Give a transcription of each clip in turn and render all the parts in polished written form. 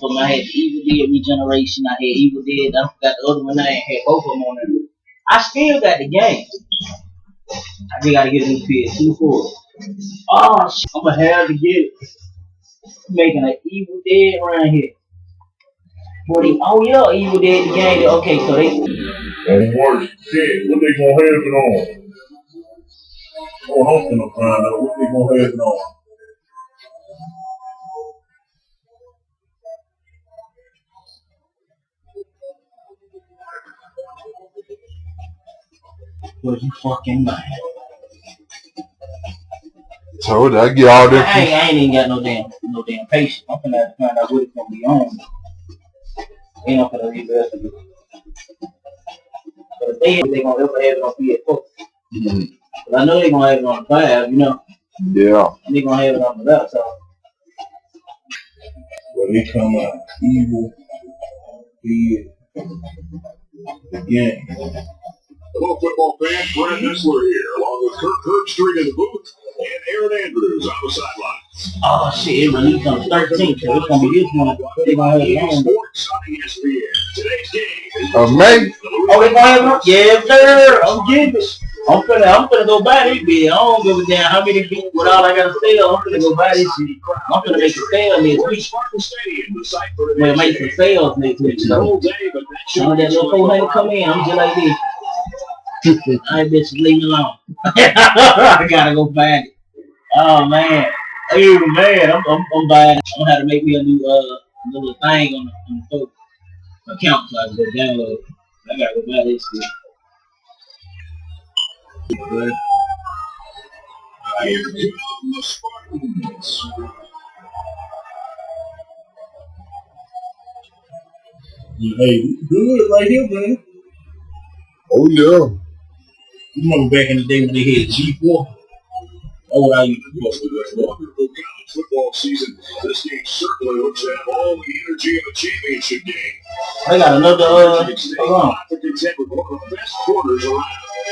both of them. I had the Evil Dead Regeneration. I had Evil Dead. I forgot the other one. I had both of them on there. I still got the game. I just gotta get a new ps2 for it. Oh shit! I'm gonna have to get it. Making an Evil Dead around here. Oh yeah, Evil Dead the game. Okay, so they. And March 10, what they gonna have it on? Oh, I'm gonna find out what they gonna have it on. Was you fucking mad? Told you I get all this. I ain't even got no damn patience. I'm gonna have to find out what it's gonna be on. Ain't no gonna read the rest of it. But if they gonna ever have it on PS4. Mm-hmm. But I know they gonna have it on the 5, you know. Yeah. And they gonna have it on the laptop. Well, they come out Evil Dead the game. Hello, football fans. Brad Nessler here, along with Kirk Street in the booth and Aaron Andrews on the sidelines. Oh shit! It released on the 13th, so it's gonna be this one. They gonna have it on. Sports on ESPN. Today's game is May. Oh, they gonna have it on? Yes, sir. I'm getting it. I'm finna go buy this bitch. I don't give a damn how many feet with all I gotta sell. I'm finna go buy this shit. I'm finna make a sale next week. Well, make some sales next week. So, that little 400 come in. I'm just like this. I bitch leave me alone. I gotta go find it. Oh man. Oh man, I'm buying it. I'm gonna have to make me a new little thing on the phone account so I can go download it. I gotta go buy this shit. Good. Hey, good right here, man. Oh yeah. You remember back in the day when they had G4? Oh, what I used to do for college football season. This game certainly looks to have all the energy of a championship game. I got another hold on. The best quarters around.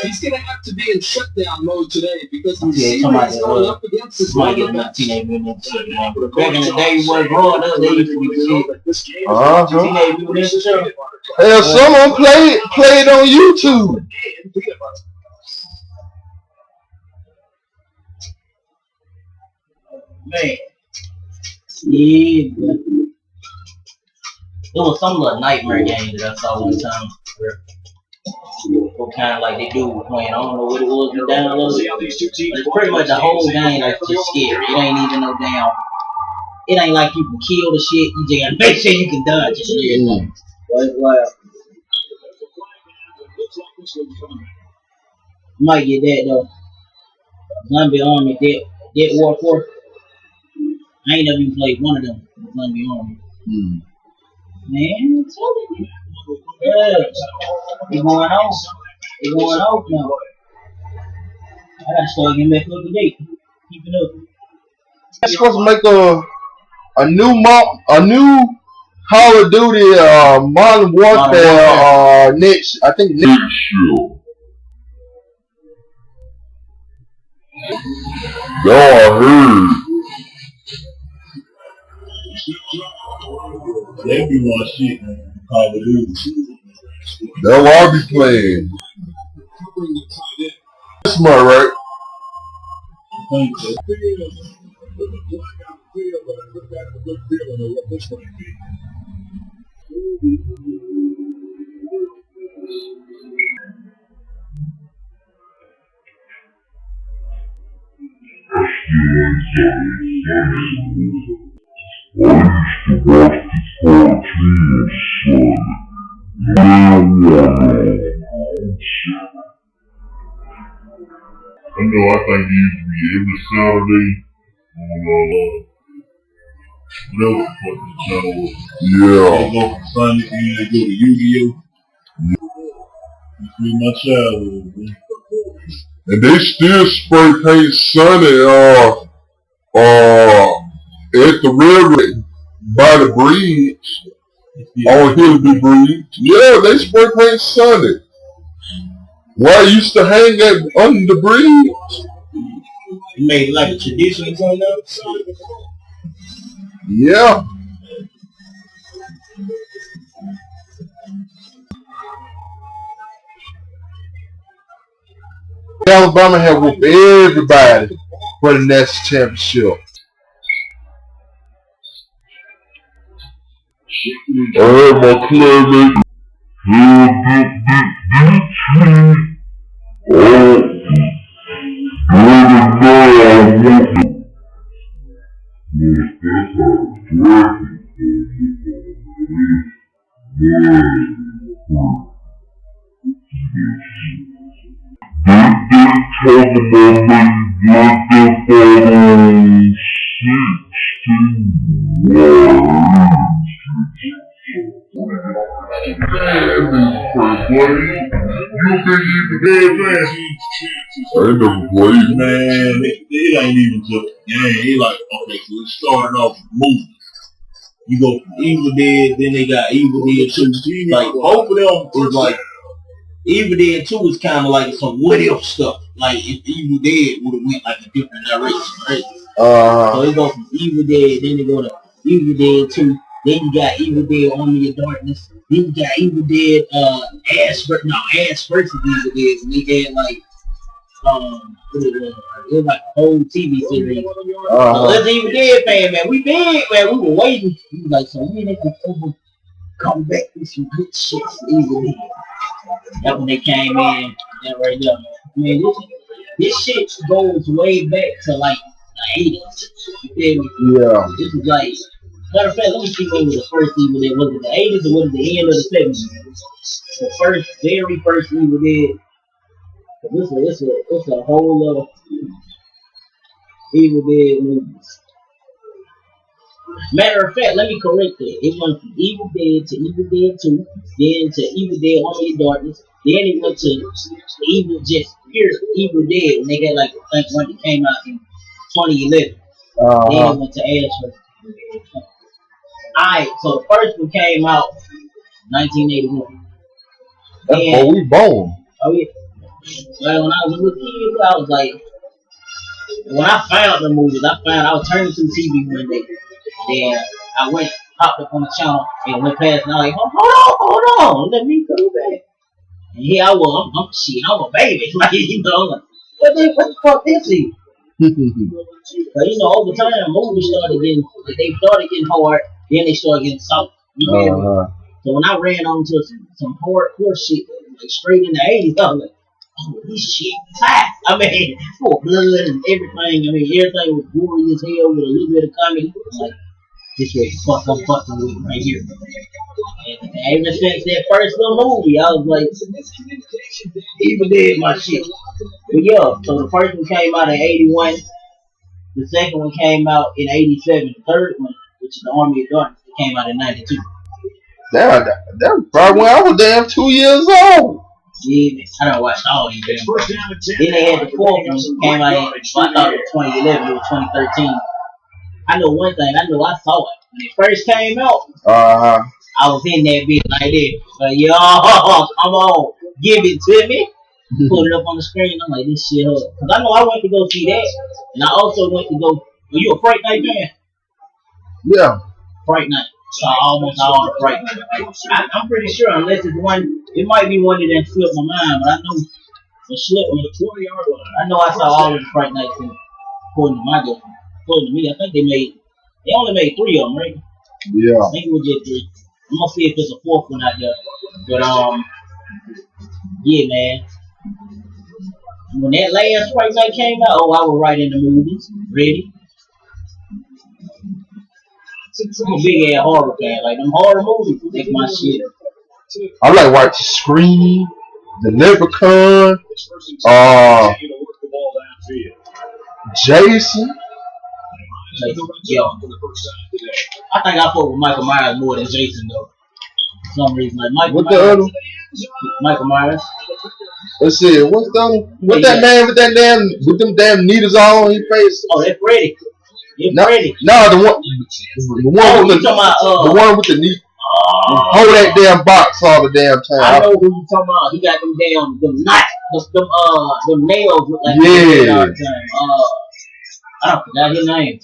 He's going to have to be in shutdown mode today because the series going up against this one. Back in the day we were growing up, they used to be shit. Teenage Mutant Ninja Turtles. Hell, someone play it on YouTube. Man. Yeah, but there was some little nightmare game that I saw one time. What kind of like they do was playing. I don't know what it was you downloaded. But it's pretty much the whole game like just scary. It ain't even no damn. It ain't like you can kill the shit. You just gotta make sure you can dodge it. Wow. Might get that though. Zombie Army, Dead War 4. I ain't never even played one of them. Zombie Army. Man, I'm telling you. Yeah. It's going off. It's going off now. I gotta start getting back up to date. Keep it up. They're supposed to make a new Call of Duty Modern Warfare next, I think next year. No, I heard. They be one shit, man. Call of Duty. That's what I'll be playing. This month, right? I think so. I know, I think it used to be every Saturday on Whatever the fuck the channel was. yeah. They go from Sonic and they go to Yu-Gi-Oh! It's been my childhood, man. And they still spray paint Sonic at the railroad by the bridge. On Hillby Bridge. Yeah, they spray paint Sonic. Why used to hang at under the bridge? You made like a tradition or something? Yeah. Alabama had whooped everybody for the national championship. I had my classmate. I never played. Man, it ain't even just a game. It like, okay, so it started off with movies. You go from Evil Dead, then they got Evil Dead 2. Like, both of them is like, Evil Dead 2 is kind of like some what if stuff. Like, if Evil Dead would have went like a different direction, right? So it go from Evil Dead, then they go to Evil Dead 2. Then you got Evil Dead Army of Darkness. Then you got Evil Dead Ash versus Evil Dead. And they had like it was like a whole TV series. Let's Evil Dead fan, man. We big, man. We were waiting. We was like, so when they can come back with some good shit, Evil Dead. That's when they came in. That right there, man. This shit goes way back to like the 80s. You feel me? Yeah. This is like. Matter of fact, let me see when was the first Evil Dead. Was it the 80s or was it the end of the 70s? The very first Evil Dead. It's a whole lot of Evil Dead movies. Matter of fact, let me correct that. It went from Evil Dead to Evil Dead 2, then to Evil Dead Army of Darkness, then it went to Evil Dead, and they got like, I think one that came out in 2011. Then it went to Ash. Alright, so the first one came out 1981. That's before we born. Oh yeah. Well, when I was a little kid, I was like, when I found the movies, I was turning to the TV one day. Then I popped up on the channel and went past, and I was like, hold on, let me go back. And here I was, I'm a baby. Like, you know, like, what the fuck is he? But you know, over time, movies started getting hard, then they started getting soft. You know what I mean? So when I ran on to some hardcore shit, like straight in the 80s, I was like, oh, this shit tight. I mean, full blood and everything. I mean, everything was gory as hell with a little bit of comedy. Like, this is what I'm fucking with right here. And ever since that first little movie, I was like, Evil Dead my shit. But yeah, so the first one came out in 81. The second one came out in 87. The third one, which is the Army of Darkness, came out in 92. That was probably when I was damn 2 years old. Yeah, I done watched all these damn movies. Then they had the fourth one, came out in, I thought it was 2011, it was 2013. I know one thing, I saw it. When it first came out, I was in that bitch like that. Like, yo, come on, give it to me. Put it up on the screen. I'm like, this shit hard. Because I know I went to go see that. And I also went to go, were you a Fright Night fan? Yeah. Fright Night. So almost all the Fright Night. I'm pretty sure, unless it's one, it might be one that didn't slip my mind, but I know it slipped me. 20-yard line. I know I saw all of the Fright Nights according to my girlfriend. According to me, I think they only made 3 of them, right? Yeah. I think it was just 3. I'm gonna see if there's a 4th one out there. But yeah, man. When that last Fright Night came out, I was right in the movies, ready. I'm a big ass horror fan. Like them horror movies, that's my shit. I like watching Scream, The Leprechaun, Jason. Yo, I think I fuck with Michael Myers more than Jason though. For some reason, like Michael Myers. Let's see, what's the other? What's that man with them damn needles all on his face? Oh, that's Freddy. Freddy. No, the one with the one with the needle. Hold that damn box all the damn time. I know who you talking about. He got them nails look like yeah. I don't forgot his name.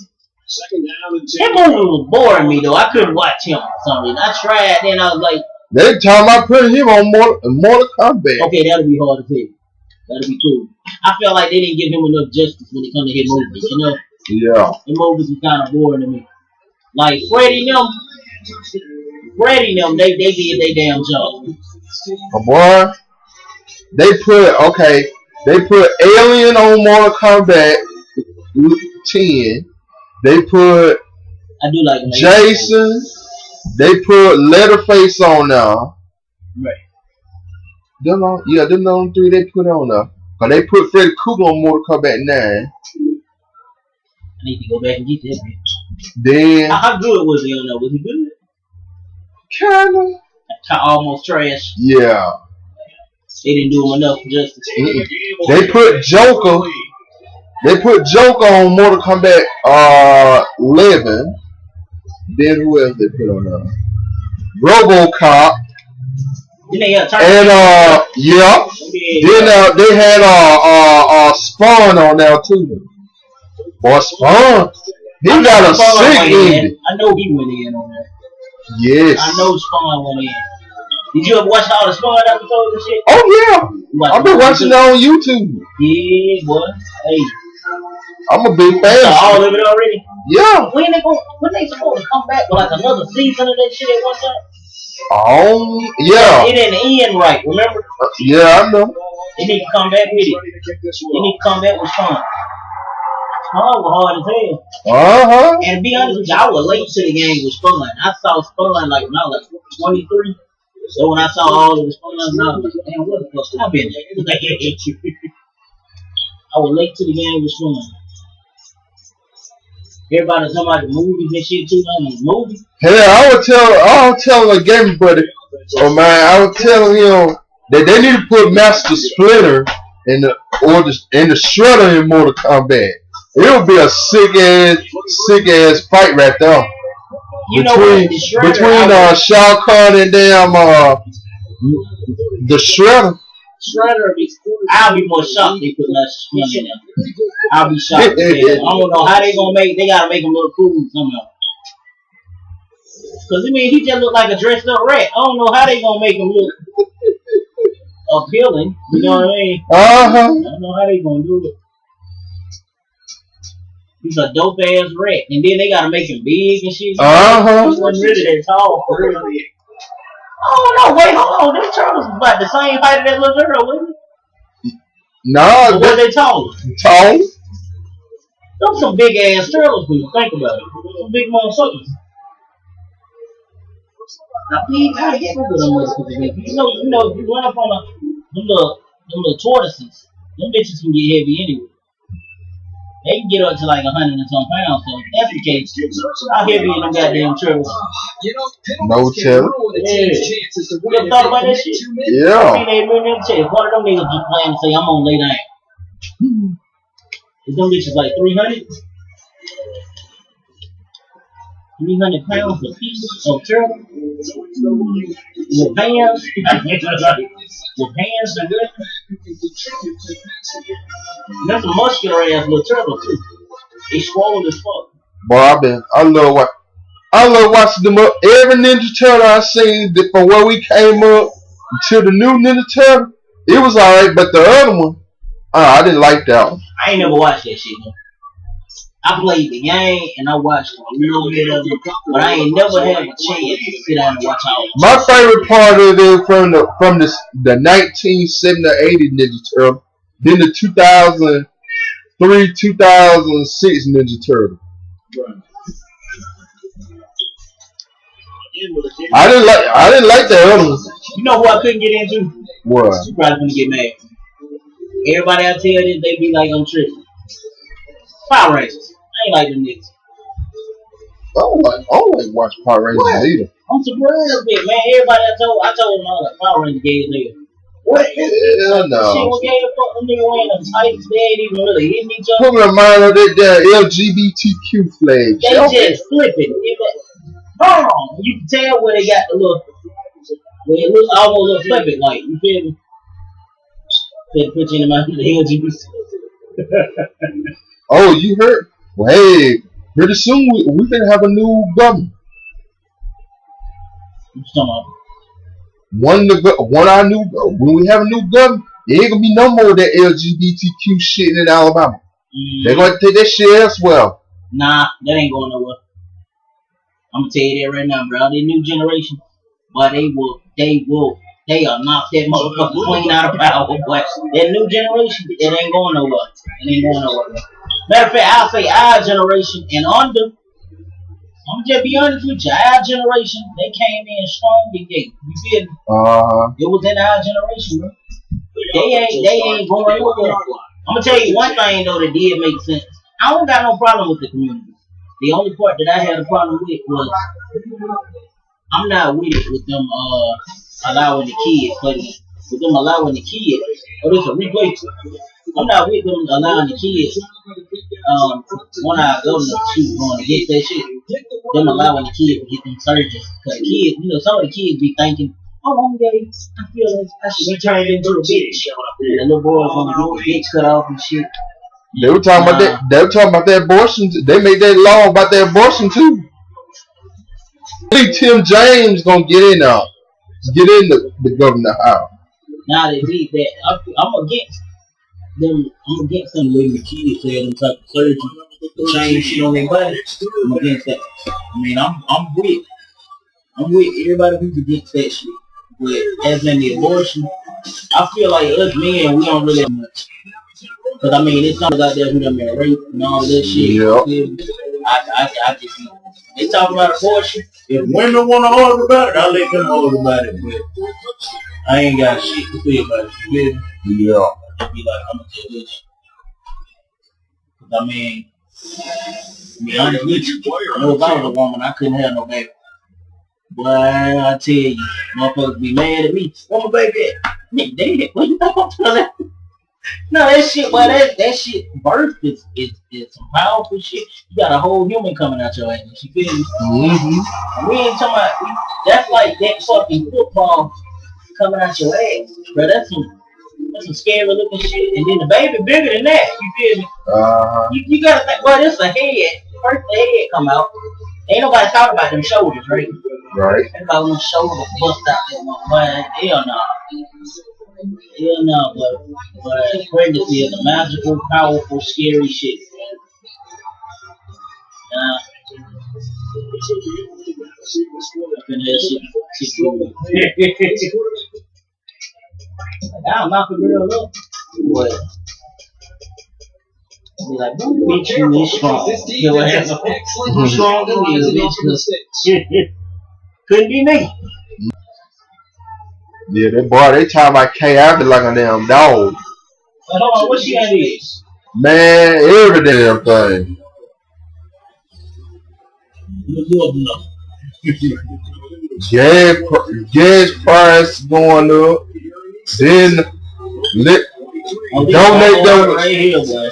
That movie was boring me though. I couldn't watch him for some reason. I tried, then I was like, they talking about putting him on Mortal Kombat. Okay, that'll be hard to take. That'll be cool. I feel like they didn't give him enough justice when it comes to his movies. You know, Yeah. the movies were kind of boring to me. Like Freddie and them, they did their damn job. Boy, they put Alien on Mortal Kombat 10. They put I do like Jason. They put Leatherface on now. Right. Them on 3 they put on now. Cause they put Freddy Krueger on Mortal Kombat 9. I need to go back and get that. Then How good was he on that? Was he good? kinda. Almost trash. Yeah. They didn't do him enough justice. They put Joker. They put Joker on Mortal Kombat 11. Then who else they put on there? RoboCop. Then they got And yeah. Then they had Spawn on there too. Boy, Spawn. He got a sick ending. I know he went in on that. Yes. I know Spawn went in. Did you ever watch all the Spawn episodes and shit? Oh yeah. I've been watching it on YouTube. Yeah, boy. Hey. I'm a big fan. All of it already? Yeah. When they supposed to come back with like another season of that shit at one time? Oh yeah. It didn't end right, remember? Yeah, I know. They need to come back with it. They need to come back with Spawn. Spawn was hard as hell. And to be honest with you, I was late to the game with Spawn. I saw Spawn like when I was like 23. So when I saw all of the Spawn, I was like, damn, what the fuck? I've been there. I was late to the game with Spawn. Everybody talking about the movies and shit too. Movies. Hey, I was telling a game buddy, oh man, I was telling him that they need to put Master Splinter in the Shredder in Mortal Kombat. It would be a sick ass fight right there. You know what? Between Shao Kahn and damn the Shredder. I'll be more shocked they put Master Splinter in there. I'll be shocked. I don't know how they gonna they gotta make him look cool somehow. Cause I mean he just look like a dressed up rat. I don't know how they gonna make him look appealing. You know what I mean? I don't know how they gonna do it. He's a dope ass rat. And then they gotta make him big and shit. He wasn't really that tall for real. Oh no, wait, hold on. Them turtles was about the same height as that little girl, wasn't it? No, or was they taller? Tall. Those some big ass turtles when you think about it. Some big motherfuckers. Now, please, how get rid of them motherfuckers? You know, if you run up on them little tortoises, them bitches can get heavy anyway. They can get up to like 100 and some pounds, so if that's the case, how heavy are them goddamn turtles? No tell. Yeah. You ever thought about that shit? Yeah. I mean, they them shit. One of them niggas just playing and say, I'm gonna lay down. Is them bitches like 300? 300 pounds a piece of turtle? With pants? With pants and good? That's a muscular ass little turtle too. They swollen as fuck. Boy, I love watching them up. Every Ninja Turtle I seen from where we came up to the new Ninja Turtle, it was alright, but the other one, I didn't like that one. I ain't never watched that shit, man. I played the game and I watched a little bit of it, but I ain't never had a chance to sit down and watch all of it. My favorite part of it from the 1970 or 80 Ninja Turtle, then the 2003, 2006 Ninja Turtle. I didn't like the other one. You know who I couldn't get into? What? You probably gonna get mad. Everybody I tell this, they be like, I'm tripping. Power Rangers. I ain't like them niggas. I don't like watching Power Rangers either. I'm surprised, man. Everybody I told them all like Power Rangers gay as hell. What? Hell no. Shit was gay as fuck. Them niggas wearing them tights. They ain't even really hitting each other. Put me in mind of that LGBTQ flag. They just flipping. Oh, you can tell where they got the look. Where it looks almost look flipping, like, you feel me? They put you in the mouth of the LGBT. Oh, you heard? Well, hey, pretty soon we gonna have a new government. What you talking about? When we have a new government, There ain't gonna be no more of that LGBTQ shit in Alabama. They're gonna take that shit elsewhere. Nah, that ain't going nowhere. I'm gonna tell you that right now, bro. The new generation, but they are knock that motherfucker clean out of power, boy. That new generation, it ain't going nowhere. It ain't going nowhere. Matter of fact, I'll say our generation and under. I'm just be honest with you, our generation, they came in strong today. You feel me? It was in our generation, bro. They ain't going nowhere. I'm gonna tell you one thing though that did make sense. I don't got no problem with the community. The only part that I had a problem with was I'm not with it with them allowing the kids, but with them allowing the kids. Oh, there's a replay. I'm not with them allowing the kids. One of our governors going against that shit. Them allowing the kids to get them surgeries. Cause the kids, you know, some of the kids be thinking, oh, I'm gay. I feel like I should be turned into a bitch. And the little boys want to get their bitch cut off and shit. They were talking about that. They were talking about that abortion. They made that law about that abortion too. I think Tim James gonna get in there, get in the governor house. Now they did that. I'm against them. I'm against them letting the kids have them type of surgery to change shit on their body. I'm against that. I mean, I'm with everybody who's against that shit. But as in the abortion, I feel like us men, we don't really have much. Cause I mean, it's something out there who done been raped and all that shit. Yep. I just they talk about abortion. If women want to argue about it, I'll let them argue about it. But I ain't got shit to say about it. You feel me? Yeah. I'll be like, I'm gonna tell this. Cause I mean, to be honest with you, I know if I was a woman, I couldn't have no baby. But I tell you, motherfuckers be mad at me. Where my baby at? Nigga dead. What you think I'm telling? No, that shit, boy, that shit, birth is some powerful shit. You got a whole human coming out your ass. You feel me? Mm-hmm. We ain't talking about, that's like that fucking football coming out your ass. Bro, that's some scary looking shit. And then the baby bigger than that. You feel me? You gotta think, boy, this is a head. First the head come out. Ain't nobody talking about them shoulders, right? Right. They call them shoulders bust out there, boy. Hell no. Hell no, but pregnancy is a magical, powerful, scary shit. I'll knock a girl up. What? Be like, bitch, you is strong. Your ass strong than you, bitch. Couldn't be me. Yeah, that boy, they talking about K. I be like a damn dog. Hold on, what she got is? Man, every damn thing. Gas price going up. Then donate them. Right here, boy.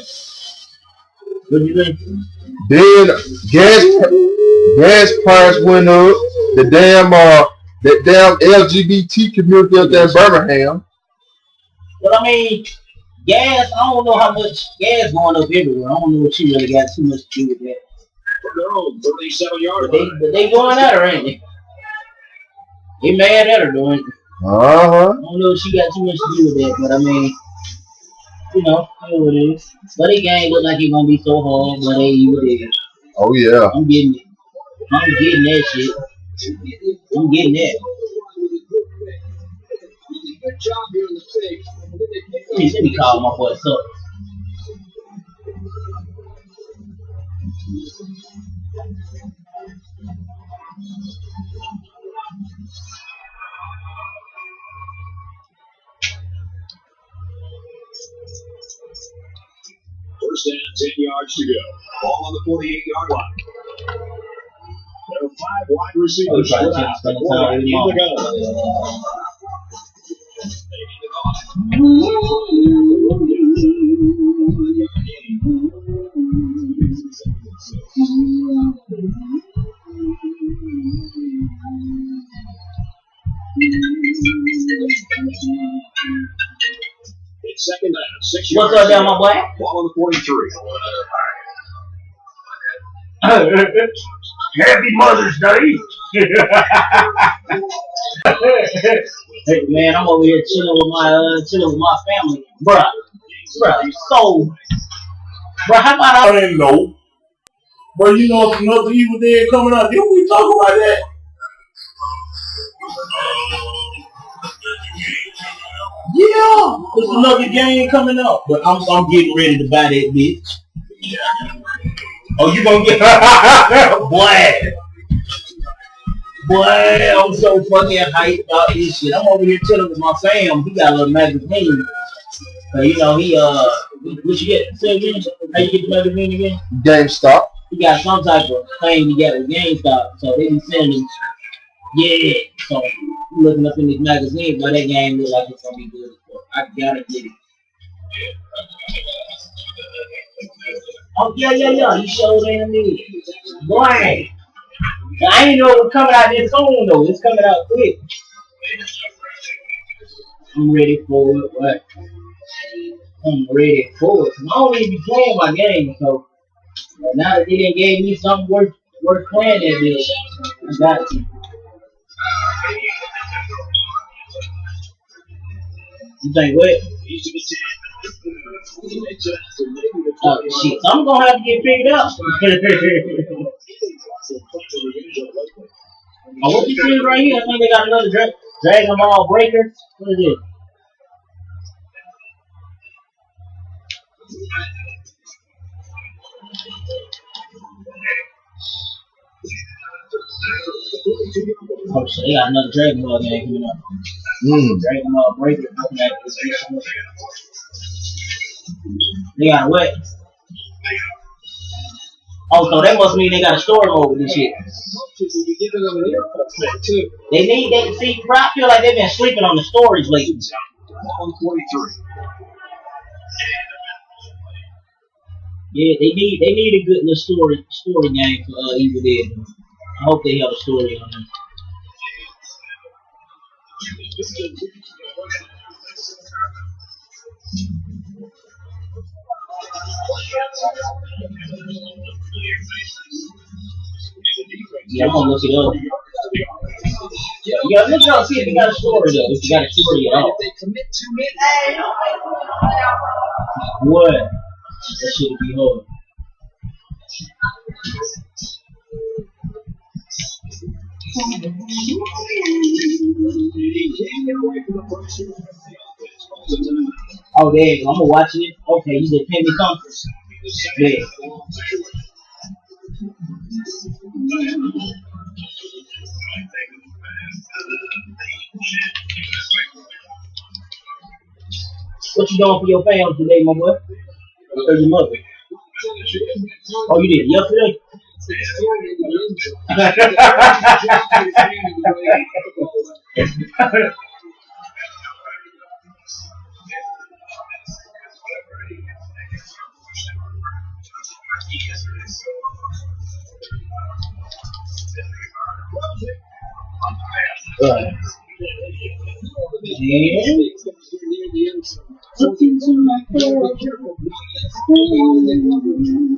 What do you think? Then gas price went up. The damn LGBT community up there in Birmingham. But I mean, gas, I don't know how much gas going up everywhere. I don't know what you really got too much to do with that. But they going at her, ain't they? They mad at her doing it. I don't know if she got too much to do with that, but I mean, you know what it is. But it ain't look like it's gonna be so hard, but hey, what it is. Oh yeah. I'm getting it. I'm getting that shit. I'm getting that. Let me call my boy up. First down, 10 yards to go. Ball on the 48-yard line. There are 5 wide receivers split out. The quarterback in the gun. It's second down, 6 yards. What's up there, my boy? Ball on the 43. Happy Mother's Day. Hey, man, I'm over here chilling with my family, bruh. So, bruh, how about I didn't know. Bro, you know it's another Evil Dead coming out. Didn't we talk about that? Yeah, there's another game coming up. But I'm getting ready to buy that bitch. Oh, you gonna get boy, I'm so fucking hyped about this shit. I'm over here chilling with my fam. He got a little magazine. So, you know, what you get? Say again? How you get the magazine again? GameStop. He got some type of thing he got with GameStop. So they be sending him. Yeah. So I'm looking up in this magazine, but that game look like it's gonna be good. So I gotta get it. Oh yeah. You showed in me. Boy. I ain't know it was coming out this soon though. It's coming out quick. I'm ready for it. What? I'm ready for it. I don't even be playing my game, so now that they didn't give me something worth playing that bitch, I got to. You think what? Oh shit, I'm gonna have to get picked up. Oh, what you see right here? I think they got another Dragon Ball Breaker. What is it? Oh shit, they got another Dragon Ball game coming up. Dragon Ball Breaker. They got what? Oh, so that must mean they got a story mode with this shit. They see, I feel like they've been sleeping on the stories lately. Yeah, they need a good little story game for Evil Dead. I hope they have a story on them. Yeah, I'm gonna look it up. Yeah, look it up, see if you got a story though. If you got a story at all. What? That shit would be hard. Oh, there you go. I'm gonna watch it. Okay, you just pay me something. Yeah. What you doing for your family today, my boy? Or your mother? Oh, you did yesterday?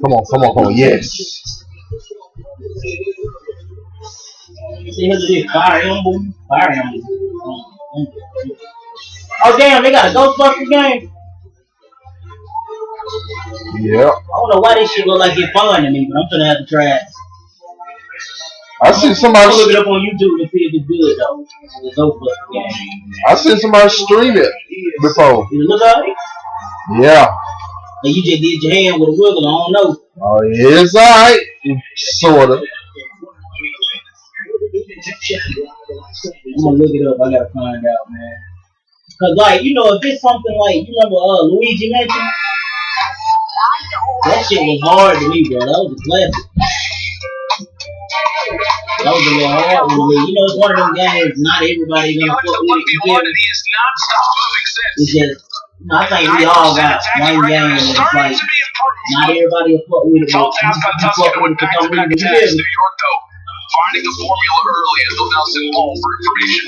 Come on, yes. See who did Fire Emblem. Oh damn, they got a Ghostbusters game. Yeah. I don't know why this shit look like it's fun to me, but I'm gonna have to try it. I see somebody I'll look it up on YouTube and see if it's good though. The Ghostbusters game. I seen somebody stream it before. Did it look alright? Yeah. And you just did your hand with a wiggle, I don't know. Oh, yeah, it's alright. Sorta. I'm gonna look it up, I gotta find out, man. Cause like, you know, if it's something like, you remember Luigi Mansion? That shit was hard to me, bro. That was a classic. That was a little hard one to me. You know, it's one of them games not everybody gonna fuck with it. It's just, I think we all got one game and it's like, not everybody will fuck with it, but you fuck with it for some reason. You feel me? Finding the formula early is the Nelson Hall for information.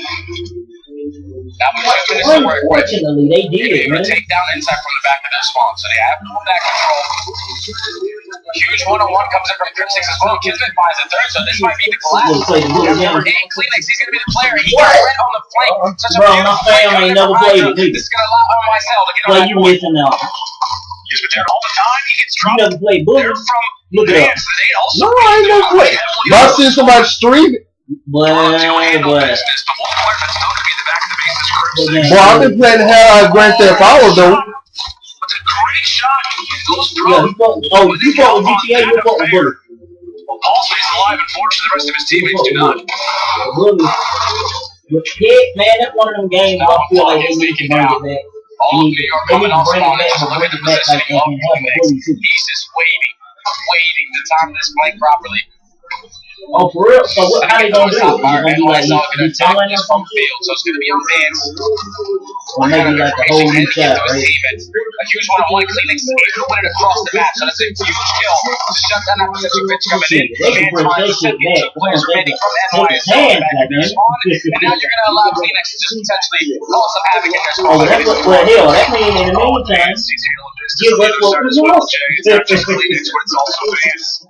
Now we have minutes to work with. Unfortunately, they did, They man. take down inside from the back of their spawn, so they have no back control. Huge one-on-one comes in from Cryptix as well. Kismet finds a third, so this might be the collapse. Remember, Dan Kleenex, he's going to be the player. He got red on the flank. Such a beautiful play coming in from Hydra. This is going to allow NYSL to get on that point. missing out. He's been there all the time. He gets You dropped. never played bully. They're from Look it up. Vance. They also No, I ain't never played. But I see somebody stream it. But business. The one player that's still going to be the back of the base is Cryptix. Boy, I've been playing the hell out of Grand Theft Auto though. It's a great shot. He goes yeah, through. you fought with GTA, you fought with bully. Well, Paul stays alive. Unfortunately, the rest of his teammates do not. Bully. Hit, man, that's one of them games I feel like they need to bring it back. All of New York coming off spawn. This is looking at the positioning of Kleenex. He's just waiting to time this flank properly. Oh, for real? So what, how they gonna do it? They're They're gonna be like, going to attack telling this us from something? field, so it's going to be on Vance. Or maybe like a whole new shot, right? A huge one-on-one. Kleenex is able to win it across the map, so that's a huge kill. To shut down that position pitch coming in. They can Vance break finds that the shit back. two players remaining from NYSL back in their spawn, and now you're going to allow Kleenex to just potentially cause some havoc in their spawn. Oh, that's what, well, hell, that means in the meantime, give us what we want. It's not just Kleenex, but it's also Vance.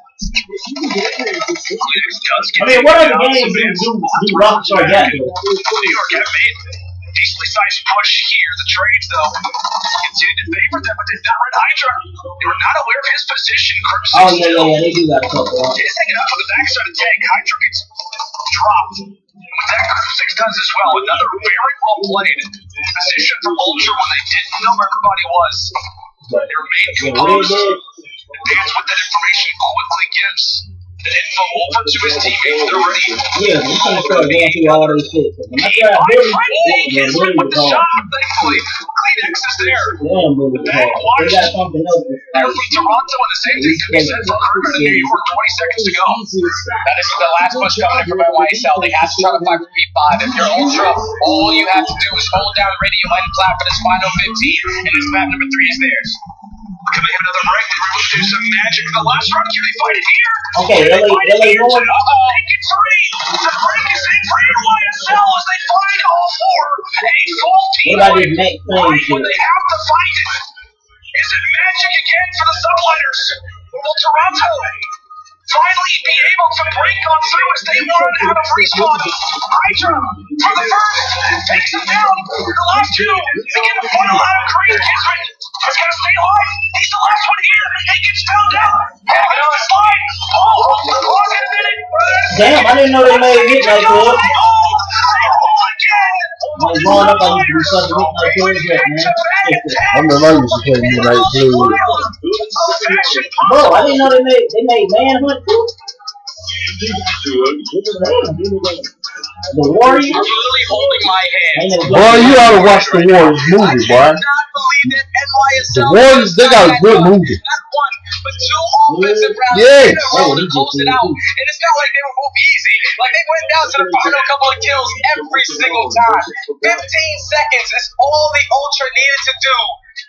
I mean, what other games do Rockstar got? New York have made a decently sized push here. The trades, though, continue to favor them, but they've not read Hydra. They were not aware of his position. Oh, yeah, they do got a couple. He's hanging up on the backside of the tank. Hydra gets dropped. What that Cryptix does as well. Another very well played position from Ultra when they didn't know where everybody was. They remain composed. Vance with that information quickly gives the info over to his teammates. They're ready. Yeah, we're going to start going through all those shit. When I tried Bully, with the shot, thankfully. Kleenex is there. Damn, Bully, they got something else. They're from Toronto, and the same thing could be said for Herman in New York. 20 seconds to go. That is the last push coming in from NYSL. They have to try to fight for P5. If you're Ultra, all you have to do is hold down the radio and clap for this final 15, and this map number 3 is theirs. Can they have another break? They were able to do some magic in the last round. Can they fight it here? Okay, LA going. Uh-oh, they get 3. The break is in for NYSL as they find all 4. A full team What about win this next right thing? when they have to fight it. Is it magic again for the Subliners? Will Toronto finally be able to break on through as they run out of respawn? Hydra, for the first, takes him down. The last 2 begin to funnel out of Green. Kismet is going to stay alive. He's the last one here. He gets found out. Having on the slide. Oh, look at a minute. Damn, I didn't know they made it like that. Like growing up, I used to be such a hit like that, man. I'm the language to play Midnight Blue. Bro, I didn't know they made Manhunt too. The Warriors. You're literally holding my hand. Boy, you ought to watch the Warriors movie, boy. The Warriors, they got a good movie. Not one, but 2 offensive rounds Yeah. in a row to close it out. And it's not like they were both easy. Like they went down to the final couple of kills every single time. 15 seconds is all the Ultra needed to do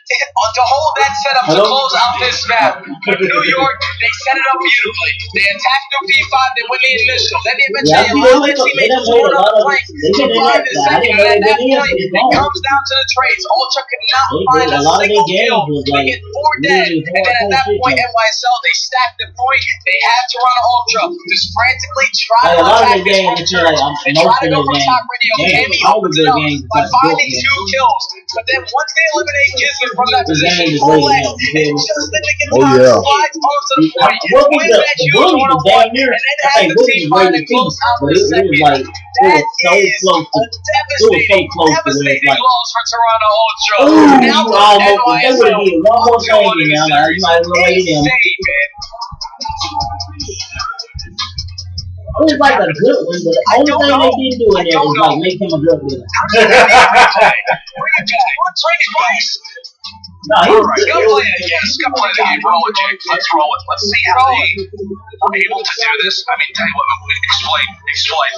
to hold that setup to close out this map. But New York, they set it up beautifully. They attacked through P5, they win the initial. Then they eventually allow their teammates to hold up the flank to find the second. And at that point, it comes down to the trades. Ultra could not find a single kill. They get 4 dead. And then at that point, NYSL, they stacked the point. They had to run an Ultra. Just frantically try to attack this Ultra. And try to go from top radio. And he opens it up by finding 2 kills. But then once they eliminate Kismet from that position, full X, and just then they get time slides onto the point. Win that huge one-on-one, and then has the team finally close out the second. That is a devastating loss for Toronto Ultra. Now NYSL up to 1 in the series. Insane, man. It was like a good one, but the only thing they didn't do in there was like make him a good one. No, he was good. Gunplay it again. Gunplay it again. Roll it, Jake. Let's roll it. Let's see how they are able to do this. I mean, tell you what, explain.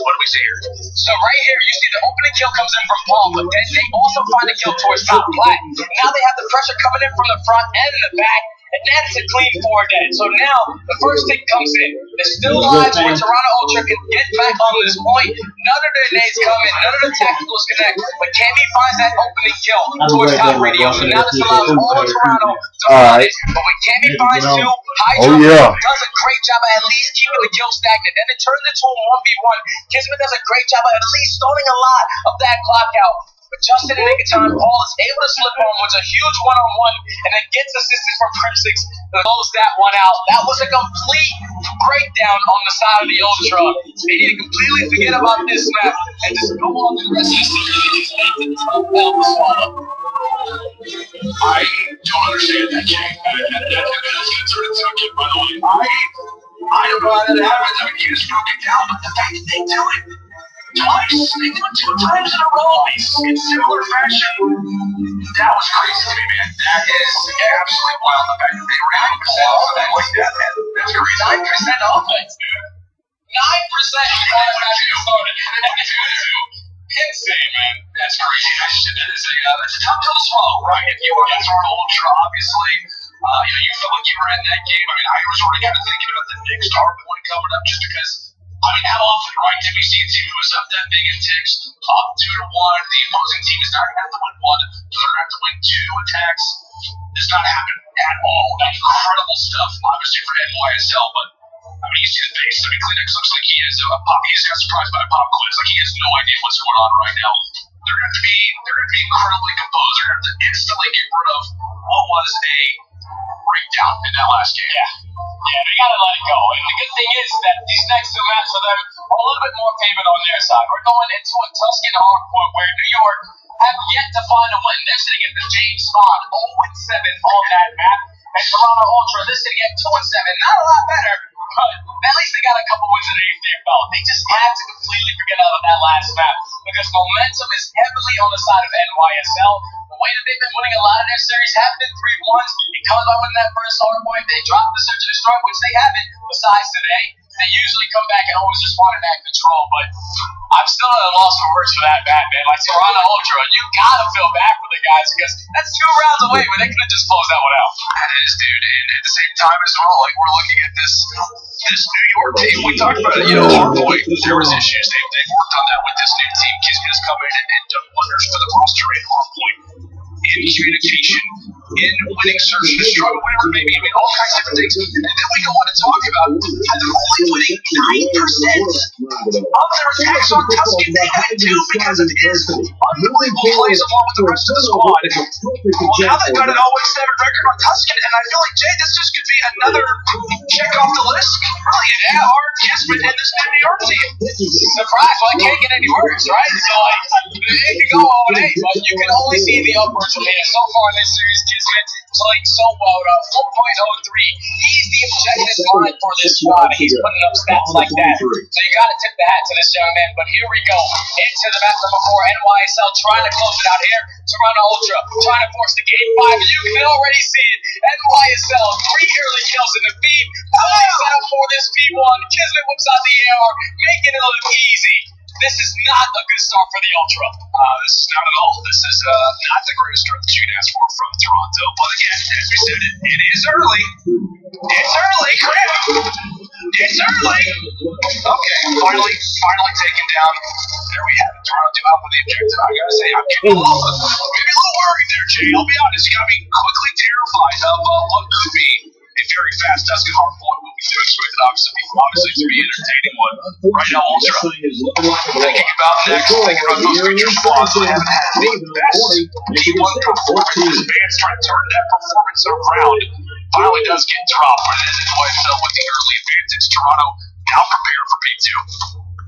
What do we see here? So right here, you see the opening kill comes in from Paul, but then they also find a kill towards top flat. Now they have the pressure coming in from the front and the back. and that's a clean 4 dead. So now the first pick comes in. There's still lives where Toronto Ultra can get back on this point. None of their nades come in, none of the tacticals connect, but Cammy finds that opening kill towards top radio. So now this allows all of Toronto to run it. But when Cammy finds 2, Hydra does a great job of at least keeping the kill stagnant. Then it turns into a 1v1. Kismet does a great job of at least stalling a lot of that clock out. But just in the nick of time, Paul is able to slip on, wins a huge one-on-one, and then gets assistance from Crimsix to close that one out. That was a complete breakdown on the side of the Ultra. They need to completely forget about this map and just go on the rest of the series. I don't understand that, Jay. That's going to turn into a kick, by the way. I don't know how that happens. I mean, you just broke it down, but the fact that they do it twice, they do it 2 times in a row in similar fashion, that was crazy to me, man. That is absolutely wild. The fact that they were able to pull off something like that, man. That's crazy. 9% offense, dude. 9% before the match started. Insane, man. That's crazy. That's a tough pill to swallow, right? If you were in Toronto Ultra, obviously, you felt like you were in that game. I mean, I was already kind of thinking about the next star point coming up just because, I mean, how often, right, did we see a team who was up that big in ticks, up 2-1, the opposing team is not going to have to win 1, they're going to have to win 2 attacks. Does not happen at all. Incredible stuff, obviously, for NYSL, but I mean, you see the face. I mean, Kleenex looks like he has a pop. He just got surprised by a pop quiz. Like he has no idea what's going on right now. They're going to be incredibly composed. They're going to have to instantly get rid of what was a breakdown in that last game. Yeah, they gotta let it go. And the good thing is that these next 2 matches for them are a little bit more favored on their side. We're going into a Tuscan hardcore where New York have yet to find a win. They're sitting at the James Bond 0-7 on that map. And Toronto Ultra, they're sitting at 2-7. Not a lot better, but at least they got a couple wins underneath their belt. They just had to completely forget about that last map because momentum is heavily on the side of NYSL. The way that they've been winning a lot of their series have been 3-1s. Because by winning that first hard point, they dropped the search and destroy, which they haven't. Besides today, they usually come back and always just want to have control. But I'm still at a loss for words for that bad, man. Like Toronto Ultra, you gotta feel bad for the guys because that's 2 rounds away, but they could have just closed that one out. That is, dude. And at the same time as well, like we're looking at this New York team. We talked about it, Hardpoint. There was issues. They've worked on that with this new team. Kismet has come in and done wonders for the roster in Hardpoint. In communication, in winning search and destroy, whatever it may be. I mean, all kinds of different things. And then we go on to talk about how they're only winning 9% of their attacks on Tuscan. They had to because of his unbelievable plays along with the rest of the squad. Well, now they've got an 0-7 record on Tuscan, and I feel like, Jay, this just could be another check off the list. Really, an hard Kismet in this New York team. Surprise, well, it can't get any worse, right? So, like, it can go 0-8, but you can only see the upwards from here. So far in this series, Kismet playing so well at 4.03. He's the objective line for this squad. He's putting up stats like that. So you got to tip the hat to this young man. But here we go. Into the map number 4. NYSL trying to close it out here. Toronto Ultra trying to force the game 5. You can already see it. NYSL, 3 early kills in the feed. Fully set up for this P1. Kismet whips out the AR, making it look easy. This is not a good start for the Ultra. This is not at all. This is not the greatest start that you can ask for from Toronto. But again, as we said, it is early. It's early, crap. It's early. Okay, finally taken down. There we have it. Toronto 2 out for the objective. I gotta say, I'm getting maybe a little worried there, Jay. I'll be honest. You got me quickly terrified of what could be a very fast Tuscan hardpoint. What we do expect it obviously to be entertaining one. Right now, Ultra thinking about next, thinking about those future squads that haven't had the best P1 performance. This band's trying to turn that performance around. Finally does get dropped, but it is NYSL with the early advantage. Toronto now prepared for P2.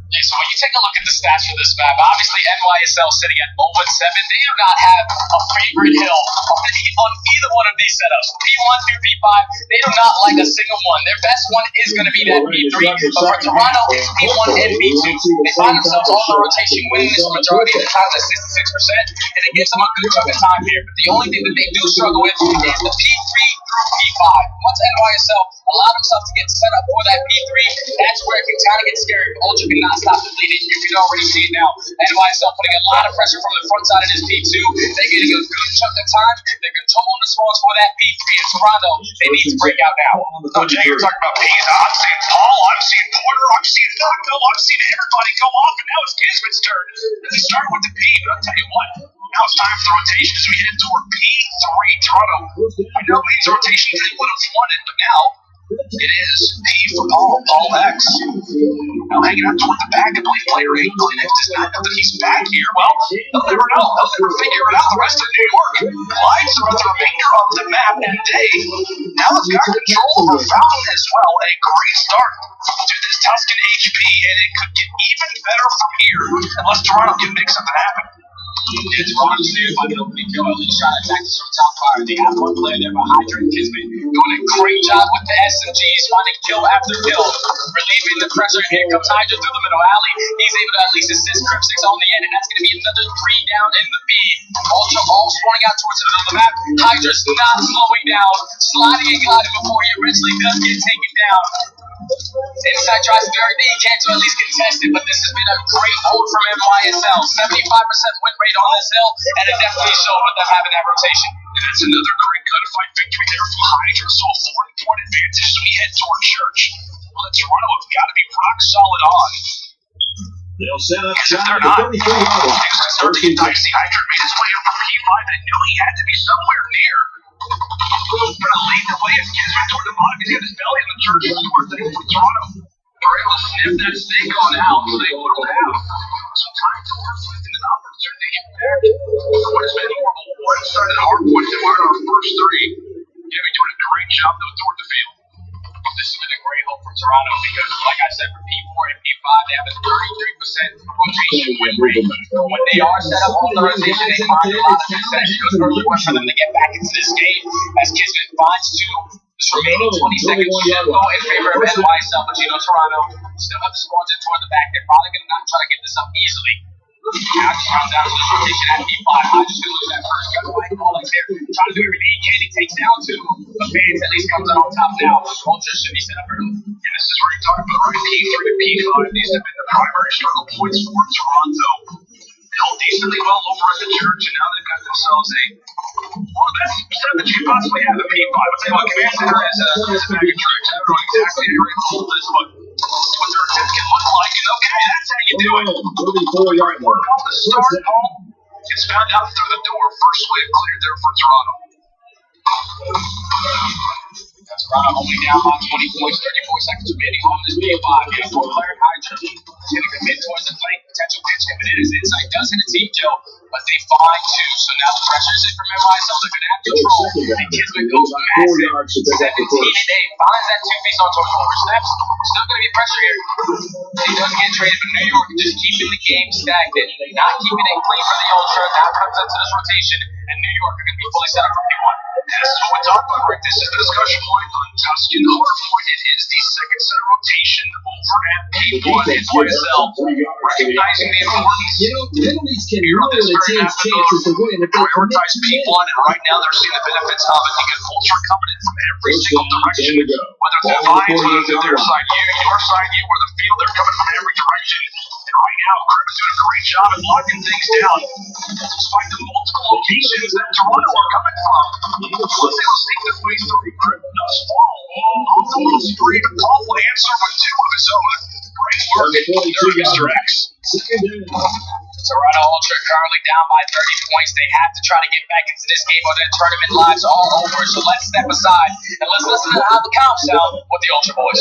Yeah, so when you take a look at the stats for this map, obviously NYSL sitting at 0-7. They do not have a favorite hill on either one of these setups. P1 through P5, they do not like a single one. Their best one is going to be that P3, but for Toronto, it's P1 and P2. They find themselves on the rotation, winning this majority of the time at 66%, and it gives them a good chunk of time here. But the only thing that they do struggle with is the P3 through P5. Once NYSL allow themselves to get set up for that P3. That's where it can kind of get scary. If Ultra cannot stop the bleeding, you can already see it now. NYSL putting a lot of pressure from the front side of this P2. They're getting a good chunk of time. They're controlling the spawns for that P3 in Toronto. They need to break out now. So, Jay, you're talking about P's. I'm seeing Paul, I'm seeing Porter, I'm seeing Nocto, I'm seeing everybody go off, and now it's Kismet's turn. They started with the P, but I'll tell you what, now it's time for the rotation as we head toward P3. Toronto, I know these rotations they would have wanted, but now it is P for Paul, Paul X. Now hanging out toward the back, I believe player 8, Clinic, does not know that he's back here. Well, they'll never know. They'll never figure it out. The rest of New York lies throughout the remainder of the map, and Dave now has got control over Fountain as well. A great start to this Tuscan HP, and it could get even better from here unless Toronto can make something happen. It's Ron Sue by the opening kill. Elite shot attacks from top fire. They have one player there by Hydra and Kismet doing a great job with the SMGs, finding kill after kill, relieving the pressure. And here comes Hydra through the middle alley. He's able to at least assist Cryptix on the end, and that's going to be another 3 down in the B. Ultra all spawning out towards the middle of the map. Hydra's not slowing down, sliding and gliding before he eventually does get taken down. Inside tries to do everything he can to at least contest it, but this has been a great hold from NYSL. 75% win rate on this hill, and it definitely showed with them having that rotation. And that's another great cut-fight victory there from Hydra, so a 40-point advantage as we head toward Church. Well, Toronto have got to be rock solid on. They'll set up Because if shop they're at not, 33 yards. things could start to get dicey. Hydra made his way up from P5 and knew he had to be somewhere near. Going to lead the way as Kismet toward the bottom. He's got his belly on the Church floor. Thanks for Toronto. They're able to sniff that snake on out, so they will have some time to work with and an opportunity to get back. What has been more of a one-sided hardpoint to win our first 3. Yeah, we're doing a great job, though, toward the field. This has been a great hold for Toronto because, like I said, for P4 and P5, they have a 33% rotation win rate. When they are set up on the rotation, they find a lot of success. It goes early one for them to get back into this game as Kismet finds 2. This remaining 20 seconds should go in favor of NYSL, but you know Toronto still have the spawns in toward the back. They're probably going to not try to get this up easily. Now just comes down to this rotation at P5. I'm just going to lose that first gunfight. All like there, trying to do everything he can. He takes down 2. But Vance at least comes out on top now. Ultra should be set up early. And this is where you talk about right P3 to P5. These have been the primary struggle points for Toronto. Held decently well over at the Church, and now they've got themselves one of the best setup that you could possibly have at P5. I'll tell you what, Command Center is a bag of tricks. I don't know exactly how you're going to hold this, but what their attempt can look like, and okay, that's how you do it. 34 yard Work on the start, Paul. Gets found out through the door. First wave cleared there for Toronto. That's Toronto only down by 20 points, 34 seconds remaining on this P5. You know, player Hydra is going to commit towards the flank. Potential pitch coming in as inside does hit a team kill, but they find 2. So now the pressure is in from NYSL. They're going to have control. And Kismet goes massive. 17-8 finds that 2-piece on towards oversteps. Still going to be pressure here. He doesn't get traded, but New York just keeping the game stagnant, not keeping it clean for the Ultra. Now comes into this rotation, and New York are going to be fully set up for P1. And this is what we talked about, Rick. This is the discussion point on Tuscan hardpoint. It is the second set of rotation over at P1 NYSL, recognizing the importance. You know, penalties can ruin a team's chances to win if they prioritize P1, and right now they're seeing the benefits of it because Ultra are coming in from every single direction. Whether through Vines, whether through their side, your side, or the field, they're coming from every direction. And right now, Kirk is doing a great job at locking things down, despite the multiple locations that Toronto are coming from. Once they will sneak their way through, Kirk does fall off the little spree, but Paul will answer with 2 of his own. Great work there, Mr. X. Toronto Ultra currently down by 30 points. They have to try to get back into this game or their tournament lives are all over. So let's step aside and let's listen to how the count sound with the Ultra boys.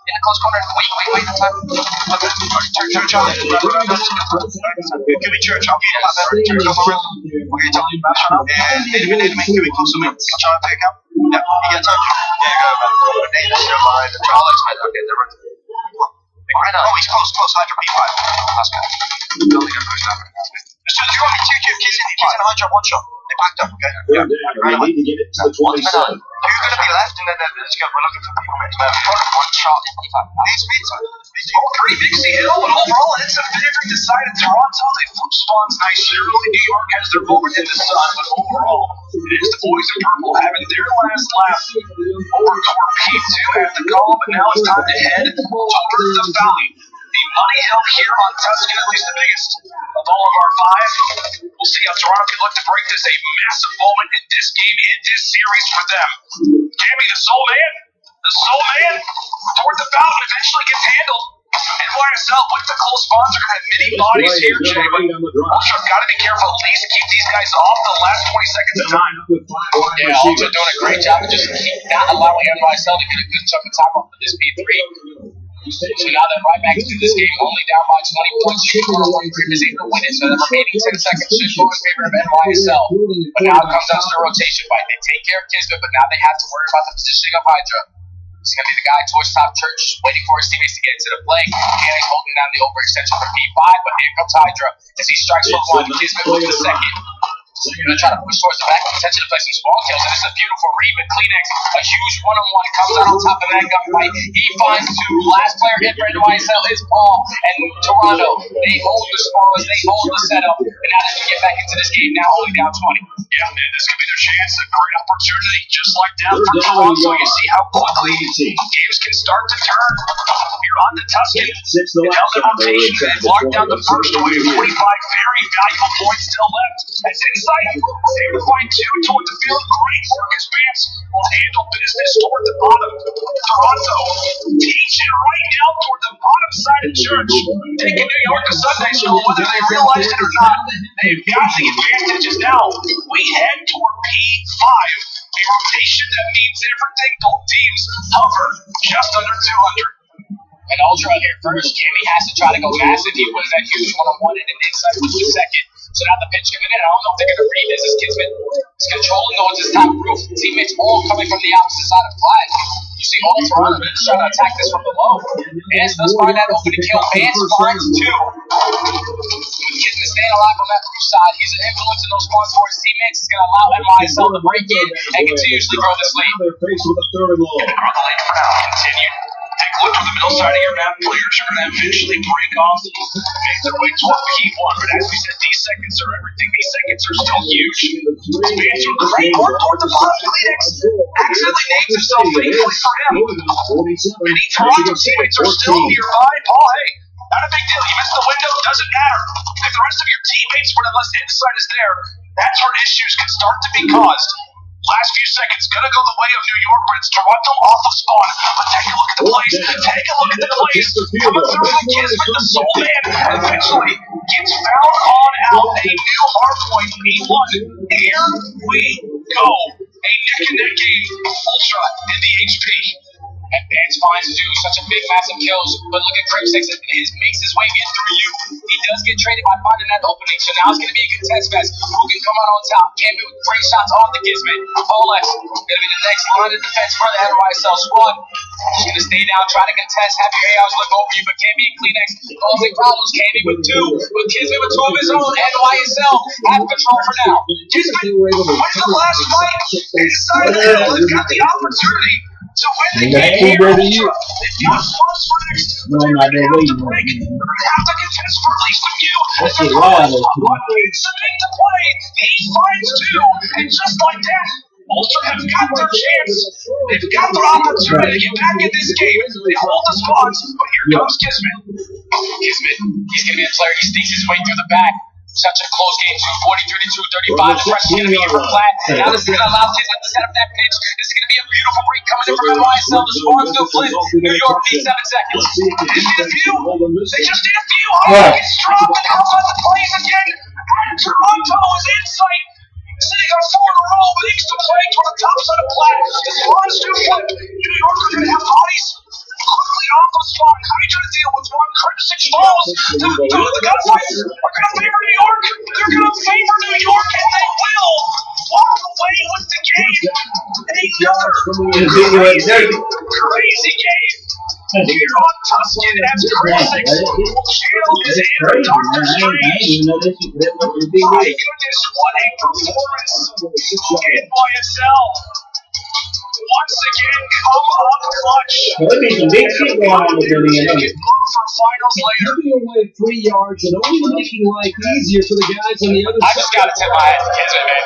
In the close corner. Wait. Church. Give me church. I'll get it. Church over around. Okay, tell me. And give me close to me. I'll try to pick up. Yeah, you get touch. Yeah, go around. Davis, you're behind. Alex, okay, they're right. Oh, he's close. Hydra P5. That's good. Building a push up. So if you want me to kick kids in Hydra one shot. They backed up, okay? Yeah. We need to get it to the 27. You're going to be left, and then let's go. We're looking for people. One shot in P5. It's pizza. Pretty big hill, but overall, it's a very decided Toronto. They flip spawns nicely. Really, New York has their moment in the sun, but overall, it is the boys in purple having their last lap over toward P2 at the call, but now it's time to head towards the valley. The money hill here on Tuscan, at least the biggest of all of our five. We'll see how Toronto can look to break this. A massive moment in this game, in this series for them. Cammy, the soul man, toward the fountain, eventually gets handled. NYSL with the close spawns are going to have many bodies here, Jay, but Ultra got to be careful at least to keep these guys off the last 20 seconds of time. Yeah, Ultra doing a great job of just not allowing NYSL to get a good chunk of time off of this P3. So now they're right back into this game, only down by 20 points. One group is able to win it, so the remaining 10 seconds should go in favor of NYSL. But now it comes down to the rotation fight. They take care of Kismet, but now they have to worry about the positioning of Hydra. He's going to be the guy towards top church, waiting for his teammates to get into the play. And he's holding down the overextension for P5, but here comes Hydra as he strikes for one. Kismet with the second. So you're going to try to push towards the back, potentially to play some small kills. And it's a beautiful read with Kleenex. A huge one-on-one comes out on top of that gunfight. He finds two. Last player hit for NYSL is Paul. And Toronto, they hold the spawns, they hold the setup. And now they can get back into this game, now only down 20. Yeah, man, this could be their chance. A great opportunity, just like that for Toronto. You see how quickly games can start to turn. Here on the Tuscan, and now the rotation has locked down the first wave. 25 very valuable points still left. As Insight is able to find two toward the field. Great work as Vance will handle business toward the bottom. Toronto teaching right now toward the bottom side of church. Taking New York to Sunday school, whether they realize it or not. They've got the advantages now. We head toward P5. A rotation that means everything. Both teams hover just under 200. And Ultra here first. Cammy has to try to go massive. He wins that huge one-on-one, and then Insight was the second. So now the pitch coming in. I don't know if they're going to read this as Kismet is controlling towards his top roof. Teammates all coming from the opposite side of flag. You see all Toronto is trying to attack this from below. Vance does find that open to kill. Vance finds two. Kismet staying alive on that roof side. He's an influence in those spawns for his teammates. He's going to allow NYSL to break in and continuously grow this lead. They're faced with a third and long. And the lane for now continue. Take a look at the middle side of your map. Players are going to eventually break off and make their way toward P1. But as we said, these seconds are everything. These seconds are still huge. Vance with great work toward the bottom. Kleenex accidentally names himself thankfully for him. Many Toronto teammates are still nearby. Paul, hey, not a big deal. You missed the window, doesn't matter. If the rest of your teammates were unless Insight is there, that's where issues can start to be caused. Last few seconds, gonna go the way of New York, but it's Toronto off of spawn. But take a look at the plays. Take a look at the plays. Coming through the Kismet, the soul man eventually gets found on out a new hardpoint. P1. Here we go. A neck and neck game. Ultra in the HP. And Vance finds two, such a big, massive kills. But look at Crimsix, makes his way in through you. He does get traded by finding that opening, so now it's going to be a contest fest. Who can come out on top? Cammy with great shots on the Kismet. Olex going to be the next line of defense for the NYSL squad. He's going to stay down, try to contest, have your ARs look over you, but Cammy and Kleenex causing problems. Cammy with two, with Kismet with two of his own. NYSL have control for now. Kismet wins the last fight. Inside the hill, they've got the opportunity to win the game here. They've got spots for next. They're going to have to break. They're going to have to contest for at least a few. They're going to submit to play. He finds two, and just like that, Ultra have got their chance. They've got their opportunity to get back in this game. They hold the spots, but here comes Kismet. Kismet, he's going to be a player. He sneaks his way through the back. Such a close game, 240, 32, 35. The pressure is going to be here from flat. Now this is going to allow Kismet to set up that pitch. This is going to be a beautiful break coming in from NYSL. The spawns go flip. New York needs 7 seconds. They just need a few. They just need a few. Oh, it's dropped and comes on the plays again. And Toronto is Insight. Sitting on 4 in a row, but he's still playing toward the top side of flat. As Lawrence do flip, New York are going to have bodies quickly off the spot. Hydra to deal with one. Chris 6 falls. The gunfights are going to favor New York. They're going to favor New York, and they will walk away with the game. Another crazy game. Here on Tuscan as Chris 6 will channel his inner Doctor Strange. My goodness, what a performance. NYSL once again come up clutch. There'll be some big shit going on with the For finals later. Giving away 3 yards and only making life easier for the guys on the other I side. just gotta tip my hat to Kismet, man.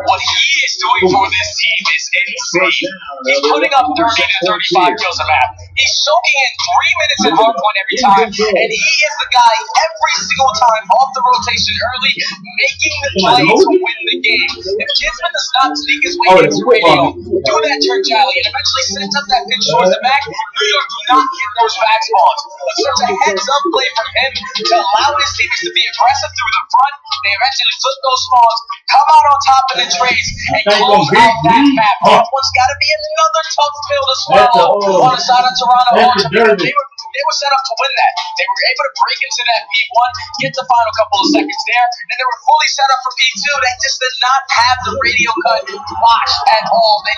What he is doing for this team is insane. He's putting up 30 to 35 kills a map. He's soaking in 3 minutes at hardpoint every time, and he is the guy every single time off the rotation early, making the play to win the game. If Kismet does not sneak his way into radio, do that turn Jolly, and eventually sets up that pitch towards the back, New York do not get those back balls. But such a heads-up play from him to allow his teammates to be aggressive through the front. They eventually flip those spawns, come out on top of the trades, and close out that map. That one's got to be another tough pill to swallow on the side of Toronto. They were set up to win that. They were able to break into that P1, get the final couple of seconds there, and they were fully set up for P2. They just did not have the radio cut watched at all. They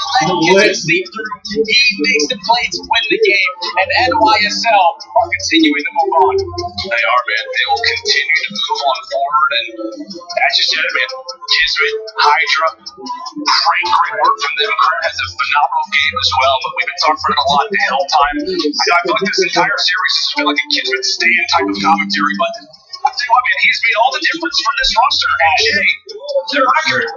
let Kismet sleep through. He makes the play to win the game, and NYSL are continuing to move on. They are, man. They will continue to move on forward, and as you said, man, Kismet, Hydra, great work from them. Kurt has a phenomenal game as well, but we've been talking about it a lot the whole time. I feel like this entire series has been like a Kismet stand type of commentary, but I'll tell you what, man, he's made all the difference for this roster. AJ, their record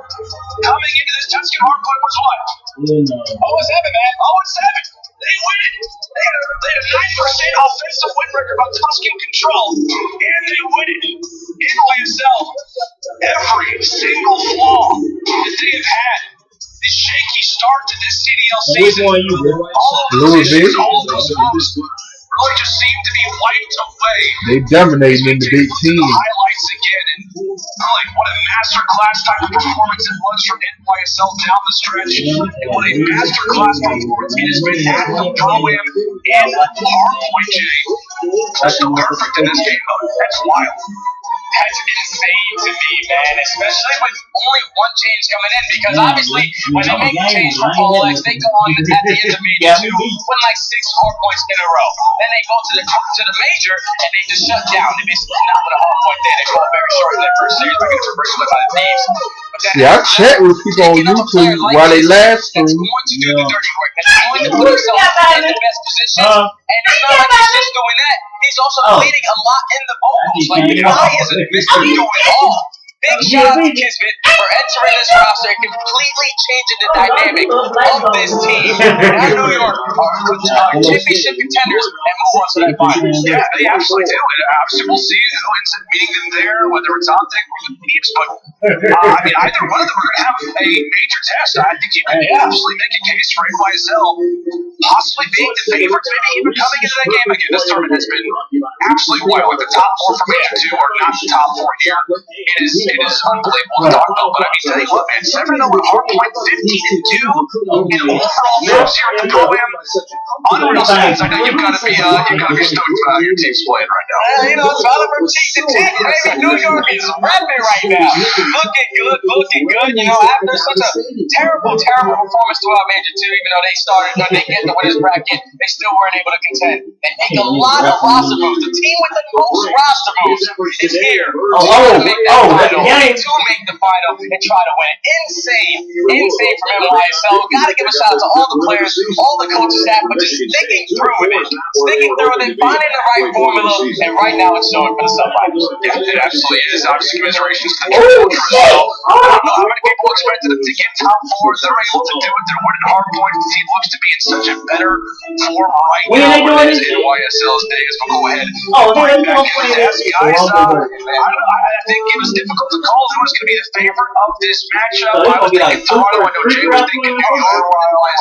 coming into this Tuscan hardpoint was what? 0-7, man. 0-7. They win it. They had a 9% offensive win record by Tuscan control, and they win it. NYSL, every single flaw that they have had, the shaky start to this CDL season, all of those issues, all of those flaws really just seem to be wiped away. They dominating in the Big Ten. Highlights again, and really what a masterclass type of performance it was from NYSL down the stretch, and what a masterclass performance it has been at the Pro-Am and hardpoint, Jay. Crystal perfect in this game, though. That's wild. That's insane to me, man, especially with only one change coming in, because obviously when they make a change for Paul X, they go on at the end of Major 2, win like 6 hardpoints in a row. Then they go to the Major, and they just shut down. They basically not with a hardpoint there. They fall very short in their first series by getting reversed by the Thieves. Yeah, I chat with people on YouTube while they last stream. That's going to do the dirty work. That's going to put himself in the best position. And it's not like he's just doing that. He's also leading a lot in the vocals. Like, the guy isn't missing doing it all. Big shout out to Kismet for entering this roster and completely changing the dynamic of this team. Now New York are championship contenders and move on to that final. Yeah, they absolutely do. And obviously we'll see who ends up meeting them there, whether it's Optic or the Thieves. But, I mean, either one of them are going to have a major test. I think you can absolutely make a case for NYSL possibly being the favorites, maybe even coming into that game again. This tournament has been absolutely wild. Like the top 4 from Major 2 are not the top 4 here. It is unbelievable to talk about, but I mean, tell you what, man, 7-0 at hardpoint, 15-2 in overall moves here at the Pro-Am. Unreal scenes. I know you've got to be stoked about your team's playing right now. You know, it's all from cheek to cheek, baby. New York is rapping right now. Looking good. You know, after such a terrible performance throughout Major 2, even though they get the winners bracket, they still weren't able to contend. They make a lot of roster moves. The team with the most roster moves is here. To make that final. To make the final and try to win it. Insane from NYSL. Gotta give a shout out to all the players, all the coaching staff, but just sticking through with it, finding the right formula, and right now it's showing for the sub-finals. Yeah, it absolutely is. Obviously, commiserations to the team. I don't know how many people expected them to get top 4. They're able to do it. They're winning hardpoint. The team looks to be in such a better form right now than NYSL's days. But go ahead. Right back into the SEIs. I think it was difficult to call who was going to be the favorite of this matchup. I was thinking Toronto. I know Jay was thinking New York.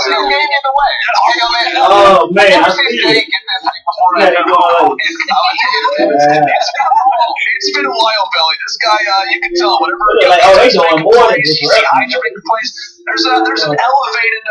Still getting in the way. Oh, man. I see Jay getting that type before I know. it's been a while, Billy. This guy, you can tell whenever Like, oh, they doing more than just hydrating plays. There's an elevated,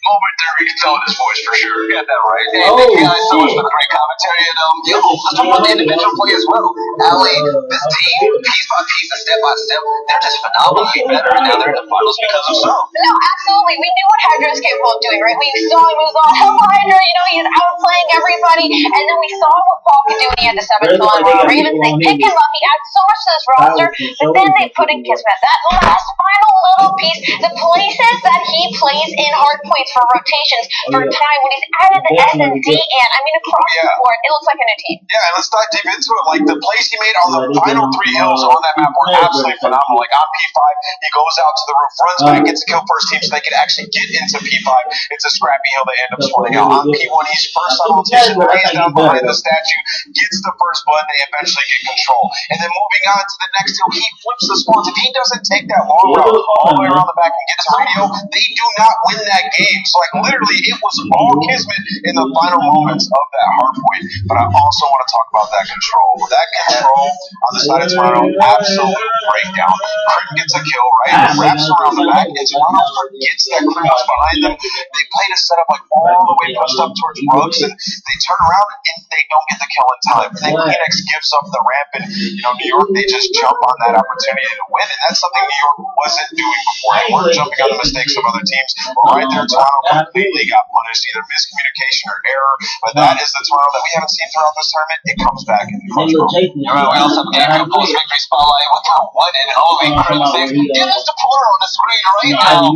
moment there. You can tell in his voice for sure. You got that right. And thank you guys so much for the great commentary. And let's talk about the individual play as well. Allie, this team, piece by piece and step by step, they're just phenomenally better, and now they're in the finals because of so. No, absolutely. We knew what Hydra was capable of doing, right? We saw him was on Help Hydra, he's outplaying everybody, and then we saw what Paul could do when he had the 7th on Ravens. They pick him up, he adds so much to this roster, but then they put in Kismet. That last final little piece, the places that he plays in hard points for rotations, for time, when he's added the S and D in, I mean, across the board, it looks like a new team. Yeah, and let's dive deep into it. Like, the plays he made on the final 3 hills on that map were absolutely phenomenal. Like, on P5, he goes out to the roof, runs back, gets a kill first team so they can actually get into P5. It's a scrappy hill they end up spawning out. On P1, he's first on rotation, lays down behind the statue, gets the first blood, they eventually get control. And then moving on to the next hill, he flips the spawns. If he doesn't take that long route all the way around the back and get to radio, they do not win that game. So, like, literally, it was all Kismet in the final moments of that hard point. But I also want to talk about that control. That control on the side of Toronto, absolute breakdown. Crim gets a kill, right? Wraps around the back, and Toronto forgets that Crim was behind them. They played a setup like all the way pushed up towards Brooks, and they turn around and they don't get the kill in time. And then Phoenix gives up the ramp, and New York, they just jump on that opportunity to win, and that's something New York wasn't doing before. They weren't jumping on the mistakes of other teams. But right there, Toronto completely got punished, either miscommunication or error. But that is the Toronto that we haven't seen throughout this tournament. It comes back in the first round. We also gave you a post-victory spotlight with that one and only Crim 6. Get us the Porter on the screen right now.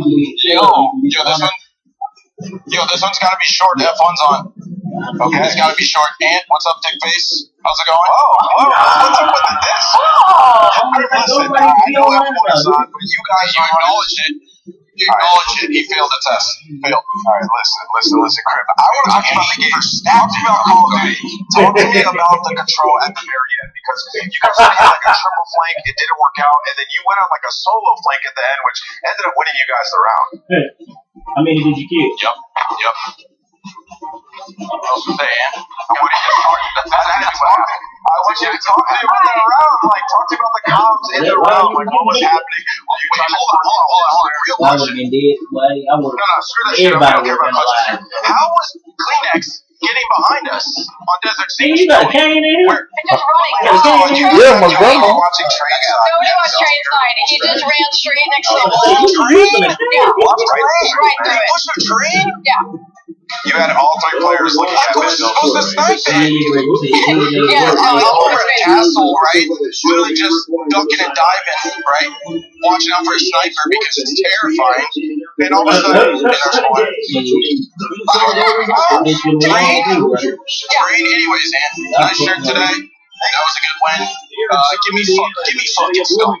This one's got to be short. F1's on. Okay, it's got to be short. Ant, what's up, Dick Face? How's it going? What's up with this? Listen, I know F1's on, but you guys acknowledge it. You acknowledge it. He failed the test. Failed. All right, listen, Crib. I want to talk about the game. Talk to me about Call of Duty. Talk to me about the control at the very end, because you guys had like a triple flank. It didn't work out, and then you went on like a solo flank at the end, which ended up winning you guys the round. How many did you kill? Yep. What else was there, Ant? I want you to talk to me about that round. Like, talk to me about the comms in the round. Like, what was happening? Hold on. Real question. Everybody would have been alive. How was Kleenex getting behind us on Desert Sea? You got a cane in here? Just running. Yeah, my grandma. Watching Train Side. Nobody watched Train Side. He just ran straight next to him. Train? Yeah. Watch Train. Right through They it. pushed a train? Yeah. You had all 3 players looking at me. Supposed to snipe it. Yeah, Over at Castle, right? Literally just ducking and diving, right? Watching out for a sniper because it's terrifying. And all of a sudden, Train, anyways, Ant. Nice shirt today. That was a good win. Give me fucking stuff.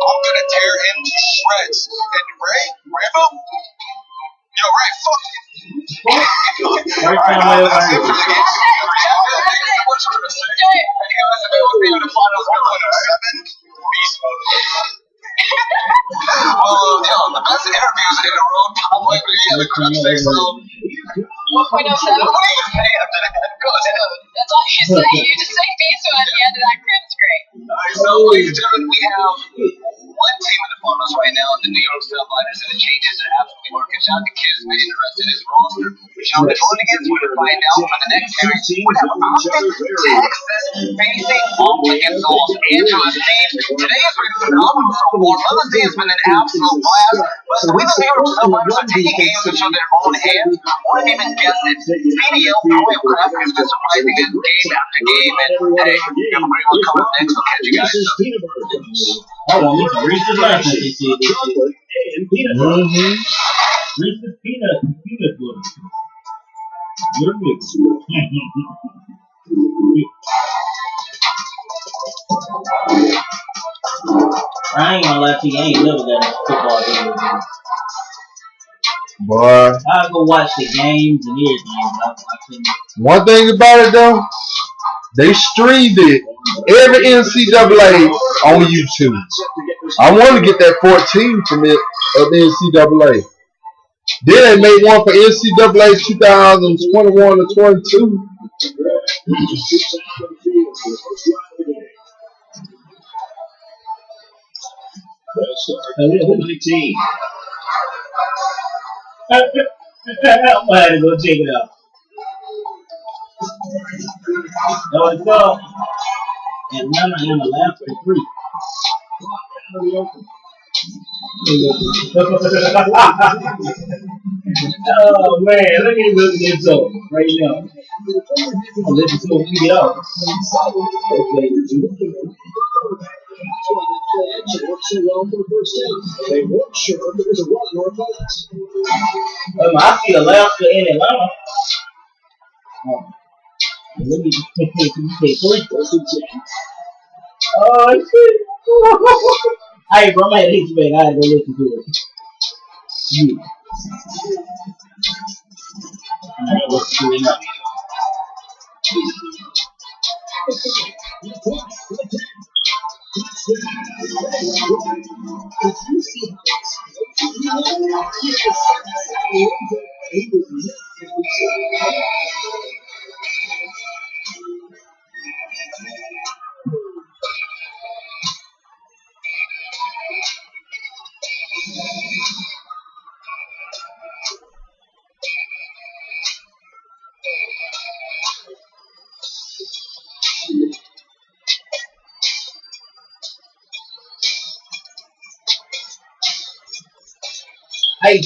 I'm gonna tear him to shreds. And Rambo? Ray, fuck you. The best interviews in a row, probably, but yeah, the Crim 6, so 1.07. That's all you say. You just say beast at the end of that. Crim's great. So, ladies and gentlemen, we have one team in the finals right now, the New York Subliners, and the changes are absolutely working. Shout out to Kismet in the rest of his roster. Shout out to Hooligans. We're going to find out on the next series. We have Austin, Texas, facing off against the Los Angeles team. Today has been phenomenal so far. Mother's Day has been an absolute blast. But the way the New York Subliners are taking games into their own hands, wouldn't even guess it. CDL, Royal Craft has been surprising us game after game. And hey, we have a great one coming up next. We'll catch you guys. Hold on, we can read the lesson. Reese's peanut butter. Good mix. I ain't gonna lie to you, I ain't never got into football videos. Boy. I'll go watch the games and everything. One thing about it though, they streamed it every NCAA on YouTube. I want to get that 14 from it of the NCAA. Then they made one for NCAA 2021 or 22. Number 19. I'm gonna have to go check it out. No, it's up. Atlanta and the last for free. Oh man, let me look at this up right now. I'll let you see when we get out. Okay. I see Alaska in Atlanta. Let me say three. Oh shit. Hey bro, I might hit you back. I had to go listen to it. You. Alright, let's do it now. Hey.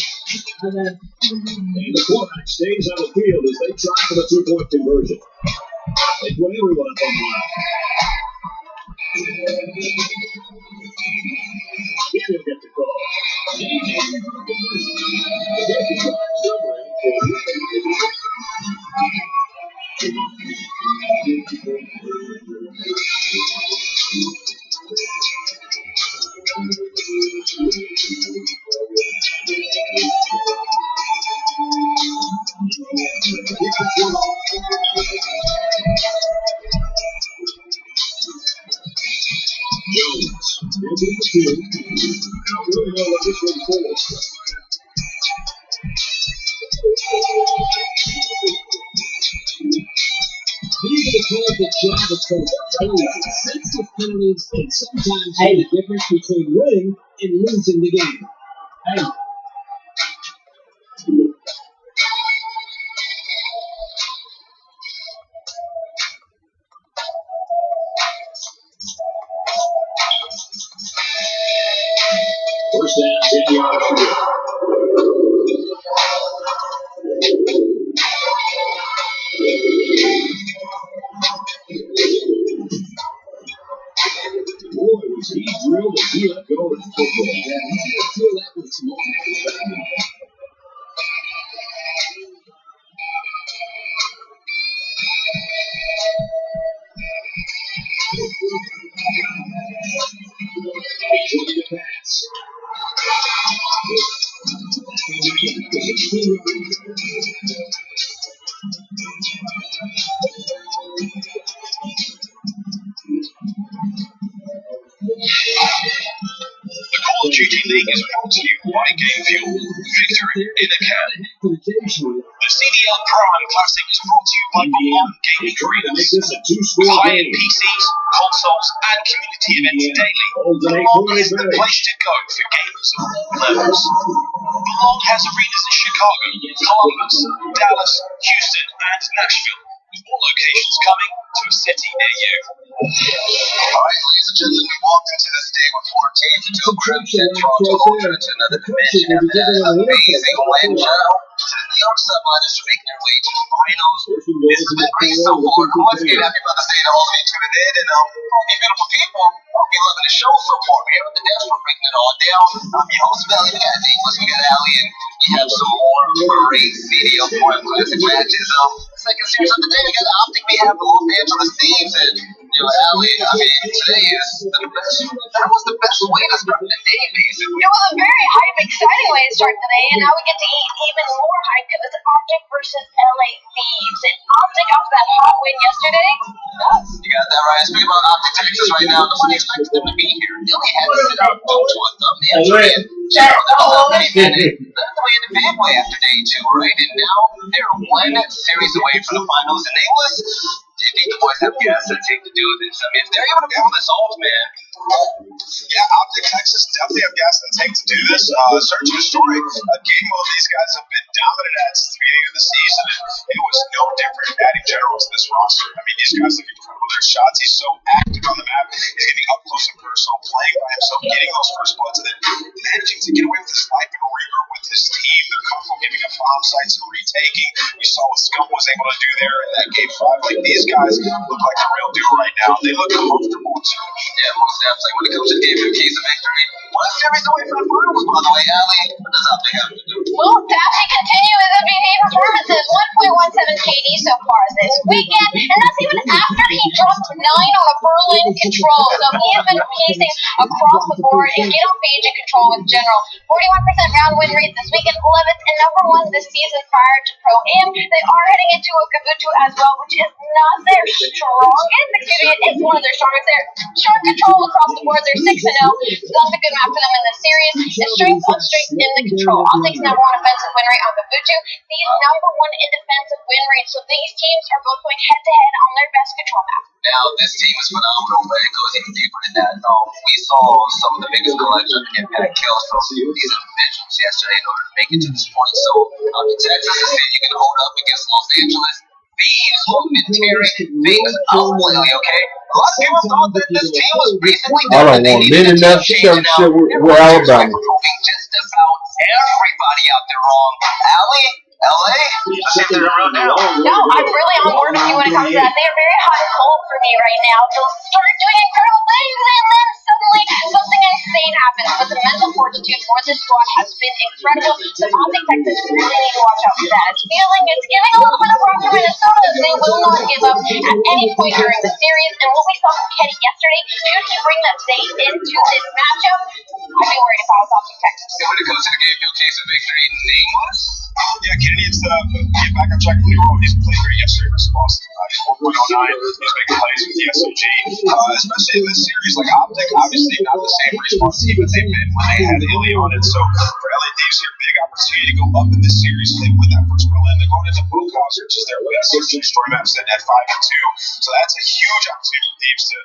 And the quarterback stays on the field as they try for the 2-point conversion. They put everyone up on the line. He'll get the call. Penalties and sometimes the difference between winning and losing the game. Hey. First down, 10 yards to go. Boy, was he drilled as he let go in football. Yeah, you can't feel that with some more. The pass. The Call of Duty League is brought to you by Game Fuel. Victory in a can. The CDL Prime Classic is brought to you by Online Gaming Arenas. High-end PCs, consoles, and community events daily. Belong is the place to go for gamers of all levels. Belong has arenas in Chicago, Columbus, Dallas, Houston, and Nashville, with more locations coming to a city near you. Alright, ladies and gentlemen, we walked into this day with 4 teams until Crimson Toronto moved into another dimension after that amazing win, Joe. To the New York Subliners for making their way to the finals. This has been great so far. Once again, happy Mother's Day to all of you tuning in, and all you beautiful people. Hope you're loving the show so far. We're here with the Devs for breaking it all down. I'm your host, Valley. We got Nicholas, we got Allie, and we have some more great CDL Prime Classic matches. Second series of the day, we got the Optic. We have the Los Angeles Thieves, and Allie, I mean, today is the best. That was the best way to start the day, basically. It was a very hype, exciting way to start the day, and now we get to eat even more hype because it's Optic versus LA Thieves. And Optic after that hot win yesterday. You got that right. Speaking about Optic Texas right now, nobody expected them to be here. They only had to sit out due to a thumbnail trade. General, that's the way in the big way after day 2, right? And now they're 1 series away from the finals. And nameless, do you think the boys have gas to take to do this? I mean, if they're able to pull this off, man. Yeah, Optic Texas definitely have gas and tank to do this. Search and destroy. A game mode these guys have been dominant at since the beginning of the season, and it was no different adding General to this roster. I mean, these guys look incredible. Their shots, he's so active on the map. He's getting up close and personal, playing by himself, getting those first bloods, and then managing to get away with his life and regroup with his team. They're comfortable giving up bomb sites and retaking. We saw what Scum was able to do there in that game 5. Like, these guys look like the real deal right now. They look comfortable too. Yeah, most definitely. When it comes to the game of keys of victory, 1 series away from the finals, by the way, Allie. What does Optic have to do? Well, Daphne continue his MVP performances, 1.17 KD so far this weekend, and that's even after he dropped 9 on a Berlin control. So he has been pacing across the board and get on page and control with General. 41% round win rate this weekend, 11th and number 1 this season prior to Pro Am. They are heading into a Gabutu as well, which is not their strongest. Excuse me, it is one of their strongest. They're strong control across the board. They're 6-0. So that's a good map for them in this series. And strength on strength in the control. Optic's number 1 offensive win rate on Gabutu. These number 1 in defensive win rate. So these teams are both going head to head on their best control map. Now, this team is phenomenal, but it goes even deeper than that. We saw some of the biggest collection of impact kills from these individuals yesterday in order to make it to this point. So, Optic Texas is saying you can hold up against Los Angeles. Thieves who have been tearing things up lately, okay? A lot of people thought that this team was basically I don't want many enough shit with Alabama. Proving just about everybody out there wrong. Allie, LA? Let's see if they're around now. No, I'm really on board with you when it comes to that. They are very hot and cold for me right now. They'll start doing incredible things, and then suddenly something insane happens. But the mental fortitude for this squad has been incredible. So Optic Texas really need to watch out for that. It's giving a little bit of rock to Minnesota. They will not give up at any point during the series. And what we saw from Kenny yesterday, should he bring that today into this matchup, I'd be worried if I was Optic Texas. So when it comes to the game, your case of victory, nameless? Yeah, Kenny needs to get back on track. He's played great yesterday versus Boston. He's 4.09. He's making plays with the SOG. Especially in this series, like Optic, obviously not the same response team as they've been when they had Illy on it. So for LA Thieves here, big opportunity to go up in this series. If they win that first Berlin, they're going into Bookhouse, which is their best story map set at 5-2. So that's a huge opportunity for Thieves to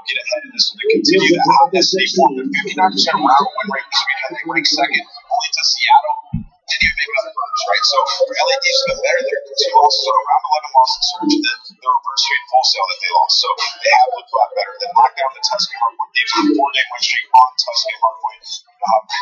get ahead of this and to continue that hotness. They formed a 59% round win rate this weekend. They went second only to Seattle. Didn't even make another burst, right? So for LA Thieves have been better there. 2 losses on a round 11 loss in Surge, and then the reverse streak full sale that they lost. So they have looked a lot better. Then knocked down the Tuscan Hardpoint. Thieves on a 4-day win streak on Tuscan Hardpoint.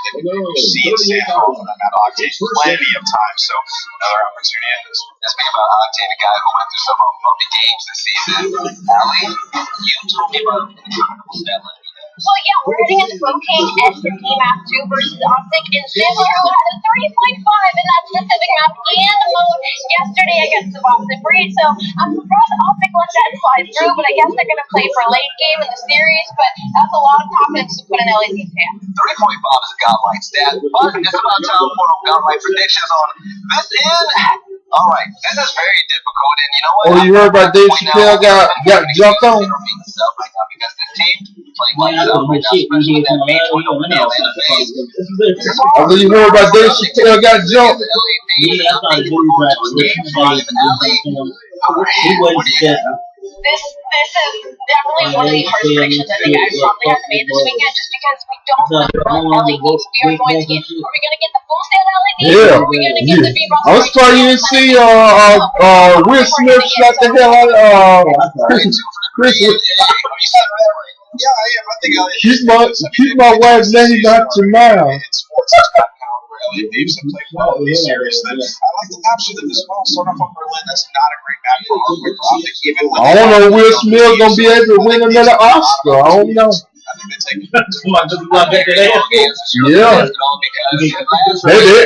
They can see and stand off on that Mad Octane plenty of time. So another opportunity in this. Speaking about Octane, a guy who went through some bumpy games this season, Allie, you told me about that line. Well, yeah, we're heading into Spokane S&P map 2 versus Optic and Ziggler, who had a 3.5 in that specific map and mode yesterday against the Boston Breed. So I'm surprised Optic let that slide through, but I guess they're going to play for late game in the series. But that's a lot of confidence to put in LAC fans. 3.5 is a godlike stat, but it's about time for godlike predictions on this end. All right, this is very difficult, and you know what? Oh, you heard about Dave Chappelle got jumped on? Because this team playing like that right now, especially with that main point over the Atlanta base. I said you heard about Dave Chappelle got jumped. This is definitely one of the hardest predictions I think I probably have made this weekend, just because we don't know what LA Thieves we are going to get. Are we going to get the full sale LA Thieves? Yeah. Or are we going to get the V-Boss? I was surprised you didn't see Will Smith shot the hell out of Chris. Yeah, I think keep my wife's name out your mouth. LA Thieves have played well in these series. I like the map shit as well. Start off on Berlin. That's not a great map for Optic. I don't know if Will Smith gonna be able to win another Oscar. I don't know. I think they take Yeah.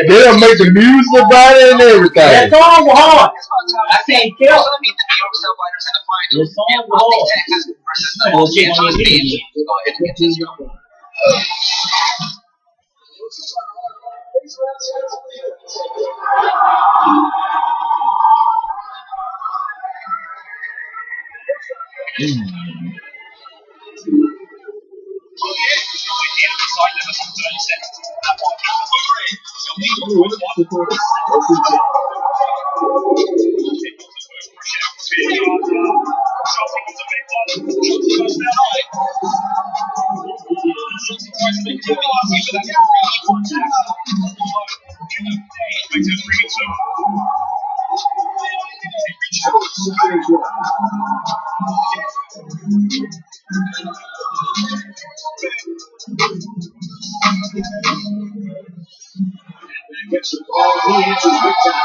They'll make the music about it and everything. That song was hard. I can't tell. The song was hard. Texas versus the Los Angeles Thieves. Go ahead and get this going. Gets the ball. He answers big time.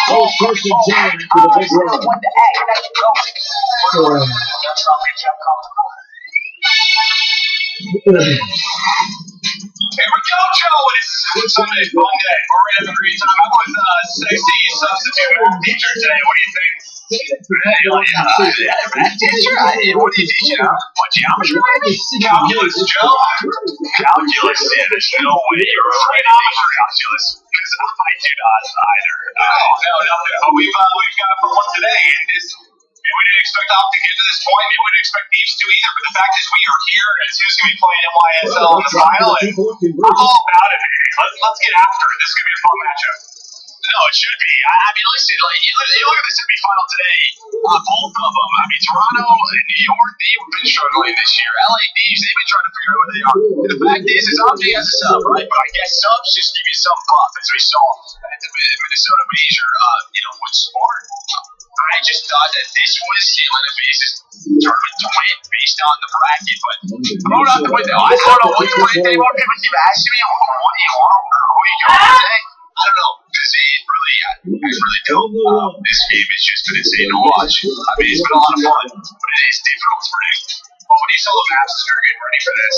Oh, first and 10 for the big run. Here we go, Joe. It's Sunday, Monday. We're ready to read time. I'm with sexy substitute teacher today. What do you think? Teacher? What do you teach? What, geometry? Calculus, Joe? Calculus? Yeah, there's no way you're afraid to teach calculus. Because I do not either. No. But we've got a fun one today. And we didn't expect Op to get to this point. We wouldn't expect Thieves to either. But the fact is we are here, and it's who's going to be playing NYSL in the final. And I'm all about it, man. Let's get after it. This is going to be a fun matchup. No, it should be. I mean, listen, like, you look at the semifinal today, both of them. I mean, Toronto and New York, they've been struggling this year. LA Thieves, they've been trying to figure out what they are. And the fact is Omni has a sub, right? But I guess subs just give you some buff, as we saw at the Minnesota Major, with Smart. I just thought that this was the Atlanta Faces tournament to win based on the bracket, but I'm going out the window. I don't know what you want to say. More people keep asking me, what do you want, or what are you going to say? I don't know, because I really don't. This game has just been insane to watch. I mean, it's been a lot of fun, but it is difficult to predict. But when you saw the maps that are getting ready for this,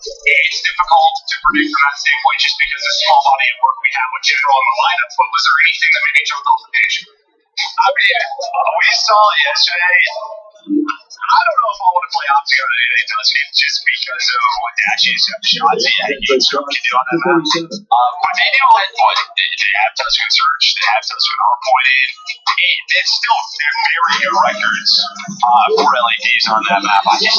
it's difficult to predict from that standpoint just because of the small body of work we have with general in the lineup. But was there anything that maybe jumped off the page? I mean, we saw yesterday. I don't know if I want to play Optic on anything Tuscan just because of what Dashies have shots. Yeah, you can do on that map. But they do they have Tuscan Search, they have Tuscan Hardpointed, and it's still very good records for LADs on that map. I don't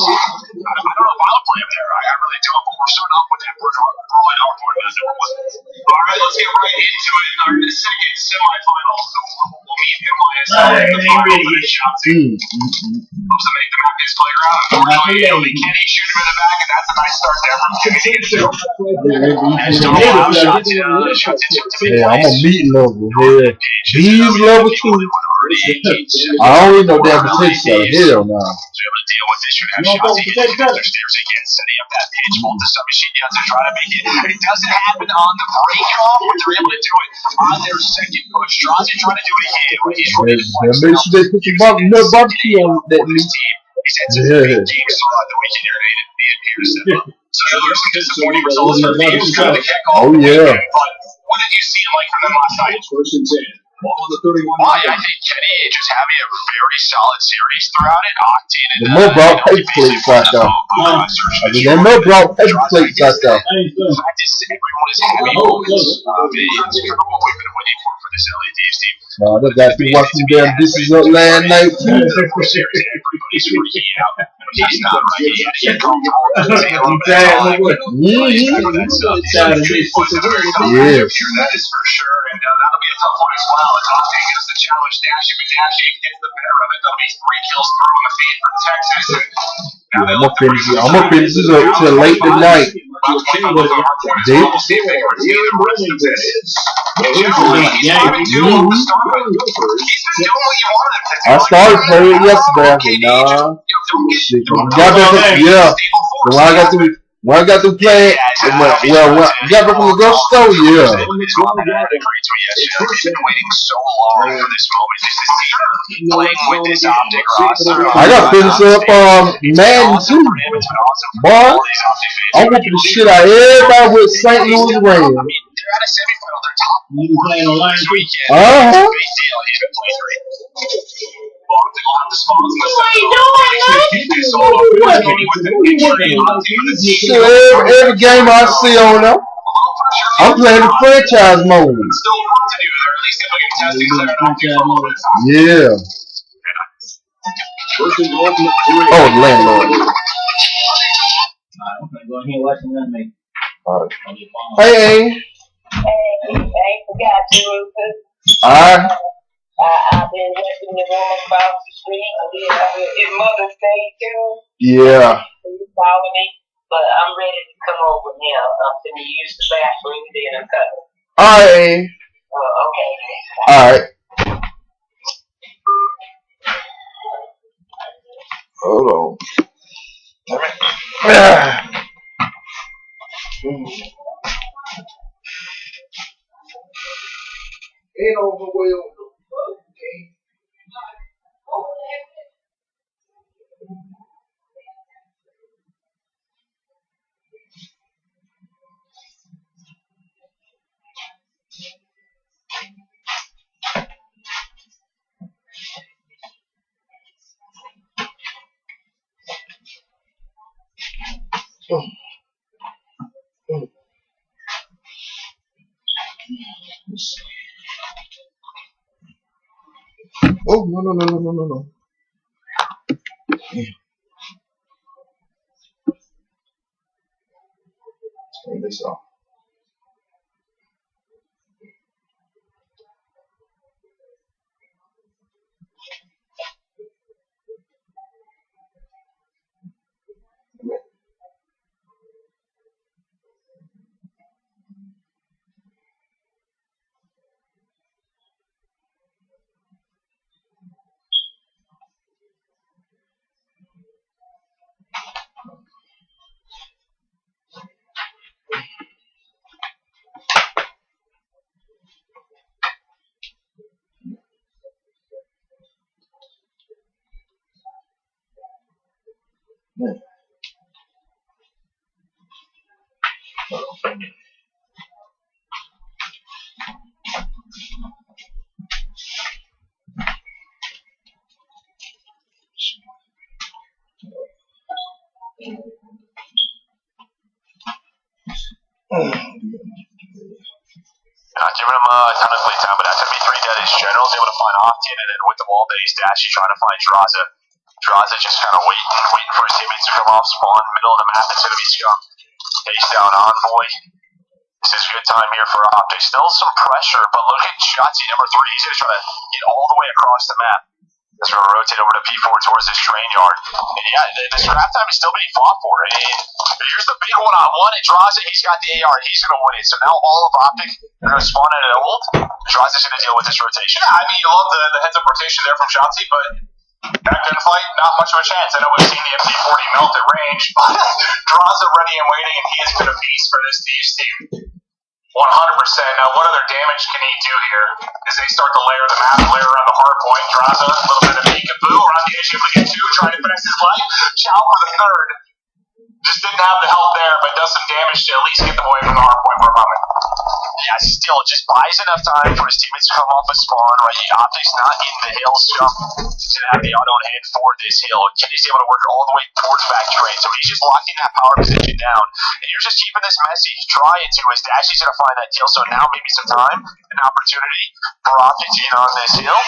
know if I would play them there. I really don't. But we're starting off with that Berlin Hardpoint map number 1. All right, let's get right into it. Our second semifinal. We'll meet NYSL in the final for the shot team. Helps to make the map his playground. Unfortunately, only Kenny shoot him in the back, and that's a nice start there from Kenny. Yeah, I'm a meat lover. Yeah. He's level 2. I don't even know damn potential. Hell no. Deal with this, should have shots. He hits the stairs again, setting up that pitch bolt to submachine guns to try to make it. It doesn't happen on the break-off, but they're able to do it on their second push. Draws trying to do it again when he's ready to flex. Make sure they put your barbecue on that meat. He sends his big gigs throughout the weekend here to step up. So there's some disappointing results for Thieves kind of kick off. Oh, yeah. But what did you see like from them last night? First and 10. Ball on the 31. I think Kenny just having a very solid series throughout it. Octane and the more brought paper plates out there. The more brought paper plates out there. Practice everyone is heavy moments. It's kind of what we've been waiting for this LA Thieves team. They got to watch some damn dishes up last night too. Everybody's freaking out. He's not right. He had to get comfortable. Yeah. That is for sure. And that'll be a tough one as well. And Octane gets the challenge. Dashing, but Dashing gets the better of it. That'll be 3 kills through on the feed for Texas. I'm gonna finish this up till late tonight. I started playing yesterday. When I got to play, when I got back from the grocery store, yeah. Been waiting so long for this moment just to see her playing with this Optic roster. I got to finish up Madden too. Boy, I'm whooping the shit out of everybody with St. Louis Rams. they're at a semifinal. They're top You been playing online this too? weekend. It's a big deal. He's been playing great. Bogdan will have the spawns in the Every game I see on them, I'm playing the franchise mode. Still work to do there, at least if we can test things that are not too far. Yeah. Oh, the landlord. Alright, I'm gonna go ahead and watch some anime. Alright. On your phone. Hey. I ain't forgot you, Rufus. Alright. I've been helping the woman across the street. It's Mother's Day too. Yeah. You calling me, but I'm ready to come over now. I'm finna use the bathroom, then I'm coming. Alright. Okay. Alright. Hold on. Ain't on the way on the fucking game. Oh, no. Turn this off. Not giving him a ton of play time, but that's going to be 3 dead. His general's able to find Octane, and then with the wall base dash, he's trying to find Draza. Draza just kind of waiting for his teammates to come off spawn. Middle of the map, it's going to be Scum. Face down Envoy. This is a good time here for Optic. Still some pressure, but look at Shotzi number 3. He's going to try to get all the way across the map. He's going to rotate over to P4 towards this train yard. And yeah, the scrap time is still being fought for. And here's the big one-on-one. And Draza, he's got the AR, and he's going to win it. So now all of Optic are going to spawn in an ult. Draza's going to deal with this rotation. Yeah, I mean, you love the heads-up rotation there from Shotzi, but that gunfight, not much of a chance. I know we've seen the MT40 melt at range, but Draza ready and waiting, and he has been a beast for this Thieves team. 100%. Now, what other damage can he do here as they start to layer the map, layer around the hard point? Draza, a little bit of peekaboo around the edge, able to get 2, trying to finesse his life. Chow for the 3rd. Just didn't have the help there, but does some damage to at least get them away from the hard point for a moment. Yeah, still, it just buys enough time for his teammates to come off a spawn, right? Optic's not in the hill, Scum. He's going to have the auto in hand for this hill. Kenny's able to work all the way towards back train, so he's just locking that power position down. And you're just keeping this messy, trying to, as Dashy's going to find that kill, so now maybe some time, an opportunity for Optic to get on this hill.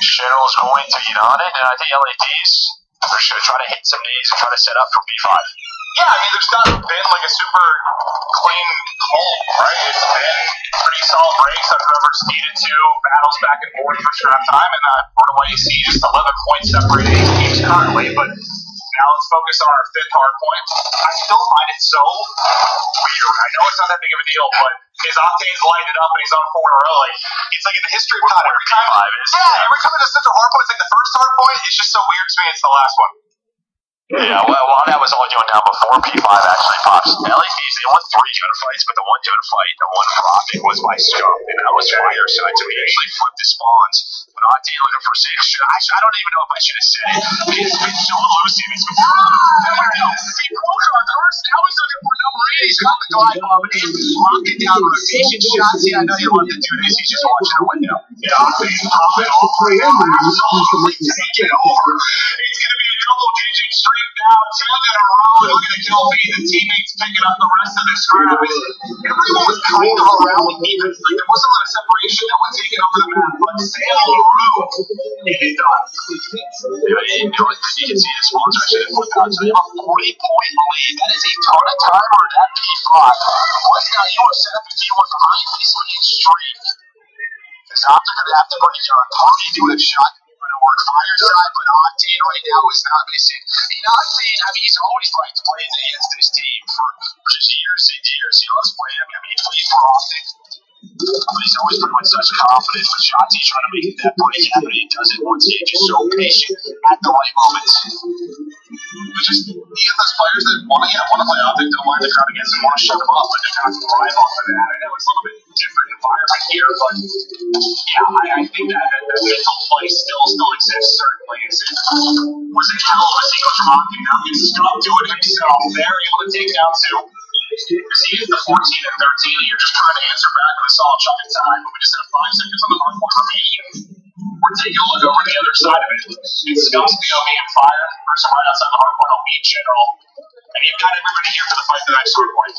Cheryl's going to get on it, and I think LAD's are just going to try to hit some nades and try to set up for B5. Yeah, I mean, there's not been like a super clean hole, right? It's been pretty solid breaks. I've Trevor's needed 2 battles back and forth for scrap time, and part of why you see just 11 points separating these teams currently. But now let's focus on our 5th hard point. I still find it so weird. I know it's not that big of a deal, but his Octane's lighted up and he's on 4 in a row. Like, it's like in the history of every time. Every time it's such a hard point, it's like the first hard point. It's just so weird to me. It's the last one. Yeah, well, while that was all going down before P5 actually pops, LAPs, they won 3 gunfights, but the one gunfight, the one for Optic was by Scum, and that was Fireside, so he actually flipped the spawns. But Octane looking for 6. I don't even know if I should have said it. It's been so elusive. It's been now he's looking for number 8. He's got the drive up and locking down rotation shots. Yeah, I know you love to do this. He's just watching a window. Yeah, popping off right now. Absolutely taking over. It's going to be a double-digit streak now, 10 in a row. And look at the kill feed. The teammates picking up the rest of the scrap. Everyone was kind of around the defense. Like, there wasn't a lot of separation. No one taking over the map. But Sam LaRue, it is done. You can see the sponsor actually put out. So they have a 40-point lead. That is a ton of time for that P5. Westcott, you are 751 behind basically in streak. This Optic going to have to break your Tommy doing a shot. Work fireside, but Octane right now is not missing. And Octane, I mean, he's always liked playing against this team for just years and years. He loves playing. I mean, he plays for Octane. But he's always pretty much such confidence with shots. He's trying to make that break happen. He does it once again, just so patient at the right moments. It's just, he has those players that want to play Optic, don't line the crowd against him, want to shut him up, but they're kind of thrive off of that. I know it's a little bit different environment here, but yeah, I think that mental play still exists, certainly. It was a hell of a sequence from Octane. Now he's stuck doing himself. They're able to take down two. Because he is the 14 and 13, and you're just trying to answer back with a solid chunk of time, but we just have 5 seconds on the hard point remaining. We're taking a look over the other side of it. It's Scum's POV and Fire versus right outside the hard point on beat general. And you've got everybody here for the fight for the next hard point.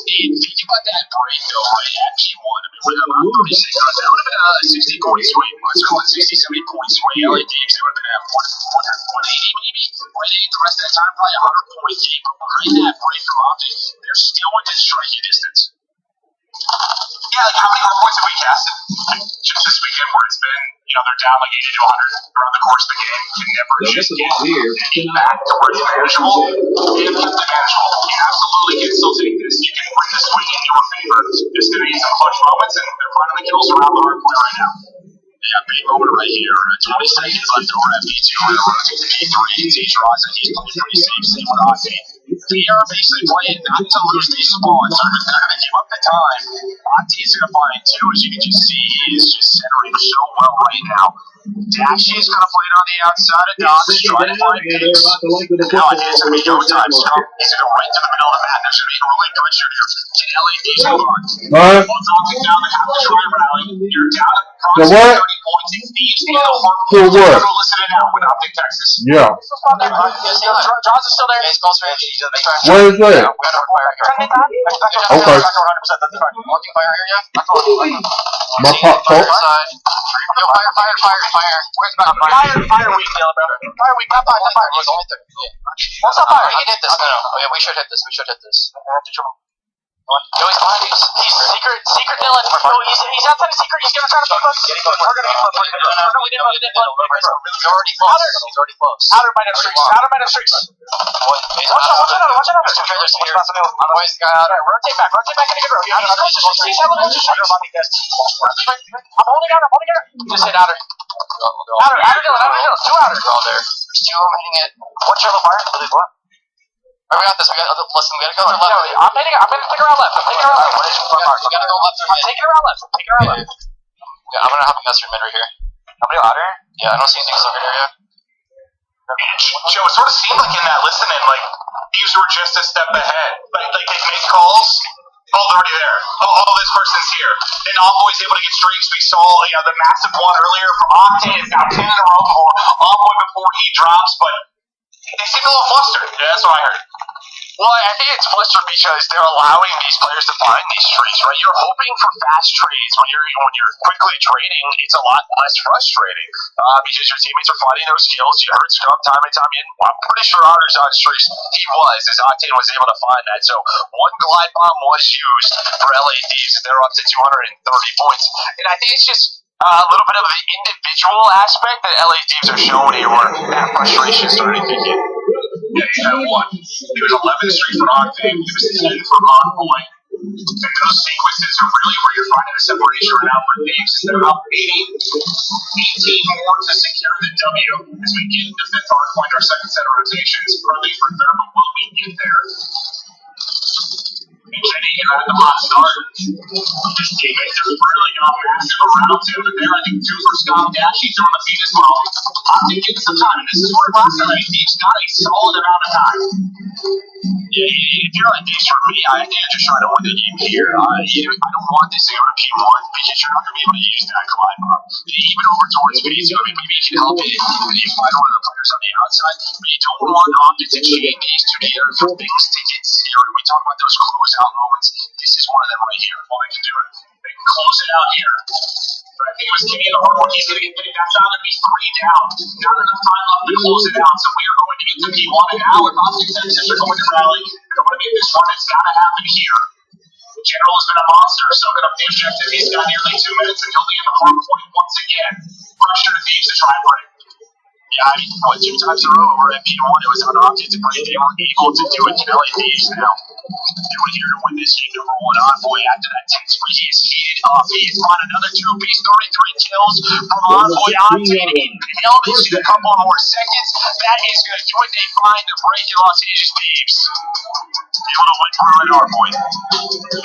You got that break though right at P1. I mean, we're about 36 on that. Would have been a 60 point swing. Let's call it 60, 70 point swing. LA Thieves, they would have been at 180 maybe. Right, the rest of that time, probably 100 point game. But behind that break from Optic, they're still within striking distance. Yeah, like how many hard points have we casted? Just this weekend where it's been, they're down like 80 to 100 around the course of the game. Can never just get back to where it's manageable. If it's manageable, you absolutely can still take this. You can bring the swing in your favor. There's going to be some clutch moments, and they're finding the kills around the hard point right now. Yeah, big moment right here. 20 seconds left over at B2. We're going to take the P3. Teach Ross, and he's playing pretty safe. Same with Octane. They are basically playing not to lose these spawns. They're going to give up the time. Octane's going to find two. As you can just see, he is just centering so well right now. Dashy is going to play it on the outside of Docs, trying to find picks. Now I think it's going to be go time. Scum is going to go right to the middle of the map. There's going to be a really good shooter. Get LADs hold on. Well, Optic down, they have to try and rally. You're down at approximately 30 points. It's Thieves in the hard point. For what? So listen in now with Optic Texas. Yeah. Jaws is still there. Baseball strategy. Where is that? Okay. My pop talk. Fire weak, Taylor, brother. Fire weak, not fire. What's up, fire? We can hit this. No. Okay, we should hit this. Yo, he's behind. He's secret Dylan. No, he's outside of secret. He's gonna try to flip us. We're gonna get flipped. We didn't flip. He's already close. Outer might have streaks. Watch out. There's two trailers here. Otherwise, the guy out. Rotate back in a good row. I'm holding out. Just hit outer. Outer Dylan. Two outer. There. There's two of them hitting it. What trailer fire? What? Alright, we got this. Listen, we gotta go left. I'm gonna take around left. We gotta go left. Take it around left. Yeah, I'm gonna have a guster mid right here. Nobody louder? Yeah, I don't see anything over here yet. Joe, it sort of seemed like in that listening, like, thieves were just a step ahead. Like they make calls. Oh, they're already there. Oh, this person's here. Then Envoy's able to get streaks. We saw the massive one earlier from Octane. It's now 10 in a row for Envoy before he drops, but they seem a little flustered. Yeah, that's what I heard. Well, I think it's flustered because they're allowing these players to find these trades, right? You're hoping for fast trades when you're quickly trading. It's a lot less frustrating because your teammates are finding those skills. You heard Scum time and time in. I'm pretty sure Otter's on streaks. He was, as Octane was able to find that. So one glide bomb was used for LA Thieves, and they're up to 230 points. And I think it's just a little bit of an individual aspect that LA Thieves are showing here where that frustration is starting to kick in. Yeah, he had one. He was 11 streaks for Octane. He was 10 for Envoy. And those sequences are really where you're finding the separation right now for Thieves. They're up 18 more to secure the W as we get into fifth hard point, our second set of rotations. Early for third, but will we get there? And Kenny here at the hot start. His teammates have really gone massive around him, but there I think two for Scott. Dashy's on the feet as well. Octane getting some time, and this is where last time Thieves got a solid amount of time. if you're like this for me, I think you're just trying to win the game here. I don't want this to go to P1 because you're not going to be able to use that glide bomb. Even over towards P2, I mean, maybe you can help it if you find one of the players on the outside, but you don't want optics to chain these two together for things to get serious. We talk about those closeout moments. This is one of them right here. Well, they can do it. They can close it out here. But I think it was Timmy in the hard one. He's going to get big. That's not going to be 3 down. Not enough time left to close it out. So we are going to get to P1. And now if optics are going to rally, they're going to make this run. It's got to happen here. General has been a monster, so good up the objective. He's got nearly 2 minutes until the end of the hard point once again. Pressure to Thieves to try and break. Yeah, I mean, 2 times in a row over at P1, it was on optics to break. They were able to do it. Kelly Thieves now doing here to win this game. Number 1 Envoy after that 10 spree. He is heated up. He's on another 2-piece, 33 kills from Envoy. Octane impaled. He's in a couple more seconds. That is going to do it. They find the break in Los Angeles Thieves. Able to win for an Envoy.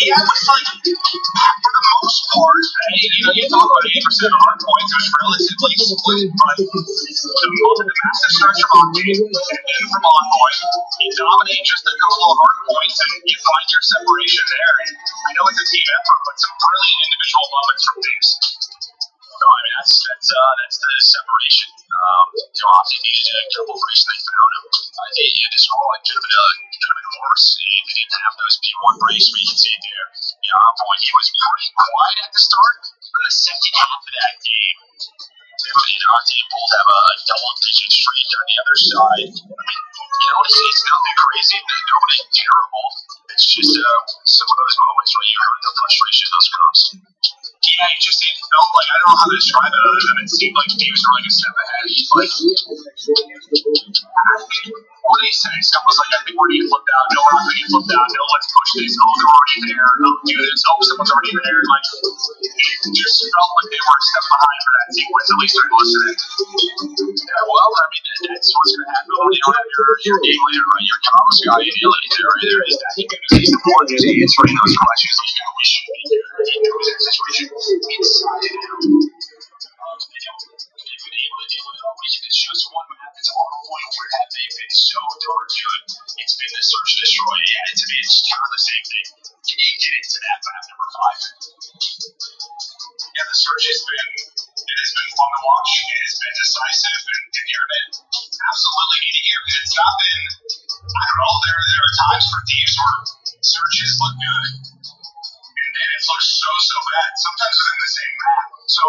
Yeah, it was like, for the most part, you talk about 80% of hard points, it was relatively split, but the massive stretch from Octane and then from Envoy, you dominate just a couple of hard points and you find your separation there. And I know it's a team effort, but some brilliant individual moments from Thieves. So, I mean, that's the separation. Octane needed a couple of races, they found him. This role could have been worse if he didn't have those P1 breaks. We can see it there. Envoy, he was pretty quiet at the start, but the second half of that game, everybody in Octane both have a double-digit streak on the other side. I mean, it's nothing crazy. Nobody's terrible. It's just some of those moments where you heard the frustration of those comes. Yeah, it just felt like, I don't know how to describe it other than it seemed like Thieves were like a step ahead. What did he say? Stuff was like, I think we're going to get flipped out. No, we're not going to get flipped out. No, let's push this. Oh, they're already there. No, do this. Oh, someone's already there. Like, it just felt like they were a step behind for that sequence, at least they're listening. Yeah, well, I mean, that's what's going to happen when you don't have your game leader, right? Your comms guy in Italy. There is that. He's the one who's answering those questions. Like, we should be here. He knows that situation inside and out. They've been able to deal with it all week. It's just one map. It's a hard point where they've been so darn good. It's been the search and destroy. Yeah, to me, it's kind of the same thing. Can you get into that map number 5? Yeah, the search has been fun to watch. It has been decisive, and you're absolutely needing here because it's not been, I don't know, there are times for Thieves where searches look good, and then it looks so bad, sometimes within the same map. So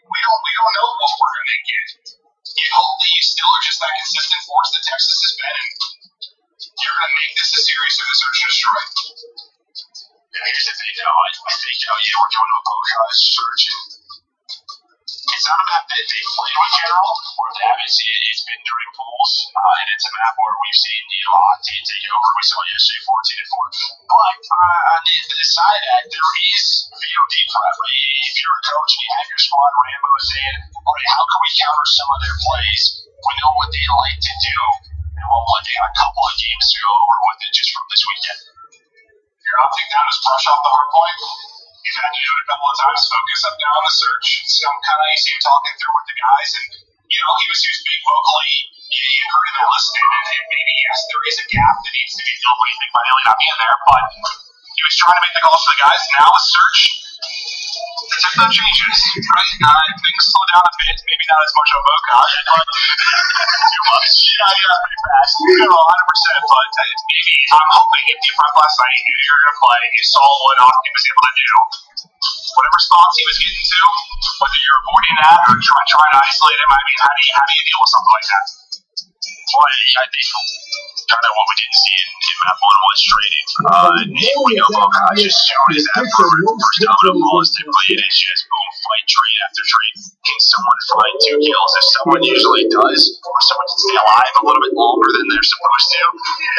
we don't know what we're going to get. You hope that you still are just that consistent force that Texas has been, and you're going to make this a series of the search and destroy. Yeah, here's the thing, though. I think, we're going to a Bocage search. It's not a map that they've played with General, or they haven't seen it. It's been during pools, and it's a map where we've seen, Octane take over. We saw yesterday 14-4. But on the side of that, there is VOD prep. If you're a coach and you have your squad, Rambo is saying, all right, how can we counter some of their plays? We know what they like to do, and they got a couple of games to go over with it just from this weekend. Your optic down is brush off the hard point. You've had to do it a couple of times, focus up down the search. Some kind of, you see him talking through with the guys, and, he was being vocally, you heard him listening, and maybe, yes, there is a gap that needs to be filled. What do you think about Ellie not being there? But he was trying to make the calls for the guys. Now with search, the tempo changes, right? Things slow down a bit, maybe not as much on Bocage, but too much. Yeah, pretty fast. 100%, but maybe I'm hoping if you prep last night, you knew you were going to play, you saw what Octane was able to do. Whatever spots he was getting to, whether you're avoiding that or trying to isolate him, I mean, how do you deal with something like that? Well, I think kind of what we didn't see in map 1 was trading. We know Bocage is shown as that first dominant ball is typically, it is just boom, fight, trade after trade. Can someone find 2 kills? If someone usually does, or someone can stay alive a little bit longer than they're supposed to,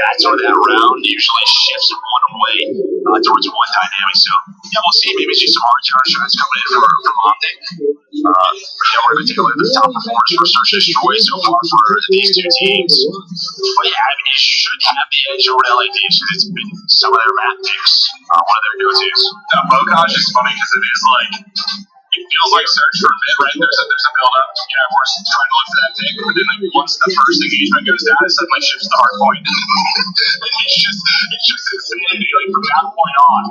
that's where that round usually shifts one way towards one dynamic. So, yeah, we'll see. Maybe see some hard counter shots coming in from Optic. We're going to take a look at the top performers for Search and Destroy so far for these 2 teams. But yeah, I mean, it should have the edge over LA Thieves because it's been some of their map picks, one of their go-tos. Bocage is funny because it is like, you feels like Search for a bit, right? There's a build-up. Yeah, we're trying to look for that pick, but then like, once the first engagement goes down, it suddenly shifts to hard point. And it's just insanity, like, from that point on.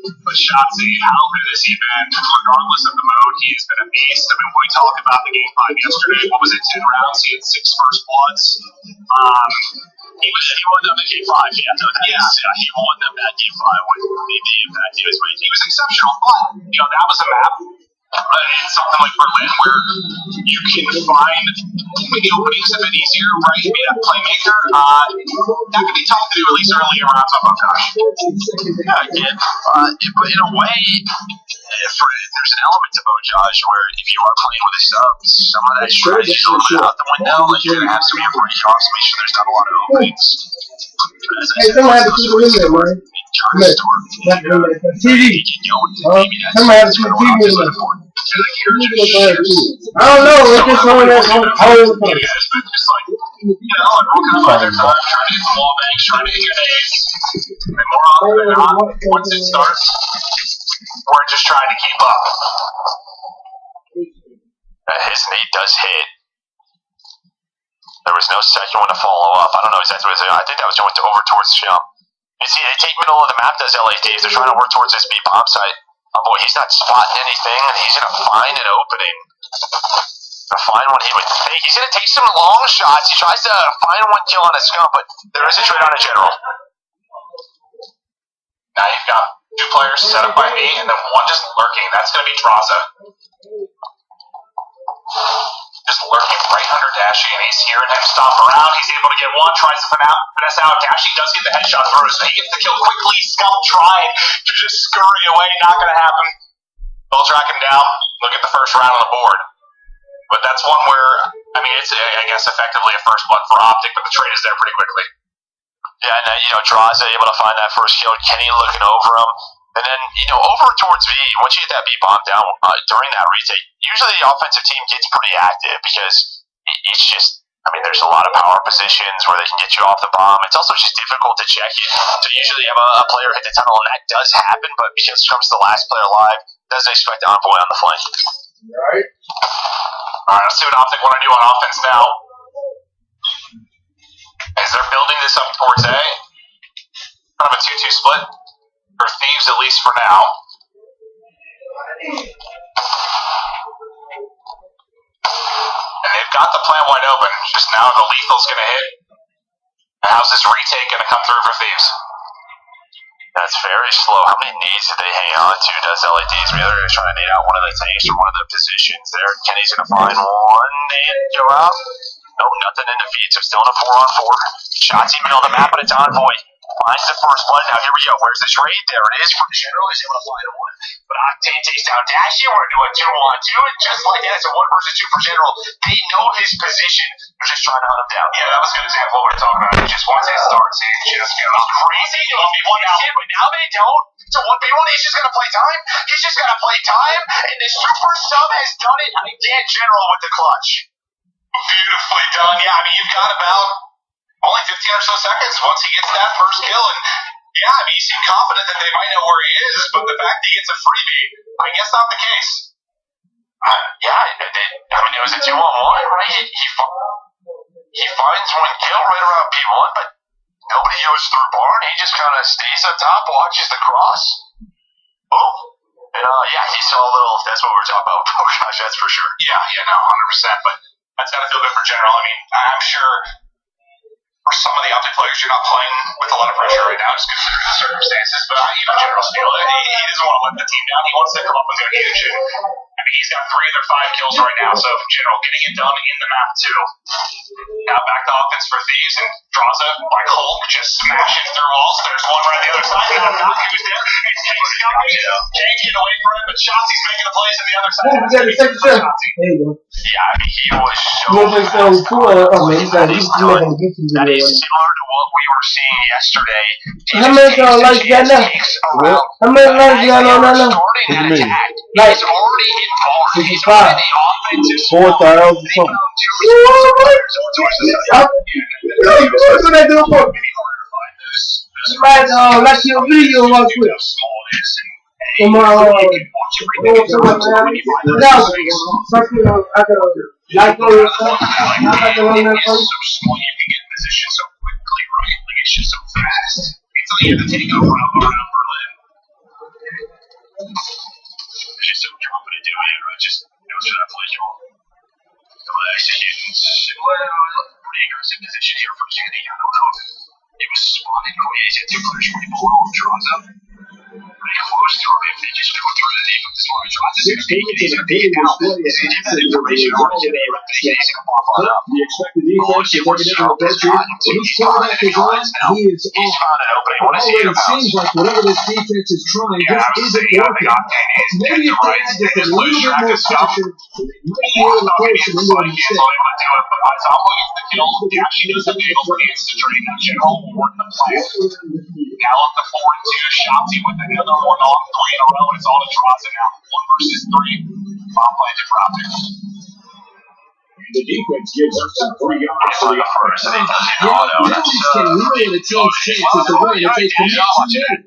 But Shotzi, how good has he been? Regardless of the mode, he has been a beast. I mean, when we talked about the game 5 yesterday, what was it, 10 rounds? He had 6 first bloods. He won them at game 5. Yeah, he won them at game 5 with the impact he was making. He was exceptional, but, you know, that was a map. In something like Berlin, where you can find the openings a bit easier, right? Be that playmaker. That can be tough to do, at least early in rounds. Yeah, again, but in a way, there's an element to Bojaj where if you are playing with a sub, some of that strategy is a little bit out the window, and you're going to have some of your break offs, make sure there's not a lot of openings. Hey, someone have to keep it in there, man. TV. Someone have to keep TV in there. I don't know. It's just someone that's on hold. You know, like working on their time, trying to hit the wall banks, trying to hit your days. And more often than not, once it starts, we're just trying to keep up. His knee does hit. There was no second one to follow up. I don't know exactly what it was. I think that was going over towards the jump. You see, they take middle of the map, does LADs. They're trying to work towards this B bomb site. Oh boy, he's not spotting anything, and he's going to find an opening. To find one he would take. He's going to take some long shots. He tries to find one kill on a scump, but there is a trade on a general. Now you've got 2 players set up by me, and then one just lurking. That's going to be Draza. Just lurking right under Dashy, and he's hearing him stomp around. He's able to get one, tries to finesse out. Dashy does get the headshot through, so he gets the kill quickly. Scump trying to just scurry away. Not going to happen. They'll track him down. Look at the first round on the board. But that's one where, I mean, it's, I guess, effectively a first blood for Optic, but the trade is there pretty quickly. Yeah, and you know, Draza able to find that first kill. Kenny looking over him. And then, you know, over towards B, once you get that B bomb down during that retake, usually the offensive team gets pretty active because it's just, I mean, there's a lot of power positions where they can get you off the bomb. It's also just difficult to check it. So usually you have a player hit the tunnel, and that does happen, but because it comes to the last player alive, doesn't expect Envoy on the flank. Alright. Alright, let's see what Optic want to do on offense now. As they're building this up towards A, kind of a 2-2 split. For Thieves, at least for now. And they've got the plant wide open. Just now the lethal's going to hit. And how's this retake going to come through for Thieves? That's very slow. How many nades did they hang on to? Does LADs? Maybe they're going to try to nade out one of the tanks or one of the positions there. Kenny's going to find one nade go out. No, nothing in the feed, so still in a 4-on-4. Shots even on the map, but it's Envoy. Finds the first blood. Now here we go. Where's the trade? There it is from General. He's able to find one. But Octane takes down Dashy. We're doing 2-on-2. And just like that, it's a 1 versus 2 for General. They know his position. They're just trying to hunt him down. Yeah, that was a good example of what we're talking about. Just once it starts, he just goes crazy. 1v1 now. But now they don't. So 1v1, he's just going to play time. He's just going to play time. And the super sub has done it again. General with the clutch. Beautifully done. Yeah, I mean, you've got about only 15 or so seconds once he gets that first kill. And yeah, I mean, you seem confident that they might know where he is, but the fact that he gets a freebie, I guess not the case. Yeah, I mean, it was a 2-on-1, right? He finds one kill right around P1, but nobody goes through barn. He just kind of stays up top, watches the cross. Boom. And yeah, he saw a little, that's what we're talking about. Oh gosh, that's for sure. Yeah, no, 100%. But that's got to feel good for General. I mean, I'm sure for some of the Optic players, you're not playing with a lot of pressure right now, just considering the circumstances. But even General's feel it. He doesn't want to let the team down. He wants to come up and go huge. I mean, he's got 3 of their 5 kills right now. So General getting it done in the map too. Now back to offense for Thieves, and Draza like Hulk just smashing through walls. There's one right on the other side. Now Knock, he was there. And Tank's coming. Can't get away from him, but Shotzi's making the plays on the other side. There you go. Yeah, I mean, he was so That is similar to what we were seeing yesterday. How many likes you got now? How many likes you got on that now? Like, he's already involved. He's already offensive. 4,000 something. That's what they do for me. Right, like your video was quick. Hey, you can watch everything in time to let me find the space. It's so small, you can get in position so quickly, right? Like, it's just so fast. It's like you have to take a route around Berlin. It's just so confident doing it, right? Just goes for that play, y'all. Executing similar, pretty aggressive position here for Kenny. I don't know if it was spotted. Cornier's at 2 players right below him. Draws up. Pretty close to him. If they just go through it, if this one draws, he's going to peek it. He's going to peek it now. He's going to give that information over to Kenny. He's going to pop on up. The expected defense is going to get out there. He's trying to figure out he is off. found an opening. What is he It about? seems like whatever this defense is trying just isn't working. Maybe if they had just a little bit more pressure, they might be able to force him into a mistake. He actually does have the ability to drain that general war in the plan. Now up to 4-2, Shotzi with another one on 3 in a row, and it's all to Traza now. 1 versus 3. Foul play to Providence. The defense gives up some free yards. It's like the first, and he does it. Yeah, penalties can ruin a team's chances to win if they commit too many.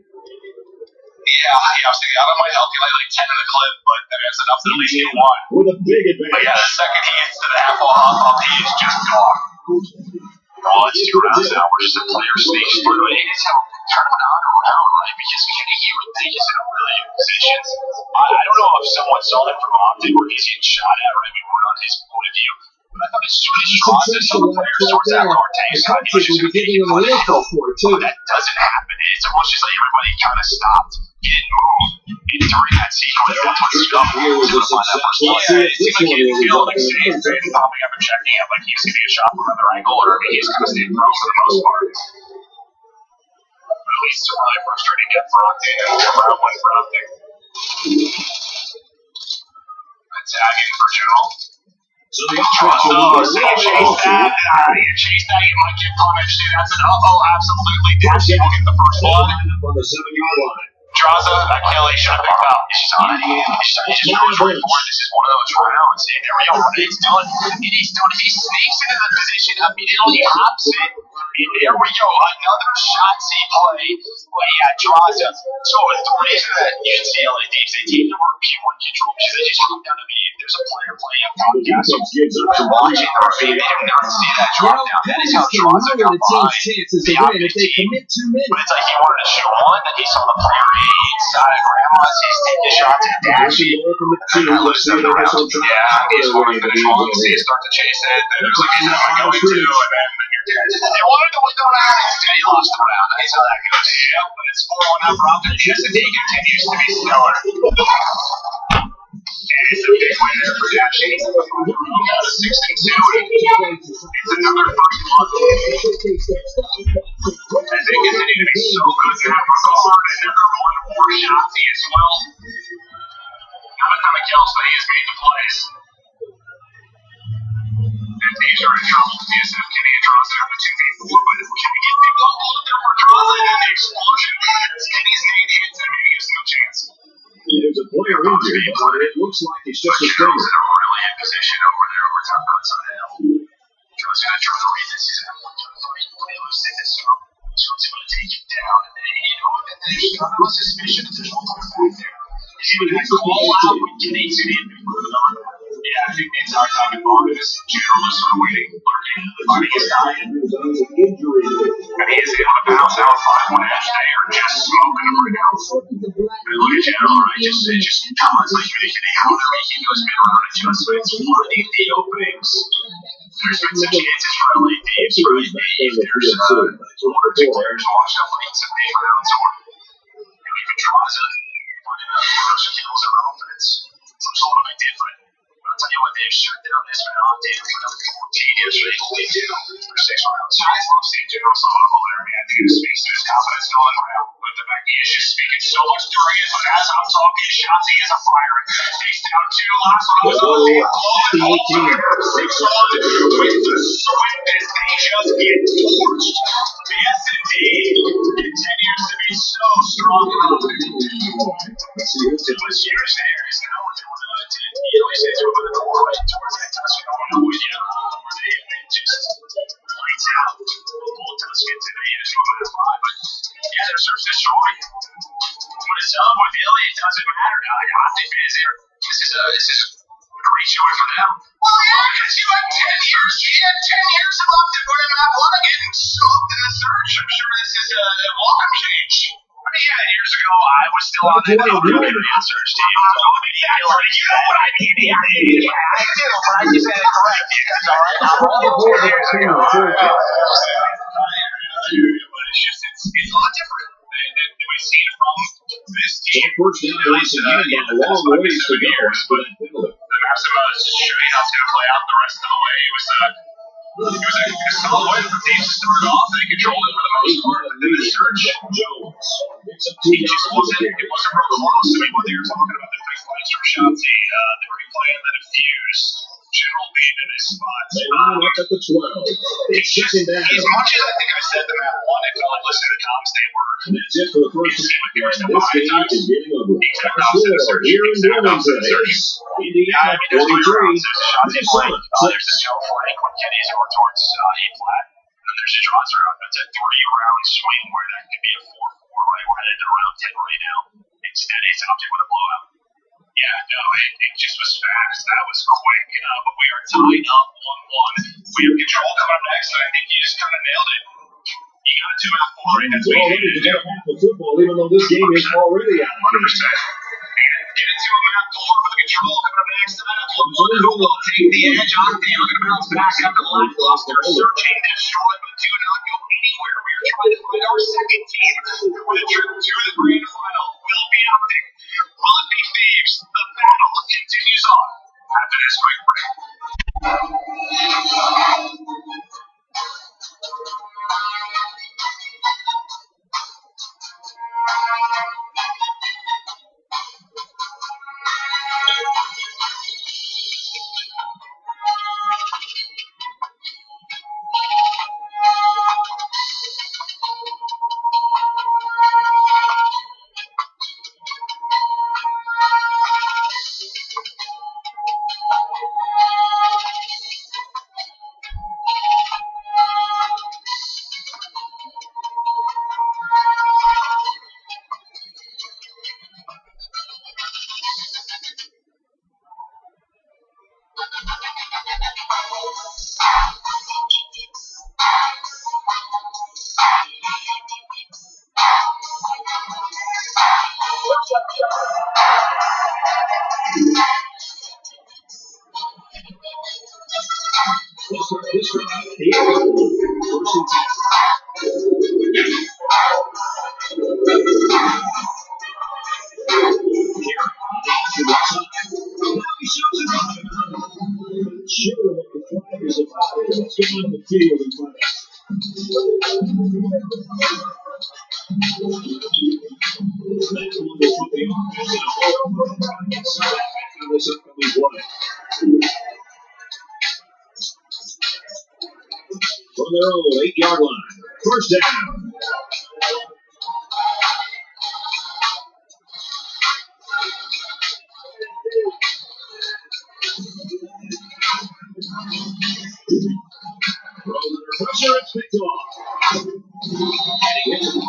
Yeah, I was thinking, I might help you like 10 in the clip, but that's enough to at least get 1. With a big But advantage. yeah, the second he hits to the half off, he is just gone. Well, it's 2 rounds now. We're just a player stage through it. It's how turn him on around, right? Because Kenny, you would think he's in a really good position. I don't know if someone saw that from optic where he's getting shot at, right? We weren't on his point of view. But I thought as soon as he crosses some of the players towards that car tank, he was just going to be a little for it, too. But that doesn't happen. It's almost just like everybody kind of stopped, didn't move. And during that sequence, that's when Scott was able to find that first play. Yeah, it seemed like he didn't feel like safe. He's popping up and checking it like he's going to get a shot from another angle, or I mean, he's kind of staying thrown for the most part. But at least it's really frustrating to get Frogton and round 1 Frogton. Tagging for General. So the offense will chase that. Chase that. You might get punished. That's an absolutely. That's going to get the first blood. on the 7-yard line. Traza, that kill, he should have picked up. He's just on it. He just goes right for it. This is one of those rounds. And there we go. He's done. He sneaks into the position immediately, hops it. And there we go. Another shot-see play. Well, yeah, Traza. So the reason that you can see LA Daves, they take the P1 control because they just hop down to me. There's a player playing a podcast. They're watching their feet. They did not see that drop down. That is how Traza got behind the optic team. But it's like he wanted to shoot one, and he saw the player inside Grandma's. He's taking shots at Dashy. And that lifts him around. Yeah, he's going to finish one. See it start to chase it. Then it looks like he's not going to, and then you're dead. They wanted to win the round, instead he lost the round. That's how that goes. Yeah, but it's 4-1 up for Optic. Chesapeake continues to be stellar. And it's a big win there for Dashy. 6-2. It's another first month. As they continue to be so good in that regard, and another 1 more Shotzi as well. Not a ton of kills, but he has made the plays. And teams are in trouble. TSM, Kenny and Traza have a 2v4, but can we get the goal there for Traza and then the explosion? Kenny's name even said maybe gives no chance. There's a player injured, but it looks like he's just a Traza's in a really good position over there over top outside the hill. Traza's going to try to read this. He's going to have 1 fight, play loose in this room. Traza's going to take him down. And there's no suspicion that there's 1 back there. He's even going to call out when Kenny's in it. Yeah, I think the entire time in Bond is General is sort of waiting, lurking, finding his guy. And he is able to bounce out 5-1 edge. They are just smoking him right now. And look at General, right? Just constantly communicating how they're making those mid-round adjustments, finding the openings. There's been some chances for LA Daves, right? There's 1 or 2 players washed up late some big rounds, or even Traza, finding out first kills on offense. So it's a little bit different. I'll tell you what, they've shut down this round. They put up 14 yesterday, only 2 for 6 rounds. I love seeing General so local there, man. He just speaks to his confidence still in round. But the fact he is just speaking so much during it, but as I'm talking, Shotzi is a fire. Takes down 2. Last one was on the blow and hold there. 6-1 with the swiftness. They just get torched. The S&D continues to be so strong in the It was years there. Is now we're doing he always says over the door right towards that touchdown. Where they just lights out. We'll tell us get to the five, but yeah, their search destroyed. When it's done with Illy, it doesn't matter now. Like Austin fans here, this is a great showing for them. Well, yeah, because you had 10 years. He had 10 years left to put him at one and getting swamped in the search. I'm sure this is a welcome change. I mean, yeah, years ago, I was still on that Canadian search team. So maybe you know what I mean? Yeah, I do, but I just had it correct. Yeah, that's all right. I'm all aboard years ago. But it's just, it's a lot different than we've seen from this team. First down, at least in the last 5 to 7 years. But the Maxima is showing how it's going to play out the rest of the way. It was a solid way for the team to start off. They controlled it for the most part, but then the search, it just wasn't real close. I mean, what they were talking about, the quick plays from Shotzi, the replay and the diffuse, General being in his spot. They line up at the 12. It's second down. As much as I think I said them at one, I felt like listening to Tom's, they were. That's it for the first time. This game is getting over. Here in Wilmington is Indiana 43. There's a Joe flank when Kenny's over towards E-flat. And there's a draws route. That's a 3-round swing where that could be a 4-4, right? We're headed to round 10 right now. Instead, it's an update with a blowout. Yeah, no, it just was fast. That was quick. But we are tied up 1-1. We have control coming up next, and I think you just kind of nailed it. You got a 2-out 4, right? That's what you needed to do. Half of football, even though this game is already out. 100%. Get into a map 4 with the control coming up next. Who will take the edge on the field? Looking to bounce back up the line. They're searching, destroyed, but do not go anywhere. We are trying to find our second team for the trip to the grand final. Will it be Optic? Will it be Thieves? The battle continues on after this quick break. This one, first and 10. Sure, what the flag is about. Let's get on the field and play. This next one is with the offense and a hold inside after this upcoming play. From their own 8-yard line. First down. Pressure, it's picked off. Heading into the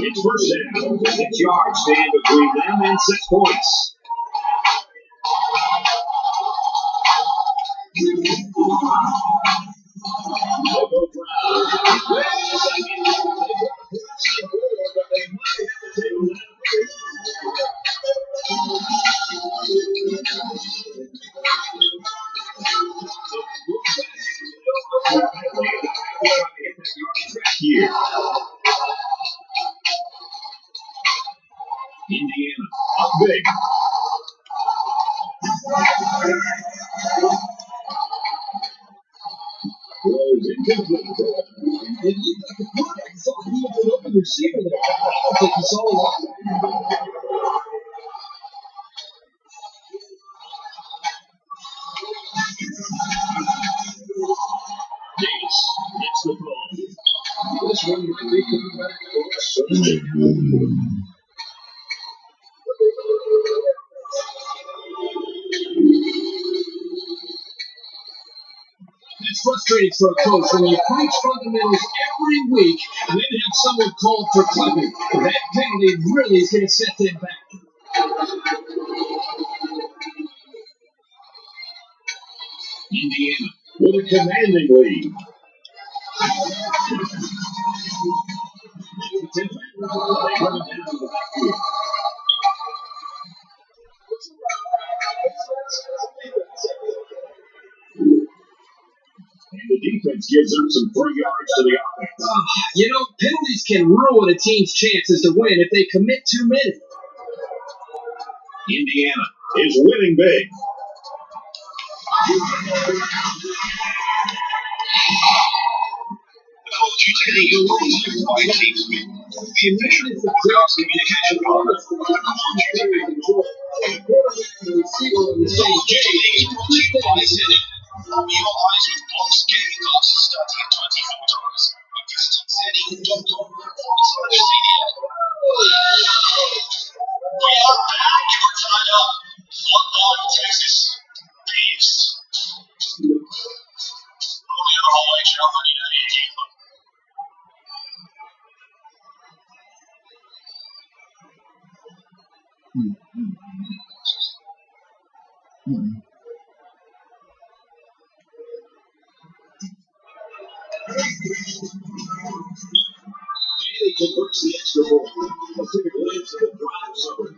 it's first down. 6 yards stand between them and 6 points. Here. Indiana up big. Throws incomplete. It looked like the quarterback thought he had an open receiver there. I don't think he saw it. It's frustrating for a coach when you preach fundamentals every week and then have someone called for clipping. That penalty really is going to set them back. Indiana with a commanding lead. And the defense gives up some 3 yards to the offense. Penalties can ruin a team's chances to win if they commit too many. Indiana is winning big. The coach today is brought to you by Teams, the official broadcast communication partner of the College TV. College TV is brought to you by Zenit. Open your eyes with blocks, gaming glasses starting at $24. Visit zenit.com/CDL. We are back. We're tied up. Football in Texas. Beefs. Only the whole way, Jeff. I need a game. Haley converts the extra point. Let's take a glance at the drive summary.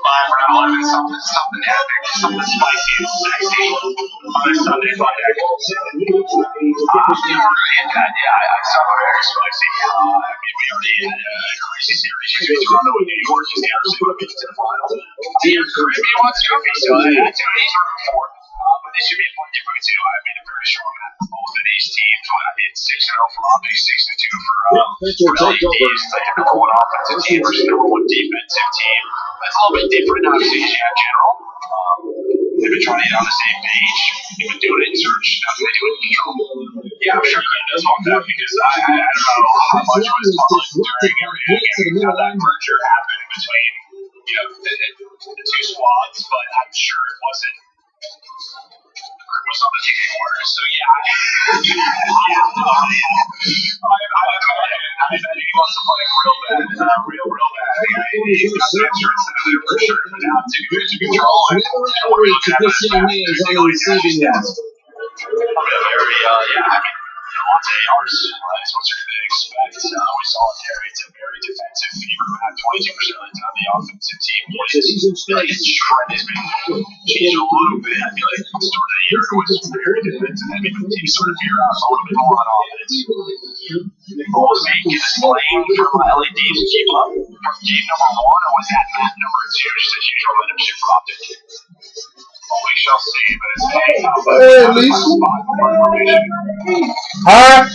We're not loving something epic, something spicy and sexy on a Sunday fun day. I saw very spicy. We already had a crazy series between Toronto and New York. He's the absolute rookie to the final. Your Caribbean wants Goofy, so that's what he's rooting for. But this should be a fun game for too. I made a very strong map of both of these teams. It's 6-0 for Optics, 6-2 for LAPs. It's like a number 1 offensive team versus number 1 defensive team. That's a little bit different, obviously, in general. They've been trying to get on the same page. They've been doing it in search. Now they do it in control. Yeah, I'm sure Graham does want that because I don't know how much was public during how that merger happened between the 2 squads, but I'm sure it wasn't. Was on the team anymore, so I bet he wants to play real bad, real bad. He's got the insurance into there for sure, but now to control and what we're looking at is very, Devontae Yards, that's what you're going to expect. We saw it there. It's a very defensive fever map. 22% of the time, the offensive team wins. His trend has been changed a little bit. I feel like the start of the year was very defensive. I mean, the team sort of figured out a little bit more on offense. Was making this playing for LAD to keep up from game number 1, or was that map number 2 just a huge momentum shift for Optic? We shall see, but it's paying off. Hey, Lisa. Hi.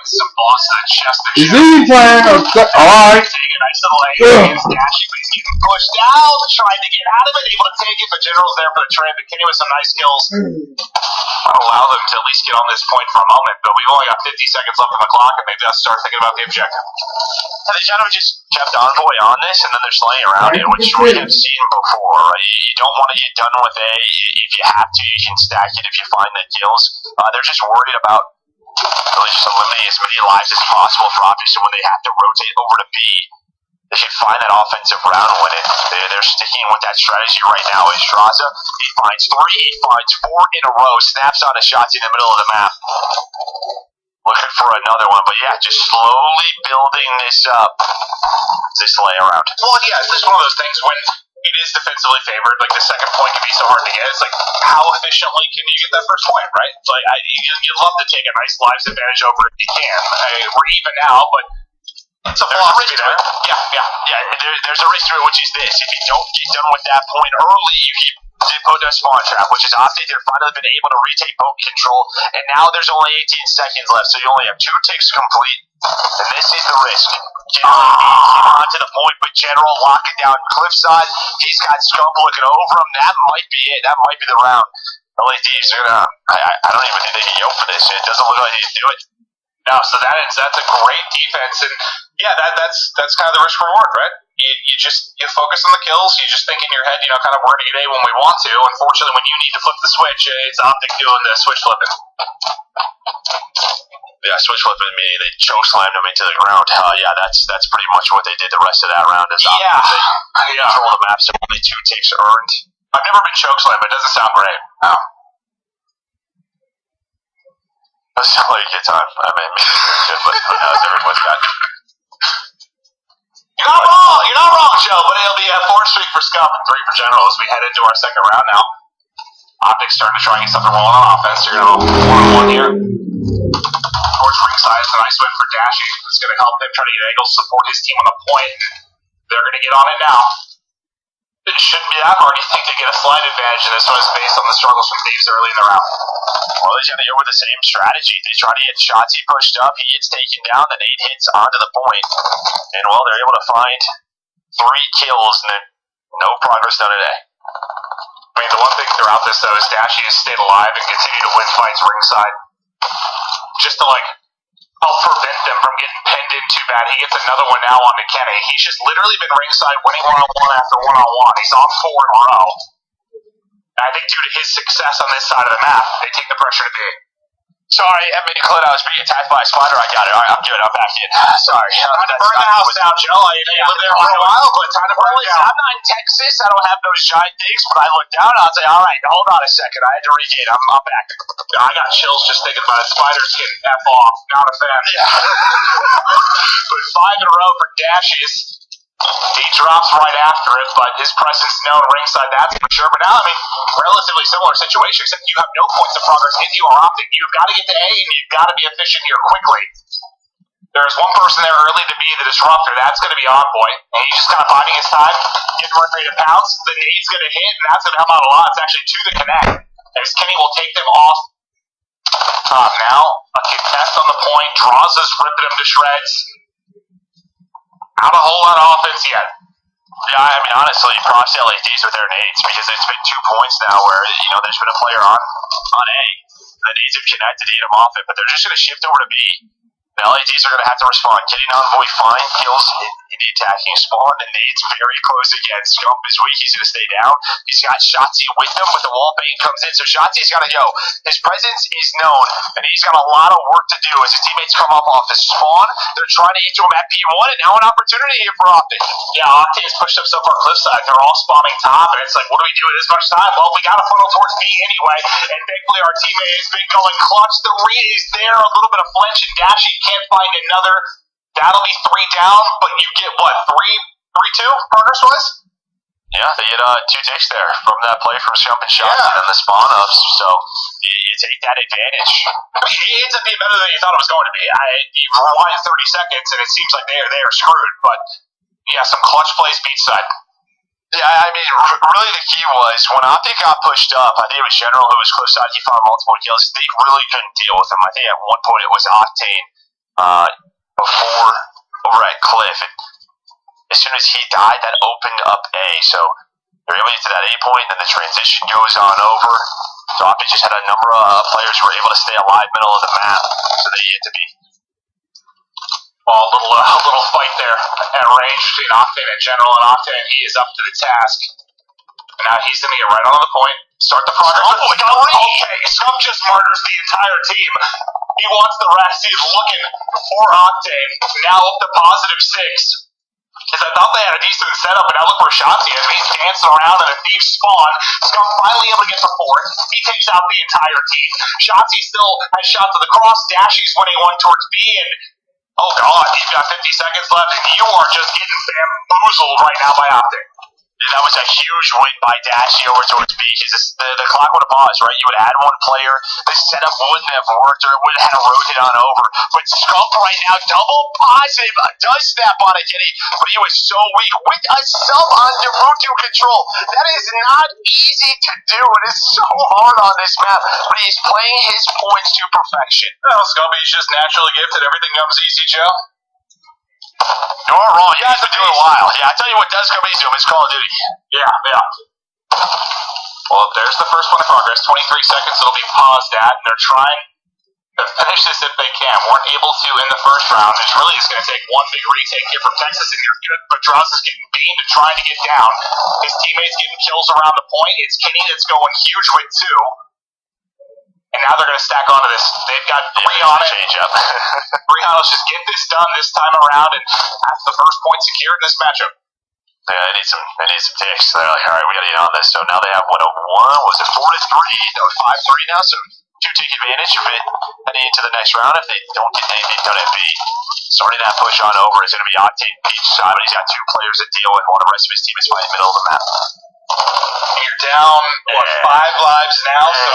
Some boss that chest. Is he playing? Alright. Taking a nice little angle. He's dashing, but he's getting pushed down, trying to get out of it, able to take it, but General's there for the trade. But Kenny with some nice skills. Allow them to at least get on this point for a moment, but we've only got 50 seconds left on the clock, and maybe I'll start thinking about the objective. And they kind of just kept Envoy on this, and then they're slaying around it, which we have seen before. Right? You don't want to get done with A. If you have to, you can stack it if you find the kills. They're just worried about really just eliminating as many lives as possible for Optics, so when they have to rotate over to B, they should find that offensive round when they're sticking with that strategy right now. Estraza, he finds 3, he finds 4 in a row, snaps on his shots in the middle of the map. Looking for another one, but yeah, just slowly building this up. This lay around. Well, yeah, it's just one of those things when it is defensively favored. Like the second point can be so hard to get. It's like how efficiently can you get that first point, right? It's like you'd love to take a nice lives advantage over if you can. We're even now, but it's a philosophy there. Yeah. There's a risk to it, which is this: if you don't get done with that point early, you keep put in a spawn trap, which is Optic. They've finally been able to retake boat control, and now there's only 18 seconds left, so you only have 2 ticks complete. And this is the risk. General needs him onto the point, but General locking down Cliffside. He's got Scump looking over him. That might be it. That might be the round. LA Thieves are gonna. I don't even think they can yoke for this. It doesn't look like they can do it. No, so that's a great defense, and yeah, that's kind of the risk reward, right? You focus on the kills. You just think in your head, kind of we're gonna get A when we want to. Unfortunately, when you need to flip the switch, it's Optic doing the switch flipping. Yeah, switch flipping me. They choke slammed him into the ground. Yeah, that's pretty much what they did the rest of that round. Is they control the map, so only 2 ticks earned. I've never been choke slammed, but it doesn't sound great. Oh. That sounds like a good time. I mean, maybe it's good, but who knows? Everyone's got. You're not wrong, Joe, but it'll be a 4 streak for Scump and 3 for General as we head into our second round now. Optic's starting to try and get something rolling on offense. You're going to go 1-on-1 here. Towards ringside, it's a nice win for Dashy. It's going to help him try to get angles, support his team on the point. They're going to get on it now. It shouldn't be that hard. You think they get a slight advantage in this one is based on the struggles from Thieves early in the round. Well, they're going to go with the same strategy. They try to get Shotzi pushed up. He gets taken down. Then 8 hits onto the point. And, well, they're able to find 3 kills and then no progress done today. I mean, the one thing throughout this, though, is Dashy has stayed alive and continued to win fights ringside. Just to, help prevent them from getting pinned in too bad. He gets another one now on Kenny. He's just literally been ringside winning 1-on-1 after 1-on-1. He's on 4 in a row. And I think due to his success on this side of the map, they take the pressure to be. Sorry, Clint, I was being attacked by a spider. I got it. All right, I'm good. I'm back in. Sorry. Time to burn the house down, Joe. I lived there for a while, but time to burn it down. I'm not in Texas. I don't have those giant things, but I looked down and I was like, all right, hold on a second. I had to regain. I'm back. I got chills just thinking about it. Spiders getting F off. Not a fan. Yeah. But 5 in a row for Dashies. He drops right after it, but his presence known ringside, that's for sure. But now, relatively similar situation, except you have no points of progress if you are Optic. You've got to get to A, and you've got to be efficient here quickly. There's one person there early to be the disruptor. That's going to be Oddboy. And he's just kind of biding his time, getting ready to pounce. The nade's going to hit, and that's going to help out a lot. It's actually to the connect. As Kenny will take them off. Now, a contest on the point. Draws us, ripping him to shreds. Not a whole lot of offense yet. Yeah, honestly, props to LA Thieves with their nades because it's been 2 points now where, there's been a player on A. The nades have connected to get them off it, but they're just going to shift over to B. The LA Thieves are going to have to respond. Getting on Void fine, kills in the attacking spawn, and nade's very close again. Scump is weak, he's going to stay down. He's got Shotzi with him, but the wall bait comes in, so Shotzi's got to go. His presence is known, and he's got a lot of work to do as his teammates come up off the spawn. They're trying to get to him at P1, and now an opportunity here for Optic. Yeah, Octane has pushed up so far cliffside. They're all spawning top, and it's like, what do we do with this much time? Well, we got to funnel towards B anyway, and thankfully our teammate has been going clutch. The read is there, a little bit of flinch, and Dashy can't find another. That'll be 3 down, but you get what, 3-2 progress-wise? Yeah, they get 2 ticks there from that play from Scump and Shotzi and the spawn ups, so you take that advantage. It ends up being better than you thought it was going to be. You rewind 30 seconds, and it seems like they are screwed, but yeah, some clutch plays beachside. Yeah, really the key was when Optic got pushed up, I think it was General who was close out, he found multiple kills. They really couldn't deal with him. I think at one point it was Octane before over at Cliff. And as soon as he died, that opened up A. So they're able to get to that A point, then the transition goes on over. So Optic just had a number of players who were able to stay alive middle of the map, so they get to be. Well, a little fight there at range between Octane and General, and Octane, he is up to the task. And now he's going to get right on the point, start the progress. Okay, Scump just martyrs the entire team. He wants the rest. He's looking for Octane. Now up to +6. Because I thought they had a decent setup, and now look where Shotzi is. He's dancing around in a thief spawn. Scump finally able to get the 4th. He takes out the entire team. Shotzi still has shots to the cross. Dashy's winning one towards B, and oh god, you've got 50 seconds left, and you are just getting bamboozled right now by Optic. That was a huge win by Dashy over towards B. The clock would have paused, right? You would add one player. The setup wouldn't have worked, or it would have had to rotate on over. But Scump right now, double positive, does snap on it, Kenny, but he was so weak. With a sub on Naruto control. That is not easy to do. It is so hard on this map, but he's playing his points to perfection. Well, Scumpy's just naturally gifted. Everything comes easy, Joe. You are wrong. You guys have been doing it a while. Yeah, I tell you what does come easy to him. It's Call of Duty. Yeah. Well, there's the first one in progress. 23 seconds it'll be paused at, and they're trying to finish this if they can. Weren't able to in the first round. It's really just going to take one big retake here from Texas, and you're good. But Dross is getting beamed and trying to get down. His teammates getting kills around the point. It's Kenny that's going huge with 2. And now they're going to stack onto this. They've got 3 on it. Change up. Let's just get this done this time around, and that's the first point secured in this matchup. Yeah, they need some ticks. They're like, all right, we got to get on this. So now they have 101. Was it 4-3? No, 5-3 now. So 2 take advantage of it heading into the next round. If they don't get anything done at B, starting that push on over is going to be Octane each side, but he's got 2 players to deal with while the rest of his team is fighting middle of the map. You're down 5 lives now, so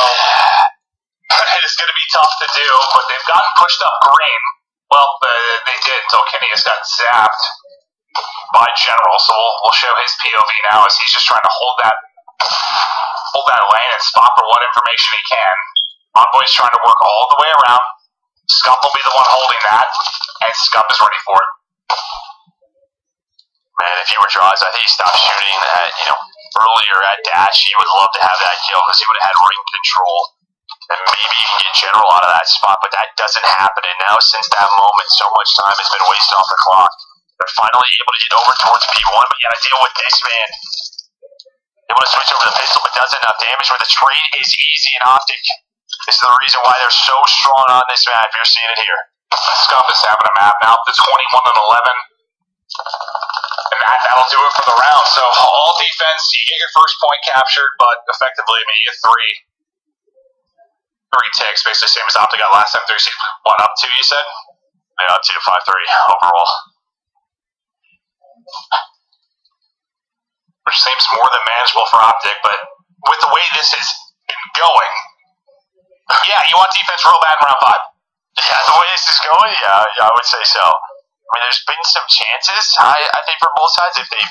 it's going to be tough to do. But they've gotten pushed up green. Well, they did until Kenny has got zapped by General, so we'll show his POV now as he's just trying to hold that lane and spot for what information he can. Envoy's trying to work all the way around. Scump will be the one holding that, and Scump is ready for it. Man, if you were Draws, I think he stopped shooting that, earlier at Dash. He would love to have that kill because he would have had ring control. And maybe you can get General out of that spot, but that doesn't happen. And now, since that moment, so much time has been wasted off the clock. They're finally able to get over towards P1, but you gotta deal with this, man. They want to switch over the pistol, but does enough damage where the trade is easy and Optic. This is the reason why they're so strong on this map. You're seeing it here. Scump is having a map now. The 21-11. And that'll do it for the round. So all defense, you get your first point captured, but effectively, you get 3 ticks, basically same as Optic got last time. 3 1 up 2, you said? Yeah, 2 to 5-3 overall. Which seems more than manageable for Optic, but with the way this has been going, yeah, you want defense real bad in round 5. Yeah, the way this is going, yeah, I would say so. I mean, there's been some chances, I think, for both sides. If they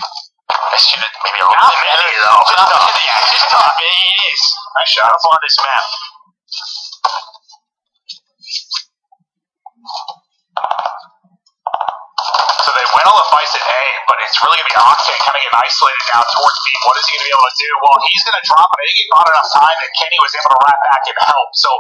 should have maybe a little bit better, though. Just tough. It is. Nice shot on this map. So they win all the fights at A, but it's really going to be Octane kind of getting isolated now towards B. What is he going to be able to do? Well, he's going to drop it. I think he bought enough time that Kenny was able to wrap back and help. So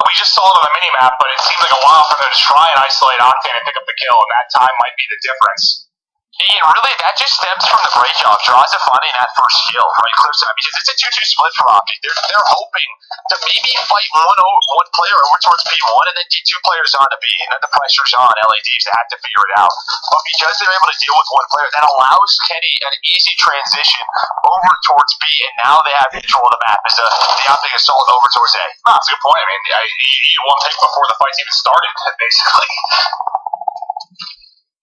we just saw it on the minimap, but it seems like a while for them to try and isolate Octane and pick up the kill, and that time might be the difference. Yeah, really, that just stems from the breakout. Draws are finding that first kill, right? Cliffside, because it's a 2-2 split for Optic. They're hoping to maybe fight one player over towards P1 and then get 2 players on to B, and then the pressure's on. LADs have to figure it out. But because they're able to deal with one player, that allows Kenny an easy transition over towards B, and now they have control of the map as the Optic assault over towards A. Oh, that's a good point. I mean, you one pick before the fight's even started, basically.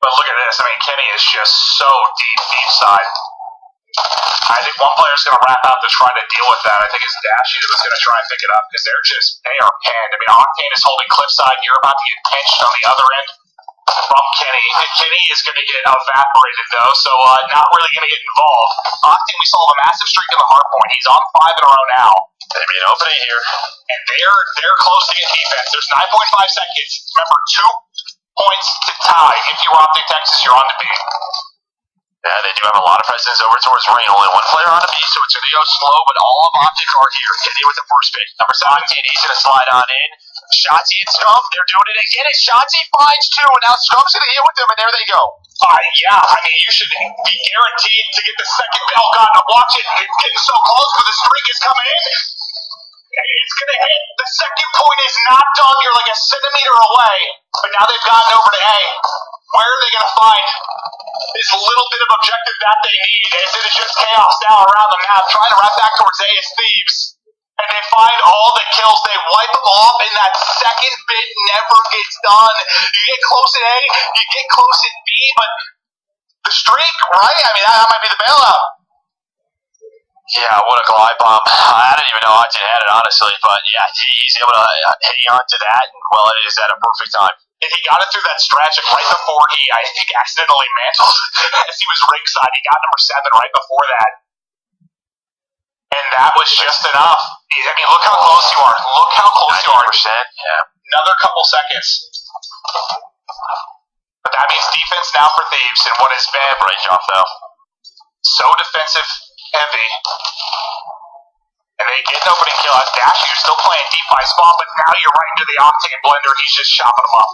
But look at this. I mean, Kenny is just so deep side. I think one player's going to wrap out to try to deal with that. I think it's Dashy that was going to try and pick it up because they are pinned. I mean, Octane is holding Cliffside. You're about to get pinched on the other end from Kenny. And Kenny is going to get evaporated, though, so not really going to get involved. Octane, we saw a massive streak in the hard point. He's on 5 in a row now. They made an opening here. And they're close to getting defense. There's 9.5 seconds. Remember, 2 points to tie. If you're Optic Texas, you're on to B. Yeah, they do have a lot of presence over towards Rain. Only one player on to B, so it's going to go slow, but all of Optic are here. Kenny with the first pick. Number 17, he's going to slide on in. Shotzi and Scump, they're doing it again, and Shotzi finds 2, and now Scump's going to hit with them, and there they go. Yeah, I mean, you should be guaranteed to get the second bell. God, watch it. It's getting so close, but the streak is coming in. It's going to hit. The second point is not done. You're like a centimeter away, but now they've gotten over to A. Where are they going to find this little bit of objective that they need? Is it just chaos now around the map, trying to wrap back towards A as Thieves? And they find all the kills. They wipe them off, and that second bit never gets done. You get close at A, you get close at B, but the streak, right? I mean, that might be the bailout. Yeah, what a glide bomb. I didn't even know Hudson had it, honestly. But, yeah, he's able to hang on to that. And, well, it is at a perfect time. And he got it through that stretch, and right before he, I think, accidentally mantled as he was ringside. He got number 7 right before that. And that was just enough. I mean, look how close you are. Look how close you are. Yeah. Another couple seconds. But that means defense now for Thieves, and what has been Range off, though. so defensive heavy. And they get an opening kill. Dashier's still playing deep by spot, but now you're right into the Octane blender. He's just chopping them up.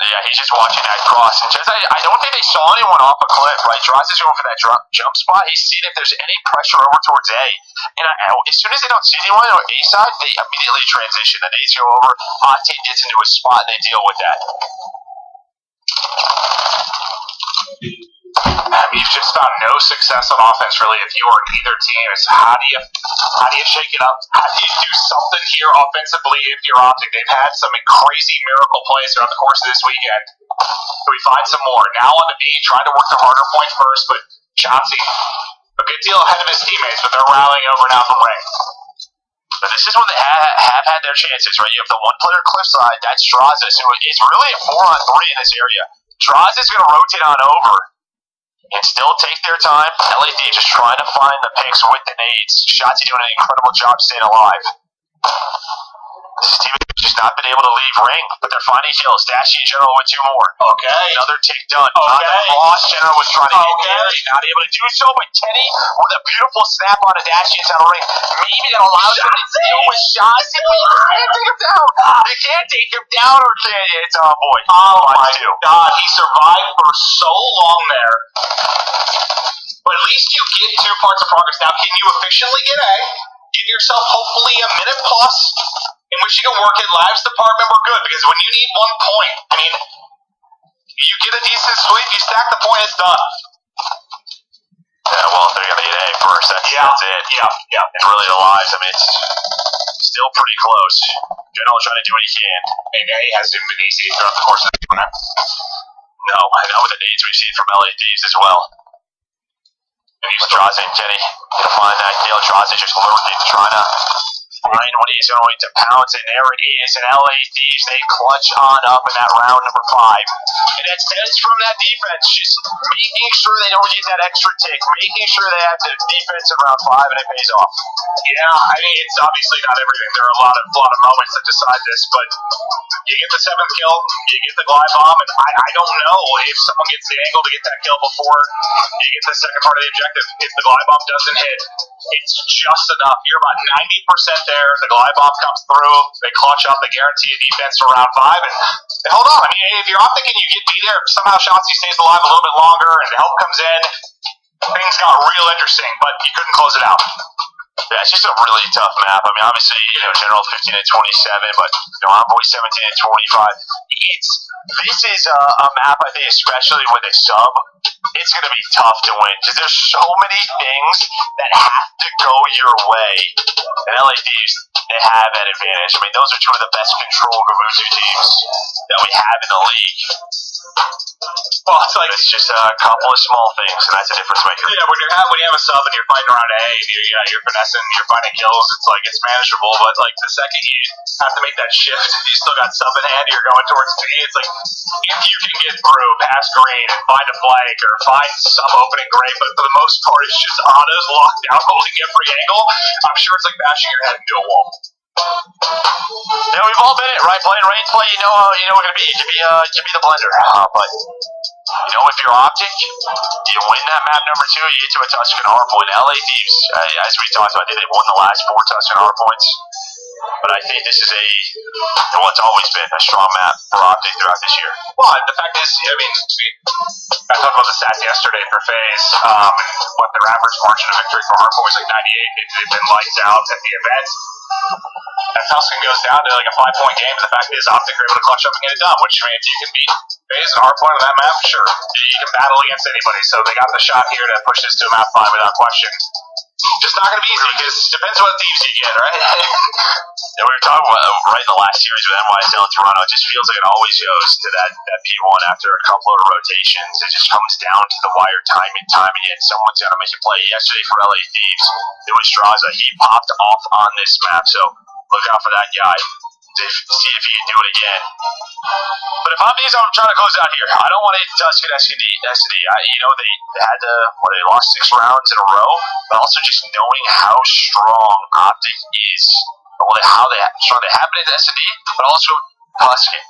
Yeah, he's just watching that cross. And just, I don't think they saw anyone off a cliff, right? Droz is going for that jump spot. He's seeing if there's any pressure over towards A. And as soon as they don't see anyone on A side, they immediately transition. And A's go over, Octane gets into a spot, and they deal with that. I mean, you've just found no success on offense, really, if you are either team. It's how do you shake it up? How do you do something here offensively if you're Optic? They've had some crazy miracle plays throughout the course of this weekend. So we find some more. Now on the B, trying to work the harder point first, but Chauncey, a good deal ahead of his teammates, but they're rallying over now from Ring. But this is when they have had their chances, right? You have the one-player cliffside, that's Strazis, who is really a 4-on-3 in this area. Droz is going to rotate on over and still take their time. LAD just trying to find the picks with the nades. Shotzi doing an incredible job staying alive. This team has just not been able to leave Ring, but they're finding kills. Dashy and General with 2 more. Okay. Another take done. Okay. Ross General was trying to get there. Not able to do so, but Kenny with a beautiful snap on a Dashy inside the ring. Maybe that allows him to deal with shots. You can't take him down. You can't take him down, or it's on boy. Oh my God, he survived for so long there. But at least you get 2 parts of progress. Now, can you efficiently get A? Give yourself hopefully a minute plus in which you can work it. Lives department, we're good, because when you need 1 point, I mean, you get a decent sweep, you stack the point, it's done. Yeah, well, if they're going to get A first, that's it. Yeah. And really the lives, I mean, it's still pretty close. General trying to do what he can. And A hasn't been easy throughout the course of the tournament. No, I know with the needs we've seen from LADs as well. And he's Droz and Kenny gonna find that kill. Droz is just lurking, trying to find what he's going to pounce, and there it is. And LADs, they clutch on up in that round number 5. And it stems from that defense, just making sure they don't get that extra tick, making sure they have the defense in round 5, and it pays off. Yeah, I mean, it's obviously not everything. There are a lot of moments that decide this, but you get the 7th kill, you get the glide bomb, and I don't know if someone gets the angle to get that kill before you get the second part of the objective. If the glide bomb doesn't hit, it's just enough. You're about 90% there. The glide bomb comes through. They clutch up. They guarantee a defense for round 5, and they hold on. I mean, if you're Optic and you get B there, somehow Shotzi stays alive a little bit longer, and help comes in, things got real interesting, but you couldn't close it out. Yeah, it's just a really tough map. I mean, obviously, General 15 and 27, but Envoy 17 and 25. This is a map, I think, especially with a sub, it's going to be tough to win because there's so many things that have to go your way. And LADs, they have that advantage. I mean, those are 2 of the best controlled Gamutu teams that we have in the league. Well, it's just a couple of small things, and that's a difference maker. Yeah, when you have a sub and you're fighting around A, you're finessing, you're finding kills, it's manageable. But the second you have to make that shift, you still got sub in hand, you're going towards B. It's like if you can get through past green and find a flank or find some opening great, but for the most part it's just autos locked down, holding every angle. I'm sure it's like bashing your head into a wall. Yeah, we've all been it, right? Playing range play, you know what it can be. It can be the blender. But if you're Optic, you win that map number 2, you get to a Tuscan R point. LA Thieves, as we talked about, they've won the last 4 Tuscan R points. But I think this is it's always been a strong map for Optic throughout this year. Well, the fact is, I mean, I talked about the stats yesterday for FaZe, and what their average margin of victory for hardcore was 98. They've been lights out at the event. That Tuscan goes down to a 5-point game, and the fact is Optic are able to clutch up and get it done, which, I mean, if you can beat FaZe and hardpoint on that map, sure, you can battle against anybody. So they got the shot here to push this to a map 5 without question. Just not going to be easy because it depends what thieves you get, right? And we were talking about right in the last series with NYSL and Toronto. It just feels like it always goes to that P1 after a couple of rotations. It just comes down to the wire time and again. Someone's got to make a play. Yesterday for LA Thieves, it was Straza. He popped off on this map, so look out for that guy to see if he can do it again. But if I'm these, I'm trying to close out here. I don't want to touch it SD. They had to, they lost 6 rounds in a row, but also just knowing how strong Optic is, how strong they have been at SD, but also Husky.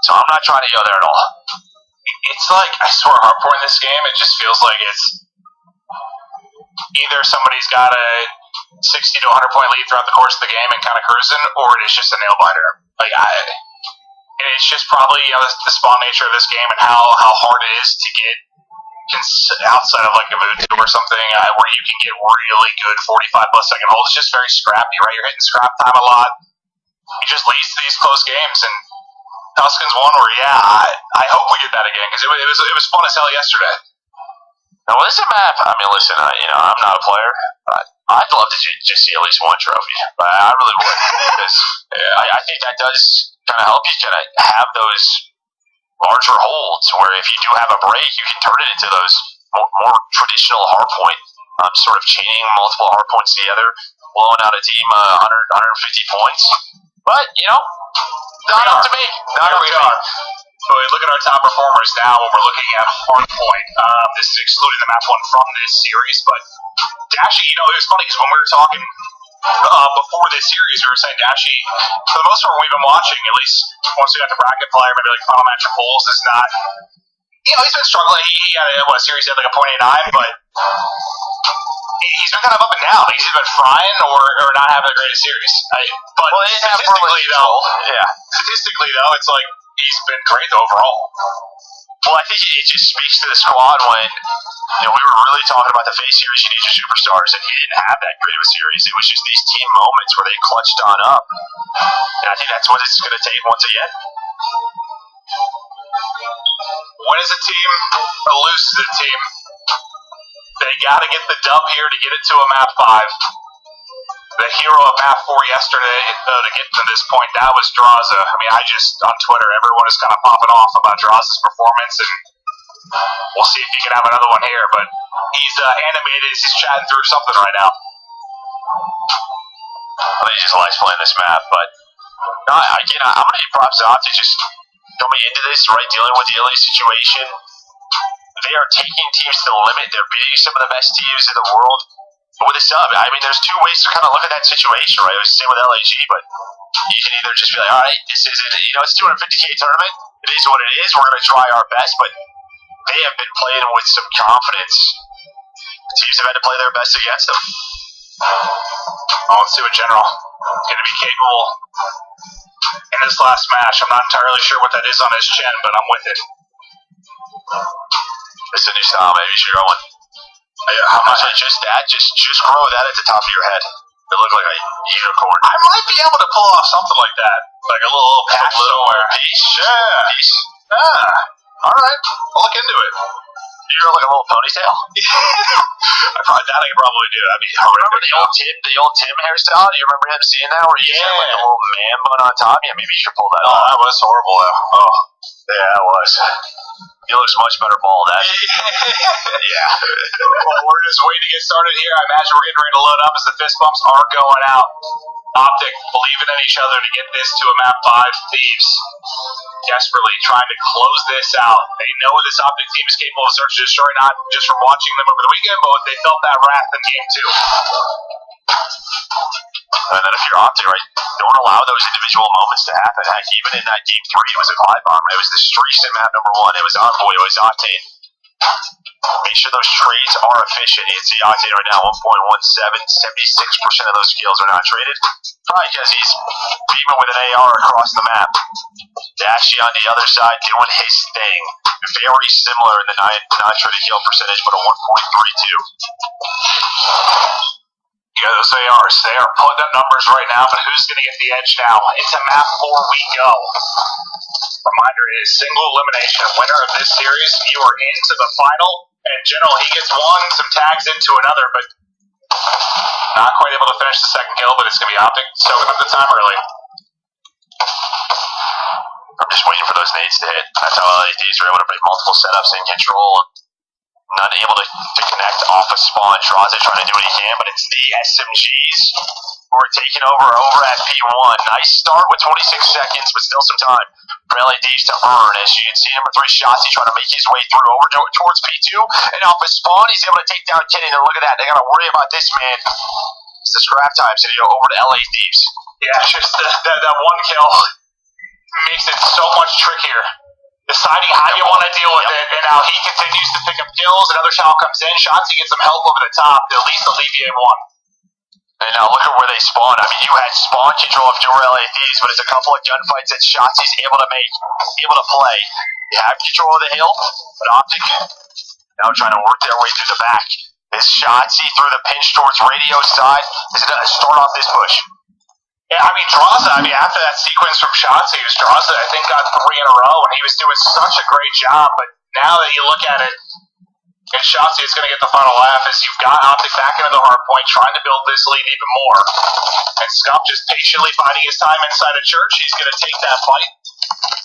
So I'm not trying to go there at all. It's like, I swear, hardcore in this game, it just feels like it's either somebody's got a 60 to 100 point lead throughout the course of the game and kind of cruising, or it is just a nail biter. And it's just probably the spawn nature of this game and how hard it is to get outside of like a Voodoo or something where you can get really good 45 plus second holds. It's just very scrappy, right? You're hitting scrap time a lot. It just leads to these close games, and Tuscan's one where I hope we get that again because it was fun as hell yesterday. Now, this is a map. I mean, listen, I'm not a player, but I'd love to just see at least one trophy. I really would. Because I think that does kind of help you kind of have those larger holds where if you do have a break, you can turn it into those more traditional hardpoint, sort of chaining multiple hardpoints together, blowing out a team 100, 150 points. But, not up to me. Not up to me. So we look at our top performers now when we're looking at hardpoint. This is excluding the map one from this series, but Dashy, it was funny because when we were talking before this series, we were saying Dashy, for the most part, when we've been watching, at least once we got the bracket play, or maybe like final match or pools, is not. He's been struggling. He had a series he had like a .89, but he's been kind of up and down. He's either been frying or not having the greatest series. Statistically though, it's like he's been great overall. Well, I think it just speaks to the squad when we were really talking about the face series. You need your superstars, and he didn't have that great of a series. It was just these team moments where they clutched on up, and I think that's what it's going to take once again. When is a team loses a team, they got to get the dub here to get it to a map 5. The hero of map 4 yesterday, though, to get to this point, that was Draza. I mean, on Twitter, everyone is kind of popping off about Draza's performance, and we'll see if he can have another one here, but he's animated as he's chatting through something right now. I think he just likes playing this map, but I'm going to give props to Optic just coming into this, right, dealing with the LA situation. They are taking teams to the limit. They're beating some of the best teams in the world. With a sub, I mean, there's 2 ways to kind of look at that situation, right? It was the same with LAG, but you can either just be like, all right, this is it. It's a 250K tournament. It is what it is. We're going to try our best, but they have been playing with some confidence. The teams have had to play their best against them. Let's see what General is going to be capable in this last match. I'm not entirely sure what that is on his chin, but I'm with it. It's a new style, maybe you should go one. How much? Just grow that at the top of your head. It looked like a unicorn. I might be able to pull off something like that, like a little patch somewhere. Piece. Piece. All right, I'll look into it. You grow like a little ponytail. I could probably do. I mean, remember the old Tim hairstyle? Do you remember him seeing that where you had like a little man bun on top? Yeah, maybe you should pull that off. That was horrible though. Oh, yeah, it was. He looks much better bald, actually. Yeah. Well, we're just waiting to get started here. I imagine we're getting ready to load up as the fist bumps are going out. Optic believing in each other to get this to a map 5. Thieves desperately trying to close this out. They know this Optic team is capable of search and destroy, not just from watching them over the weekend, but they felt that wrath in game 2. And then if you're Optic, right, don't allow those individual moments to happen. Heck, even in that game 3, it was a glide bomb. It was the streaks in map number 1. It was Envoy. It was Octane. Make sure those trades are efficient. You can see Octane right now, 1.17. 76% of those skills are not traded. Probably because he's beaming with an AR across the map. Dashy on the other side doing his thing. Very similar in the non-traded kill percentage, but a 1.32. Yeah, those ARs, they are putting up numbers right now, but who's going to get the edge now? Into map 4 we go. Reminder, it is single elimination. Winner of this series, you are into the final. And General, he gets one, some tags into another, but Not quite able to finish the second kill, but it's going to be Optic soaking up the time early. I'm just waiting for those nades to hit. That's how LADs are able to break multiple setups and control. Not able to connect off a spawn. Draws it, trying to do what he can, but it's the SMGs who are taking over at P1. Nice start with 26 seconds, but still some time for LADs to earn. As you can see, number 3 shots, he's trying to make his way through over towards P2. And off a spawn, he's able to take down Kenny. And look at that. They got to worry about this man. It's the scrap time, so they go over to LADs. Yeah, just that one kill makes it so much trickier. Deciding how you want to deal with it, and now he continues to pick up kills. Another shot comes in. Shotzi gets some help over the top to at least alleviate one. And now look at where they spawn. I mean, you had spawn control of your LADs, but there's a couple of gunfights that Shotzi's able to make, able to play. You have control of the hill, but Optic now trying to work their way through the back. This Shotzi through the pinch towards radio side is going to start off this push. Yeah, I mean, Draza, after that sequence from Shotzi, Draza, I think, got 3 in a row, and he was doing such a great job, but now that you look at it, and Shotzi is going to get the final laugh as you've got Optic back into the hard point, trying to build this lead even more. And Scump just patiently biding his time inside a church. He's going to take that fight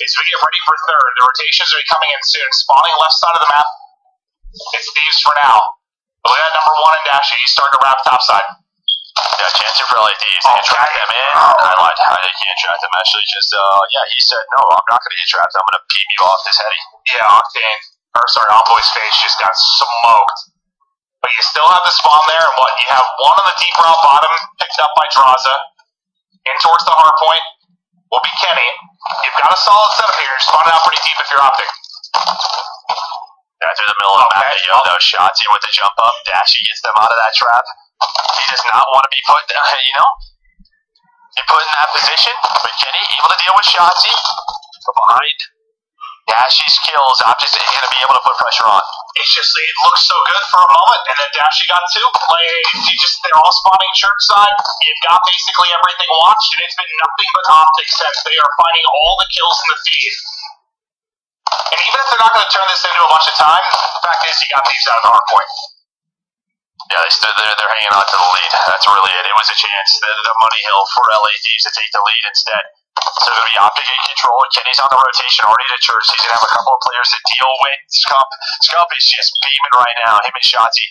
as we get ready for third. The rotations are coming in soon. Spawning left side of the map. It's Thieves for now. But look at that number 1 in Dashy. He's starting to wrap top side. Yeah, chance for LADs. They can trap them in. I lied. They can't trap them actually because, he said, no, I'm not going to get trapped. I'm going to beam you off this heady. Yeah, Envoy's face just got smoked. But you still have the spawn there, and you have one on the deep route bottom, picked up by Draza. In towards the hard point will be Kenny. You've got a solid setup here. You're spawning out pretty deep if you're Optic. Yeah, through the middle of the map they go, though. Shotzi with the jump up. Dashy gets them out of that trap. He does not want to be put, be put in that position. But Kenny able to deal with Shotzi. But behind Dashy's kills, Optic's going to be able to put pressure on. It's just, it looks so good for a moment, and then Dashy got 2. They're all spawning church side. You've got basically everything watched, and it's been nothing but Optic since. They are finding all the kills in the feed. And even if they're not going to turn this into a bunch of time, the fact is you got Thieves out of the hard point. Yeah, they stood there, they're hanging on to the lead. That's really it. It was a chance. The money hill for LADs to take the lead instead. So going to be Optic in control. Kenny's on the rotation, already to church. He's going to have a couple of players to deal with. Scump is just beaming right now. Him and Shotzi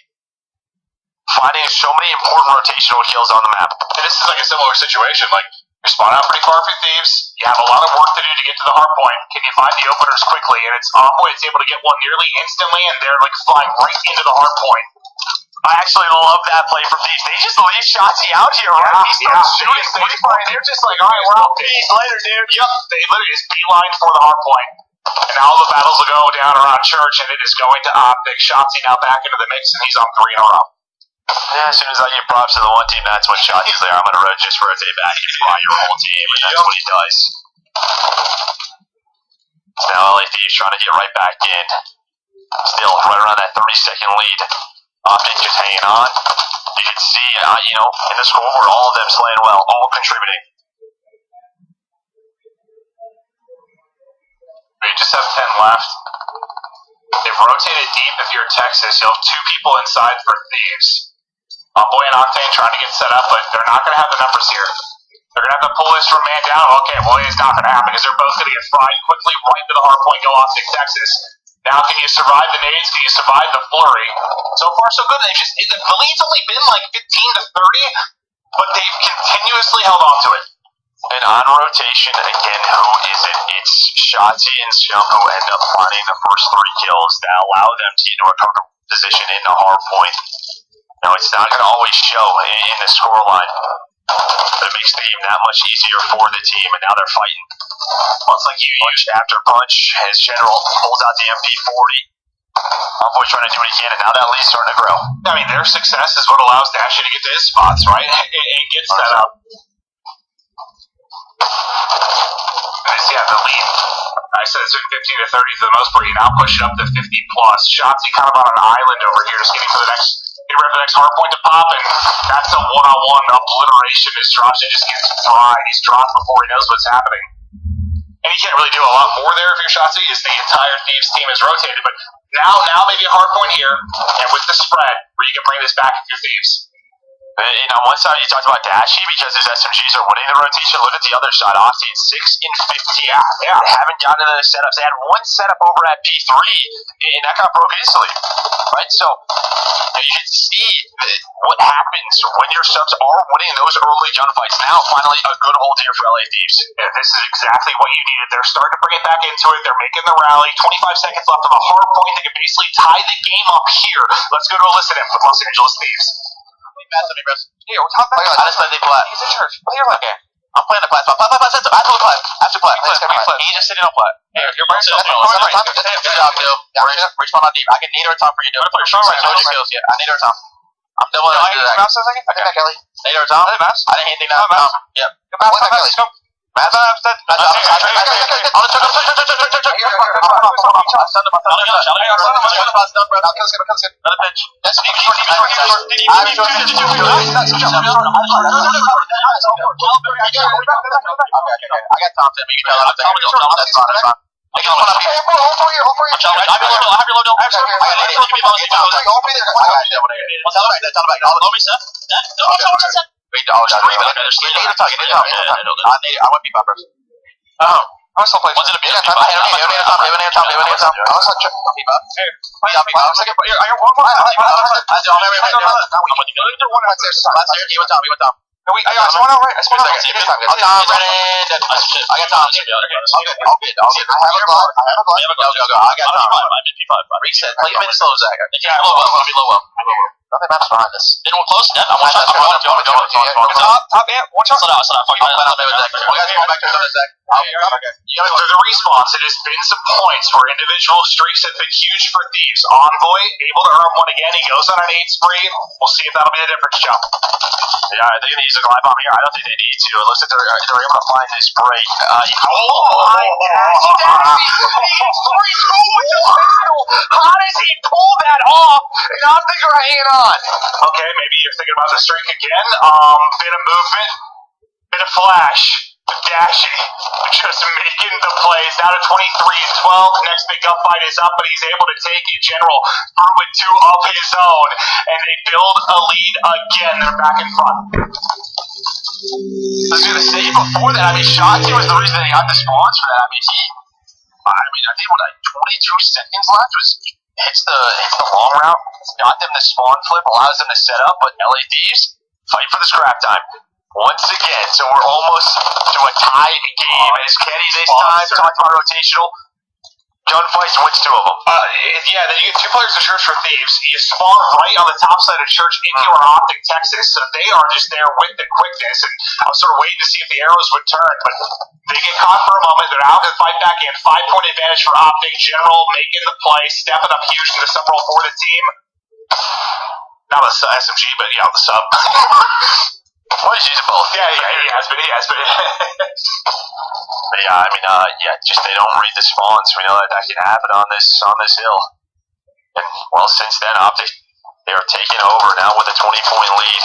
finding so many important rotational kills on the map. And this is like a similar situation. Like, you're spawning out pretty far for Thieves. You have a lot of work to do to get to the hard point. Can you find the openers quickly? And it's Envoy is able to get one nearly instantly, and they're like flying right into the hard point. I actually love that play from Thieves. They just leave Shotzi out here, right? He starts shooting. They're just like, all right, we're out. Peace later, dude. Yep, they literally just beeline for the hard point. And now all the battles will go down around church, and it is going to Optic. Shotzi now back into the mix, and he's on 3 in a row. Yeah, as soon as I give props to the one team, that's when Shotzi's there. I'm going to just rotate back and fly your whole team, and that's what he does. So now LAD's trying to get right back in. Still right around that 30-second lead. Optic just hanging on. You can see, in the scoreboard, all of them playing well, all contributing. We just have 10 left. They've rotated deep. If you're Texas, you'll have 2 people inside for Thieves. Boy and Octane trying to get set up, but they're not going to have the numbers here. They're going to have to pull this from man down. Okay, well, it's not going to happen because they're both going to get fried quickly right into the hard point. Go Optic, Texas. Now, can you survive the nades? Can you survive the flurry? So far, so good. The lead's only been like 15 to 30, but they've continuously held on to it. And on rotation, again, who is it? It's Shotzi and Scump who end up finding the first 3 kills that allow them to get into a comfortable position in the hard point. Now, it's not going to always show in the scoreline, but it makes the game that much easier for the team, and now they're fighting. Looks like you use after punch as General pulls out the MP40. Envoy trying to do what he can, and now that lead's starting to grow. I mean, their success is what allows Dashy to get to his spots, right? It gets that up. The lead, I said it's been 15 to 30 for the most part. You now push it up to 50 plus. Shotzi kind of on an island over here, just getting ready for the next hard point to pop, and that's a one-on-one obliteration as Draza just gets fried. He's dropped before he knows what's happening. And you can't really do a lot more there if you're Shotzi, as the entire Thieves team is rotated. But now maybe a hard point here, and with the spread, where you can bring this back if you're Thieves. And on one side, you talked about Dashy because his SMGs are winning the rotation. Look at the other side. Octane 6 and 15. Yeah. They haven't gotten to those setups. They had one setup over at P3, and that got broken easily. Right? So you can see what happens when your subs are winning those early gunfights. Now, finally, a good hold here for LA Thieves. Yeah, this is exactly what you needed. They're starting to bring it back into it. They're making the rally. 25 seconds left on the hard point. They can basically tie the game up here. Let's go to a listen in with Los Angeles Thieves. Here, I just played the plat. He's in church. What are you like? I'm playing the plat. Absolute plat. He's just sitting on plat. Here, you're by yourself. Good job, Bill. Respawn on deep. I can need her Tom for you, dude. Put your right. No skills yet. I need her Tom. I'm double in the mouse a second? Okay, Kelly. Need her Tom. I didn't hit anything now. Tom. Yep. Let's go. Matt, I was still playing. Was it a bit? I hit him. I was like, keep up. Here, I was like, here, I got one more. He went down. I got one out right. I got Tom. I got Tom. Go. I got Tom. Reset. Play a minute slow, Zach. Low. Nothing matters behind us. Anyone close? Yeah, I'm watching. Top, yeah. Watch out. Slow down. Fuck you. The response, it has been some points where individual streaks have been huge for Thieves. Envoy, able to earn one again. He goes on an 8 spree. We'll see if that'll be the difference, Joe. Yeah, are they going to use a glide bomb here? I don't think they need to. It looks like they're able to find this break. How does he pull that off? And I'm thinking right hand on. Okay, maybe you're thinking about the streak again. Bit of movement, bit of flash. Dashy just making the plays. Now to 23-12. Next big gunfight is up, but he's able to take it. General through with 2 of his own, and they build a lead again. They're back in front. I was going to say before that, Shotzi was the reason they got the spawns for that. I think what, like 22 seconds left was hits the long route, got them the spawn flip, allows them to set up, but LA Thieves fight for the scrap time. Once again, so we're almost to a tied game as Kenny this time talked about rotational gunfights, wins 2 of them. Yeah, then you get 2 players in church for Thieves. You spawn right on the top side of church in your optic Texas, so they are just there with the quickness, and I was sort of waiting to see if the arrows would turn, but they get caught for a moment. They're out and fight back in. 5-point advantage for optic. General making the play, stepping up huge in the sub roll for the team. Not a SMG, but yeah, the sub. Well, he's using both. Yeah, he has been. But yeah, just they don't read the spawns. We know that can happen on this hill. And well, since then, Optic, they are taking over now with a 20-point lead.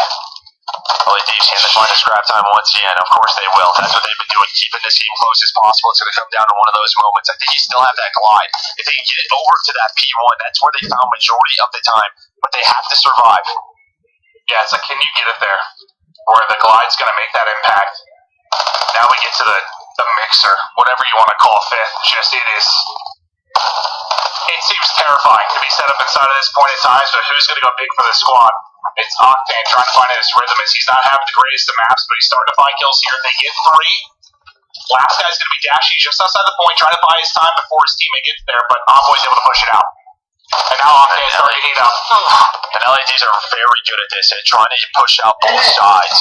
LA Thieves can they find a scrap time once again? Of course they will. That's what they've been doing, keeping this game close as possible. It's going to come down to one of those moments. I think you still have that glide. If they can get it over to that P1, that's where they found majority of the time. But they have to survive. Yeah, it's like, can you get it there? Where the glide's going to make that impact. Now we get to the mixer, whatever you want to call fifth. Just it seems terrifying to be set up inside of this point in time, but who's going to go big for the squad? It's Octane trying to find his rhythm as he's not having the greatest of maps, but he's starting to find kills here. They get 3. Last guy's going to be Dashy just outside the point, trying to buy his time before his teammate gets there, but Envoy's able to push it out. And now Octane's starting to heat up. And LADs are very good at this, at trying to push out both sides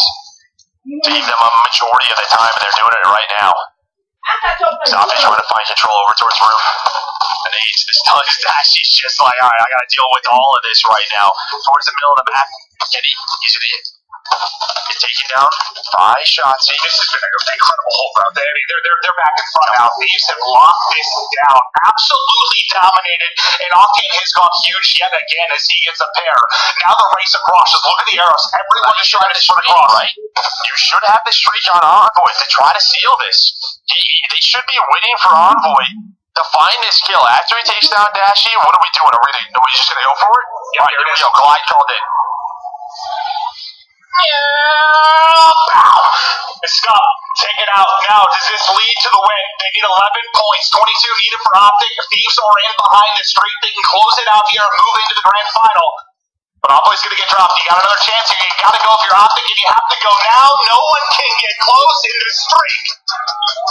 to give them a majority of the time, and they're doing it right now. Zombie's trying to find control over towards roof. And this Dashy's just like, alright, I gotta deal with all of this right now. Towards the middle of the map, Kenny, he's gonna get taken down. 5 shots. This has been an incredible hold out there. I mean, they're back in front now. Thieves have locked this down. Absolutely dominated. And Octane has gone huge yet again as he gets a pair. Now the race across. Just look at the arrows. Everyone is trying to swing across. Right? You should have the streak on Envoy to try to seal this. They should be waiting for Envoy to find this kill. After he takes down Dashy, what are we doing? Are we just going to go for it? Yeah, here it is. Glide called in. Scott, take it out now. Does this lead to the win? They need 11 points. 22 needed for Optic. If Thieves are in behind the streak, they can close it out here and move into the grand final. But Optic's going to get dropped. You got another chance here. You got to go if you're Optic, and you have to go now. No one can get close in the streak.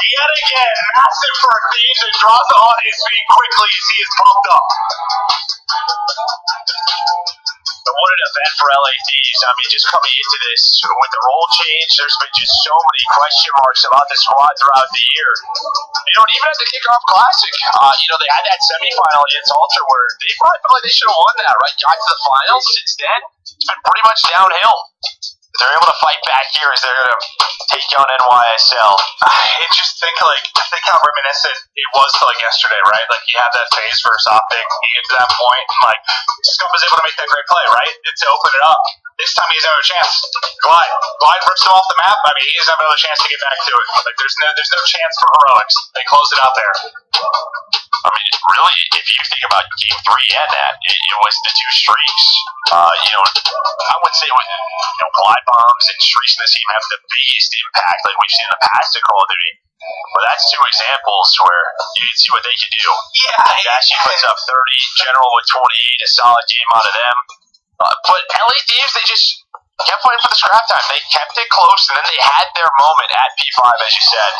Yet again, massive for Thieves, and draws on his feet quickly as he is pumped up. But what an event for LA Thieves. I mean, just coming into this with the role change, there's been just so many question marks about the squad throughout the year. You know, and even at the Kickoff Classic, they had that semifinal against Ultra where they probably felt like they should have won that, right? Got to the finals. Since then, it's been pretty much downhill. If they're able to fight back here as they're going to take on NYSL. I just think how reminiscent it was to like yesterday, right? Like you have that phase versus Optic, you get to that point, and like Scump is able to make that great play, right? To open it up. This time he has another chance. Glide rips him off the map. I mean, he doesn't have another chance to get back to it. Like there's no chance for heroics. They close it out there. I mean, really, if you think about Game 3 and that, it was the two streaks. I would say glide bombs and streaks in this team have the biggest impact, like we've seen in the past in Call of Duty. But that's two examples where you can see what they can do. Yeah, Dashi puts up 30, General with 28, a solid game out of them. But LA Thieves, they just kept playing for the scrap time. They kept it close, and then they had their moment at P5, as you said.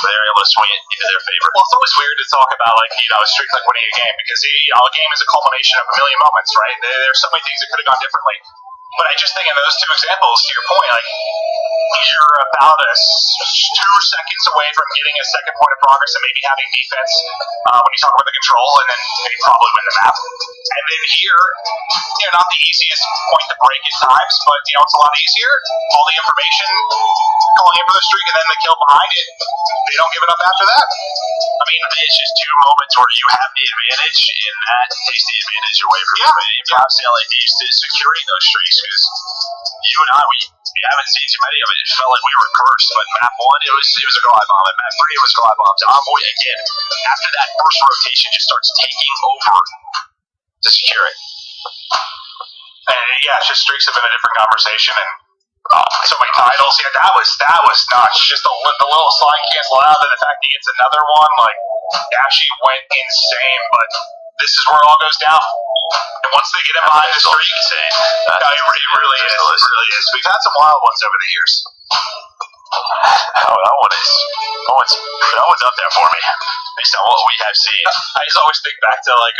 They were able to swing it into their favor. Well, it's always weird to talk about, like, a streak like winning a game, because a game is a culmination of a million moments, right? There's so many things that could have gone differently. But I just think in those two examples, to your point, like, you're about 2 seconds away from getting a second point of progress and maybe having defense when you talk about the control, and then maybe probably win the map. And then here, not the easiest point to break at times, but, it's a lot easier. All the information, calling in for the streak, and then the kill behind it, they don't give it up after that. I mean, it's just two moments where you have the advantage, and that takes the advantage away from the obviously LA Thieves to securing those streaks, because you and I, we haven't seen too many of it. It felt like we were cursed, but map 1, it was a glide bomb. At map 3, it was glide bombs. Envoy, again, after that first rotation, just starts taking over to secure it. And just streaks have been a different conversation, and so many titles. Yeah, that was nuts. Just the little slide cancel out, and the fact he gets another one, like, Dashi went insane, but this is where it all goes down. And once they get him behind the streak, insane. No, it really is. It really is. We've had some wild ones over the years. Oh, that one's up there for me, based on what we have seen. I just always think back to, like,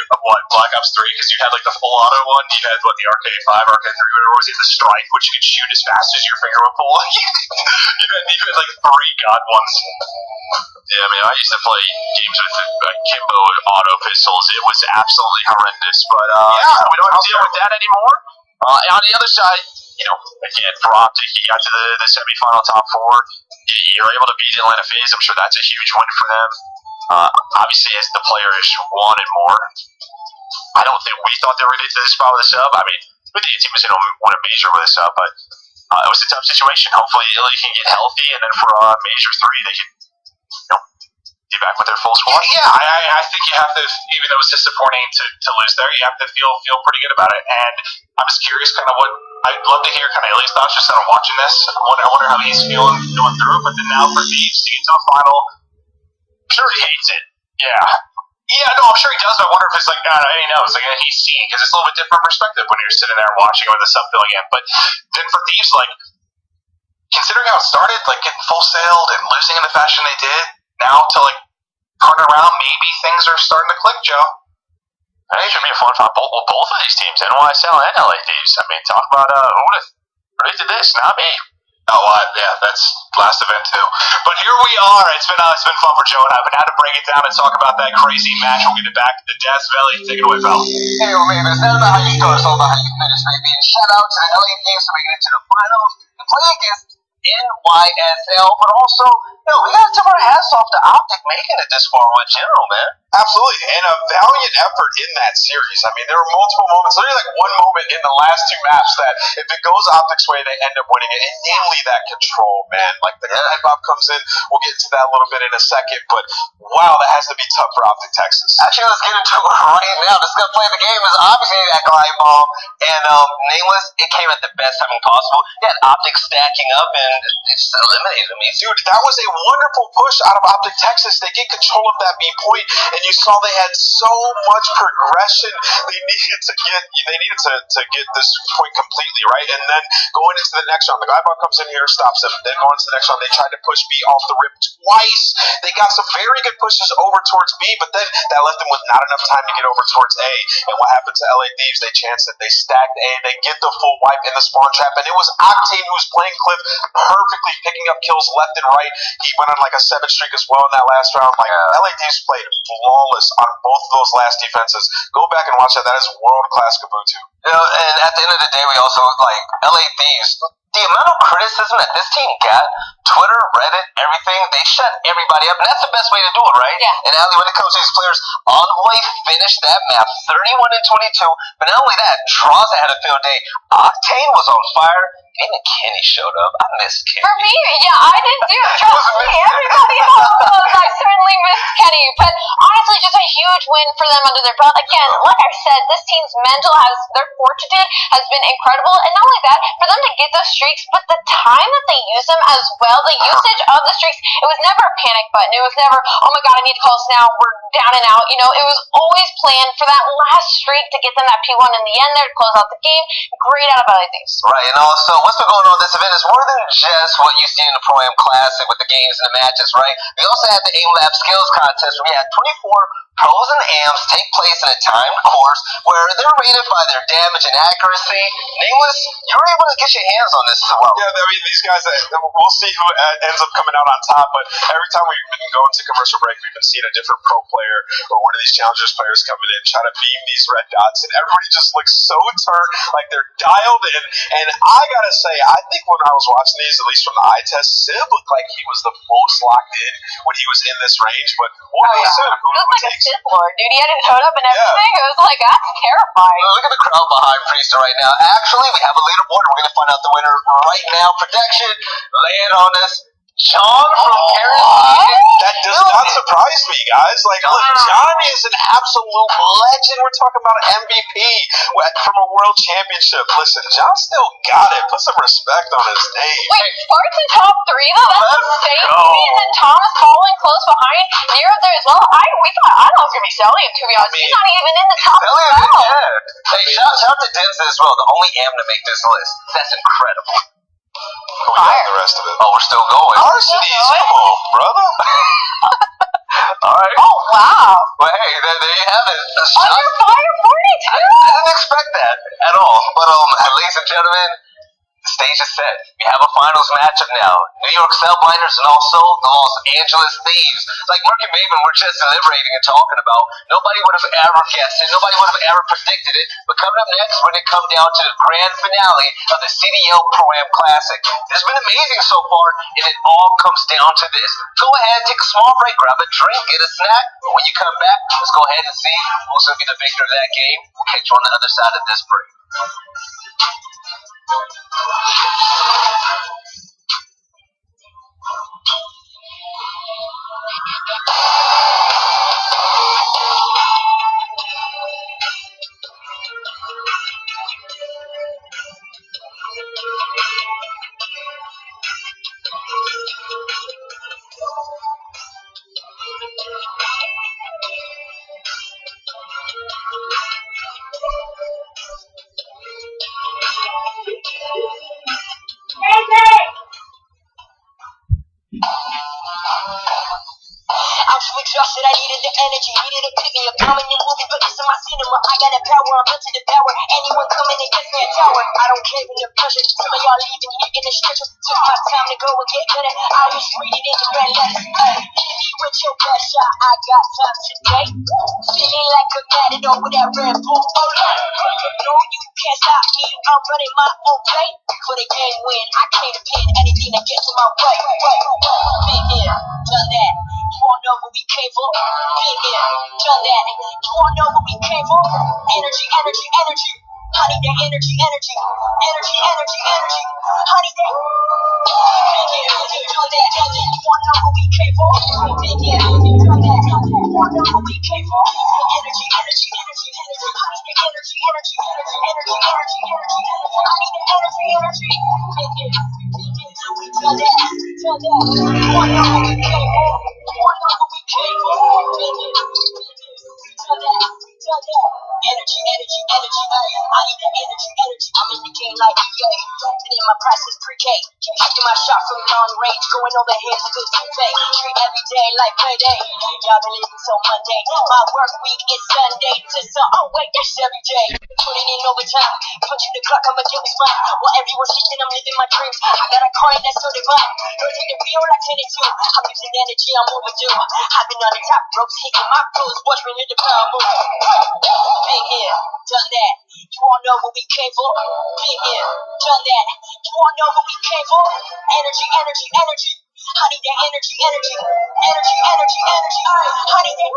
Black Ops 3, because you had, like, the full auto one, you had, the Arcade 5, Arcade 3, whatever it was, you had the Strike, which you could shoot as fast as your finger would pull. you had, like, 3 god ones. Yeah, I mean, I used to play games with Kimbo auto pistols. It was absolutely horrendous, but we don't have to deal with that anymore. And on the other side, again, for Optic, he got to the semifinal top 4. You're able to beat Atlanta FaZe. I'm sure that's a huge win for them. Obviously, as the players wanted more. I don't think we thought they were going to get to this spot with a sub. I mean, we think the team was going to win a major with a sub, but it was a tough situation. Hopefully, Illy can get healthy, and then for major 3, they can get back with their full squad. Yeah, I think you have to, even though it's disappointing to lose there, you have to feel pretty good about it. And I'm just curious kind of what, I'd love to hear kind of Illy's thoughts just kind of watching this. I wonder how he's feeling going through it. But then now for Thieves to get to the final, I'm sure he hates it. Yeah. Yeah, no, I'm sure he does, but I wonder if it's like, he knows, like, he's seeing, because it's a little bit different perspective when you're sitting there watching it with a sub filling in. But then for Thieves, like, considering how it started, like, getting full sailed and losing in the fashion they did, now to, like, turn around, maybe things are starting to click, Joe. I think it should be a fun fight. Both of these teams, NYSL and LA Thieves. I mean, talk about who would have predicted this? Not me. Oh, yeah, that's last event too. But here we are. It's been fun for Joe and I. But now to break it down and talk about that crazy match, we'll get it back to Death Valley. Take it away, pal. Hey, man, it's not about how you start, it's all about how you finish, baby. And shout out to the LA Thieves for making it to the finals and playing against NYSL. But also, we got to tip our hats off to Optic making it this far in general, man. Absolutely, and a valiant effort in that series. I mean, there were multiple moments, literally like one moment in the last two maps that if it goes Optic's way, they end up winning it. And namely that control, man. Like the Glide Bomb comes in, we'll get into that a little bit in a second, but wow, that has to be tough for Optic Texas. Actually, let's get into it right now. That's going to play the game is obviously that Glide Bomb, and Nameless, it came at the best timing possible. You had Optic stacking up, and it just eliminated him. Dude, that was a wonderful push out of Optic Texas. They get control of that B point, and you saw they had so much progression. They needed to get this point completely, right? And then going into the next round, the Glide Bomb comes in here, stops them. Then going into the next round, they tried to push B off the rip twice. They got some very good pushes over towards B, but then that left them with not enough time to get over towards A. And what happened to LA Thieves? They chanced it. They stacked A. They get the full wipe in the spawn trap, and it was Octane who was playing Cliff perfectly, picking up kills left and right. He went on like a 7 streak as well in that last round. Like LA Thieves played flawless on both of those last defenses. Go back and watch that. That is world-class Kabuto. You know, and at the end of the day, we also, like, LA Thieves, the amount of criticism that this team got, Twitter, Reddit, everything, they shut everybody up, and that's the best way to do it, right? Yeah. And Ali, when it comes to these players, Envoy finished that map 31-22, but not only that, Traza had a field day, Octane was on fire, even Kenny showed up. I missed Kenny. For me, yeah, I did too. Trust me, everybody else knows I certainly missed Kenny. But honestly, just a huge win for them under their belt. Again, like I said, this team's mental their fortitude has been incredible. And not only that, for them to get those streaks, but the time that they use them as well, the usage of the streaks, it was never a panic button. It was never, oh my God, I need to call this now. We're down and out. You know, it was always planned for that last streak to get them that P1 in the end there to close out the game. Great out of LA Thieves. Right, and also, what's been going on this event is more than just what you see in the Pro-Am Classic with the games and the matches, right? We also had the Aim Lab Skills Contest where we had 24 pros and AMs take place in a timed course where they're rated by their damage and accuracy. Nameless, you were able to get your hands on this as well. Yeah, I mean, these guys, we'll see who ends up coming out on top, but every time we've been going to commercial break, we've been seeing a different pro player or one of these challengers players coming in, trying to beam these red dots, and everybody just looks so turned, like they're dialed in. And I gotta say, I think when I was watching these, at least from the eye test, Sib looked like he was the most locked in when he was in this range, but what do you say? Who takes Sith Lord, dude. He had his hood up and everything. It was like, that's terrifying. Look at the crowd behind Priest right now. Actually, we have a leaderboard. We're going to find out the winner right now. Prediction, lay it on us. John from Paris. That does not surprise me, guys. Like, look, John is an absolute legend. We're talking about an MVP from a world championship. Listen, John still got it. Put some respect on his name. Wait, Sparks in top 3 though? That's insane to me. And then Thomas following close behind. Nero there as well. I thought it was going to be Cellium, to be honest. He's not even in the top 12. Yeah. Hey, shout out to Denza as well, the only AM to make this list. That's incredible. We got the rest of it. Oh, we're still going. Varsities, come on, brother. All right. Oh, wow. Well, hey, there you have it. Under fire 42? I didn't expect that at all. But, ladies and gentlemen, the stage is set. We have a finals matchup now. New York Cellbinders and also the Los Angeles Thieves. Like Mark and Maven were just deliberating and talking about, nobody would have ever guessed it. Nobody would have ever predicted it. But coming up next, we're going to come down to the grand finale of the CDL Pro-Am Classic. It's been amazing so far, and it all comes down to this. Go ahead, take a small break, grab a drink, get a snack. But when you come back, let's go ahead and see who's going to be the victor of that game. We'll catch you on the other side of this break. Exhausted, I needed the energy, needed a pick me up. I'm in your movie, but this is my cinema. I got the power, I'm built to devour anyone coming against me a tower. I don't care when the pressure. Some of y'all leaving here in the stretcher. Took my time to go and get better. I was reading in the red letters. Hit me with your best shot. I got time today. Feeling like a matador with that Red Bull. Oh yeah, no, you can't stop me. I'm running my own play. For the game win, I can't pin anything that gets in my way. Been here, done that. You all know what we came for. Been here, done that. You all know what we came for. Energy, energy, energy. Honey, that energy, energy. Energy, energy, energy. Honey, that. Been here, done that. You all know what we came for. Been here, done that. You all know what we came for. Energy, energy, energy, energy. Honey, that energy, energy, energy, energy, energy, energy. Honey, that energy, energy. Been here, we done that, done that. You all know what we came for. You all know what we came for. Been here, we done that, done that. Energy, energy, energy. I need that energy, energy. I'm in the game like EA. Been in my process pre-K. Shooting my shot from long range. Going over heads, good buffet. Treat every day like payday. Y'all been living so mundane. My work week is Sunday to oh wait, that's every day. Putting in overtime. Punching the clock, I'ma get what's mine. While everyone's sleeping, I'm living my dreams. I got a car and that's so divine. Girl, take the wheel like 10 and 2. I'm using energy, I'm overdue. I've been on the top ropes, hitting my clothes. Watch me hit the power move. Been here, done that. You all know what we came for. Been here, done that. You all know what we came for. Energy, energy, energy. Honey, that energy, energy. Energy, energy, energy. Honey, that.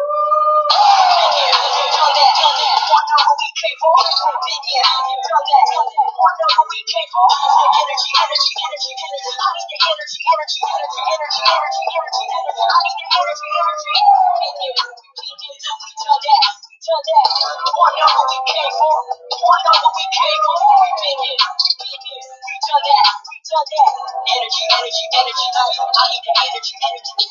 Been here, done that. You all know what we came for. Been here, done that. You all know what we came for. Energy, energy, energy, energy. Honey, that energy, energy, energy, energy, energy, energy, energy. Honey, that energy, energy. Been here, we done that. Done that. You all know what we came for. You all know what we came for. Been here, we done that. We done that. Energy, energy, energy. I need the energy, energy.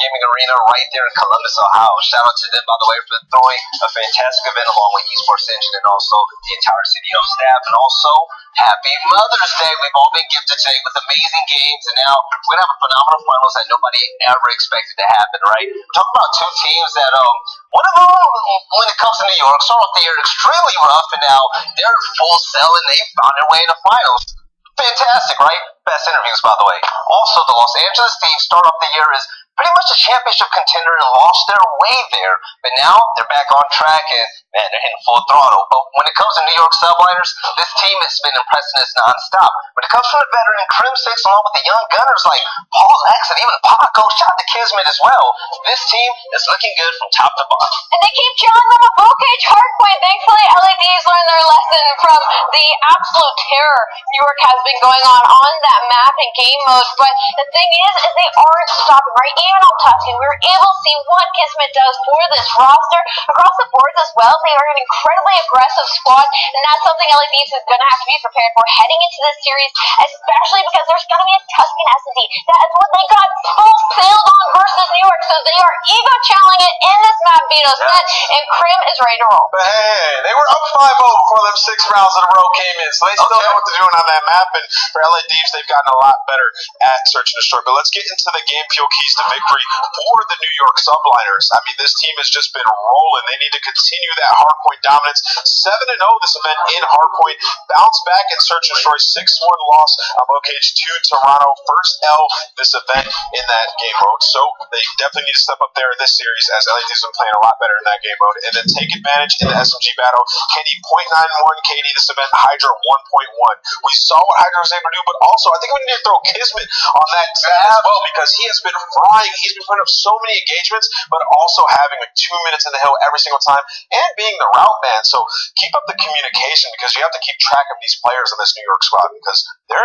Gaming Arena right there in Columbus, Ohio. Shout out to them, by the way, for throwing a fantastic event along with Esports Engine and also the entire CDL staff. And also, happy Mother's Day. We've all been gifted today with amazing games, and now we're going to have a phenomenal finals that nobody ever expected to happen, right? We're talking about two teams that, one of them, when it comes to New York, start off the year extremely rough, and now they're full sell, and they found their way in the finals. Fantastic, right? Best interviews, by the way. Also, the Los Angeles team start off the year as pretty much a championship contender and lost their way there. But now they're back on track and, man, they're hitting full throttle. But when it comes to New York Subliners, this team has been impressing us nonstop. When it comes from the veteran Crim 6 along with the young gunners like Paul X and even Paco, shout to Kismet as well. This team is looking good from top to bottom. And they keep killing them with Bull Cage Hardpoint. Thankfully, LADs learned their lesson from the absolute terror New York has been going on that map and game mode. But the thing is they aren't stopping, right? Even on Tuscan, we were able to see what Kismet does for this roster. Across the boards as well, they are an incredibly aggressive squad, and that's something LADs is going to have to be prepared for heading into this series, especially because there's going to be a Tuscan S&D. That is what they got full sailed on versus New York, so they are ego challenging it in this map Vito's set, and Krim is ready to roll. But hey, they were up 5-0 before them 6 rounds in a row came in, so they still know what they're doing on that map. And for LA Thieves, they've gotten a lot better at search and destroy. But let's get into the game fuel keys to victory for the New York Subliners. I mean, this team has just been rolling. They need to continue that hardpoint dominance. 7-0 this event in hardpoint. Bounce back in search and destroy. 6-1 loss on Cage to Toronto. First L this event in that game mode. So they definitely need to step up there in this series, as LA Thieves have been playing a lot better in that game mode. And then take advantage in the SMG battle. KD 0.91 KD this event. Hydra 1.1. We saw what Hydra was able to do, but also I think we need to throw Kismet on that as well, because he has been flying. He's been putting up so many engagements, but also having like 2 minutes in the hill every single time, and being the route man. So keep up the communication, because you have to keep track of these players in this New York squad, because they're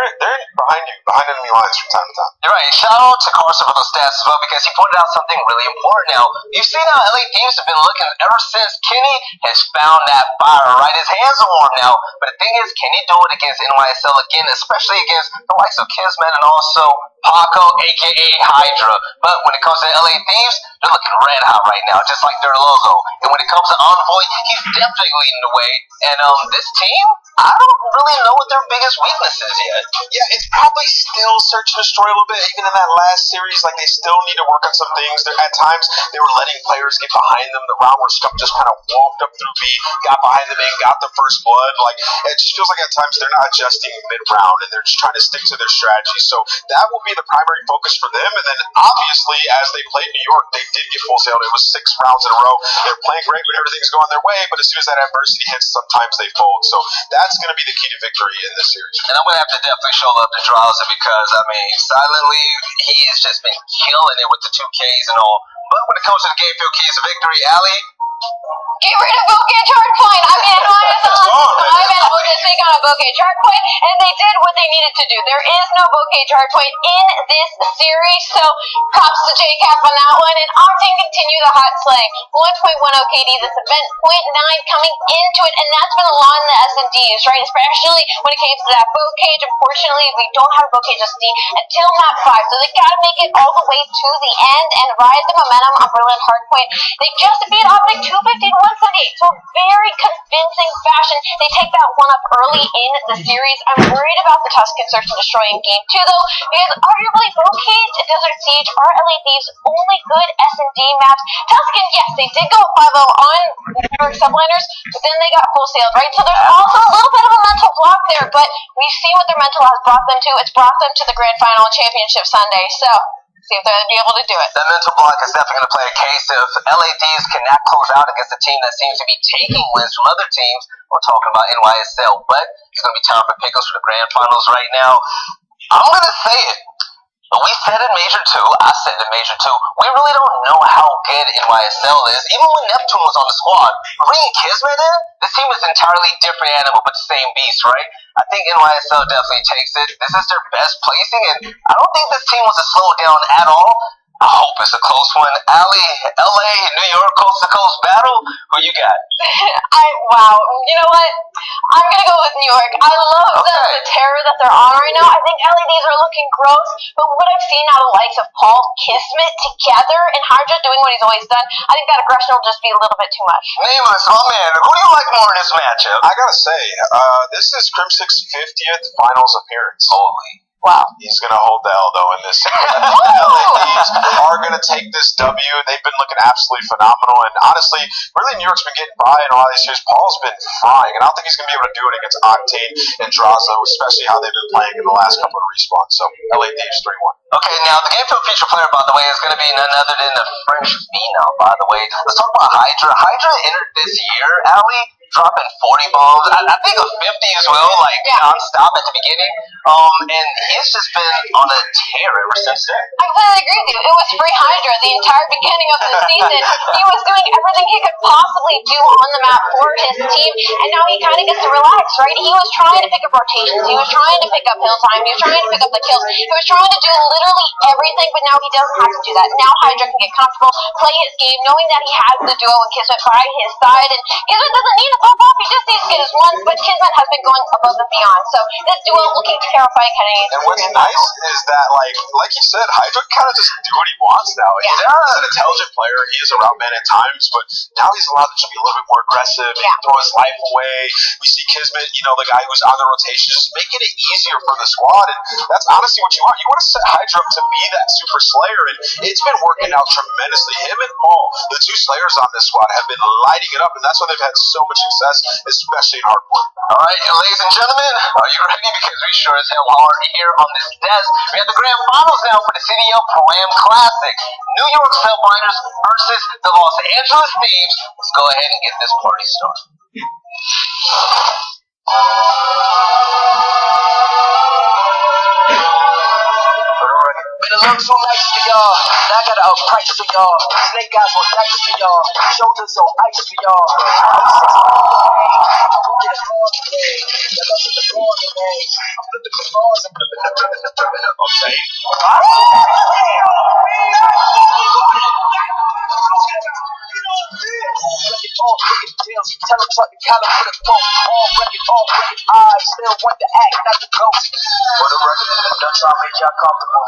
behind you, behind enemy lines from time to time. You're right. Shout out to Carson for those stats as well, because he pointed out something really important. Now, you've seen how LA Thieves have been looking ever since Kenny has found that fire, right? His hands are warm now, but the thing is, can he do it against NYSL again, especially against the likes of Kismet and also Paco, a.k.a. Hydra? But when it comes to LA Thieves, they're looking red hot right now, just like their logo. And when it comes to Envoy, he's definitely leading the way. And this team, I don't really know what their biggest weakness is yet. Yeah, it's probably still search and destroy a little bit. Even in that last series, like, they still need to work on some things. At times, they were letting players get behind them. The round where Scum just kind of walked up through B, got behind them and got the first blood. Like, it just feels like at times they're not adjusting mid-round, and they're just trying to stick to their strategy. So that will be the primary focus for them. And then, obviously, as they played New York, they did get full sailed. It was 6 rounds in a row. They're playing great when everything's going their way, but as soon as that adversity hits, sometimes they fold. So that's going to be the key to victory in this series. And I'm going to have to definitely show love to Drowser, because, I mean, silently, he has just been killing it with the 2Ks and all. But when it comes to the game field keys to victory, Allie, get rid of Bouquet Hardpoint. I mean, I've been able to speak on a Bouquet Hardpoint, and they did what they needed to do. There is no Bouquet Hardpoint in this series, so props to JCap on that one. And Octane continue the hot slaying. 1.10 KD this event, 0.9 coming into it, and that's been a lot in the S&Ds, right? Especially when it came to that Bouquet. Unfortunately, we don't have a Bouquet SD until map 5, so they gotta make it all the way to the end and ride the momentum on Berlin Hardpoint. They just beat Optic 250 to 178, so very convincing fashion. They take that one up early in the series. I'm worried about the Tuscan search and destroy in game 2 though, because arguably Bouquet and Desert Siege are LA Thieves' only good S&D maps. Tuscan, yes, they did go 5-0 on New York Subliners, but then they got full sailed, right? So there's also a little bit of a mental block there, but we've seen what their mental has brought them to. It's brought them to the grand final championship Sunday, so see if they're going to be able to do it. That mental block is definitely going to play a case if LA Thieves cannot close out against a team that seems to be taking wins from other teams. We're talking about NYSL, but it's going to be time for pickles for the grand finals right now. I'm going to say it. But we said in Major 2, I said in Major 2, we really don't know how good NYSL is. Even when Neptune was on the squad, bringing Kismet in, this team is an entirely different animal, but the same beast, right? I think NYSL definitely takes it. This is their best placing, and I don't think this team wants to slow down at all. I hope it's a close one. Allie, LA, New York, coast to coast battle. Who you got? Wow. You know what? I'm going to go with New York. I love the terror that they're on right now. I think LEDs are looking gross, but what I've seen out of the likes of Paul, Kismet together, and Hydra doing what he's always done, I think that aggression will just be a little bit too much. Nameless, oh man, who do you like more in this matchup? I gotta say, this is Crimsic's 50th finals appearance. Holy. Wow. He's going to hold the L, though, in this series. LADs are going to take this W. They've been looking absolutely phenomenal. And honestly, really, New York's been getting by in a lot of these series. Paul's been flying, and I don't think he's going to be able to do it against Octane and Drazo, especially how they've been playing in the last couple of respawns. So, LADs 3-1. Okay, now the game field feature player, by the way, is going to be none other than the French phenom, by the way. Let's talk about Hydra. Hydra entered this year, Allie, dropping 40 bombs. I think of 50 as well, like non-stop at the beginning. And he's just been on a tear ever since then. I completely agree with you. It was free Hydra the entire beginning of the season. He was doing everything he could possibly do on the map for his team, and now he kind of gets to relax, right? He was trying to pick up rotations. He was trying to pick up hill time. He was trying to pick up the kills. He was trying to do literally everything, but now he doesn't have to do that. Now Hydra can get comfortable, play his game, knowing that he has the duo and Kismet by his side, and Kismet doesn't need to pop off. He just needs to get his ones, but Kismet has been going above and beyond. So this duo looking terrifying heading into. And what's nice is that, like you said, Hydra kind of just do what he wants now. He's an intelligent player. He is a route man at times, but now he's allowed to just be a little bit more aggressive and throw his life away. We see Kismet, the guy who's on the rotation, just making it easier for the squad, and that's honestly what you want. You want to set Hydra up to be that super slayer, and it's been working out tremendously. Him and Paul, the two slayers on this squad, have been lighting it up, and that's why they've had so much success, especially in hardcore. All right, ladies and gentlemen, are you ready? Because we sure as hell are here on this desk. We have the grand finals now for the CDL Pro-Am Classic. New York Spellbinders versus the Los Angeles Thieves. Let's go ahead and get this party started. Been a little too nice to y'all. Now I got a price for y'all. Snake eyes will dice for y'all. Shoulders on ice for y'all. I'm 6 miles away. I won't get a call today. The love is the ball today. I'm flipping the balls. I'm flipping the okay. Tell him fucking collar for the phone. All record eyes. Still want to act, not the ghost. For the record, I'm done trying to make y'all comfortable.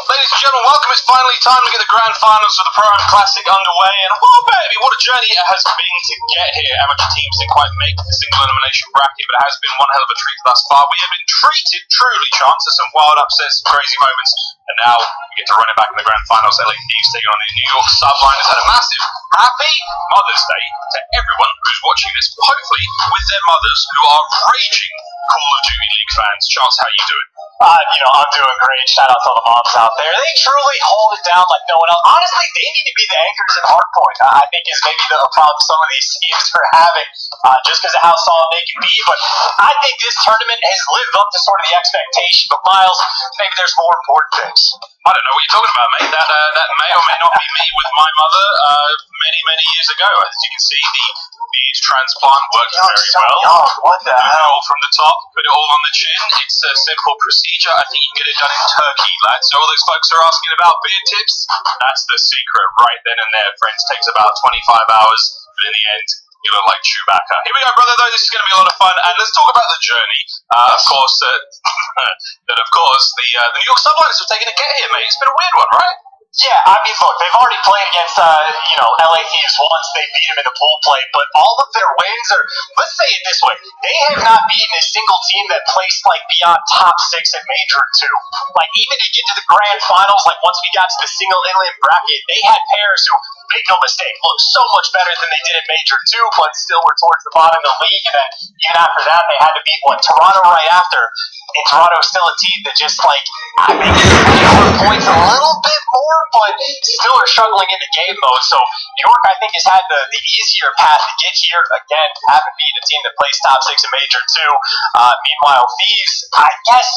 Ladies and gentlemen, welcome. It's finally time to get the grand finals of the Pro-Am Classic underway, and oh baby, what a journey it has been to get here. Amateur teams didn't quite make the single elimination bracket, but it has been one hell of a treat thus far. We have been treated truly, Chance, to some wild upsets, some crazy moments, and now we get to run it back in the grand finals. LA Thieves taking on the New York Subliners. Had a massive, happy Mother's Day to everyone who's watching this, hopefully with their mothers who are raging Call of Duty League fans. Chance, how you doing? I'm doing great. Shout out to all the moms out there. They truly hold it down like no one else. Honestly, they need to be the anchors at Hardpoint. I think is maybe the problem some of these teams are having, just because of how solid they can be. But I think this tournament has lived up to sort of the expectation. But Miles, maybe there's more important things. I don't know what you're talking about, mate. That may or may not be me with my mother many years ago. As you can see, the transplant worked very well. What the hell? It all from the top, put it all on the chin. It's a simple procedure. I think you can get it done in Turkey, lads. So all those folks are asking about beer tips. That's the secret right then and there, friends. Takes about 25 hours, but in the end, you look like Chewbacca. Here we go, brother, though. This is going to be a lot of fun. And let's talk about the journey. Of course, the New York Subliners have taken a get here, mate. It's been a weird one, right? Yeah, I mean, look, they've already played against, LA Thieves once. They beat them in the pool play, but all of their wins are, let's say it this way, they have not beaten a single team that placed, beyond top 6 at Major 2. Even to get to the grand finals, once we got to the single inland bracket, they had pairs who, make no mistake, looked so much better than they did at Major 2, but still were towards the bottom of the league, and then even after that, they had to beat, Toronto right after. And Toronto's still a team that just, I think they're points a little bit more, but still are struggling in the game mode. So New York, I think, has had the easier path to get here. Again, haven't beaten a team that plays top 6 in Major 2. Meanwhile, Thieves, I guess,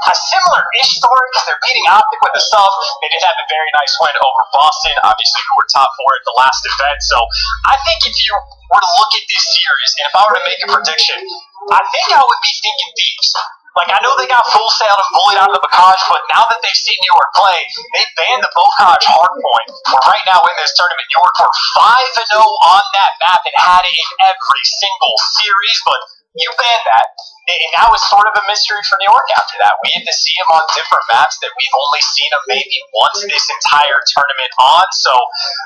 a similar-ish story because they're beating Optic with the stuff. They did have a very nice win over Boston, obviously, who were top 4 at the last event. So I think if you were to look at this series, and if I were to make a prediction, I think I would be thinking Thieves. I know they got full sailed and bullied out of the Bocage, but now that they've seen New York play, they banned the Bocage hardpoint. Where right now in this tournament, New York were 5-0 on that map and had it in every single series, but you banned that. And now it's sort of a mystery for New York after that. We get to see them on different maps that we've only seen them maybe once this entire tournament on. So,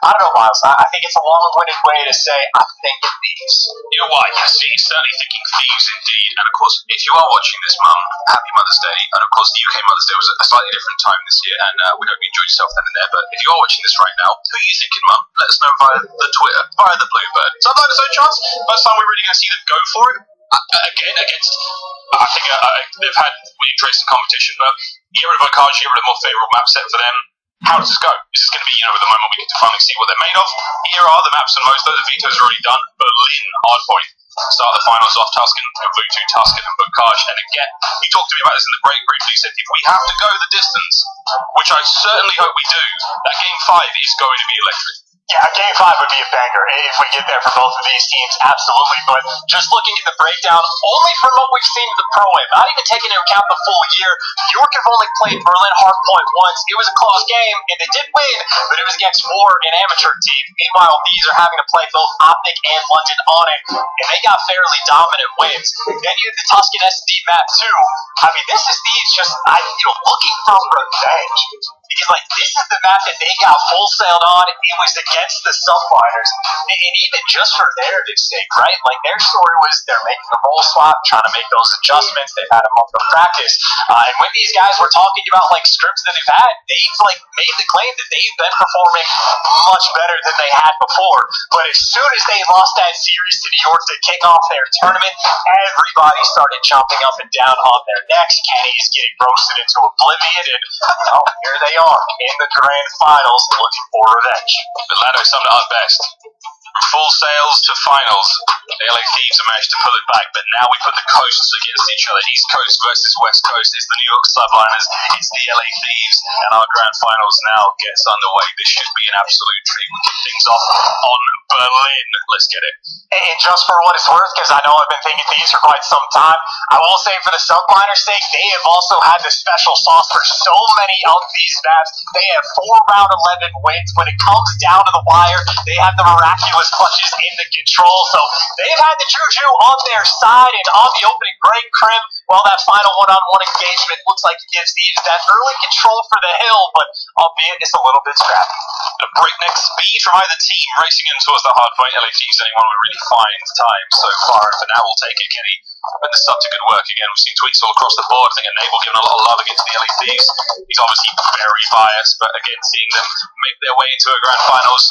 I don't know, Miles. I think it's a long-winded way to say I'm thinking Thieves. You're right, yes, you're certainly thinking Thieves indeed. And of course, if you are watching this, Mum, happy Mother's Day. And of course, the UK Mother's Day was a slightly different time this year, and we hope you enjoyed yourself then and there. But if you are watching this right now, who are you thinking, Mum? Let us know via the Twitter, via the Bluebird. Sometimes there's no chance. First time we're really going to see them go for it. Again, against, I think they've had interest in competition, but get rid of Bocage, get rid of a more favourable map set for them. How does this go? Is this going to be, the moment we get to finally see what they're made of? Here are the maps, and most of the Vito's already done. Berlin, Hardpoint. Start the finals off Tuscan, Vutu, Tuscan, and Bocage. And again, you talked to me about this in the break briefly. You said if we have to go the distance, which I certainly hope we do, that game 5 is going to be electric. Yeah, Game 5 would be a banger if we get there for both of these teams, absolutely. But just looking at the breakdown, only from what we've seen in the Pro-Am, not even taking into account the full year, New York have only played Berlin Hardpoint once. It was a close game, and they did win, but it was against War, an amateur team. Meanwhile, these are having to play both Optic and London on it, and they got fairly dominant wins. Then you have the Tuscan SD map, too. I mean, this is these just, looking for revenge. Because, this is the map that they got full-sailed on. It was against the Subliners. And even just for narrative's sake, right? Their story was they're making the role swap, trying to make those adjustments. They've had a month of practice. And when these guys were talking about, scripts that they've had, they've, made the claim that they've been performing much better than they had before. But as soon as they lost that series to New York to kick off their tournament, everybody started jumping up and down on their necks. Kenny is getting roasted into oblivion, and here they are in the grand finals looking for revenge. But Lando summed it up best. Full sails to finals. The LA Thieves have managed to pull it back, but now we put the coasts against each other. East Coast versus West Coast. It's the New York Subliners, it's the LA Thieves, and our grand finals now gets underway. This should be an absolute treat. We kick things off on Berlin. Let's get it. And just for what it's worth, because I know I've been thinking these for quite some time, I will say for the Subliners' sake, they have also had the special sauce for so many of these maps. They have 4 round 11 wins. When it comes down to the wire, they have the miraculous clutches in the control. So they've had the juju on their side, and on the opening break, Krim, well, that final one-on-one engagement looks like it gives Thieves that early control for the hill, but albeit it's a little bit scrappy. The breakneck speed from either team racing in towards the hard point. LA Thieves anyone with really fine time so far, and for now we'll take it. Kenny, when the sub to good work again. We've seen tweets all across the board. I think Enable giving a lot of love against the LA Thieves. He's obviously very biased, but again, seeing them make their way into a grand finals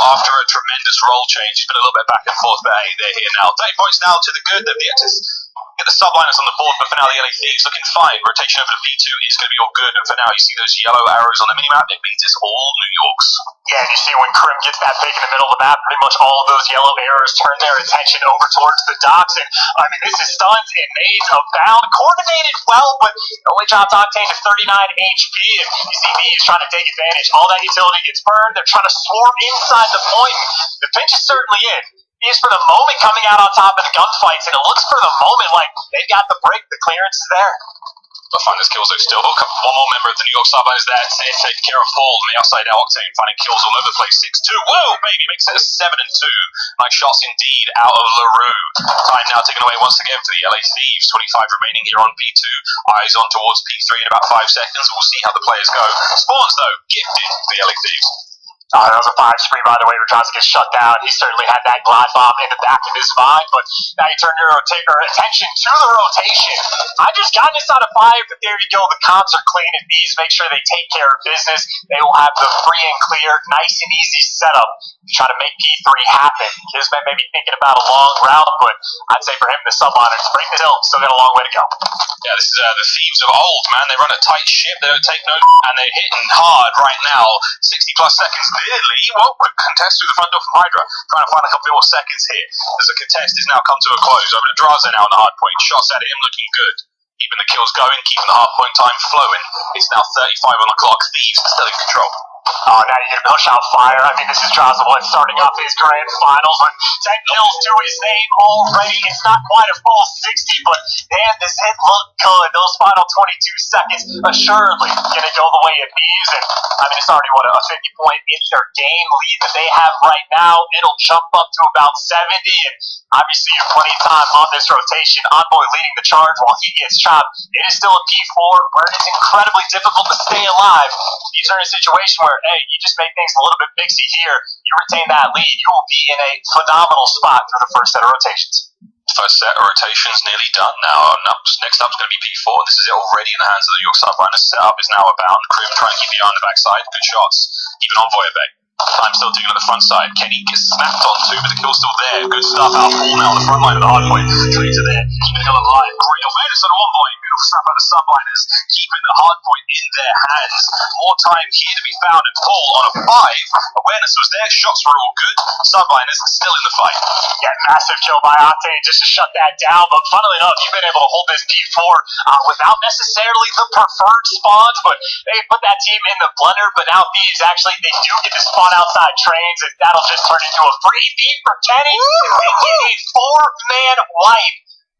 after a tremendous role change. It's been a little bit back and forth, but hey, they're here now. 30 points now to the good. They've yet to get the Subliners on the board, but for now the LA Thieves looking fine. Rotation over to P2 is going to be all good, and for now you see those yellow arrows on the minimap. It means it's all New York's. Yeah, and you see when Krim gets that pick in the middle of the map, pretty much all of those yellow arrows turn their attention over towards the docks, and I mean, this is stuns and nades abound, coordinated well, but only dropped Octane to 39 HP, and you see these trying to take advantage. All that utility gets burned. They're trying to swarm inside the point. The pinch is certainly in. He's for the moment coming out on top of the gunfights, and it looks for the moment like they've got the break. The clearance is there. They'll find those kills though still. One more member of the New York Subliners there taking care of Fall on the outside. Octane finding kills all over the place. 6-2. Whoa, baby, makes it a 7-2. Nice shots indeed out of LaRue. Time now taken away once again for the LA Thieves. 25 remaining here on P2. Eyes on towards P3 in about 5 seconds. We'll see how the players go. Spawns though, gifted for the LA Thieves. That was a 5 spree, by the way, where Johnson gets shut down. He certainly had that glide bomb in the back of his mind, but now you turn your attention to the rotation. I just got this out of 5, but there you go. The comps are clean, and these make sure they take care of business. They will have the free and clear, nice and easy setup to try to make P3 happen. Kismet may be thinking about a long route, but I'd say for him, the Subliners break the hill. Still got a long way to go. Yeah, this is the Thieves of old, man. They run a tight ship, they don't take no, and they're hitting hard right now. 60 plus seconds. Nearly, well, quick contest through the front door from Hydra. Trying to find a couple more seconds here as the contest has now come to a close. Over to Draza now on the hard point. Shots at him looking good. Keeping the kills going, keeping the hard point time flowing. It's now 35 on the clock. Thieves are still in control. Oh, now you're going to push out fire. I mean, this is Draza starting off his grand finals with 10 kills to his name already. It's not quite a full 60, but damn, this hit looked good. Those final 22 seconds assuredly going to go the way of Thieves. And I mean, it's already, a 50-point in their game lead that they have right now. It'll jump up to about 70, and obviously you have plenty of time on this rotation. Envoy leading the charge while he gets chopped. It is still a P4 where it is incredibly difficult to stay alive. These are in a situation where, hey, you just make things a little bit mixy here. You retain that lead, you will be in a phenomenal spot for the first set of rotations. First set of rotations nearly done now. Next up is going to be P4. This is it already in the hands of the New York Subliners. Setup is now abound. Krim trying to keep the eye on the backside. Good shots. Even Envoy a bit. Time still ticking on the front side. Kenny gets snapped onto, but the kill's still there. Good stuff out of Paul now on the front line of the hard point. Traitor there. Keeping the hill alive. Great awareness on Envoy. Beautiful for the Subliners, keeping the hard point in their hands. More time here to be found, and Paul on a 5. Awareness was there, shots were all good. Subliners still in the fight. Yeah, massive kill by Octane just to shut that down, but funnily enough, you've been able to hold this P4 without necessarily the preferred spawns, but they put that team in the blender, but now Thieves actually, they do get to spawn outside trains, and that'll just turn into a free beat for Kenny, and get a 4-man wipe.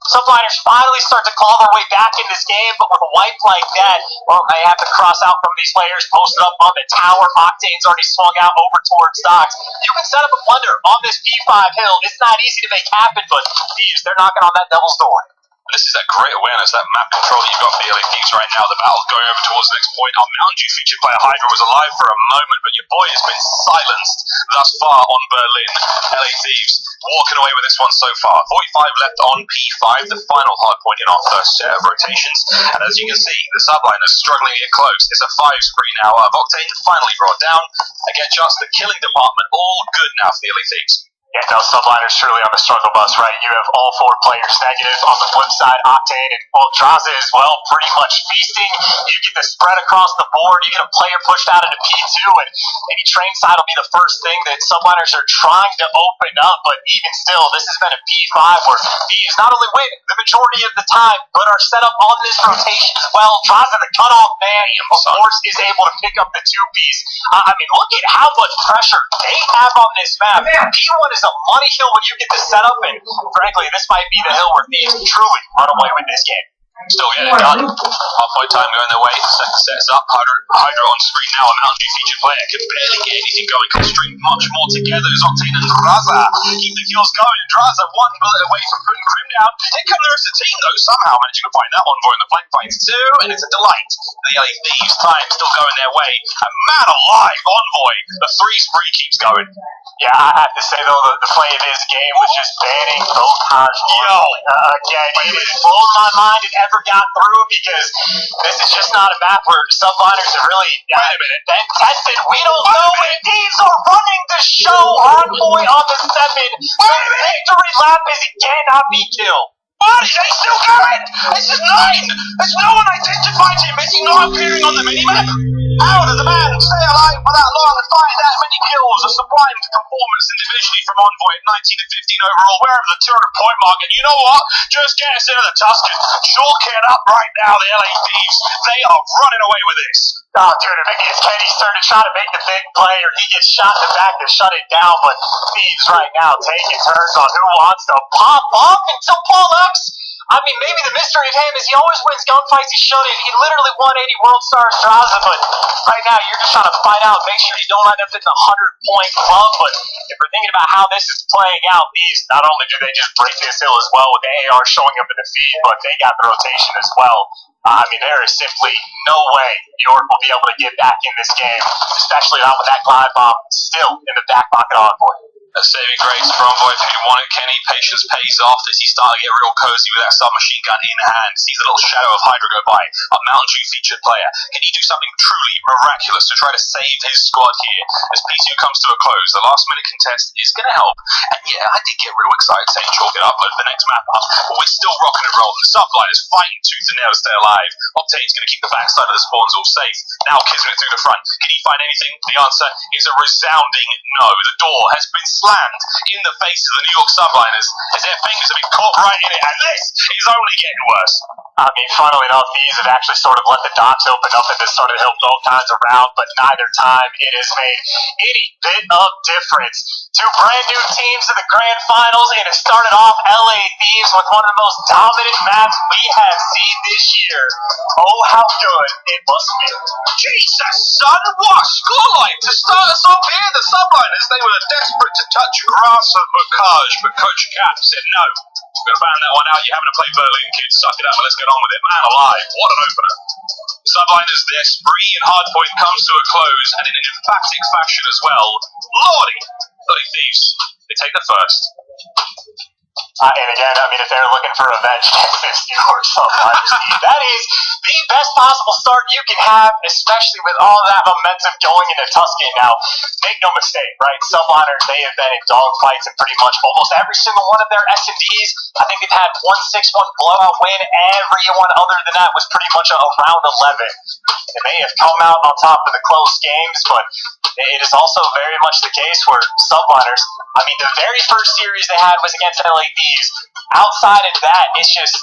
Subliners finally start to claw their way back in this game, but with a wipe like that, well, they have to cross out from these players, posted up on the tower. Octane's already swung out over towards Stocks. You can set up a blunder on this P5 hill. It's not easy to make happen, but Thieves, they're knocking on that devil's door. This is that great awareness, that map control that you've got for the LA Thieves right now. The battle's going over towards the next point. Our Mountain Dew featured player Hydra was alive for a moment, but your boy has been silenced thus far on Berlin. LA Thieves walking away with this one so far. 45 left on P5, the final hard point in our first set of rotations. And as you can see, the Subliners struggling to get close. It's a 5 spree now. Octane finally brought down. Again, just the killing department, all good now for the LA Thieves. Yeah, no, Subliners truly on the struggle bus, right? You have all 4 players negative. On the flip side, Octane and, well, Draza as well, pretty much feasting. You get the spread across the board. You get a player pushed out into P2, and maybe train side will be the first thing that Subliners are trying to open up, but even still, this has been a P5 where Thieves not only win the majority of the time, but are set up on this rotation as well. Draza, the cutoff man, of course, is able to pick up the 2-piece. I mean, look at how much pressure they have on this map. P1 is a money hill when you get this set up, and frankly, this might be the hill where Thieves truly run away with this game. Still getting it done. Halfway time going their way. Second set is up. Hydra on screen now. A Mountain Dew featured player can barely get anything going. Can string much more together as Octane and Draza keep the kills going. And Draza 1 bullet away from putting Grim down. Here come the rest of the team though, somehow managing to find that Envoy in the flank fights too, and it's a delight. The LA Thieves time still going their way. And man alive, Envoy. The 3 spree keeps going. Yeah, I have to say though, the play of his game was just banning both Taj. Again, it has blown my mind it ever got through, because this is just not a map where Subliners are really been tested. We don't know, and Thieves are running the show. Envoy on the 7. The victory lap is it cannot be killed. What? Is he still going? This is 9! There's no one identified him. Is he not appearing on the minimap? How does a man stay alive for that long and find that many kills? A sublime performance individually from Envoy at 19 and 15 overall. We're over the 200 point mark, and you know what? Just get us into the Tuscan. Chalk it up right now, the LA Thieves. They are running away with this. Oh, dude, if it's Kenny's turn to try to make the big play, or he gets shot in the back to shut it down, but Thieves right now taking turns on who wants to pop off until Paul X. I mean, maybe the mystery of him is he always wins gunfights he shouldn't. He literally won 80 World Stars Draza, but right now you're just trying to find out, make sure you don't end up in the 100-point club. But if we're thinking about how this is playing out, These not only do they just break this hill as well with the AR showing up in the feed, but they got the rotation as well. I mean, there is simply no way York will be able to get back in this game, especially not with that glide bomb still in the back pocket of Envoy. A saving grace for Envoy if you want it, Kenny. Patience pays off as he started to get real cozy with that submachine gun in hand. Sees the little shadow of Hydra go by. A Mountain Dew featured player. Can he do something truly miraculous to try to save his squad here as P2 comes to a close? The last minute contest is going to help. And yeah, I did get real excited saying chalk it up, but the next map up, but we're still rocking and rolling. The Subliners fighting tooth and nail to stay alive. Octane's going to keep the backside of the spawns all safe. Now Kismet through the front. Can he find anything? The answer is a resounding no. The door has been slammed in the face of the New York Subliners as their fingers have been caught right in it, and this is only getting worse. I mean, funnily enough, These have actually sort of let the dots open up at this sort of hill both times around, but neither time it has made any bit of difference. 2 brand new teams in the grand finals, and it started off LA Thieves with one of the most dominant maps we have seen this year. Oh, how good it must be. Jesus, son, what a scoreline to start us off here. The Subliners, they were desperate to touch grass of Bocage, but Coach Cap said no. We're going to ban that one out. You're having to play Berlin, kids. Suck it up and let's get on with it. Man alive, what an opener. Subliners, their spree and hardpoint comes to a close, and in an emphatic fashion as well. Lordy! LA Thieves, they take the first. And again, I mean, if they're looking for revenge against this New York Subliners team, that is the best possible start you can have, especially with all that momentum going into Tuscany. Now, make no mistake, right? Subliners, they have been in dogfights in pretty much almost every single one of their S&Ds. I think they've had 1-6-1 blowout win. Everyone other than that was pretty much a round 11. And they have come out on top of the close games, but it is also very much the case where Subliners, I mean, the very first series they had was against LADs. Outside of that, it's just,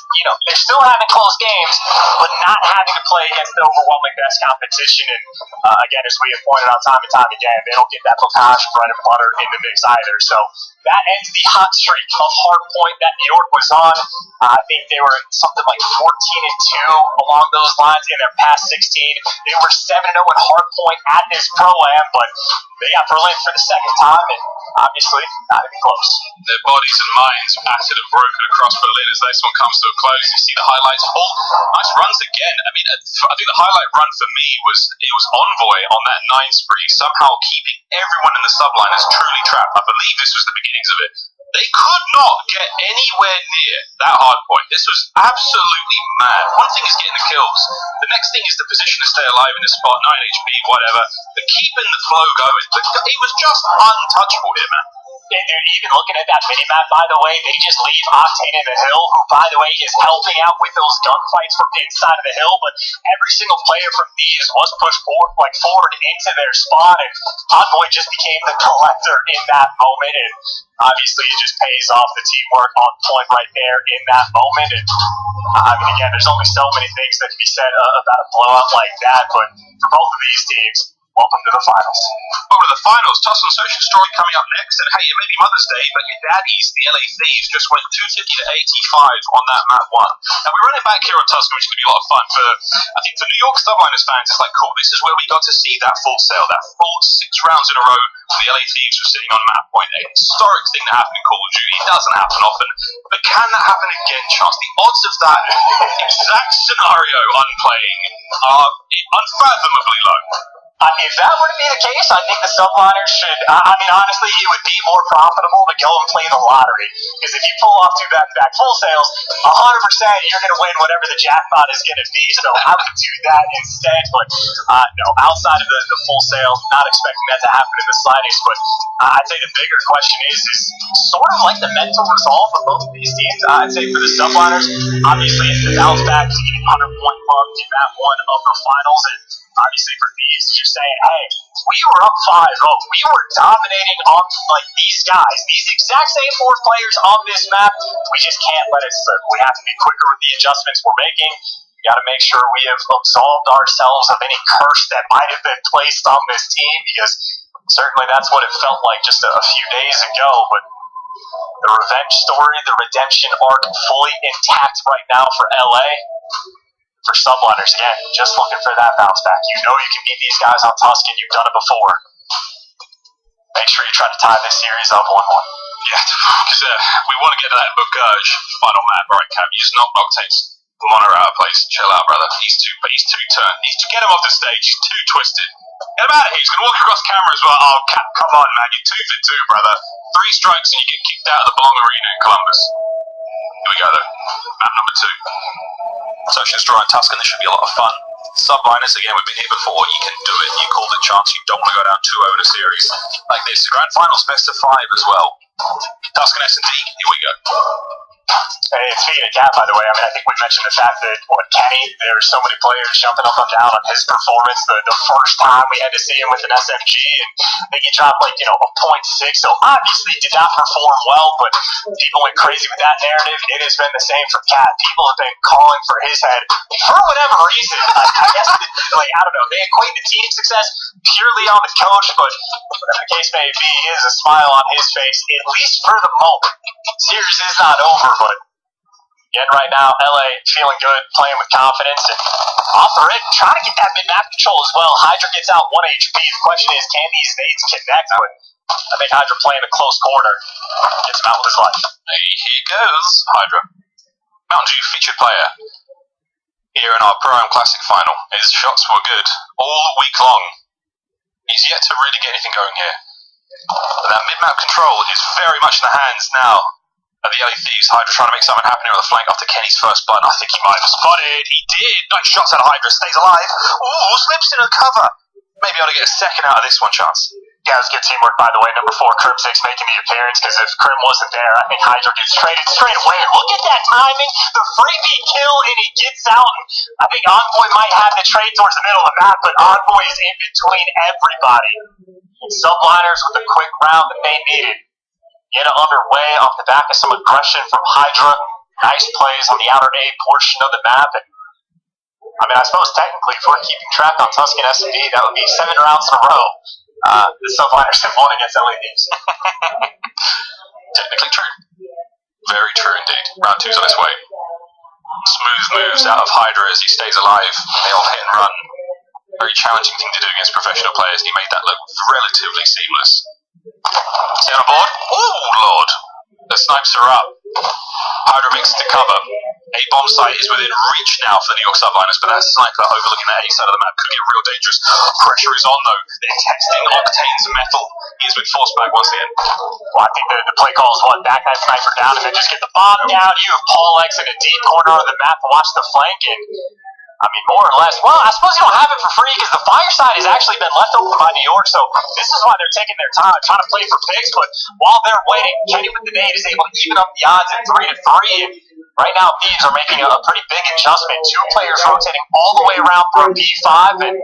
they're still having close games, but not having to play against the overwhelming best competition. And again, as we have pointed out time and time again, they don't get that potash bread and butter in the mix either. So that ends the hot streak of hardpoint that New York was on. I think they were something like 14-2 along those lines in their past 16. They were 7-0 in hardpoint at this pro-am, but they got Berlin for the second time, and obviously not even close. Their bodies and minds battered and broken across Berlin as this one comes to a close. You see the highlights. Full nice runs again. I mean, I think the highlight run for me was Envoy on that 9 spree, somehow keeping everyone in the subliners truly trapped. I believe this was the beginnings of it. They could not get anywhere near that hard point. This was absolutely mad. One thing is getting the kills. The next thing is the position to stay alive in the spot, 9 HP, whatever. But keeping the flow going. It was just untouchable here, man. Dude, even looking at that minimap, by the way, they just leave Octane in the hill, who, by the way, is helping out with those gunfights from inside of the hill, but every single player from these was pushed forward into their spot, and Envoy just became the collector in that moment, and obviously it just pays off the teamwork on point right there in that moment. And I mean, again, there's only so many things that can be said about a blowout like that, but for both of these teams, welcome to the finals. Over to the finals, Tuscan Social Story coming up next, and hey, it may be Mother's Day, but your daddies, the LA Thieves, just went 250-85 on that map 1. Now we run it back here on Tuscan, which is going to be a lot of fun for, I think, for New York Subliners fans. It's like, cool, this is where we got to see that full sale, that full 6 rounds in a row. The LA Thieves were sitting on map point, a historic thing that happened in Call of Duty. It doesn't happen often, but can that happen again, Chance? The odds of that exact scenario unplaying are unfathomably low. If that were to be the case, I think the Subliners should, I mean, honestly, it would be more profitable to go and play the lottery. Because if you pull off 2 back-to-back full sales, 100% you're going to win whatever the jackpot is going to be. So I would do that instead. But no, outside of the full sale, not expecting that to happen in the slightest. But I'd say the bigger question is sort of like the mental resolve of both of these teams. I'd say for the Subliners, obviously it's the bounce back, to get 100-point club in map 1 of the finals. And obviously for Thieves, just saying, hey, we were up 5-0. We were dominating on these guys, these exact same 4 players on this map. We just can't let it slip. We have to be quicker with the adjustments we're making. We got to make sure we have absolved ourselves of any curse that might have been placed on this team, because certainly that's what it felt like just a few days ago. But the revenge story, the redemption arc, fully intact right now for LA. For Subliners, again, just looking for that bounce back. You know you can beat these guys on Tuscan. You've done it before. Make sure you try to tie this series up 1-1. Yeah, because we want to get to that Bogage final map. All right, Cam, you just knocked Octane's Mono out of place. Chill out, brother. He's too turned. Get him off the stage. He's too twisted. Get him out of here. He's going to walk across camera as well. Oh, Cap, come on, man. You're 2 for 2, brother. 3 strikes and you get kicked out of the Belong Arena in Columbus. Here we go, though. Map number 2. Social Destroy and Tuscan, this should be a lot of fun. Subliners, again, we've been here before. You can do it. You called it, Chance. You don't want to go down 2-0 in a series like this. Grand finals, best of 5 as well. Tuscan S&D, here we go. Hey, speaking of Cap, by the way, I mean, I think we mentioned the fact that, Kenny, there were so many players jumping up and down on his performance the first time we had to see him with an SMG, and I think he dropped, a 0.6, so obviously did not perform well, but people went crazy with that narrative. It has been the same for Cap. People have been calling for his head for whatever reason. I guess, I don't know, they equate the team success purely on the coach, but whatever the case may be, he has a smile on his face, at least for the moment. Series is not over, but again, right now, LA feeling good, playing with confidence, and off the rip, trying to get that mid-map control as well. Hydra gets out 1 HP. The question is, can these nades connect? But I think Hydra playing a close corner gets him out with his life. Hey, here goes Hydra. Mountain Dew featured player here in our Pro-Am Classic final. His shots were good all week long. He's yet to really get anything going here. But that mid-map control is very much in the hands now the LA Thieves. Hydra trying to make something happen here on the flank after Kenny's first button. I think he might have spotted. He did. Nice shots out of Hydra. Stays alive. Ooh, slips in a cover. Maybe I'll get a second out of this one, Chance. Yeah, it was good teamwork, by the way. Number 4, Crim 6 making the appearance, because if Crim wasn't there, I think Hydra gets traded straight away. Look at that timing. The freebie kill, and he gets out. And I think Envoy might have the trade towards the middle of the map, but Envoy is in between everybody. Subliners with a quick round that they needed. Get underway off the back of some aggression from Hydra. Nice plays on the outer A portion of the map. And I mean, I suppose technically, if we're keeping track on Tuscan S&D, that would be 7 rounds in a row. The Subliners have won against LA Thieves. Technically true. Very true indeed. Round 2's on its way. Smooth moves out of Hydra as he stays alive. The old hit and run. Very challenging thing to do against professional players, and he made that look relatively seamless. Stay on board. Oh, Lord. The snipes are up. Hydra makes it to cover. A bomb site is within reach now for the New York Subliners, but that sniper overlooking the A side of the map could get real dangerous. Pressure is on though. They're testing Octane's metal. He has been forced back once again. Well, I think the play call is what? Back that sniper down and then just get the bomb down. You have Paul X in a deep corner of the map to watch the flank, and I mean, more or less. Well, I suppose you don't have it for free because the fire side has actually been left open by New York, so this is why they're taking their time, trying to play for picks. But while they're waiting, Kenny with the nade is able to even up the odds at 3-3. And right now, Thieves are making a pretty big adjustment. 2 players rotating all the way around for a P5, and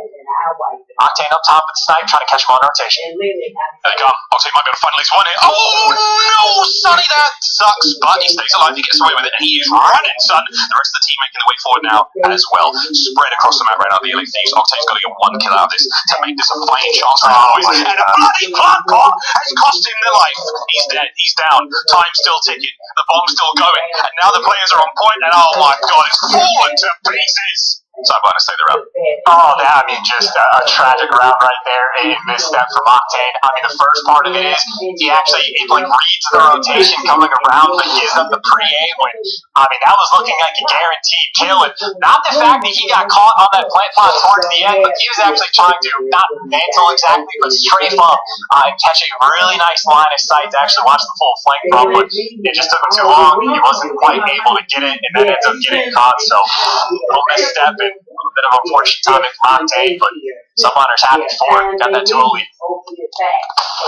Octane up top with the snipe, trying to catch him on rotation. There they come. Octane might be able to find at least one hit. Oh no, Sonny, that sucks. But he stays alive, he gets away with it, and he is running, son. The rest of the team making their way forward now as well. Spread across the map right now, the LA Thieves. Octane's got to get 1 kill out of this to make this a fighting chance. And a bloody plant pot has cost him the life. He's dead, he's down. Time's still ticking. The bomb's still going. And now the players are on point, and oh my god, it's fallen to pieces. Subliners stay the round. Oh, I mean, just a tragic round right there. A misstep from Octane. I mean, the first part of it is he reads the rotation coming around, but gives up the pre-aim when, I mean, that was looking like a guaranteed kill. And not the fact that he got caught on that plant pot towards the end, but he was actually trying to, not mantle exactly, but strafe up and catch a really nice line of sight to actually watch the full flank from. But it just took him too long. He wasn't quite able to get it, and then ends up getting caught. So, a little misstep. A little bit of unfortunate timing from Octane, but Subliners happy for it. Got that 2-0 lead.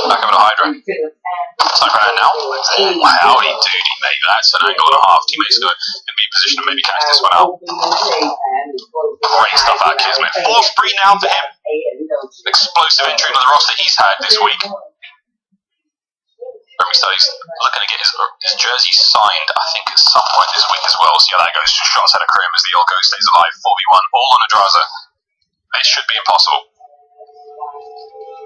Back over to Hydra. Sniper right now. Oh, howdy, dude. He made that. So an angle and a half. Teammates going to be in position to maybe catch this one out. Great stuff out of Kismet. 4-3 now for him. Explosive entry into the roster he's had this week. He's looking to get his jersey signed, I think, at some point this week as well. See how that goes. 2 shots out of Krim as the Elko stays alive. 4v1, all on Adraza. It should be impossible.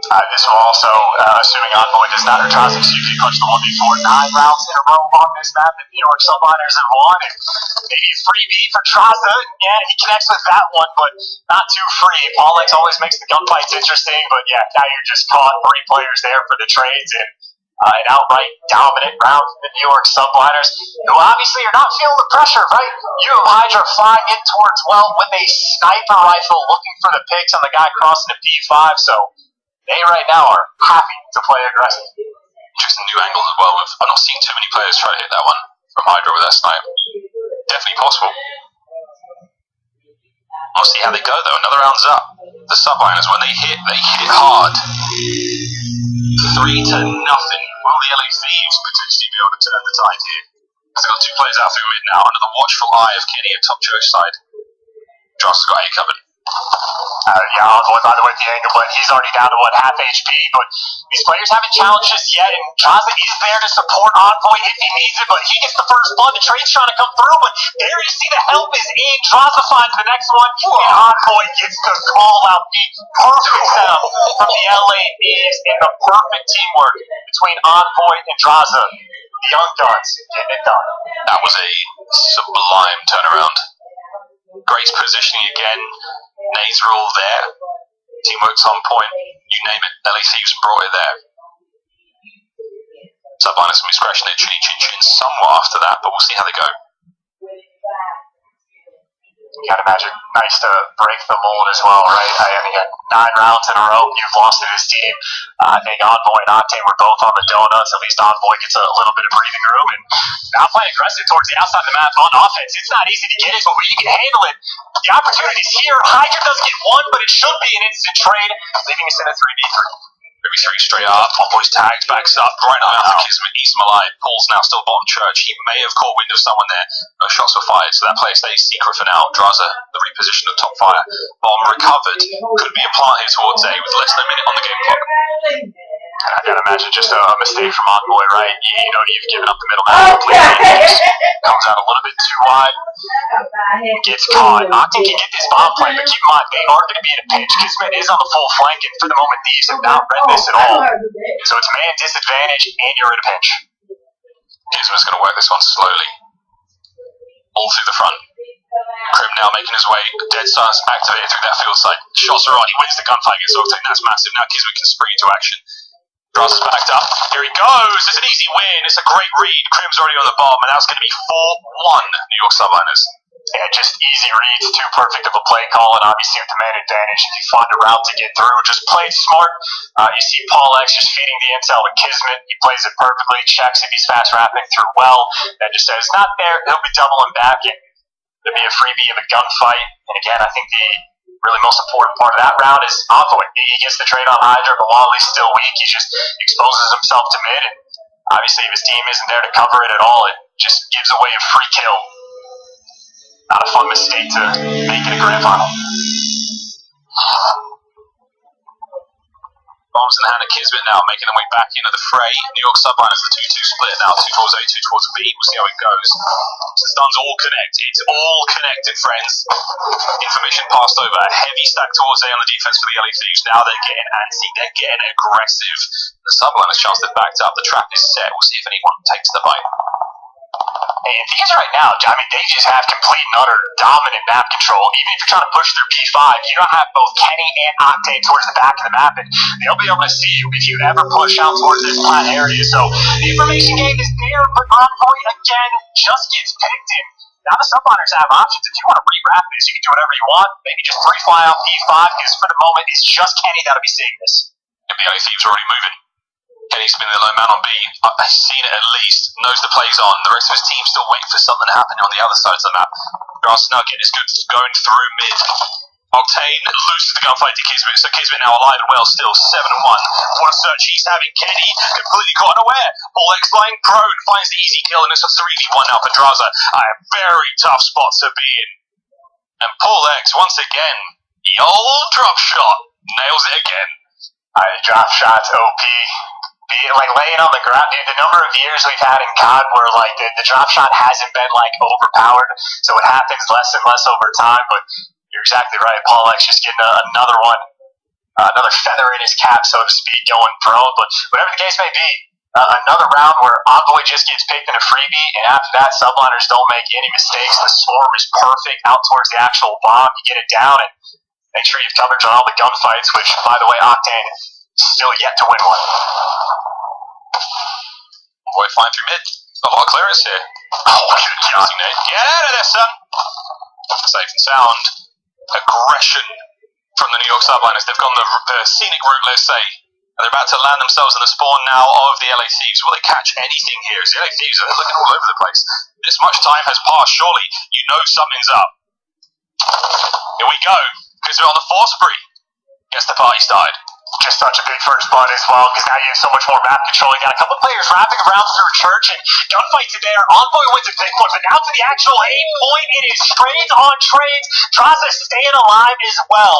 This will also, assuming Envoy does not Adraza, excuse me, punch the 1v4 9 rounds in a row on this map. The New York Subliners have won. And maybe a freebie for Traza. Yeah, he connects with that one, but not too free. Paul X always makes the gunfights interesting, but yeah, now you're just caught 3 players there for the trades, and an outright dominant round from the New York Subliners, who obviously are not feeling the pressure, right? You have Hydra flying in towards with a sniper rifle looking for the picks on the guy crossing the P5, so they right now are happy to play aggressive. Interesting new angles as well. I've not seen too many players try to hit that one from Hydra with that snipe. Definitely possible. We'll see how they go though. Another round's up. The Subliners, when they hit hard. 3-0. Will the LA Thieves potentially be able to turn the tide here? They've got 2 players out through mid now, under the watchful eye of Kenny at top church side. Joss has got A covered. Yeah, Envoy, by the way, the angle, but he's already down to, half HP, but these players haven't challenged us yet, and Traza is there to support Envoy if he needs it, but he gets the first blood, the trade's trying to come through, but there you see the help is in, Traza finds the next one, and Envoy gets the call out, the perfect setup from the LA Thieves, and the perfect teamwork between Envoy and Traza. The young guns getting it done. That was a sublime turnaround. Great positioning again. Nades are all there. Teamwork's on point. You name it. LA Thieves brought it there. Subliners will be scratching their chin somewhat after that, but we'll see how they go. You gotta imagine, nice to break the mold as well, right? I mean, you got 9 rounds in a row you've lost to this team. I think Envoy and Octane were both on the donuts. At least Envoy gets a little bit of breathing room. And now playing aggressive towards the outside of the map on offense. It's not easy to get it, but when you can handle it, the opportunity's here. Hydra does get one, but it should be an instant trade, leaving us in a 3v3. 3v3 straight up. Envoy's tagged, backs up. Right now, for Kismet, eats him alive. Paul's now still bottom church. He may have caught wind of someone there. No shots were fired, so that player stays secret for now. Draza, the reposition of top fire. Bomb recovered. Could be a plant here towards A with less than a minute on the game clock. And I can imagine just a mistake from Envoy, right? You know you've given up the middle man completely. Comes out a little bit too wide. Gets caught. Octane can get this bomb play, but keep in mind, they are going to be in a pinch. Kismet is on the full flank, and for the moment, these have not read this at all. So it's man disadvantage, and you're in a pinch. Kismet's going to work this one slowly. All through the front. Crim now making his way. Dead Silence activated through that field side. Shots are on. He wins the gunfight against Octane. That's massive. Now Kismet can spring into action. Draza's backed up. Here he goes. It's an easy win. It's a great read. Crim's already on the bomb, and now it's going to be 4-1 New York Subliners. Yeah, just easy reads, too perfect of a play call, and obviously with the man advantage, if you find a route to get through, just play smart. You see Paul X just feeding the intel to Kismet. He plays it perfectly, checks if he's fast wrapping through well, then just says, not there, he'll be doubling back, and there'll be a freebie of a gunfight. And again, I think the really most important part of that round is Envoy. He gets the trade on Hydra, but while he's still weak, he just exposes himself to mid, and obviously if his team isn't there to cover it at all, it just gives away a free kill. Not a fun mistake to make in a grand final. Bombs in the hand of Kismet now, making their way back into the fray. New York Subliners, the 2-2 split now, 2 towards A, 2 towards B. We'll see how it goes. So stuns all connect. It's all connected, friends. Information passed over. A heavy stack towards A on the defense for the LA Thieves. Now they're getting antsy, they're getting aggressive. The Subliners chance they're backed up. The trap is set. We'll see if anyone takes the bite. And these right now, I mean, they just have complete and utter dominant map control. Even if you're trying to push through P5, you don't have both Kenny and Octane towards the back of the map, and they'll be able to see you if you ever push out towards this plat area. So the information game is there, but Envoy again just gets picked in. Now the Subliners have options. If you want to re-wrap this, you can do whatever you want. Maybe just free fly out P5, because for the moment, it's just Kenny that'll be seeing this. And the LA Thieves are already moving. Kenny's been the lone man on B. I've seen it at least. Knows the play's on. The rest of his team still waiting for something to happen on the other side of the map. Grass Nugget is good going through mid. Octane loses the gunfight to Kismet, so Kismet now alive and well still, 7-1. What a search he's having. Kenny completely caught unaware. Paul X lying prone finds the easy kill, and it's a 3v1 now for Draza. A very tough spot to be in. And Paul X, once again, the old drop shot, nails it again. Drop shots OP. Like laying on the ground, dude, the number of years we've had in COD where like the drop shot hasn't been like overpowered, so it happens less and less over time, but you're exactly right. Paul X just getting another one, another feather in his cap, so to speak, going prone, but whatever the case may be, another round where Envoy just gets picked in a freebie, and after that, Subliners don't make any mistakes. The swarm is perfect out towards the actual bomb. You get it down, and make sure you've coverage on all the gunfights, which, by the way, Octane still yet to win one. Boy, flying through mid. A lot of clearance here. Oh, good God. Get out of there, son. Safe and sound. Aggression from the New York Subliners. They've gone the scenic route, let's say. And they're about to land themselves in the spawn now of the LA Thieves. Will they catch anything here? As the LA Thieves are looking all over the place. This much time has passed. Surely you know something's up. Here we go. Because they're on the force spree. Gets the party started. Just such a big first blood as well, because now you have so much more map control. You got a couple of players wrapping around through church, and gunfights are there. Envoy wins a big one, but now to the actual aim point, it is trades on trades. Draza staying alive as well.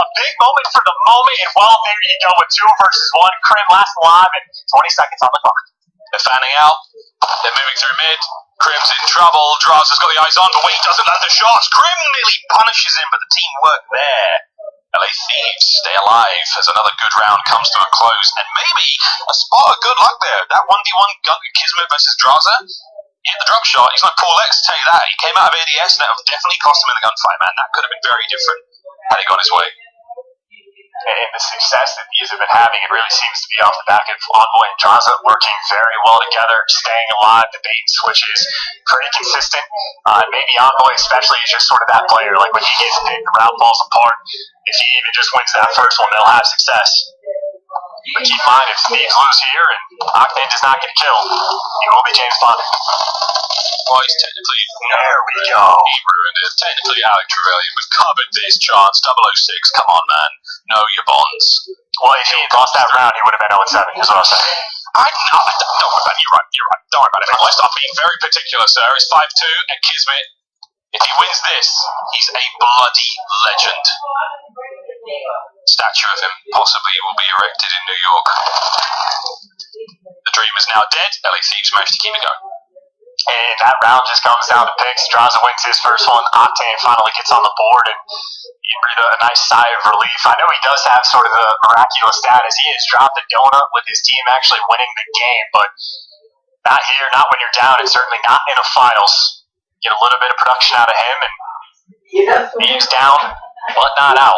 A big moment for the moment, and well, there you go with 2 versus 1. Crim last alive, and 20 seconds on the clock. They're fanning out. They're moving through mid. Crim's in trouble. Draza's got the eyes on, but when he doesn't land the shots, Crim nearly punishes him, but the team work there. LA Thieves stay alive as another good round comes to a close, and maybe a spot of good luck there. That 1v1 Kismet versus Draza, he hit the drop shot. He's like Paul X, tell you that. He came out of ADS, and that would definitely cost him in the gunfight, man. That could have been very different had he gone his way. and the success that these have been having, it really seems to be off the back of Envoy and Draza working very well together, staying alive. The bait switch is pretty consistent. Maybe Envoy especially is just sort of that player. Like when he gets hit, the route falls apart. If he even just wins that first one, they'll have success. But keep in mind, if Steve's loose here and Octane does not get a kill, he will be James Bonded. Well, he's technically... There we go. He ruined it. Technically, Alec Trevelyan with covered this chance. 006, come on, man. Know your bonds. Well, if he had lost that round, he would have been 0-7, is what I'm saying. Don't worry about it. You're right. Don't worry about it. Let's not be very particular, sir. It's 5-2, and Kismet, if he wins this, he's a bloody legend. Statue of him possibly will be erected in New York. The dream is now dead. LA Thieves managed to keep it going. And that round just comes down to picks. Draza wins his first one. Octane finally gets on the board, and you breathe a nice sigh of relief. I know he does have sort of a miraculous status. He has dropped a donut with his team actually winning the game, but not here, not when you're down, and certainly not in a finals. Get a little bit of production out of him, and he's down, but not out.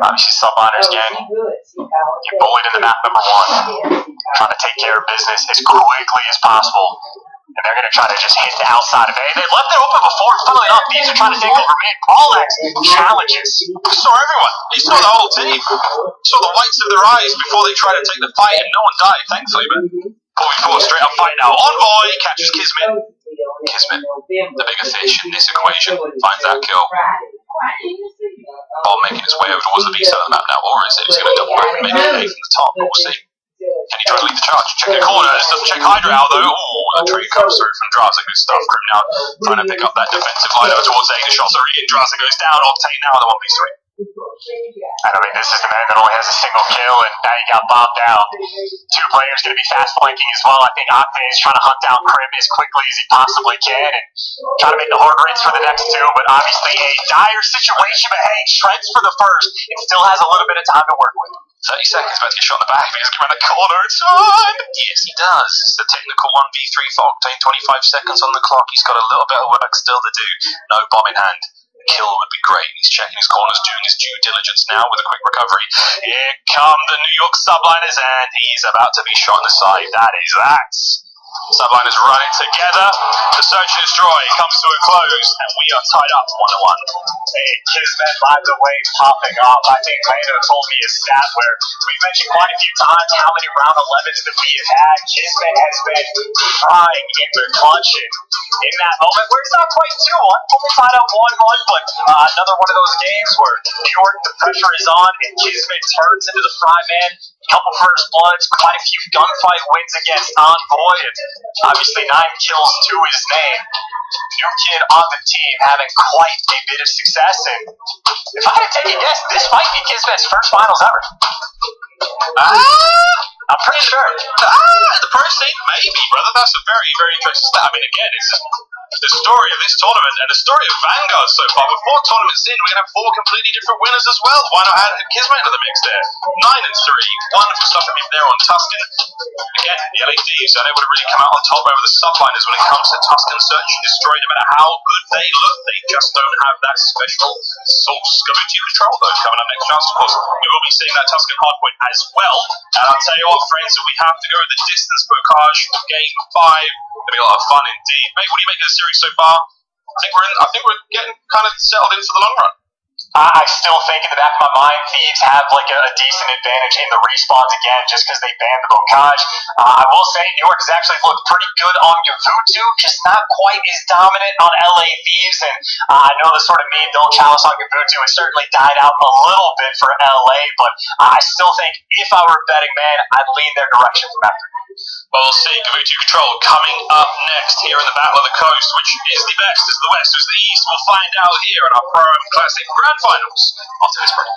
Obviously, Subliners again. Get bullied in the map number 1. Trying to take care of business as quickly as possible. And they're going to try to just hit the outside of A. They left it open before. Funnily enough, these are trying to take over man. Paulax challenges. He saw everyone. He saw the whole team. He saw the whites of their eyes before they tried to take the fight, and no one died, thankfully. But pulling forward straight up fight now. Envoy catches Kismet. Kismet, the bigger fish in this equation, finds that kill. Ball making its way over towards the B side of the map now, or is it? He's going to double back and maybe A from the top, but we'll see. Can he try to lead the charge? Check the corner, this doesn't check Hydra out though. Ooh, the trade comes through from Draza. Good stuff. Grim now trying to pick up that defensive line over towards A. The shots are in. Draza goes down. Octane now in the 1v3. I mean, this is the man that only has a single kill, and now he got bombed down. 2 players going to be fast flanking as well. I think Octane is trying to hunt down Crim as quickly as he possibly can and try to make the hard rinse for the next 2, but obviously a dire situation, but hey, shreds for the first. It still has a little bit of time to work with. 30 seconds, about to get shot in the back. He's going around the corner in time. Yes, he does. It's the technical 1v3 for Octane. 25 seconds on the clock. He's got a little bit of work still to do. No bomb in hand. Kill would be great. He's checking his corners, doing his due diligence now with a quick recovery. Here come the New York Subliners, and he's about to be shot in the side. That is that. Subliners running together. The search and destroy comes to a close, and we are tied up 1-1. Hey, Kismet, by the way, popping off. I think Lando told me a stat where we've mentioned quite a few times how many round 11s that we have had. Kismet has been crying in the clutch, and in that moment where it's not quite 2-1, only tied up 1-1, but another one of those games where New York, the pressure is on, and Kismet turns into the fry man. Couple first bloods, quite a few gunfight wins against Envoy, and obviously 9 kills to his name. New kid on the team having quite a bit of success, and if I had to take a guess, this might be Kismet's first finals ever. I'm pretty sure. The pro scene, maybe, brother. That's a very, very interesting stat. I mean, again, it's the story of this tournament and the story of Vanguard so far. With 4 tournaments in, we're going to have 4 completely different winners as well. Why not add Kismet into the mix there? 9-3, 1 for stopping him there on Tuscan. Again, the LA Thieves are able to really come out on top over the subliners when it comes to Tuscan search and destroy. No matter how good they look, they just don't have that special source. Going to control though, coming up next round, of course. We will be seeing that Tuscan hardpoint as well. And I'll tell you what, friends, that we have to go the distance for Kaj for game 5. It'll be a lot of fun indeed. Mate, what do you make of the series so far? I think we're getting kind of settled in for the long run. I still think in the back of my mind, Thieves have like a decent advantage in the respawns again, just because they banned the Bocage. I will say New York has actually looked pretty good on Gavutu, just not quite as dominant on LA Thieves. And I know the sort of meme, don't chalice on Gavutu, has certainly died out a little bit for LA, but I still think if I were a betting man, I'd lean their direction from after. Well, we'll see. Gavutu Control coming up next here in the Battle of the Coast. Which is the best? Is the West? Is the East? We'll find out here in our Pro Am Classic Grand Finals after this break.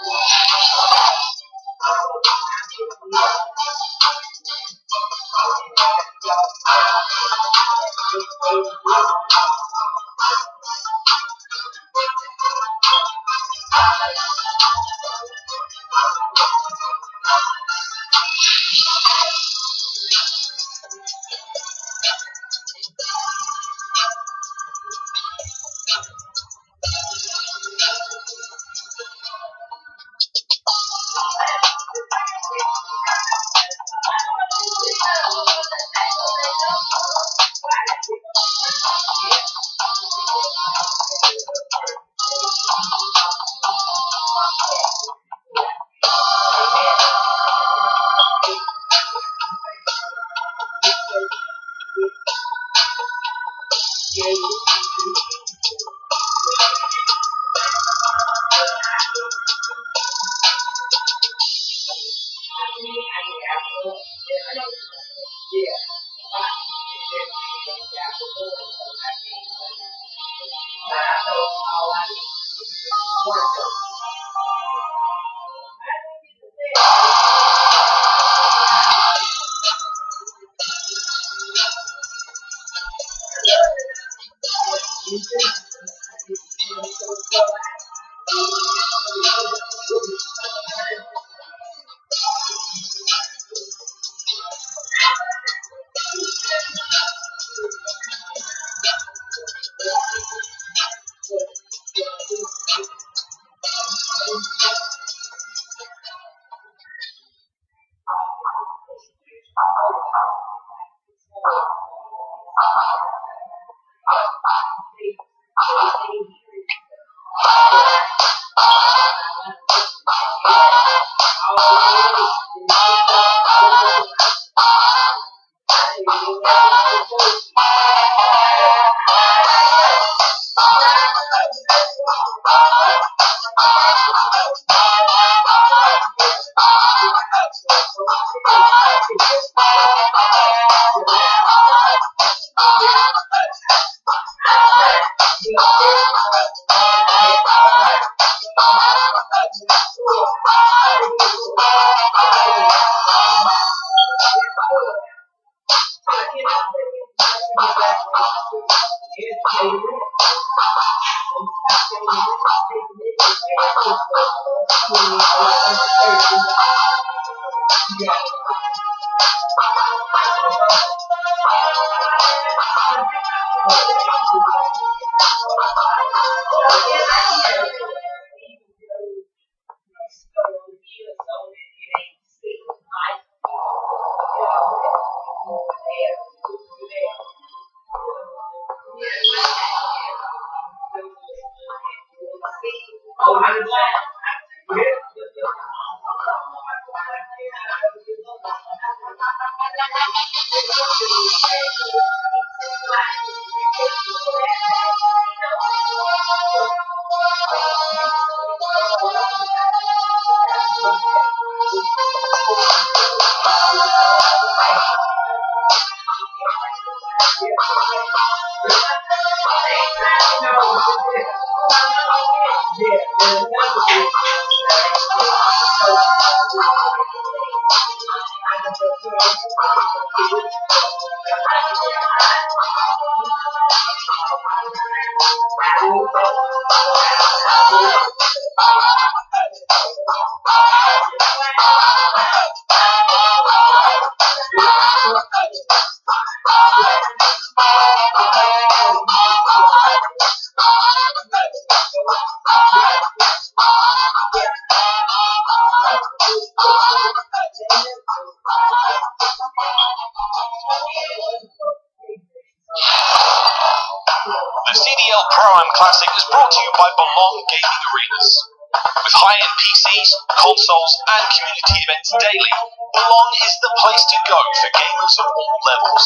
The CDL Pro-Am Classic is brought to you by Belong Gaming Arenas. With high-end PCs, consoles, and community events daily, Belong is the place to go for gamers of all levels.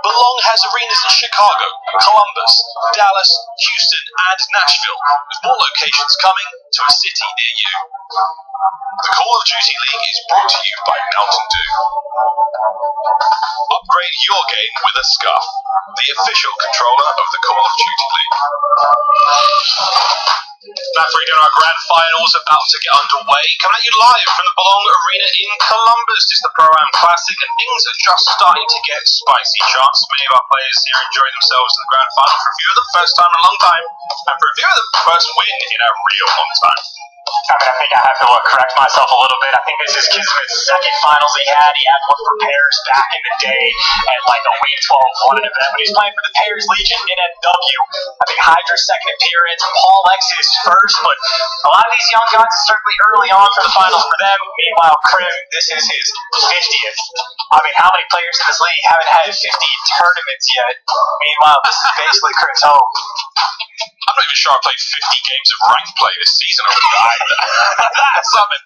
Belong has arenas in Chicago, Columbus, Dallas, Houston, and Nashville, with more locations coming to a city near you. The Call of Duty League is brought to you by Mountain Dew. Upgrade your game with a Scuff, the official controller of the Call of Duty League. Match 3 doing our grand finals about to get underway. Coming at you live from the Belong Arena in Columbus. It's the Pro-Am Classic and things are just starting to get spicy. Chance many of our players here enjoying themselves in the grand final. For a few of them, first time in a long time. And for a few of them, first win in a real long time. I think I have to correct myself a little bit. I think this is Kismet's second finals he had. He had one for Paris back in the day at like a Week 12 London event when he's playing for the Paris Legion in NW. I think Hydra's second appearance, Paul X's first, but a lot of these young guys are certainly early on for the finals for them. Meanwhile, Krim, this is his 50th. I mean, how many players in this league haven't had 50 tournaments yet? Meanwhile, this is basically Krim's home. I'm not even sure I played 50 games of ranked play this season already. That's something.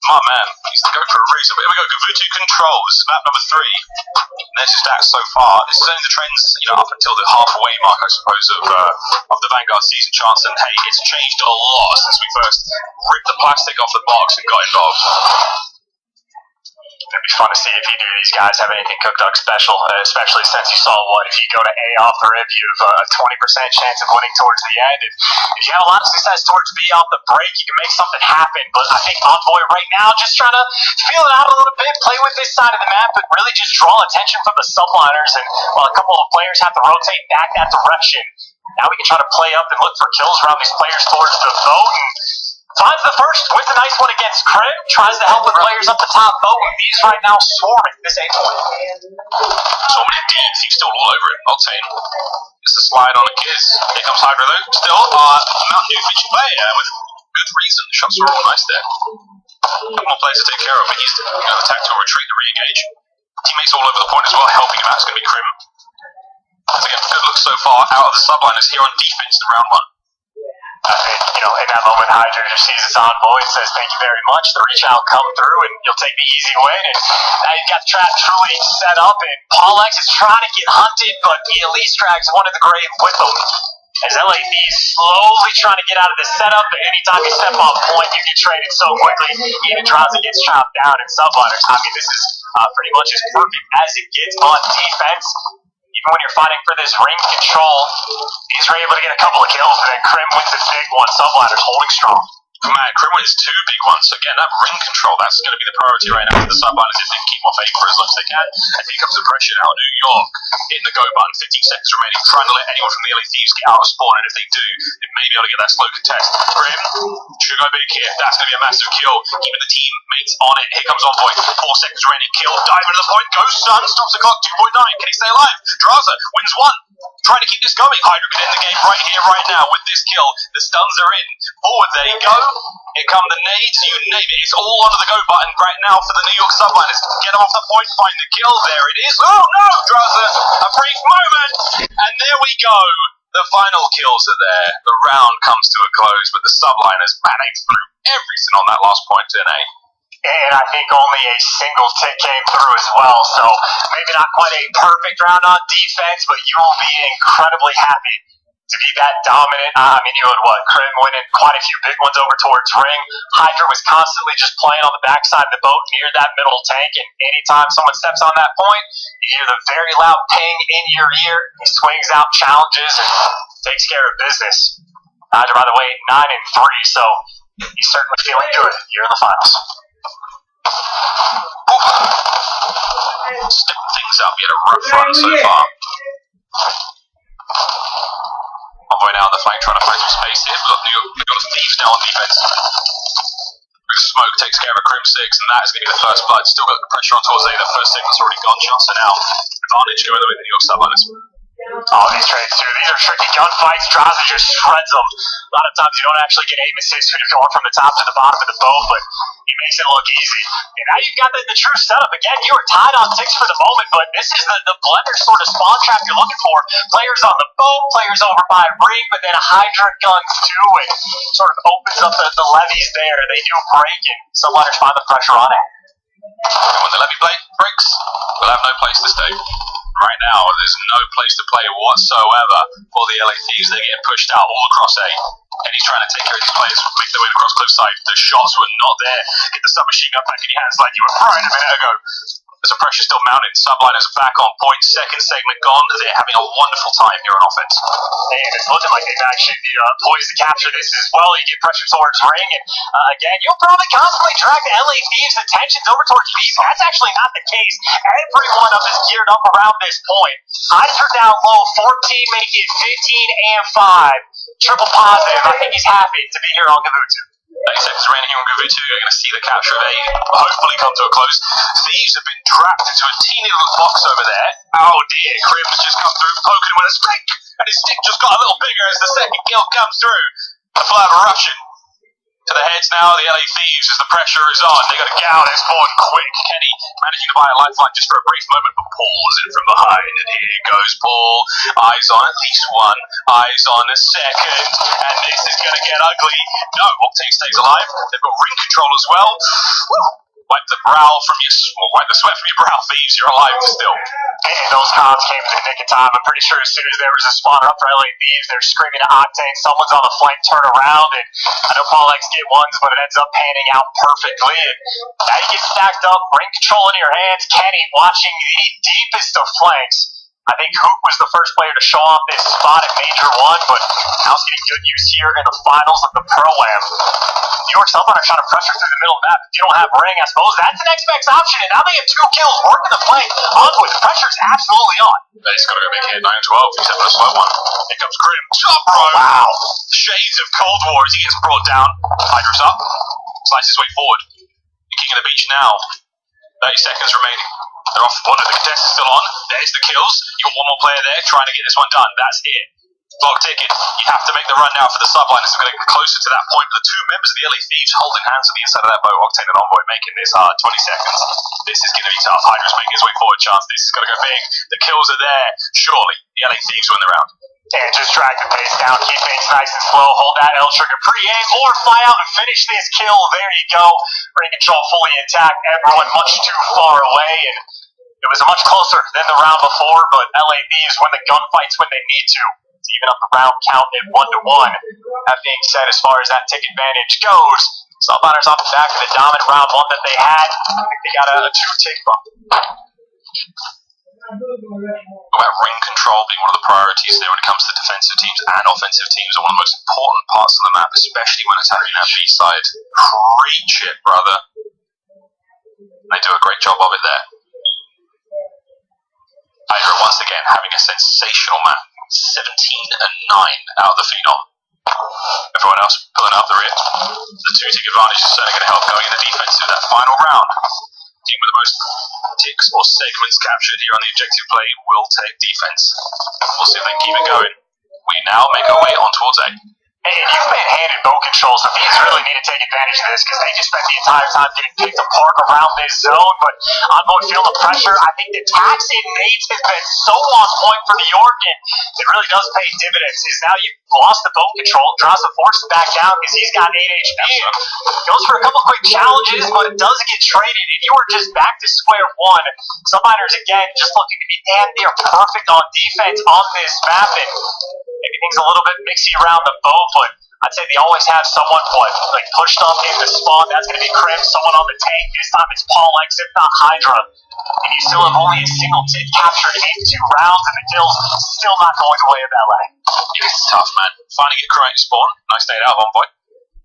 My man, he's the go for a reason. But here we go, Gavutu Control. This is map number 3. And there's his stats so far. This is only the trends, up until the halfway mark, I suppose, of the Vanguard season chance. And hey, it's changed a lot since we first ripped the plastic off the box and got involved. It'd be fun to see if either of these guys have anything cooked up special, especially since you saw if you go to A off the rip, you have a 20% chance of winning towards the end. And if you have a lot of success towards B off the break, you can make something happen. But I think Envoy right now just trying to feel it out a little bit, play with this side of the map, but really just draw attention from the subliners. And while a couple of players have to rotate back that direction, now we can try to play up and look for kills around these players towards the boat. And finds the first, wins a nice one against Krim, tries to help with players up the top boat, and he's right now swarming this A point. Swarming indeed, he's still all over it. Octane. It's a slide on a kiss. Here comes Hydra though. Still, Mountain Dew feature player with good reason. The shots are all nice there. More players to take care of, but he's attack to retreat, to re-engage. Teammates all over the point as well, helping him out. It's going to be Krim. Once again, good look so far out of the subliners here on defense in round 1. In that moment, Hydra just sees his envoy and says, thank you very much. The reach out come through, and you'll take the easy win. And now you've got the trap truly set up, and Paul X is trying to get hunted, but he at least drags one of the grave with him. As LA Thieves slowly trying to get out of this setup, but anytime you step off point, you get traded so quickly. Even Draza gets chopped down in subliners. I mean, this is pretty much as perfect as it gets on defense. Even when you're fighting for this ring control, he's able to get a couple of kills, and then Krim wins a big one. Subliners holding strong. Man, Krim wins 2 big ones. Again, that ring control, that's going to be the priority right now for the subliners if they can keep off 8 for as long as they can. And here comes the pressure now. New York hitting the go button, 15 seconds remaining, trying to let anyone from the LA Thieves get out of spawn, and if they do, they may be able to get that slow contest. Krim should go big here. That's going to be a massive kill. Keeping the teammates on it. Here comes Envoy. 4 seconds remaining. Kill. Dive into the point. Goes Sun. Stops the clock. 2.9. Can he stay alive? Draza wins 1. Trying to keep this going. Hydra can end the game right here, right now with this kill. The stuns are in. Forward they go. Here come the nades. You name it. It's all onto the go button right now for the New York subliners. Get off the point. Find the kill. There it is. Oh no! Draza. A brief moment. And there we go. The final kills are there. The round comes to a close, but the subliners managed through everything on that last point in A. And I think only a single tick came through as well. So maybe not quite a perfect round on defense, but you will be incredibly happy to be that dominant. I mean, you had Krim winning quite a few big ones over towards ring. Hydra was constantly just playing on the backside of the boat near that middle tank, and anytime someone steps on that point, you hear the very loud ping in your ear. He swings out challenges and takes care of business. Hydra, by the way, 9-3, so he's certainly feeling good here in the finals. Stepping things up, he had a rough run so far. Envoy now on the flank, trying to find some space here. We've got the Thieves now on defense. Smoke takes care of a Krim 6, and that is going to be the first blood. Still got the pressure on towards A. The first segment's already gone. Johnson now. Advantage going the way of the New York subliners. Oh, these trades too. These are tricky gunfights. Draza just shreds them. A lot of times you don't actually get aim assist when you're going from the top to the bottom of the boat, but he makes it look easy. And now you've got the true setup. Again, you were tied on 6 for the moment, but this is the blender sort of spawn trap you're looking for. Players on the boat, players over by ring, but then Hydra guns too. It sort of opens up the levees there. They do break, and subliners find the pressure on it. And when the levee breaks, we'll have no place to stay. Right now, there's no place to play whatsoever for the LA Thieves. They're getting pushed out all across A. And he's trying to take care of these players, make their way across cliffside. The shots were not there. Get the submachine gun back in your hands like you were trying a minute ago. There's a pressure still mounted. Subliners back on point. Second segment gone. They're having a wonderful time here on offense. And it's looking like they've actually poised to capture this as well. You get pressure towards ring, and again, you'll probably constantly drag the LA Thieves' attentions over towards B. That's actually not the case. Everyone up is geared up around this point. Hydra down low, 14, making 15 and 5. Triple positive. I think he's happy to be here on Gavutu. 30 seconds remaining here on Gavutu. You're going to see the capture of A hopefully come to a close. Thieves have been trapped into a teeny little box over there. Oh dear, Krim's just come through, poking him with a stick, and his stick just got a little bigger as the second kill comes through. A full eruption to the heads now, the LA Thieves, as the pressure is on. They got to get out of this board quick. Kenny managing to buy a lifeline just for a brief moment, but Paul is in from behind, and here goes Paul. Eyes on at least one, eyes on a second, and this is going to get ugly. No, Octane stays alive. They've got ring control as well. Woo. Wipe the sweat from your brow, Thieves. You're alive still. And those comms came in the nick of time. I'm pretty sure as soon as there was a spawner up for LA Thieves, they're screaming at Octane, someone's on the flank, turn around, and I know Paul X get ones, but it ends up panning out perfectly. And now you get stacked up, ring control in your hands. Kenny watching the deepest of flanks. I think Hoop was the first player to show off this spot at Major 1, but now it's getting good use here in the finals of the Pro-Am. New York Subliners trying to pressure through the middle of the map. If you don't have ring, I suppose that's an X-Max option, and now they have 2 kills working the flank. Onward, the pressure's absolutely on. He's got to go big here, 9-12, except for the slow one. Here comes Krim. Top row. Wow. Shades of Cold War as he gets brought down. Hydra's up. Slices his way forward. The king of the beach now. 30 seconds remaining. They're off. One of the contestants still on. There's the kills. You got one more player there trying to get this one done. That's it. Clock ticking. You have to make the run now for the subliners. They're going to get closer to that point. The 2 members of the LA Thieves holding hands on the inside of that boat. Octane and Envoy making this hard. 20 seconds. This is going to be tough. Hydra's making his way forward. Chance. This is going to go big. The kills are there. Surely the LA Thieves win the round. And just drag the pace down, keep things nice and slow, hold that L trigger pre-aim, or fly out and finish this kill. There you go. Ring control fully intact, everyone much too far away, and it was much closer than the round before, but LA Thieves win the gunfights when they need to. to even up the round count at 1-1. That being said, as far as that tick advantage goes, Subliners off the back of the dominant round one that they had. I think they got a 2-tick bump. About ring control being one of the priorities there when it comes to defensive teams and offensive teams are one of the most important parts of the map, especially when attacking that B side. Preach it, brother. They do a great job of it there. Hydra once again having a sensational map. 17-9 out of the Phenom. Everyone else pulling up the rear. The 2-tick advantage is certainly going to help going in the defensive that final round. Team with the most ticks or segments captured here on the objective play will take defense. We'll see if they can keep it going. We now make our way on towards A. And you've been handed bow control, so these really need to take advantage of this because they just spent the entire time getting picked apart around this zone. But I'm going to feel the pressure. I think the tax in nades has been so on point for New York, and it really does pay dividends. Is now you've lost the bow control, draws the forces back down because he's got 8 HP. And goes for a couple quick challenges, but it doesn't get traded. And you are just back to square one. Subliners again just looking to be damn near perfect on defense on this map. And maybe things a little bit mixy around the bow, but I'd say they always have someone like pushed up in the spawn. That's going to be Crim, someone on the tank. This time it's Paul X, if not Hydra. And you still have only a single tick captured in 2 rounds, and the kill's still not going the way of LA. It's tough, man. Finding it correct spawn. Nice nade out at one point.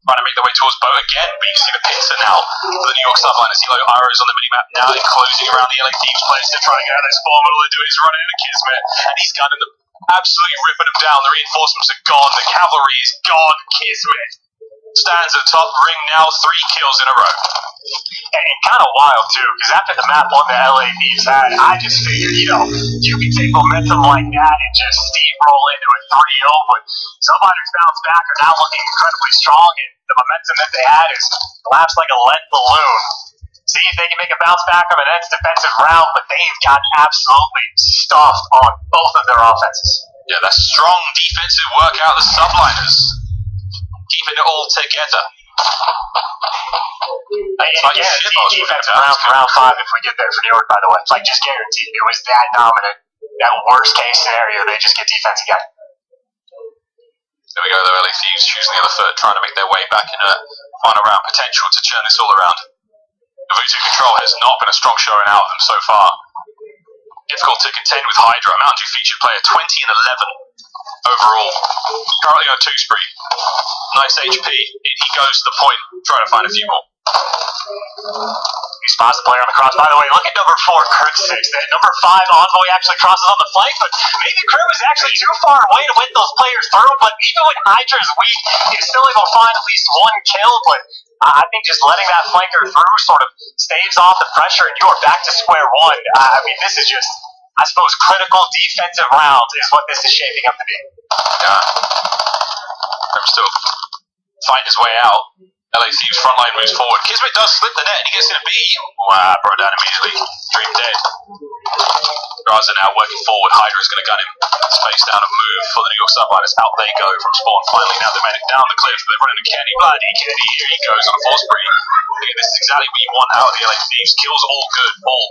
Trying to make their way towards bow again, but you can see the pincer now. For the New York Subliners, Hilo Arrows on the minimap now, enclosing around the LA Thieves place. They're trying to get out of their spawn, but all they're doing is running into Kismet, and he's gunning them. Absolutely ripping them down. The reinforcements are gone. The cavalry is gone. Kismet stands at top ring now, 3 kills in a row. And kind of wild too, because after the map on the LA Thieves had, I just figured, you can take momentum like that and just steamroll into a 3-0, but Subliners bounce back are now looking incredibly strong, and the momentum that they had is collapsed like a lead balloon. See if they can make a bounce back of an next defensive round, but they've got absolutely stuffed on both of their offenses. Yeah, that's strong defensive work out of the Subliners. Keeping it all together. It's like defense round 5 if we get there for New York, by the way. It's like just guaranteed. It was that dominant. That worst case scenario, they just get defense again. There we go, the LA Thieves choosing the other third, trying to make their way back in a final round. Potential to turn this all around. The V2 control has not been a strong showing out of them so far. Difficult to contend with Hydra. Mountain Dew featured player 20 and 11 overall. Currently on a 2 spree. Nice HP. In he goes to the point, trying to find a few more. He spots the player on the cross. By the way, look at number 4, Crib 6. That number 5, Envoy, actually crosses on the flank, but maybe Crib was actually too far away to win those players through, but even when Hydra is weak, he's still able to find at least 1 kill, but I think just letting that flanker through sort of staves off the pressure, and you are back to square one. I mean, this is just, I suppose, critical defensive rounds is what this is shaping up to be. Yeah. Crib's still fighting his way out. LA Thieves front line moves forward. Kismet does slip the net and he gets in a B. Wow, brought down immediately. Dream dead. Raza now working forward. Hydra is going to gun him. Space down a move for the New York Subliners. Out they go from spawn. Finally, now they made it down the cliff. They're running to Kenny. Bloody Kenny. Here he goes on a force spree. This is exactly what you want out of the LA Thieves. Kills all good. Ball.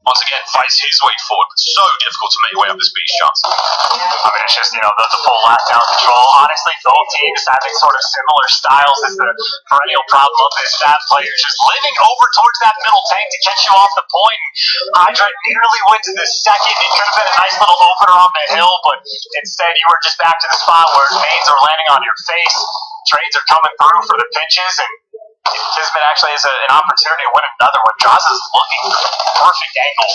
Once again, fights his way forward, but so difficult to make way up this beach chance. I mean, it's just, the full lockdown control. Honestly, both teams having sort of similar styles is the perennial problem of this fat player. Just living over towards that middle tank to catch you off the point. Hydra nearly went to the second. It could have been a nice little opener on the hill, but instead you were just back to the spot where nades are landing on your face. Trades are coming through for the pinches, and Kismet actually has an opportunity to win another one. Draza's looking perfect angle,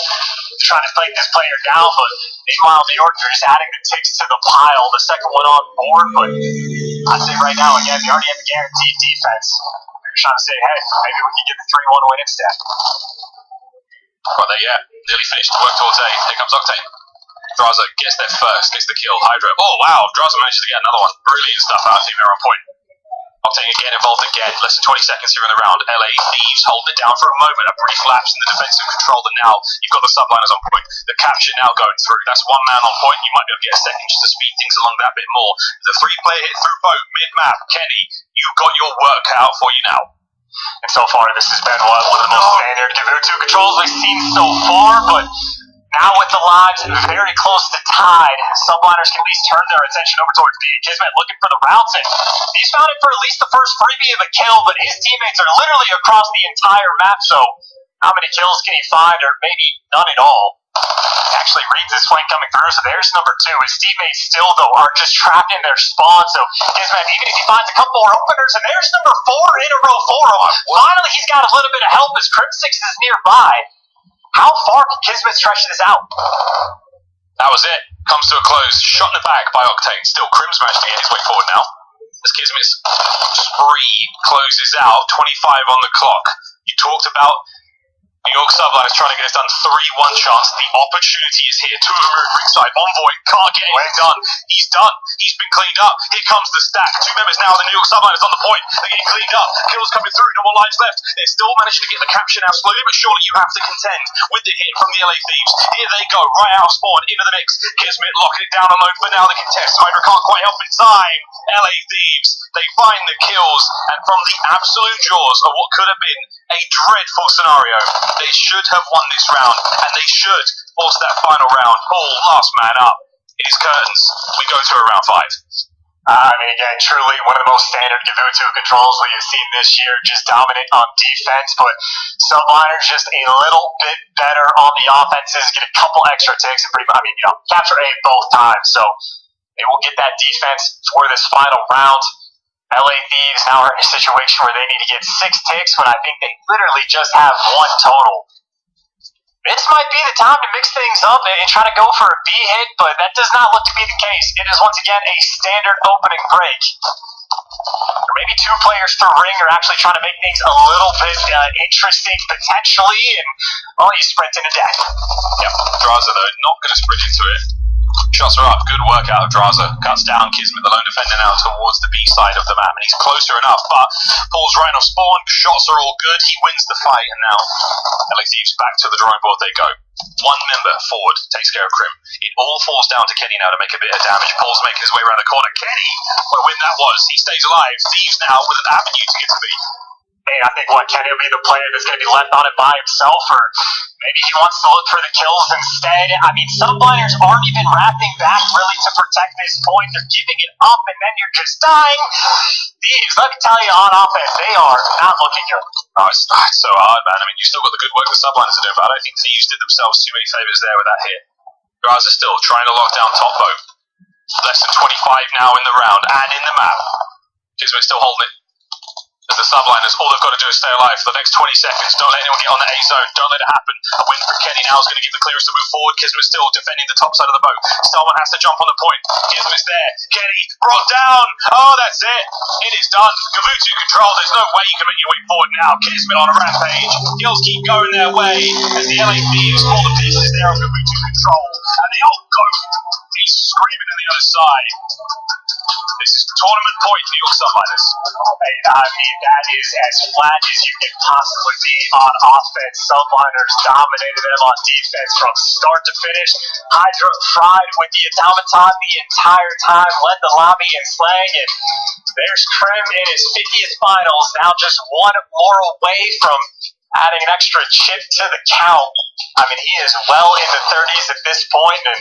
trying to take this player down, but meanwhile, New York are just adding the ticks to the pile. The second one on board, but I'd say right now, again, they already have a guaranteed defense. They're trying to say, hey, maybe we can get the 3-1 win instead. Right there, yeah. Nearly finished the work towards A. Here comes Octane. Draza gets there first, gets the kill. Hydra. Oh, wow. Draza manages to get another one. Brilliant stuff. I think they're on point. Octane again involved again. Less than 20 seconds here in the round. LA Thieves hold it down for a moment. A brief lapse in the defensive control, and now you've got the Subliners on point. The capture now going through. That's 1 man on point. You might be able to get a second just to speed things along that bit more. The 3-player hit through boat, mid-map. Kenny, you've got your work cut out for you now. And so far, this has been one of the most standard Gavutu controls we've seen so far, but Now with the lives very close to tied, subliners can at least turn their attention over towards B. Kismet looking for the routes, and he's found it for at least the first freebie of a kill, but his teammates are literally across the entire map, so how many kills can he find, or maybe none at all? Actually reads his flank coming through, so there's number 2. His teammates still, though, are just trapped in their spawn, so Kismet, even if he finds a couple more openers, and there's number 4 in a row for him. Finally, he's got a little bit of help as Crim6 is nearby. How far can Kismet stretch this out? That was it. Comes to a close. Shot in the back by Octane. Still, Crim's managed to get his way forward now. As Kismet's spree closes out, 25 on the clock. You talked about New York Subliners trying to get this done 3-1 chance. The opportunity is here. 2 of them are at ringside. Envoy can't get it done. He's done. He's been cleaned up. Here comes the stack. 2 members now. The New York Subliners on the point. They're getting cleaned up. Kills coming through. No more lives left. They're still managing to get the capture now. Slowly but surely you have to contend with the hit from the LA Thieves. Here they go. Right out of spawn. Into the mix. Kismet locking it down alone for now. The contest. Hydra can't quite help in time. LA Thieves. They find the kills. And from the absolute jaws of what could have been a dreadful scenario, they should have won this round, and they should force that final round. Paul, last man up. It is curtains. We go to a round 5. I mean, again, truly one of the most standard Gavutu controls we have seen this year, just dominant on defense, but Subliners just a little bit better on the offenses, get a couple extra ticks, and capture A both times, so they will get that defense for this final round. LA Thieves now are in a situation where they need to get 6 ticks when I think they literally just have 1 total. This might be the time to mix things up and try to go for a B hit, but that does not look to be the case. It is once again a standard opening break. Or maybe 2 players to ring are actually trying to make things a little bit interesting potentially, and well, you sprint into death. Yep, Draza though, not going to sprint into it. Shots are up. Good work out of Draza. Cuts down Kismet, the lone defender now towards the B side of the map, and he's closer enough, but Paul's right off spawn. Shots are all good. He wins the fight, and now LA Thieves back to the drawing board they go. 1 member forward takes care of Crim. It all falls down to Kenny now to make a bit of damage. Paul's making his way around the corner. Kenny, what a win that was. He stays alive. Thieves now with an avenue to get to B. I think Kenny will be the player that's going to be left on it by himself, or maybe he wants to look for the kills instead. I mean, Subliners aren't even wrapping back really to protect this point. They're giving it up, and then you're just dying. Thieves, let me tell you, on offense, they are not looking good. Oh, it's so hard, man. I mean, you still got the good work the Subliners are doing, but I don't think Thieves did themselves too many favours there with that hit. Guys are still trying to lock down top bow. Less than 25 now in the round, and in the map. Kismet still holding it. As the Subliners, all they've got to do is stay alive for the next 20 seconds. Don't let anyone get on the A zone. Don't let it happen. A win for Kenny now is going to give the clearance to move forward. Kismet still defending the top side of the boat. Someone has to jump on the point. Kismet's there. Kenny brought down. Oh, that's it. It is done. Gavutu control. There's no way you can make your way forward now. Kismet on a rampage. Kills keep going their way as the LA Thieves pull the pieces there on Gavutu control. And they all go. He's screaming on the other side. This is tournament point, New York Subliners. I mean, that is as flat as you can possibly be on offense. Subliners dominated them on defense from start to finish. Hydra fried with the automaton the entire time, led the lobby in slang, and there's Crim in his 50th finals, now just 1 more away from adding an extra chip to the count. I mean, he is well in the 30s at this point, and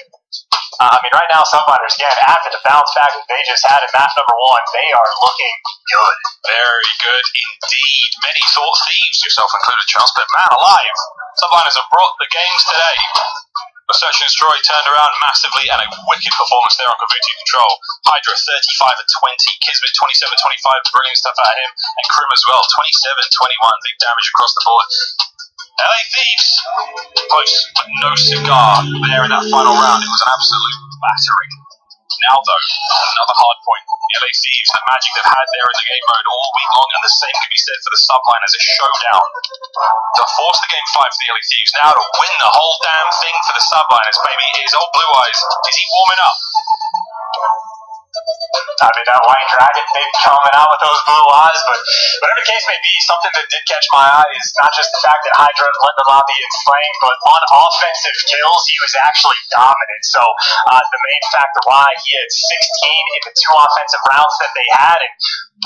right now, Subliners, again, after the bounce back that they just had in map number 1, they are looking good. Very good indeed. Many thought Thieves, yourself included, Charles, but man alive, Subliners have brought the games today. The Search and Destroy turned around massively, and a wicked performance there on Gavutu control. Hydra 35 at 20, Kismet 27-25, brilliant stuff out of him, and Crim as well, 27-21, big damage across the board. LA Thieves, close, but no cigar there in that final round. It was an absolute battering. Now, though, another hard point. The LA Thieves, the magic they've had there in the game mode all week long, and the same can be said for the Subliners, a showdown. To force the game 5 for the LA Thieves now to win the whole damn thing for the Subliners, baby. Is old Blue Eyes, is he warming up? I mean, that White Dragon thing coming out with those blue eyes, but whatever the case may be, something that did catch my eye is not just the fact that Hydra led the lobby in slaying, but on offensive kills, he was actually dominant. So the main factor why he had 16 in the 2 offensive rounds that they had, and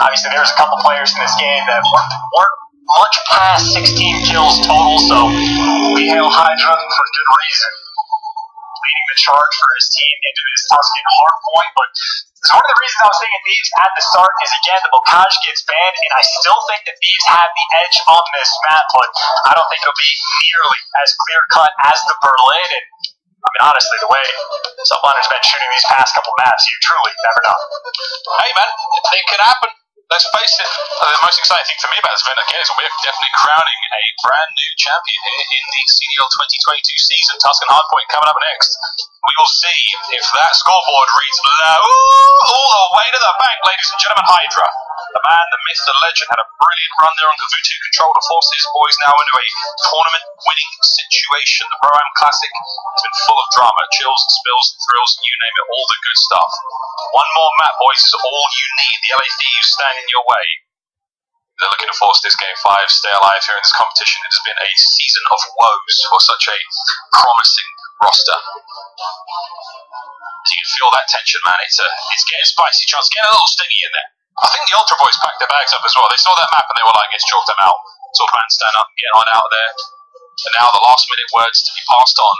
obviously there was a couple players in this game that weren't much past 16 kills total, so we hail Hydra for good reason. leading the charge for his team into this Tuscan hard point. But one of the reasons I was thinking Thieves at the start is, again, the Bocage gets banned, and I still think that Thieves have the edge on this map, but I don't think it'll be nearly as clear-cut as the Berlin. And I mean, honestly, the way Subliner's been shooting these past couple maps, you truly never know. Hey, man, it could happen. Let's face it. The most exciting thing for me about this event, again, is we're definitely crowning a brand new champion here in the CDL 2022 season. Tuscan Hardpoint coming up next. We will see if that scoreboard reads all the way to the bank, ladies and gentlemen. Hydra, the man, the myth, the legend, had a brilliant run there on Kavutu Control to force his boys now into a tournament-winning situation. The Pro-Am Classic has been full of drama, chills, spills, thrills, you name it, all the good stuff. One more map, boys, is all you need. The LA Thieves stand in your way. They're looking to force this Game 5, stay alive here in this competition. It has been a season of woes for such a promising roster. So you can feel that tension, man. It's getting spicy, Charles. It's getting a little sticky in there. I think the Ultra Boys packed their bags up as well. They saw that map and they were like, let's chalk them out. So fans stand up and get on out of there. And now the last minute words to be passed on.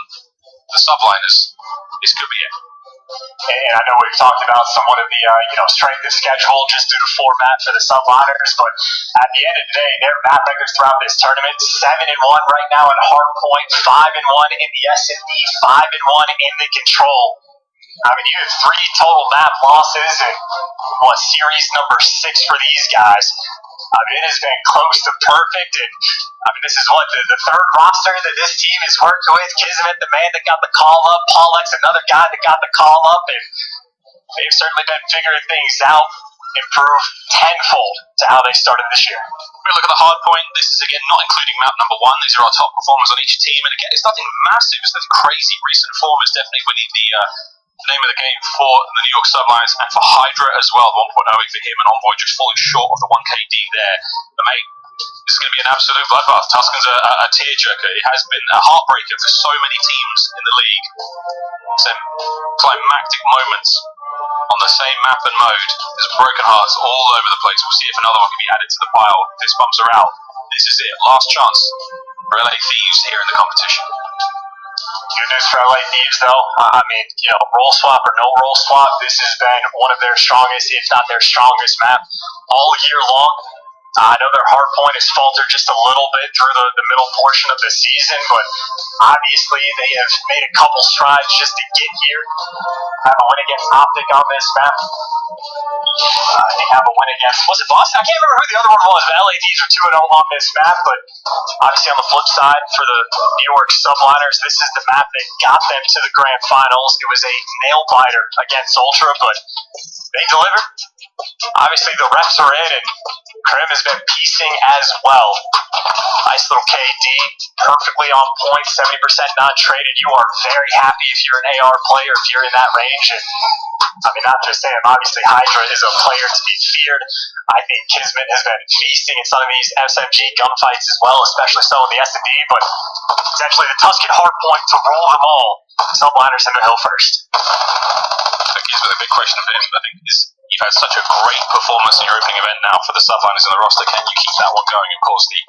The subliners. This could be it. And I know we've talked about somewhat of the strength of schedule just due to format for the subliners, but at the end of the day, their map records throughout this tournament: 7-1 right now in Hardpoint, 5-1 in the S&D, 5-1 in the Control. I mean, you have 3 total map losses, and series number 6 for these guys. I mean, it has been close to perfect, and I mean, this is what the third roster that this team has worked with. Kismet, the man that got the call up. Pollex, another guy that got the call up, and they've certainly been figuring things out, improved tenfold to how they started this year. We look at the hard point. This is, again, not including map number 1. These are our top performers on each team, and again, it's nothing massive. It's nothing crazy. Recent form is definitely winning the name of the game for the New York Subliners and for Hydra as well. 1.0 for him, and Envoy just falling short of the 1KD there. But mate, this is going to be an absolute bloodbath. Tuscan's a tearjerker. It has been a heartbreaker for so many teams in the league. Some climactic moments on the same map and mode. There's broken hearts all over the place. We'll see if another one can be added to the pile. Fist bumps are out. This is it. Last chance for LA Thieves here in the competition. Good news for LA Thieves, though. I mean, roll swap or no roll swap, this has been one of their strongest, if not their strongest map all year long. I know their hard point has faltered just a little bit through the middle portion of the season, but obviously they have made a couple strides just to get here. Have a win against Optic on this map. They have a win against, was it Boston? I can't remember who the other one was, but LA Thieves are 2-0 on this map, but obviously on the flip side for the New York Subliners, this is the map that got them to the grand finals. It was a nail-biter against Ultra, but they delivered. Obviously the reps are in, and Krim has been piecing as well. Nice little KD, perfectly on point, 70% not traded. You are very happy if you're an AR player, if you're in that range. And I mean, not just saying, obviously Hydra is a player to be feared. I think Kismet has been feasting in some of these SMG gunfights as well, especially so in the S&D, but essentially the Tuscan hardpoint to roll them all. Subliners in the hill first. The big question of him, I think, is you've had such a great performance in your opening event now for the Subliners in the roster. Can you keep that one going? Of course, the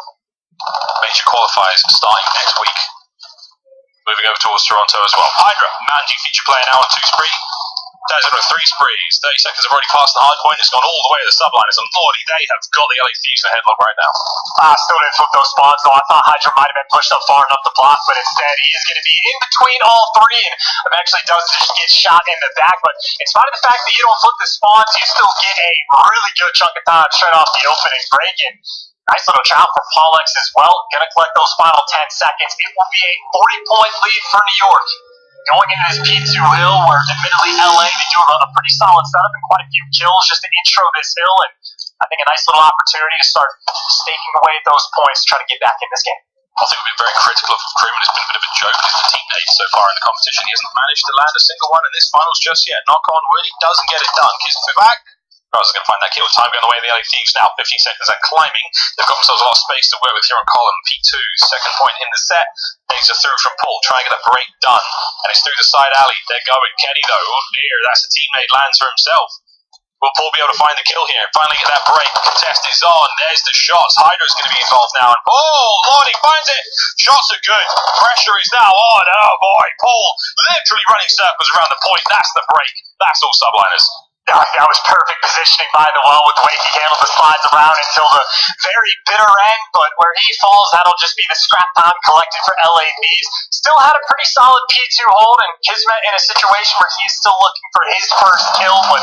major qualifiers starting next week. Moving over towards Toronto as well. Hydra, Mountain Dew feature player now on 2 spree. Does it with 3 sprees. 30 seconds have already passed the hard point. It's gone all the way to the Subliners. And lordy, they have got the LA Thieves in the headlock right now. Still didn't flip those spawns, though. I thought Hydra might have been pushed up far enough to block, but instead he is going to be in between all 3 and eventually does just get shot in the back. But in spite of the fact that you don't flip the spawns, you still get a really good chunk of time straight off the opening break. And nice little trap from Pollex as well. Going to collect those final 10 seconds. It will be a 40-point lead for New York. Going into this P2 hill, where admittedly LA, they do have a pretty solid setup and quite a few kills just to intro this hill, and I think a nice little opportunity to start staking away at those points to try to get back in this game. I think we've been very critical of Krim, and it's been a bit of a joke as the teammate so far in the competition. He hasn't managed to land a single one in this finals just yet. Knock on wood, he doesn't get it done. Kismet back. I was going to find that kill. Time going the way of the LA Thieves now. 15 seconds and climbing. They've got themselves a lot of space to work with here on column P2. Second point in the set. Things are through from Paul. Trying to get a break done. And it's through the side alley. They're going. Kenny, though, oh dear, that's a teammate. Lands for himself. Will Paul be able to find the kill here? Finally get that break. Contest is on. There's the shots. Hydra's going to be involved now. And oh, Lord, he finds it. Shots are good. Pressure is now on. Oh, boy. Paul literally running circles around the point. That's the break. That's all subliners. That was perfect positioning by the well with the way he handled the slides around until the very bitter end, but where he falls, that'll just be the scrap time collected for LA Thieves. Still had a pretty solid P2 hold, and Kismet in a situation where he's still looking for his first kill, but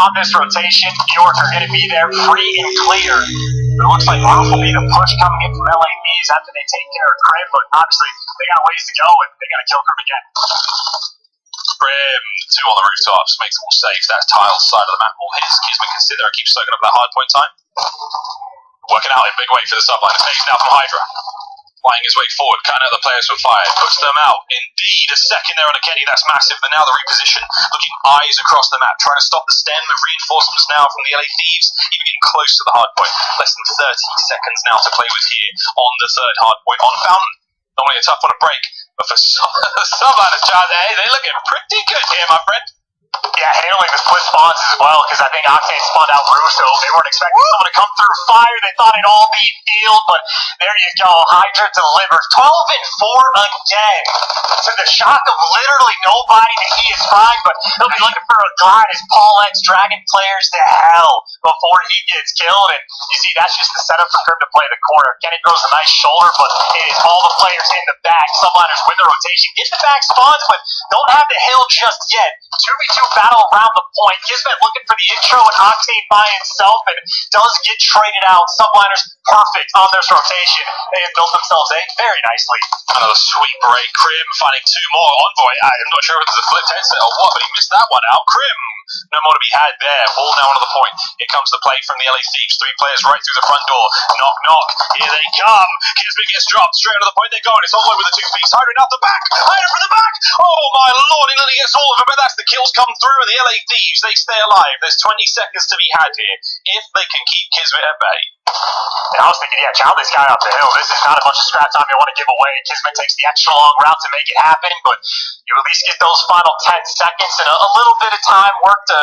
on this rotation, New York are going to be there free and clear. It looks like Roof will be the push coming in from LA Thieves after they take care of Crib, but obviously they got ways to go, and they got to kill Crib again. Prim, 2 on the rooftops, makes all saves. That's tiled side of the map. All his. Kismet can sit there and keep soaking up that hard point time. Working out in big way for the subline. Saves now from Hydra. Flying his way forward, cutting out the players from fire. Puts them out. Indeed, a second there on a Kenny. That's massive. But now the reposition. Looking eyes across the map. Trying to stop the stem of reinforcements now from the LA Thieves. Even getting close to the hard point. Less than 30 seconds now to play with here on the third hard point on Fountain. Normally a tough one to break. But for subliners, they looking pretty good here, my friend. Yeah, handling the split spawns as well, because I think Octane spawned out Russo. They weren't expecting someone to come through fire. They thought it'd all be field, but there you go. Hydra delivers 12 and 4 again. To the shock of literally nobody that he is fine, but he'll be looking for a glide as Paul X dragging players to hell before he gets killed. And you see, that's just the setup for Crib to play the corner. Kenny throws a nice shoulder, but it is all the players in the back. Subliners win the rotation, get the back spawns, but don't have the hill just yet. 2v2 battle around the point. Kismet looking for the intro and Octane by himself and does get traded out. Subliners perfect on this rotation. They have built themselves a very nicely. Another sweet break. Crim finding 2 more. Envoy, I'm not sure if it's a flipped headset or what, but he missed that one out. Crim, no more to be had there. Ball now onto the point. Here comes the play from the LA Thieves. 3 players right through the front door. Knock, knock. Here they come. Kismet gets dropped. Straight onto the point they go, and it's all over the 2 feet. Hydra out the back. Hydra from the back. Oh my lord, he nearly gets all of them, but that's the kills come through. The LA Thieves, they stay alive. There's 20 seconds to be had here if they can keep Kismet at bay. And I was thinking, yeah, Child this guy up the hill. This is not a bunch of scrap time you want to give away. Kismet takes the extra long route to make it happen, but you at least get those final 10 seconds and a little bit of time work to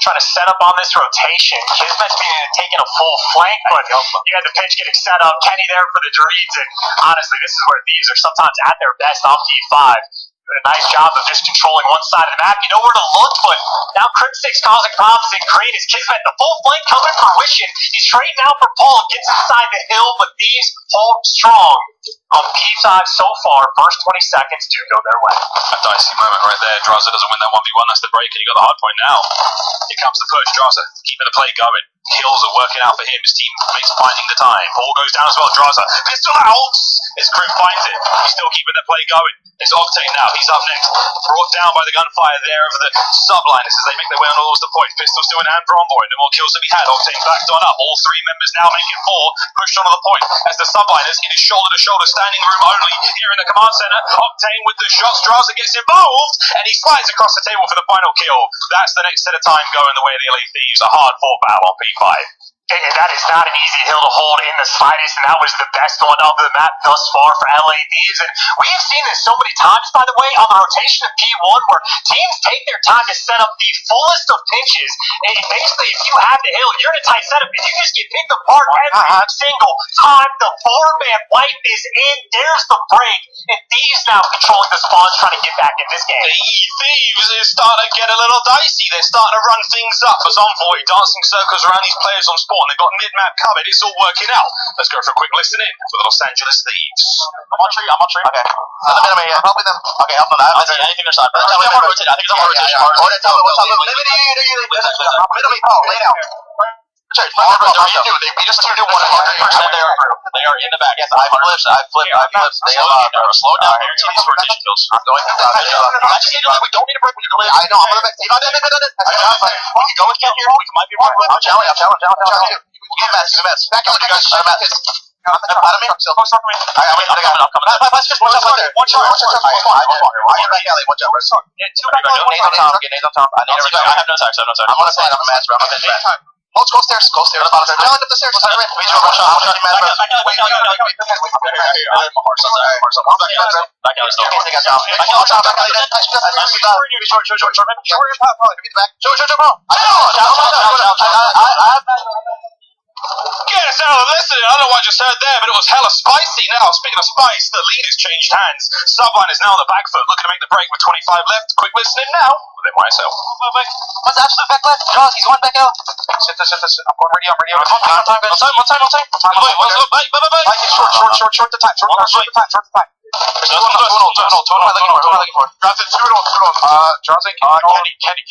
try to set up on this rotation. Kismet's being taking a full flank, but you had the pitch getting set up. Kenny there for the Dreeds, and honestly, this is where Thieves are sometimes at their best on P5. Doing a nice job of just controlling one side of the map. You know where to look, but now Cryptix causing problems in green. Is Kismet the full flank coming to fruition? He's trading out for Paul, gets inside the hill, but these hold strong on P5 so far. First 20 seconds do go their way. A dicey moment right there. Draza doesn't win that 1v1. That's the break, and you got the hard point now. Here comes the push. Draza keeping the play going. Kills are working out for him. His teammates finding the time. Paul goes down as well. Draza pistol out as Crib finds it. He's still keeping the play going. It's Octane now. He's up next. Brought down by the gunfire there of the subliners as they make their way on towards the point. Pistol still in hand for Envoy. No more kills to be had. Octane backed on up. All 3 members now making 4. Pushed onto the point as the subliners in his shoulder to shoulder standing room only here in the command center. Octane with the shots. Draza gets involved and he slides across the table for the final kill. That's the next set of time going the way of the LA Thieves. A hard fought battle on P5. And that is not an easy hill to hold in the slightest, and that was the best one of the map thus far for LA Thieves. And we have seen this so many times, by the way, on the rotation of P1, where teams take their time to set up the fullest of pinches. And basically, if you have the hill, you're in a tight setup, and you just get picked apart every single time. The 4-man wipe is in. There's the break. And Thieves now controlling the spawns, trying to get back in this game. The Thieves is starting to get a little dicey. They're starting to run things up as Envoy dancing circles around these players on spawn. They've got mid-map covered. It's all working out. Let's go for a quick listen in for the Los Angeles Thieves. I'm on tree. Okay. Helping them. Okay, help them out. Anything their side. I think it's on rotation. I think it's on rotation. Middle me, Paul. Lay down. We just turned to 100%. They are in the back. Yes, I flipped. They are slow down here. These rotation kills. I'm going to we don't need a break. I know. I'm going to back. We can go with Ken here. We might be wrong. I'm challenging. Give me mess. Back up, guys. I'm at this. Out of me. So close up to me. I'm coming. Let's just one shot. One shot. I get back alley. One shot. Yeah, 2 back alley. Nades on top. I have no time. I'm on a stand. I'm a master. I'm a master. Let's go stairs. Go stairs. Down up the stairs. We do a rush off. I'm Marcel. Back out. Yes, now listen, I don't know what I just heard there, but it was hella spicy. Now, speaking of spice, the lead has changed hands. Subline is now on the back foot, looking to make the break with 25 left. Quick listening now with NYSL. What's absolute back left? Jaws, he's one back out. Sit this. I'm going radio. One time. Wait. Short the time. There's two on my looking for. Draws it, Kenny.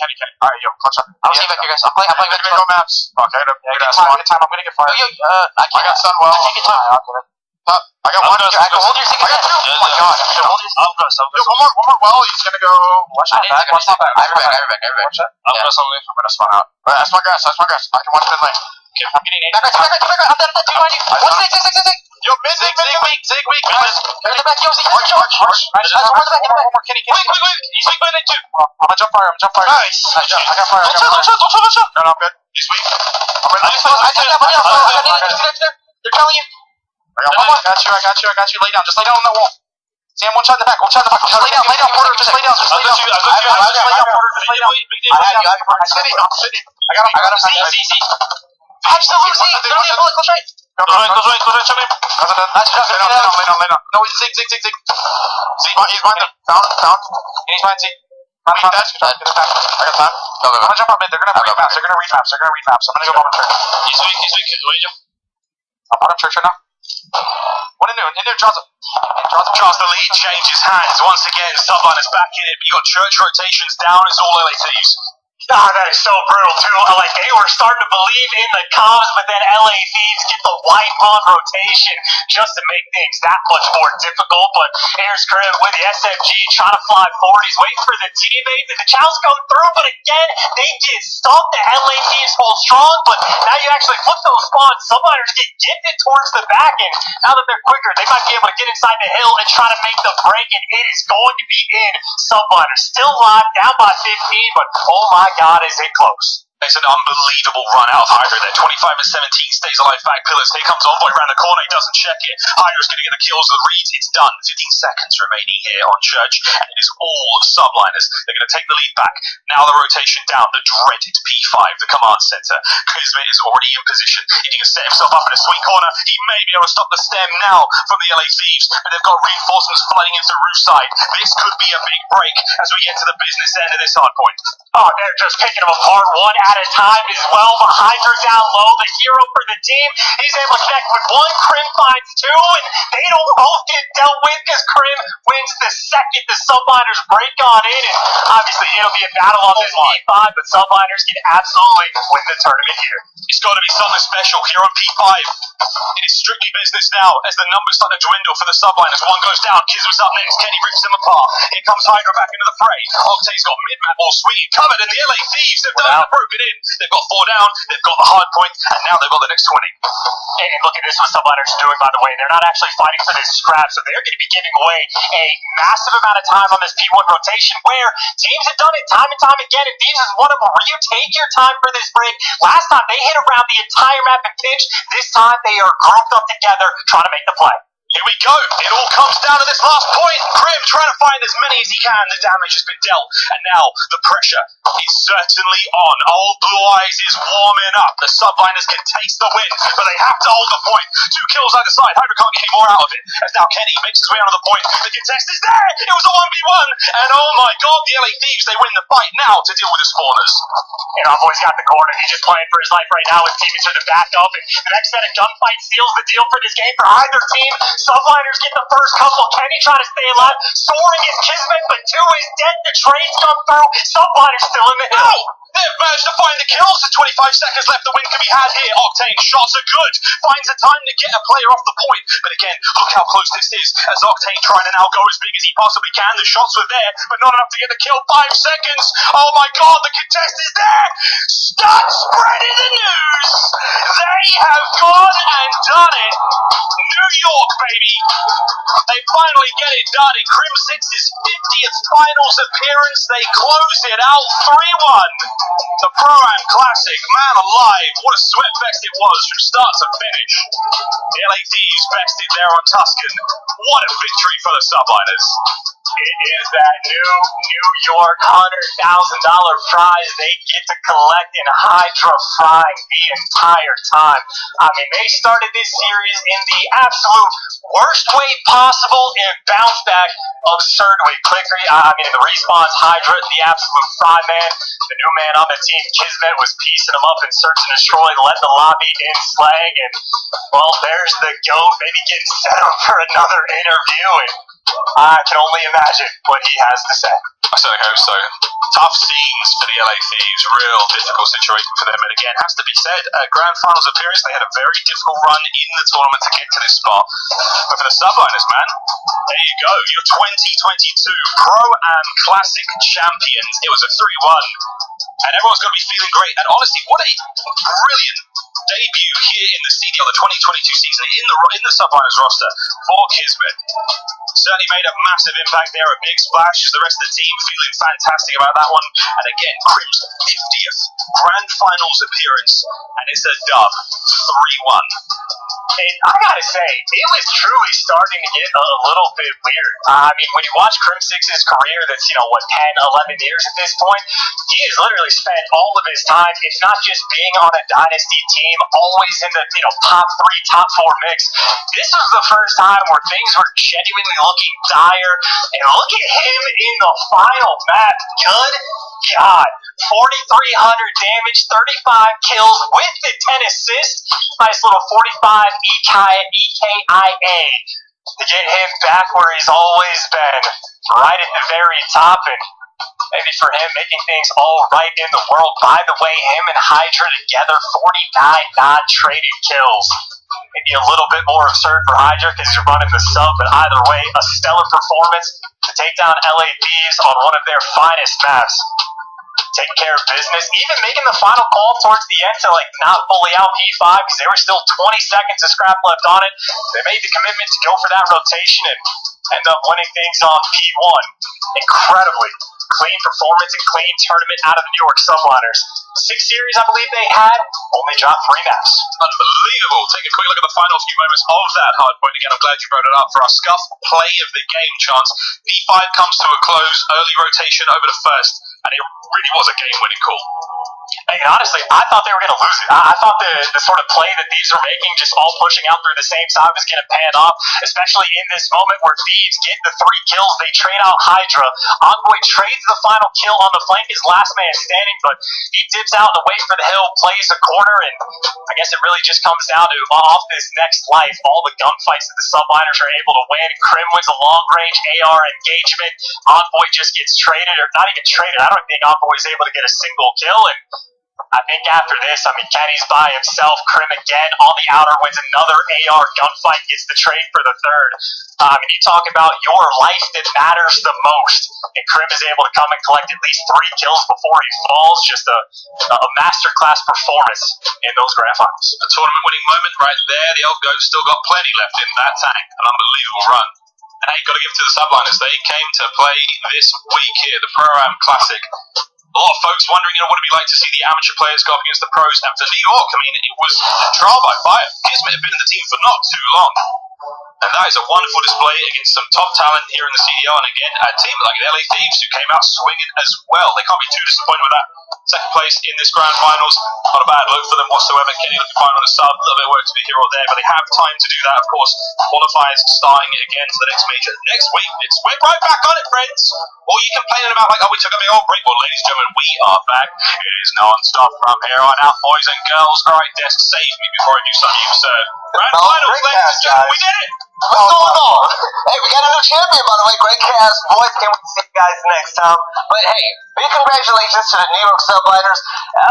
Alright, yo, clutch up. I'll see back here, guys. I'm playing back. Go maps. Okay, Time. I'm gonna get fired. I got Sunwell. I take time. I got one. I can hold your secret. I got two. Oh my god. Yo, one more well, he's gonna go. Watch out. I'll be back. Watch out. I'm gonna spawn out. That's my grass. I can watch mid lane. Okay, I'm getting back. I'm dead. Two behind you. One zig. Yo, mid zig weak. Get the back, yo, zig. Arch. One more Kenny. Wait. He's weak by that too. I'm gonna jump fire. Nice. I got fire. Don't shut. No, I'm good. He's weak. I took that money off. They're telling you. I got you. Lay down. Just lay down on that wall. Sam, one shot in the back. Just lay down, Porter. Just lay down. I have you, Sitting. I got him. Easy. Absolutely. Close right. Check him. Lay down. No, he's zig. He's behind him. Found. He's behind Z. I got time. I'm gonna jump up mid. They're gonna read maps. I'm gonna go bottom church. He's weak. Wait, I'm bottom church right now. One in there, draws him. Draws the lead, changes hands. Once again, Subline is back in it, but you got church rotations down as all LA Thieves. God, that is so brutal, too. Like, they were starting to believe in the comms, but then LA Thieves get the wipe on rotation just to make things that much more difficult. But here's Krim with the SMG trying to fly forward. He's waiting for the teammate. The chows come through, but again, they get stopped. The LA Thieves hold strong, but now you actually flip those spawns. Subliners get gifted towards the back, and now that they're quicker, they might be able to get inside the hill and try to make the break, and it is going to be in. Subliners still live, down by 15, but oh my God, is it close. It's an unbelievable run out of Hydra there. 25 and 17 stays alive back pillars. Here comes Envoy around the corner. He doesn't check it. Hydra's going to get the kills. The reads. It's done. 15 seconds remaining here on Church. And it is all Subliners. They're going to take the lead back. Now the rotation down. The dreaded P5, the command center. Kismet is already in position. If he can set himself up in a sweet corner, he may be able to stop the stem now from the LA Thieves. But they've got reinforcements flooding into the roof side. This could be a big break as we get to the business end of this hard point. Oh, they're just picking them apart one at a time as well. But Hydra down low, the hero for the team. He's able to connect with one. Krim finds two, and they don't both get dealt with because Krim wins the second. The Subliners break on in, and obviously it'll be a battle on this P5, but Subliners can absolutely win the tournament here. It's got to be something special here on P5. It is strictly business now as the numbers start to dwindle for the Subliners. One goes down, Kismet's up next, Kenny rips them apart. Here comes Hydra back into the fray. Octane's got mid-map all sweet covered, and the LA Thieves have done broken in. They've got 4 down, they've got the hard point, and now they've got the next 20. And look at this, what Subliners are doing, by the way. They're not actually fighting for this scrap, so they're going to be giving away a massive amount of time on this P1 rotation, where teams have done it time and time again, and Thieves is one of them where you take your time for this break. Last time, they hit around the entire map and pinch. This time, they are grouped up together, trying to make the play. Here we go. It all comes down to this last point. Krim trying to find as many as he can. The damage has been dealt. And now the pressure is certainly on. Old Blue Eyes is warming up. The Subliners can taste the win, but they have to hold the point. 2 kills either side. Hydra can't get any more out of it. As now Kenny makes his way onto the point. The contest is there. It was a 1v1. And oh my God, the LA Thieves, they win the fight now to deal with the spawners. And Envoy's got the corner. He's just playing for his life right now. His teammates are the back up. And the next set of gunfight seals the deal for this game for either team. Subliners get the first couple. Kenny trying to stay alive. Soaring is Kismet, but 2 is dead. The trades come through. Subliners still in the hill. They've managed to find the kills. There's 25 seconds left. The win can be had here. Octane, shots are good. Finds the time to get a player off the point. But again, look how close this is. As Octane trying to now go as big as he possibly can. The shots were there, but not enough to get the kill. 5 seconds. Oh my God, the contest is there. Start spreading the news. They have gone and done it. New York, baby. They finally get it done in Crim 6's 50th finals appearance. They close it out 3-1. The Pro-Am Classic, man alive, what a sweatfest it was from start to finish. The LA Thieves bested there on Tuscan. What a victory for the Subliners. It is that New York $100,000 prize they get to collect in Hydra frying the entire time. I mean, they started this series in the absolute worst way possible and bounced back absurdly quickly. I mean, the respawn's Hydra, the absolute fry man. The new man on the team, Kismet, was piecing them up in Search and Destroy, led the lobby in slang, and, well, there's the GOAT maybe getting set up for another interview, and I can only imagine what he has to say. I certainly hope so. Tough scenes for the LA Thieves, real difficult situation for them. And again, has to be said, Grand Finals appearance, they had a very difficult run in the tournament to get to this spot. But for the Subliners, man, there you go. Your 2022 Pro-Am Classic champions. It was a 3-1. And everyone's going to be feeling great. And honestly, what a brilliant debut here in the CDL, the 2022 season, in the Subliners roster for Kismet. Certainly made a massive impact there, a big splash. The rest of the team feeling fantastic about that one. And again, Crim's 50th Grand Finals appearance, and it's a dub, 3-1. And I gotta say, it was truly starting to get a little bit weird. I mean, when you watch Crim 6's career, that's, 10, 11 years at this point, he has literally spent all of his time, if not just being on a dynasty team, always in the, top 3, top 4 mix. This was the first time where things were genuinely looking dire, and look at him in the final map. Good God. 4,300 damage, 35 kills with the 10 assists. Nice little 45 EKIA to get him back where he's always been, right at the very top, and maybe for him making things all right in the world. By the way, him and Hydra together, 49 non-traded kills. Maybe a little bit more absurd for Hydra because you're running the sub, but either way, a stellar performance to take down LA Thieves on one of their finest maps. Taking care of business, even making the final call towards the end to not fully out P5 because there were still 20 seconds of scrap left on it. They made the commitment to go for that rotation and end up winning things on P1. Incredibly clean performance and clean tournament out of the New York Subliners. 6 series, I believe they had, only dropped 3 maps. Unbelievable. Take a quick look at the final few moments of that hard point. Again, I'm glad you brought it up for our scuff play of the game chance. P5 comes to a close, early rotation over to first, and it really was a game-winning call. And honestly, I thought they were going to lose it. I thought the sort of play that Thieves are making, just all pushing out through the same side, was going to pan off, especially in this moment where Thieves get the 3 kills. They trade out Hydra. Envoy trades the final kill on the flank, his last man standing, but he dips out in the way for the hill, plays a corner, and I guess it really just comes down to, off this next life, all the gunfights that the Subliners are able to win. Crim wins a long-range AR engagement. Envoy just gets traded, or not even traded. I don't think Envoy is able to get a single kill, and I think after this, Kenny's by himself. Crim again on the outer wins another AR gunfight, gets the trade for the third. You talk about your life that matters the most, and Crim is able to come and collect at least 3 kills before he falls. Just a masterclass performance in those grand finals. A tournament-winning moment right there. The old goat's still got plenty left in that tank. An unbelievable run. And hey, got to give it to the Subliners. They came to play this week here, the Pro-Am Classic. A lot of folks wondering, what it'd be like to see the amateur players go up against the pros. Now, for New York, it was trial by fire. Kismet have been in the team for not too long. And that is a wonderful display against some top talent here in the CDL. And again, a team like the LA Thieves who came out swinging as well. They can't be too disappointed with that. Second place in this grand finals. Not a bad look for them whatsoever. Kenny looking fine on the sub. A little bit of work to be here or there, but they have time to do that, of course. Qualifiers starting again for the next major. Next week, we're right back on it, friends. All you complaining about, we took a big old break. Well, ladies and gentlemen, we are back. It is non-stop from here on out, boys and girls. All right, Desk, save me before I do something absurd. Grand finals, ladies and gentlemen, we did it. What's going on? Hey, we got a new champion, by the way. Great cast. Boys, can't wait to see you guys next time. But hey, big congratulations to the New York Subliners.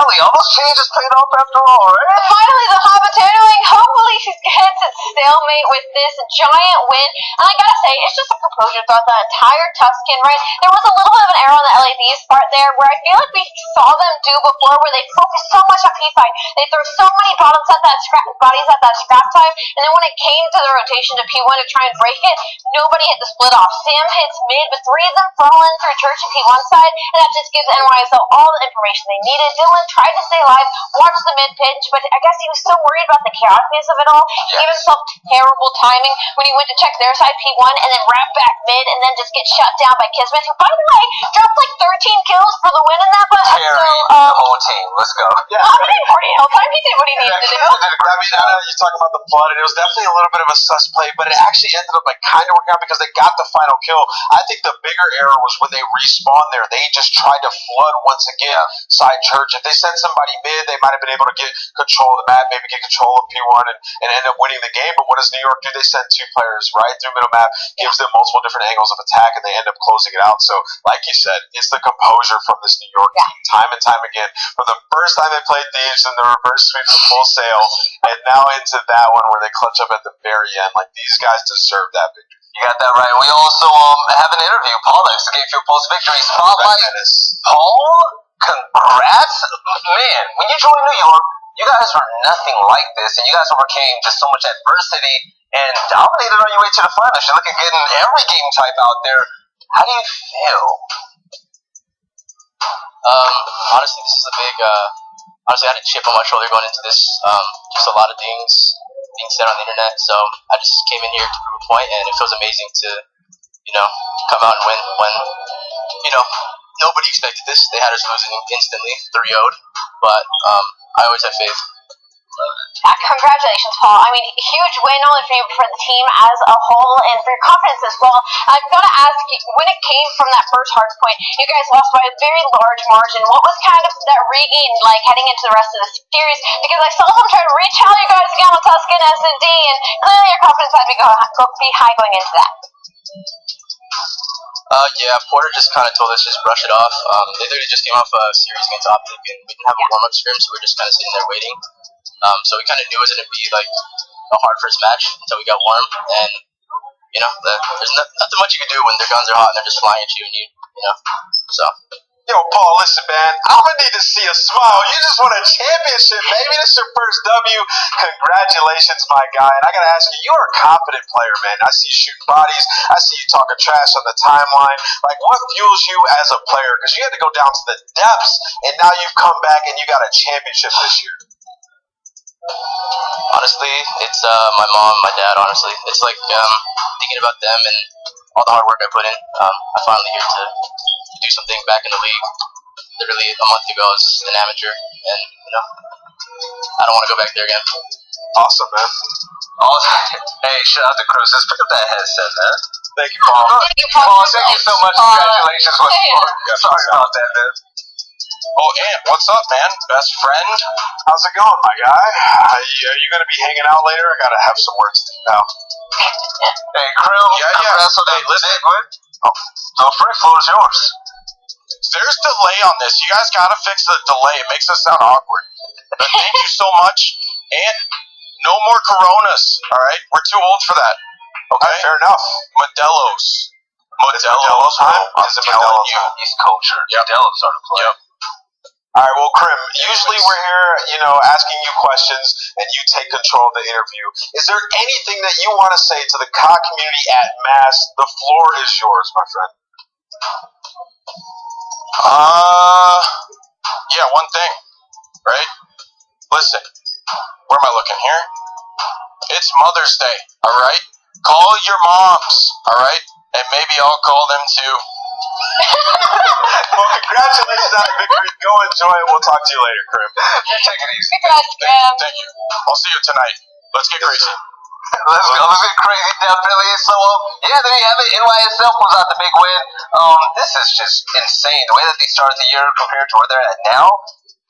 Allie, all those changes paid off after all, right? Finally, the Hobbitanoing hopefully gets its stalemate with this giant win. And I gotta say, it's just a composure throughout the entire Tuscan, right? There was a little bit of an error on the LAD's part there, where I feel like we saw them do before, where they focused so much on P5. They threw so many bodies at that scrap time, and then when it came to the rotation to P1 to try and break it, nobody hit the split off. Sam hits mid, but 3 of them fall in through Church and P1 side, and that just gives NYSL all the information they needed. Dylan tried to stay live, watched the mid-pitch, but I guess he was so worried about the chaoticness of it all. He gave himself terrible timing when he went to check their side P1 and then wrap back mid and then just get shut down by Kismet, who, by the way, dropped like 13 kills for the win in that, but Carry the whole team. Let's go. Yeah. I mean, Party Hill time, he did what he needed to do. I mean, you talk about the flood, and it was definitely a little bit of a sus play, but it actually ended up like kind of working out because they got the final kill. I think the bigger error was when they respawned there. They just tried to flood once again side church. If they sent somebody mid, they might have been able to get control of the map, maybe get control of P1 and end up winning the game. But what does New York do? They send two players right through middle map, gives them multiple different angles of attack, and they end up closing it out. So, like you said, it's the composure from this New York team time and time again. From the first time they played Thieves and the reverse sweep to Full Sail, and now into that one where they clutch up at the very end. Like, these guys deserve that victory. You got that right. We also have an interview. Paul likes to give you a post-victory spotlight. Paul, congrats. Man, when you joined New York, you guys were nothing like this, and you guys overcame just so much adversity and dominated on your way to the finals. You're looking good in every game type out there. How do you feel? Honestly, this is a big, honestly, I had a chip on my shoulder going into this. Just a lot of things being said on the internet, so I just came in here to prove a point, and it feels amazing to, come out and win when, nobody expected this. They had us losing instantly, 3-0'd, but I always have faith. Congratulations, Paul. I mean, huge win not only for you, but for the team as a whole, and for your confidence as well. I've got to ask you, when it came from that first hard point, you guys lost by a very large margin. What was kind of that regain like heading into the rest of the series? Because I saw them try to rechallenge you guys again with Tuscan S&D, and clearly your confidence had to be high going into that. Yeah, Porter just kind of told us just brush it off. They literally just came off a series against Optic, and we didn't have a warm-up scrim, so we were just kind of sitting there waiting. So we kind of knew it was going to be like a hard first match until we got warm, and there's nothing much you can do when their guns are hot and they're just flying at you, and so. Yo, Paul, listen, man, I'm going to need to see a smile. You just won a championship, baby. This is your first W. Congratulations, my guy. And I got to ask you, you're a confident player, man. I see you shooting bodies. I see you talking trash on the timeline. Like, what fuels you as a player? Because you had to go down to the depths, and now you've come back and you got a championship this year. Honestly, it's my mom, my dad, honestly. It's like thinking about them and all the hard work I put in. I'm finally here to do something back in the league. Literally a month ago, I was an amateur, and I don't want to go back there again. Awesome, man. Hey, shout out to Cruz. Let's pick up that headset, man. Thank you, Paul. Thank you, Paul, thank you so much. Congratulations. Sorry about that, man. Oh, Ant, what's up, man? Best friend? How's it going, my guy? Are you going to be hanging out later? I got to have some words to tell. Hey, Crew. Yeah. Hey, listen. The free floor is yours. There's delay on this. You guys got to fix the delay. It makes us sound awkward. But thank you so much. And no more Coronas, all right? We're too old for that. Okay? Fair enough. Modelo's time? Is it Modelo's time? He's cultured. Yep. Modelo's are the play. Yep. All right, well, Krim, usually we're here, asking you questions, and you take control of the interview. Is there anything that you want to say to the COD community at mass? The floor is yours, my friend. Yeah, one thing, right? Listen, where am I looking here? It's Mother's Day, all right? Call your moms, all right? And maybe I'll call them too. Well, congratulations on the victory. Go enjoy it. We'll talk to you later, Krim. Take it easy. Thank you. I'll see you tonight. Let's get crazy. Let's go. Let's get crazy, definitely. So, there you have it. NYSL pulls out the big win. This is just insane. The way that they started the year compared to where they're at now,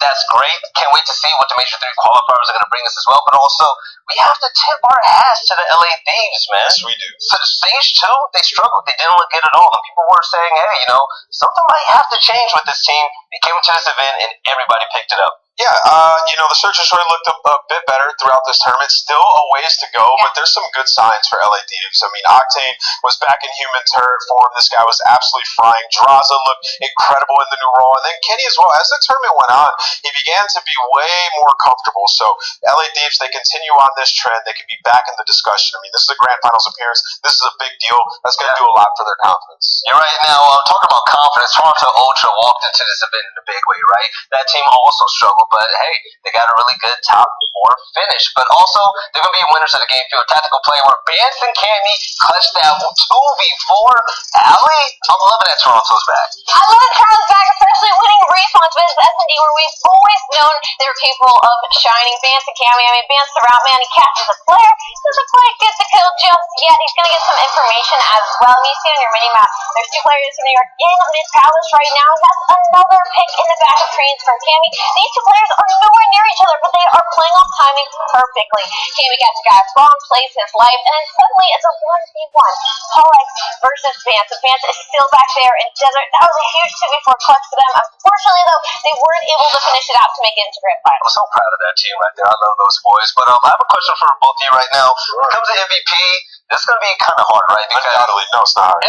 that's great. Can't wait to see what the Major 3 qualifiers are going to bring us as well. But also, we have to tip our hats to the LA Thieves, man. Yes, we do. So stage 2, they struggled. They didn't look good at all. And people were saying, hey, something might have to change with this team. They came into this event, and everybody picked it up. Yeah, the Searchers really looked a bit better throughout this tournament. Still a ways to go, but there's some good signs for LA Thieves. I mean, Octane was back in human turret form. This guy was absolutely frying. Draza looked incredible in the new role. And then Kenny as well. As the tournament went on, he began to be way more comfortable. So LA Thieves, they continue on this trend. They can be back in the discussion. I mean, this is a grand finals appearance. This is a big deal. That's going to do a lot for their confidence. You're right. Now, talking about confidence, Toronto Ultra walked into this event in a big way, right? That team also struggled, but hey, they got a really good top 4 finish. But also, they're going to be winners of the game field tactical play where Benson Candy clutched that 2v4. Allie, I'm loving that Toronto's back. I love that Toronto's back, especially winning response with S&D, where we've always known they're capable of shining. Benson Cammy, I mean, Benson the route man, he catches a flare. Doesn't quite get the kill just yet. He's going to get some information as well. You see on your mini-map, there's 2 players from New York in mid-palace right now. That's another pick in the back of trains from Cammy. These 2 players are nowhere near each other, but they are playing off timing perfectly. Cammy gets a guy bomb, plays his life, and then suddenly it's a 1v1. Polex versus Vance. Vance is still back there in Desert. That was a huge 2v4 clutch for them. Unfortunately, though, they weren't able to finish it out to make it into grand final. I'm so proud of that team right there. I love those boys. But I have a question for both of you right now. When it comes to MVP, this is going to be kind of hard, right? Because Undoubtedly, no, it's not hard.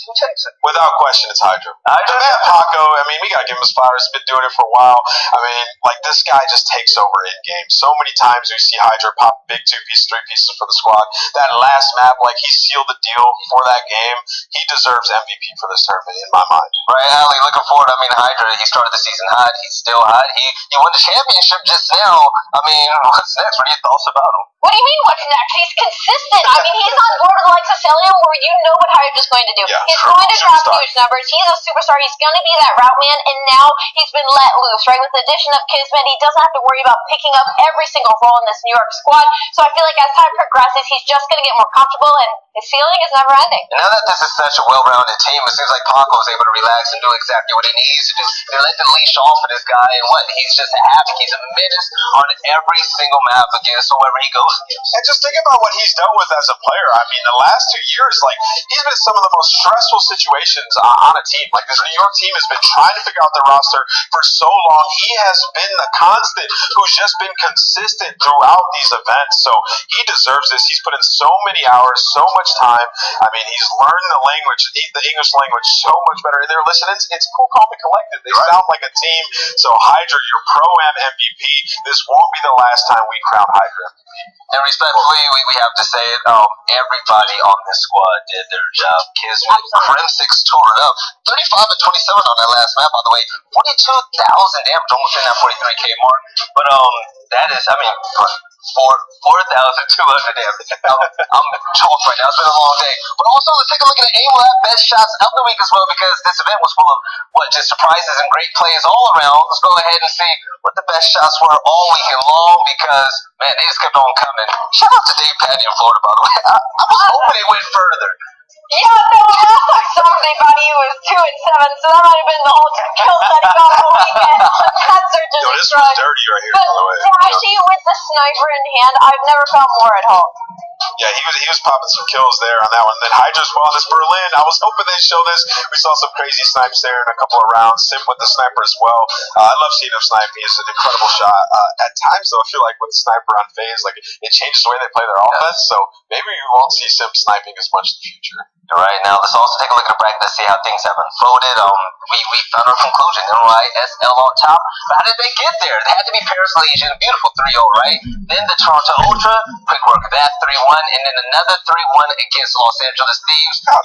Who takes it? Without question, it's Hydra. The man Paco, I mean, we gotta give him his flowers. He's been doing it for a while. I mean, like, this guy just takes over in game. So many times we see Hydra pop big 2-piece, 3 pieces for the squad. That last map, like, he sealed the deal for that game. He deserves MVP for this tournament, in my mind. Right, Ali, looking forward. I mean, Hydra, he started the season hot. He's still hot. He won the championship just now. I mean, what's next? What are your thoughts about him? What do you mean, what's next? He's consistent. I mean, he's on board with like Cecilium, where you know what Hydra's going to do. Yeah, he's going to drop huge numbers. He's a superstar. He's going to be that route man, and now he's been let loose, right? With the addition of Kismet, he doesn't have to worry about picking up every single role in this New York squad. So I feel like as time progresses, he's just going to get more comfortable, and his ceiling is never ending. And now that this is such a well-rounded team, it seems like Paco is able to relax and do exactly what he needs to do. They let the leash off of this guy, and what? He's just havoc. He's a menace on every single map against whoever he goes against. And just think about what he's dealt with as a player. I mean, the last 2 years, like, he's been in some of the most stressful situations on a team. Like, this New York team has been trying to figure out their roster for so long. He has been the constant who's just been consistent throughout these events. So he deserves this. He's put in so many hours, so much time. I mean, he's learned the language, the English language, so much better. And they're listening. It's cool, calm, and collected. They sound like a team. So Hydra, your Pro-Am MVP. This won't be the last time we crown Hydra MVP. And respectfully, we have to say it. Everybody on this squad did their job. Kismet, Crim6 tore it up. 35 and 27 on that last map, by the way. 42,000 damage, almost in that 43K mark. But that is, I mean, 4,200 damage. I'm choked right now. It's been a long day. But also, let's take a look at the AIM Lab best shots of the week as well, because this event was full of just surprises and great plays all around. Let's go ahead and see what the best shots were all weekend long, because man, they just kept on coming. Shout out to Dave Patty in Florida, by the way. I was hoping they went further. Yeah, no, last I saw everybody was 2 and 7, so that might have been the ultimate kill that he got all weekend. That's their Yo, this was dirty right here, by the way. But Dashy with the sniper in hand, I've never felt more at home. Yeah, he was popping some kills there on that one. Then Hydra's ball this Berlin. I was hoping they'd show this. We saw some crazy snipes there in a couple of rounds. Sim with the sniper as well. I love seeing him snipe. He's an incredible shot. At times, though, I feel like with the sniper on phase, like it changes the way they play their offense. So maybe we won't see Sim sniping as much in the future. All right, now let's also take a look at the bracket to see how things have unfolded. We found our conclusion. NYSL on top. But how did they get there? They had to be Paris Legion, beautiful 3-0, right? Then the Toronto Ultra, quick work of that, 3-1, and then another 3-1 against Los Angeles Thieves. But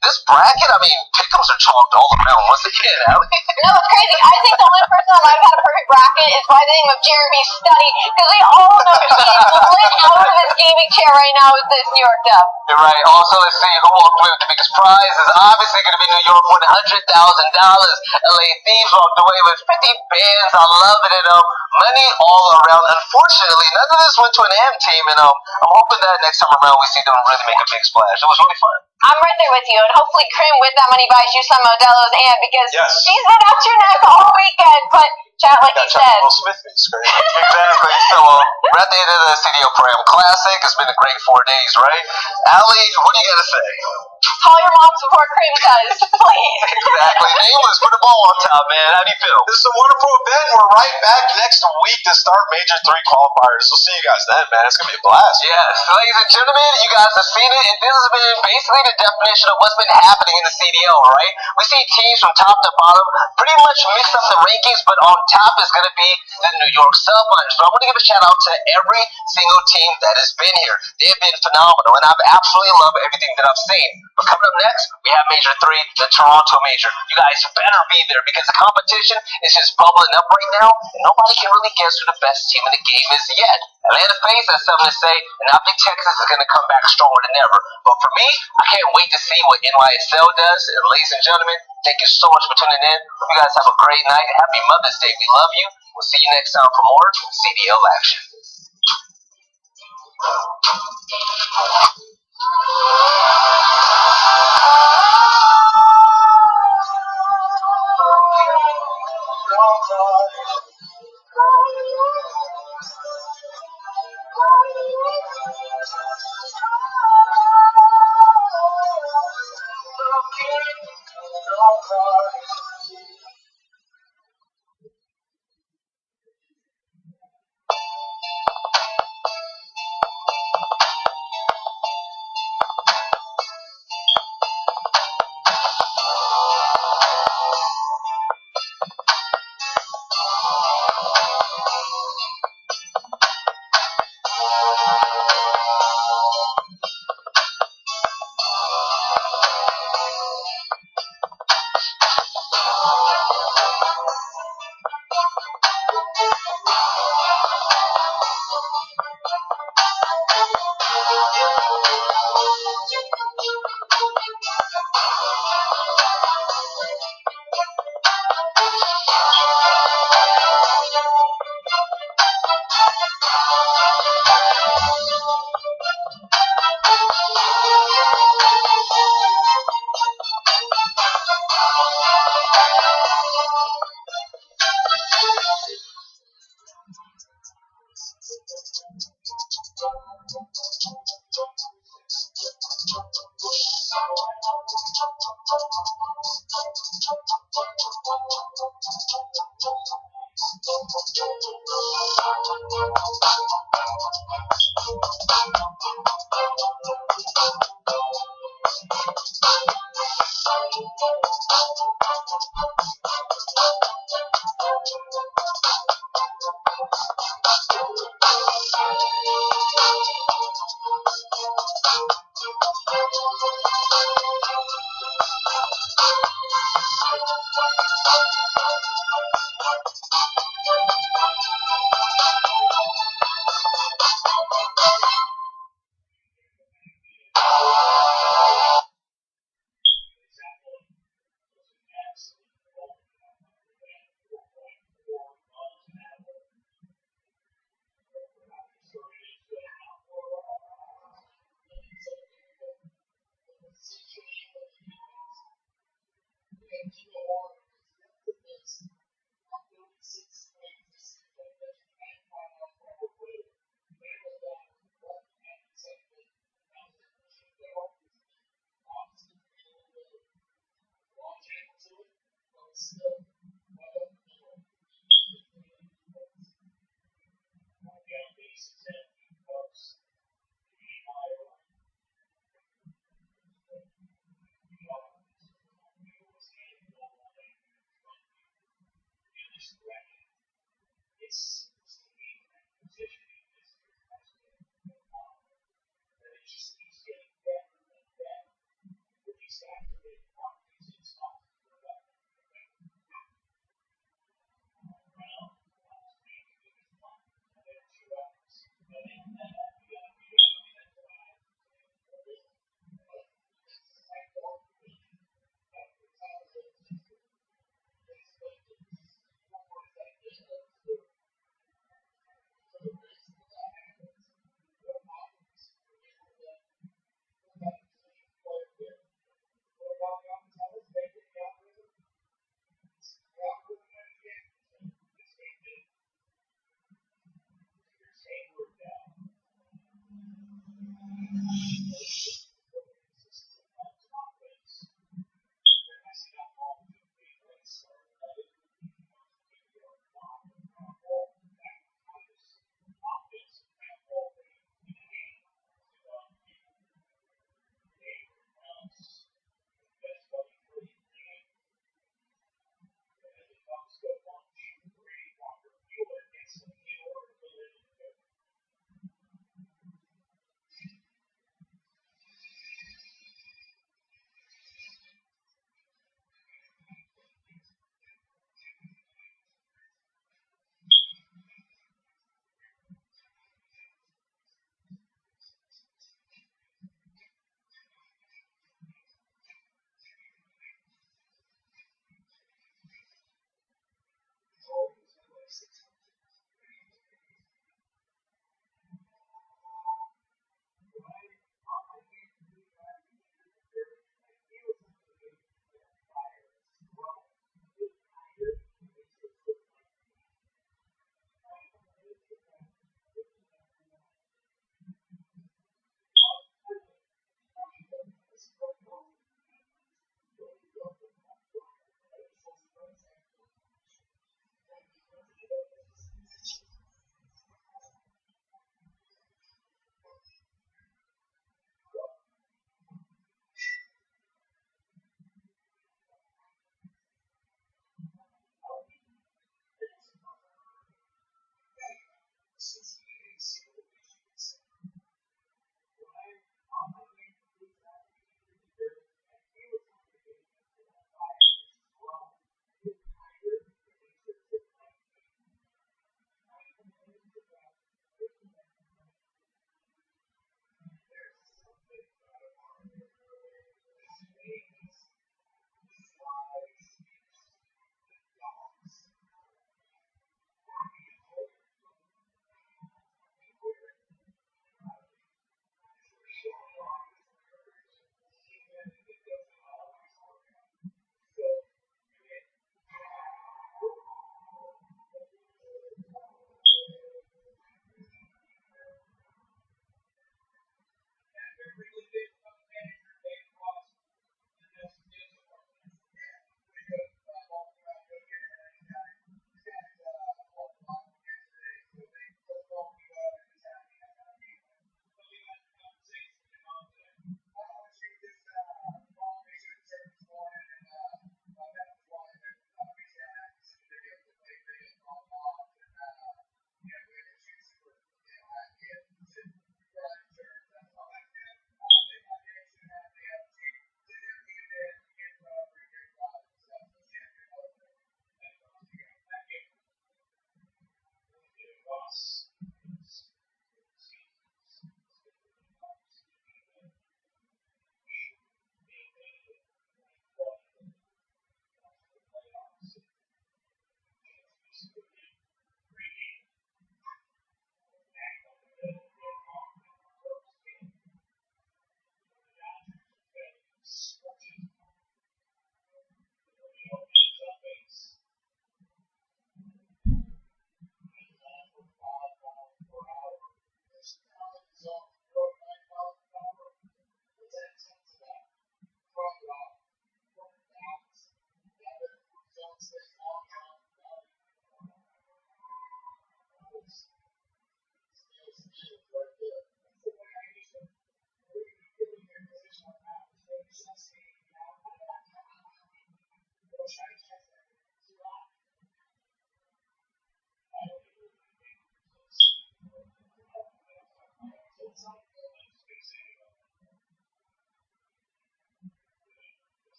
this bracket, I mean, pick'ems are chalked all around once again, Allie. No, it's crazy. I think the only person that might have had a perfect bracket is by the name of Jeremy Study, because we all know he's lit out of his gaming chair right now with this New York dub. You're right. Also, let's see who walked away with the biggest prize. Is obviously going to be New York, $100,000. LA Thieves walked away with 50 bands. I love it. And money all around. Unfortunately, none of this went to an AM team, and I'm hoping that next time around we see them really make a big splash. It was really fun. I'm right there with you, and hopefully Krim with that money buys you some Modelo's and because she's been at your neck all weekend. But chat, like you said. Will Smith is great. Exactly. So we're at the end of the CDL Pro-Am Classic. It's been a great 4 days, right? Allie, what do you got to say? Call your moms before cream does, please. Exactly. Nameless, put the ball on top, man. How do you feel? This is a wonderful event. We're right back next week to start Major 3 qualifiers. We'll see you guys then, man. It's going to be a blast. Yes, ladies and gentlemen, you guys have seen it, and this has been basically the definition of what's been happening in the CDL, right? We see teams from top to bottom pretty much mix up the rankings, but on top is going to be the New York Subliners. But I want to give a shout out to every single team that has been here. They have been phenomenal, and I've absolutely loved everything that I've seen. But coming up next, we have Major 3, the Toronto Major. You guys better be there because the competition is just bubbling up right now, and nobody can really guess who the best team in the game is yet. Atlanta Face has something to say, and I think Texas is going to come back stronger than ever. But for me, I can't wait to see what NYSL does. And ladies and gentlemen, thank you so much for tuning in. Hope you guys have a great night. Happy Mother's Day. We love you. We'll see you next time for more CDL action.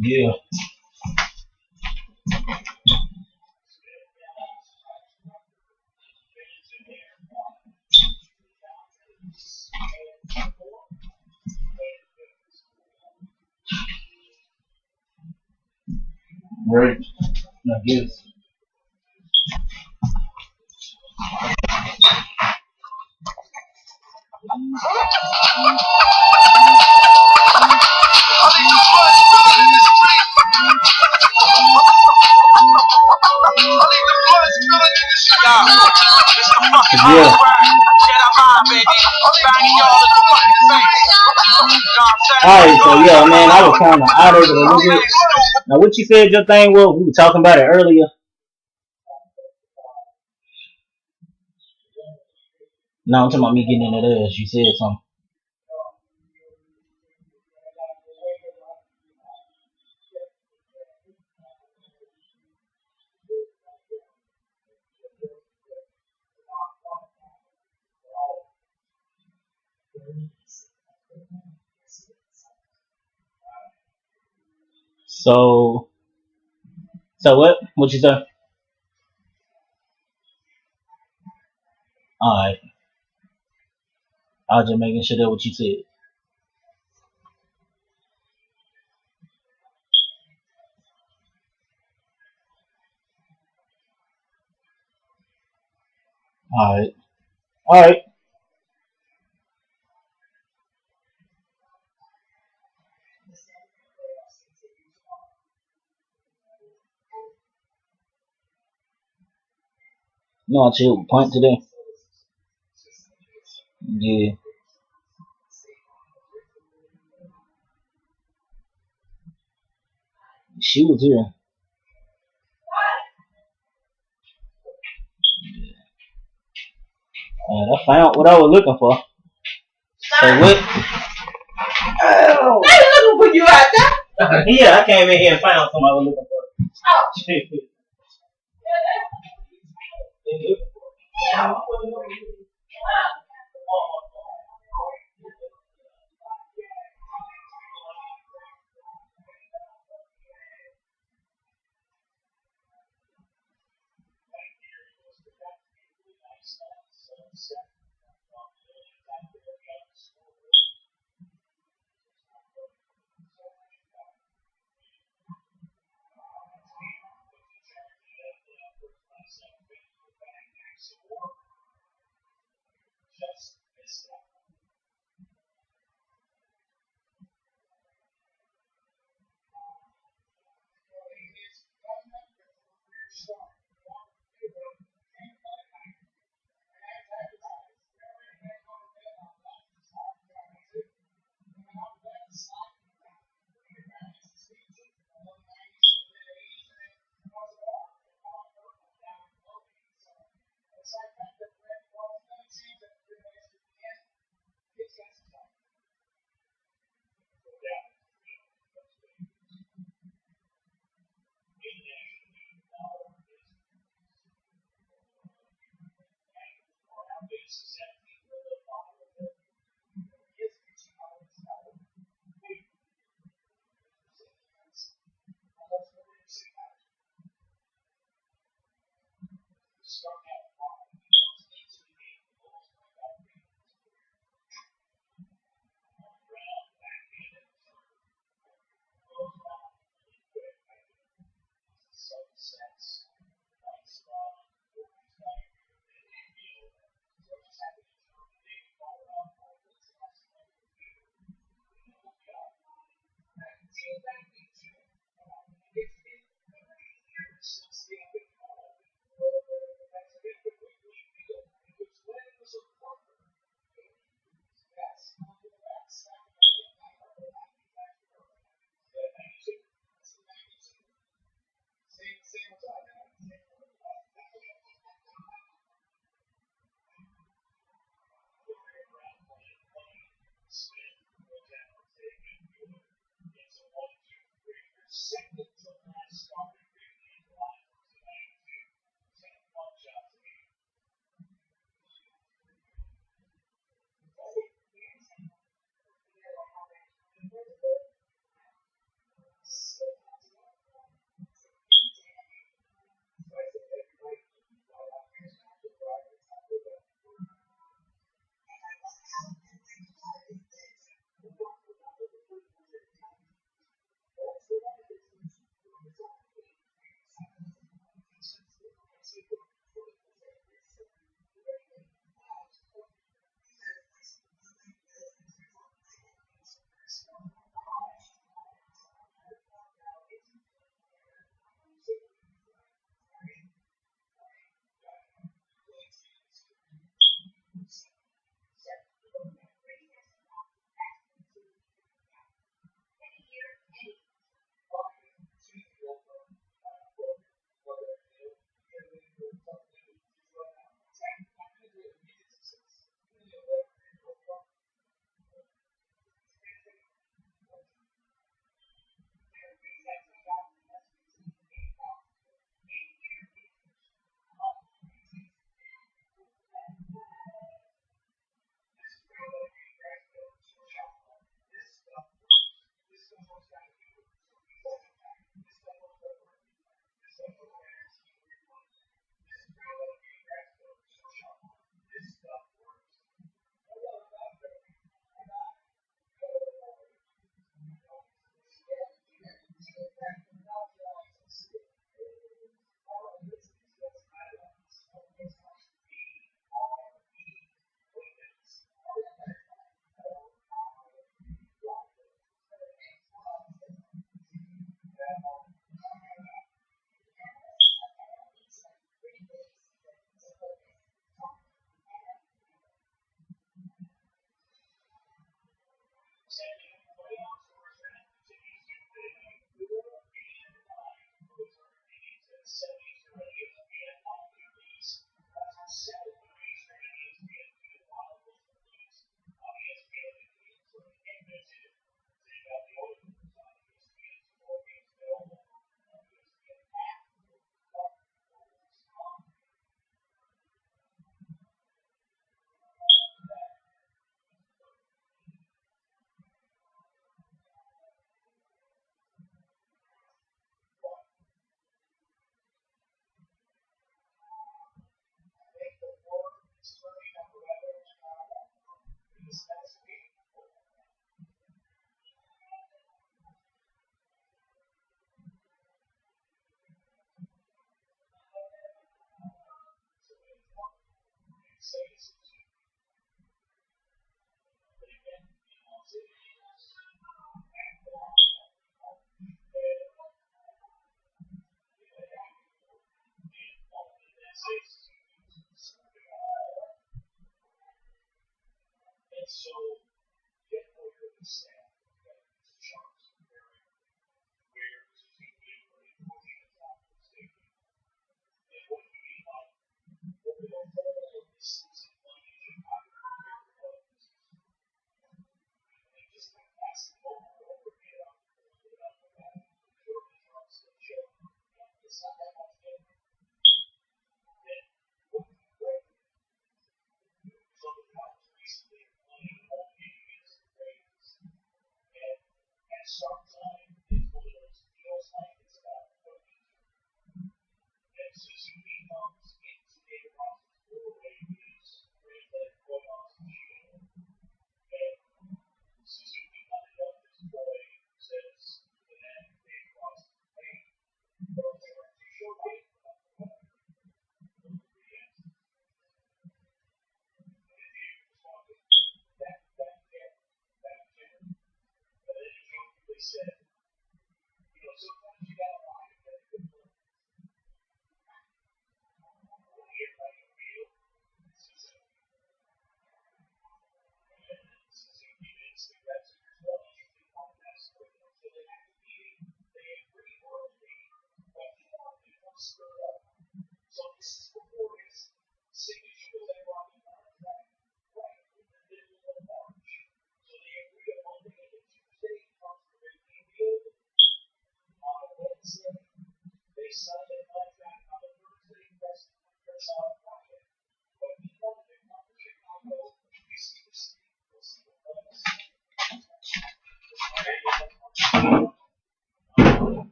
Yeah. Right. I guess. Yeah. Alright, so yeah, man, I was kind of out of it a little bit. Now, what you said your thing was, we were talking about it earlier. No, I'm talking about me getting into this. You said something. So what? What you say? Alright. I was just making sure that what you said. Alright. Alright. No, I chill with Punt today. Yeah. She was here. I found what I was looking for. So what? Oh. They looking for you out there? Yeah, I came in here and found something I was looking for. Oh. Yeah.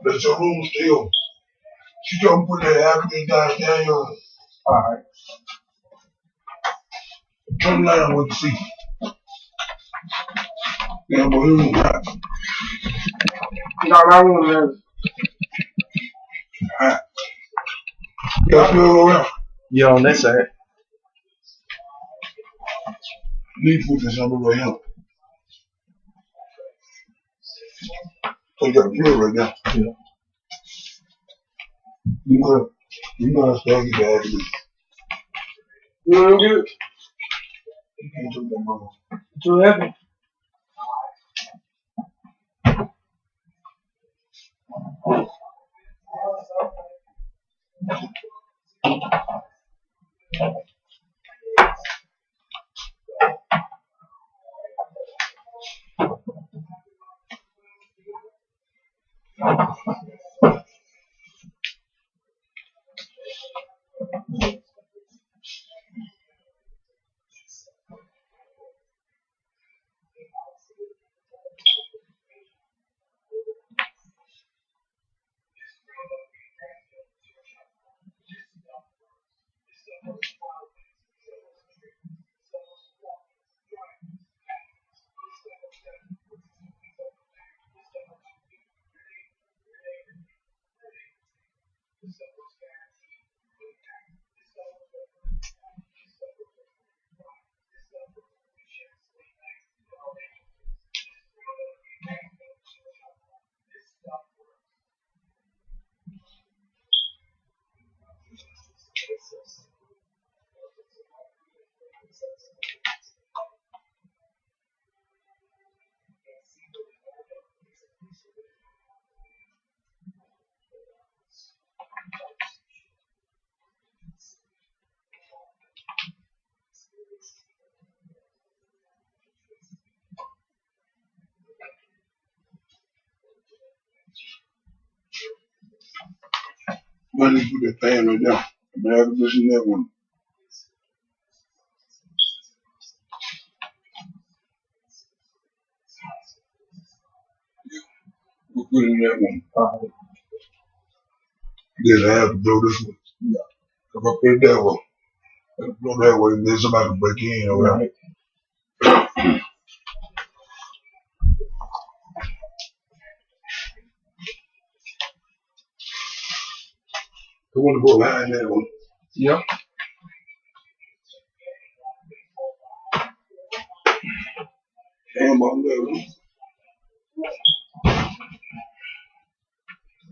That's your room still. She don't put that African goddamn on. Alright. Come down with the seat. Yeah, but you don't got it. No, I want that. Alright. You got to over there. Yeah, on that side. Need to put this under right here. So you got a plug right there. Yeah. You gotta start your bag. You want to do it? You can't do that, mama. Too heavy. When you put that pan right there, I'm having this in that one. We'll put it in that one. Then I have to blow this one. Yeah. If I put it that way, I have to blow that way, and then somebody can break in or whatever. I want to go behind that one. Yeah. Damn on that one.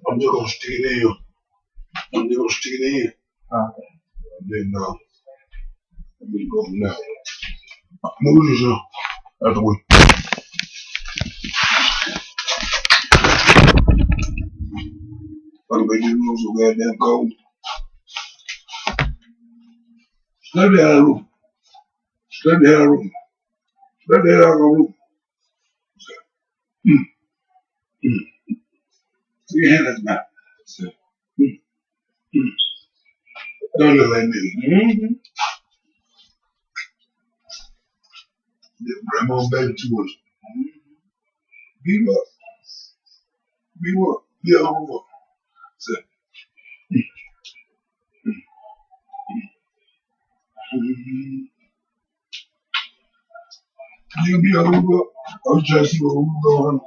I'm just gonna stick it in. I'm just gonna stick it in. Okay. And then I'm gonna go from there. Move this up. Out the way. I'm gonna make this room so goddamn cold. Step the hell room. Step the hell room. Step the hell room. See your hand at the mouth. Don't look like me. Grandma baby too much. Beat him up. Beat him up. Yeah, over. Say. You can be over. I was trying to see what was going on.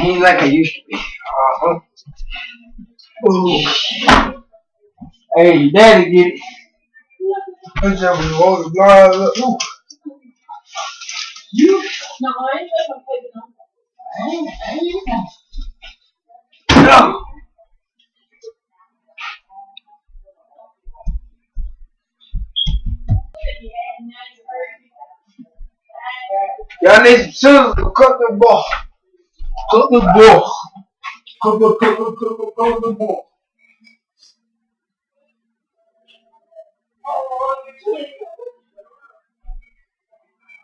Ain't like I used to be. Hey, daddy get it. I just roll the blinds up. Ooh. You? No, I ain't gonna pay the number. No. Y'all need some scissors to cut the ball. Cut the ball. Cook the ball.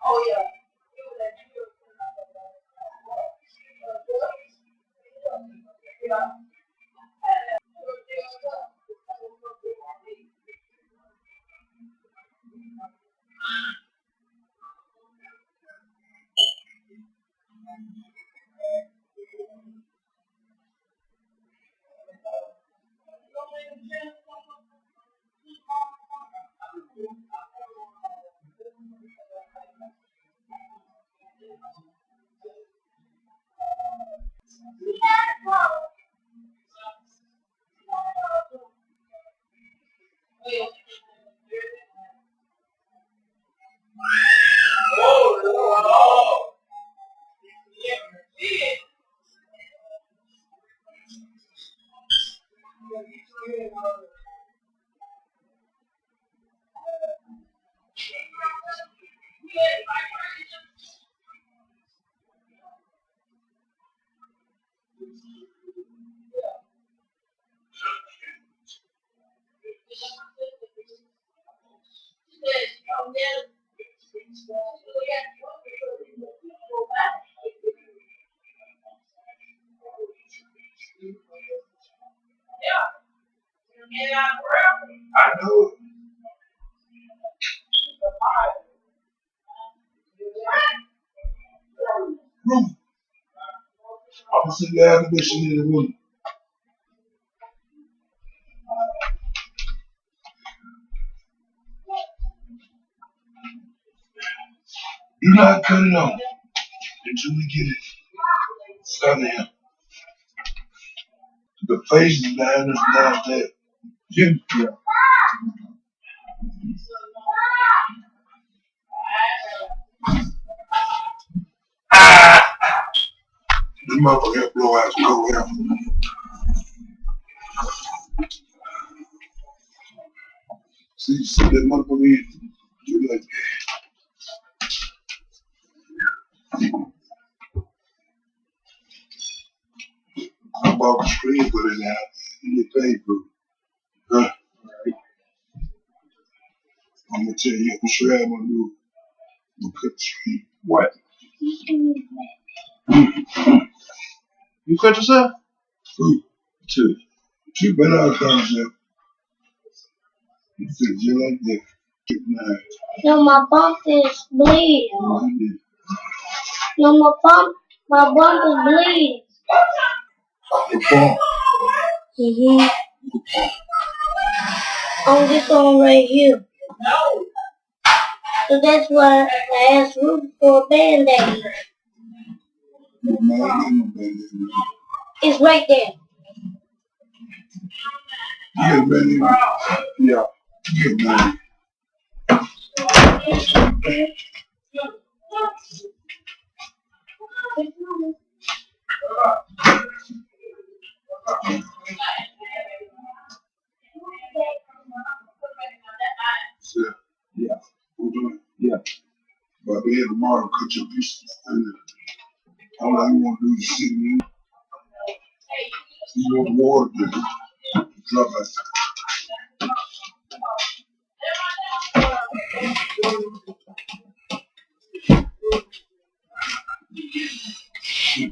Oh, yeah. I know it. Room. I'm sitting there having this shit in the room. Do not cut it off until we get it started here. The face is down, it's down there. Jim, yeah. The motherfucker blow out his coat out. See that motherfucker in? You like I bought the screen, put it out, and get paid for it. Huh? I'm gonna tell you, I'm sure I'm gonna do. I'm gonna cut the screen. What? You cut yourself? Who? Two better outcomes there. You fit just like that. Nah. No, my bump is bleeding. No, you did. No, my bump is bleeding. The bump. On this one right here. So that's why I asked Ruth for a band-aid. No, I ain't no band-aid. It's right there. You get a band-aid? Yeah. You get a band-aid. Yeah. We're doing it. Yeah. But we had tomorrow cut your pieces. All I want to do is sit in. You want water to drop it. Yeah.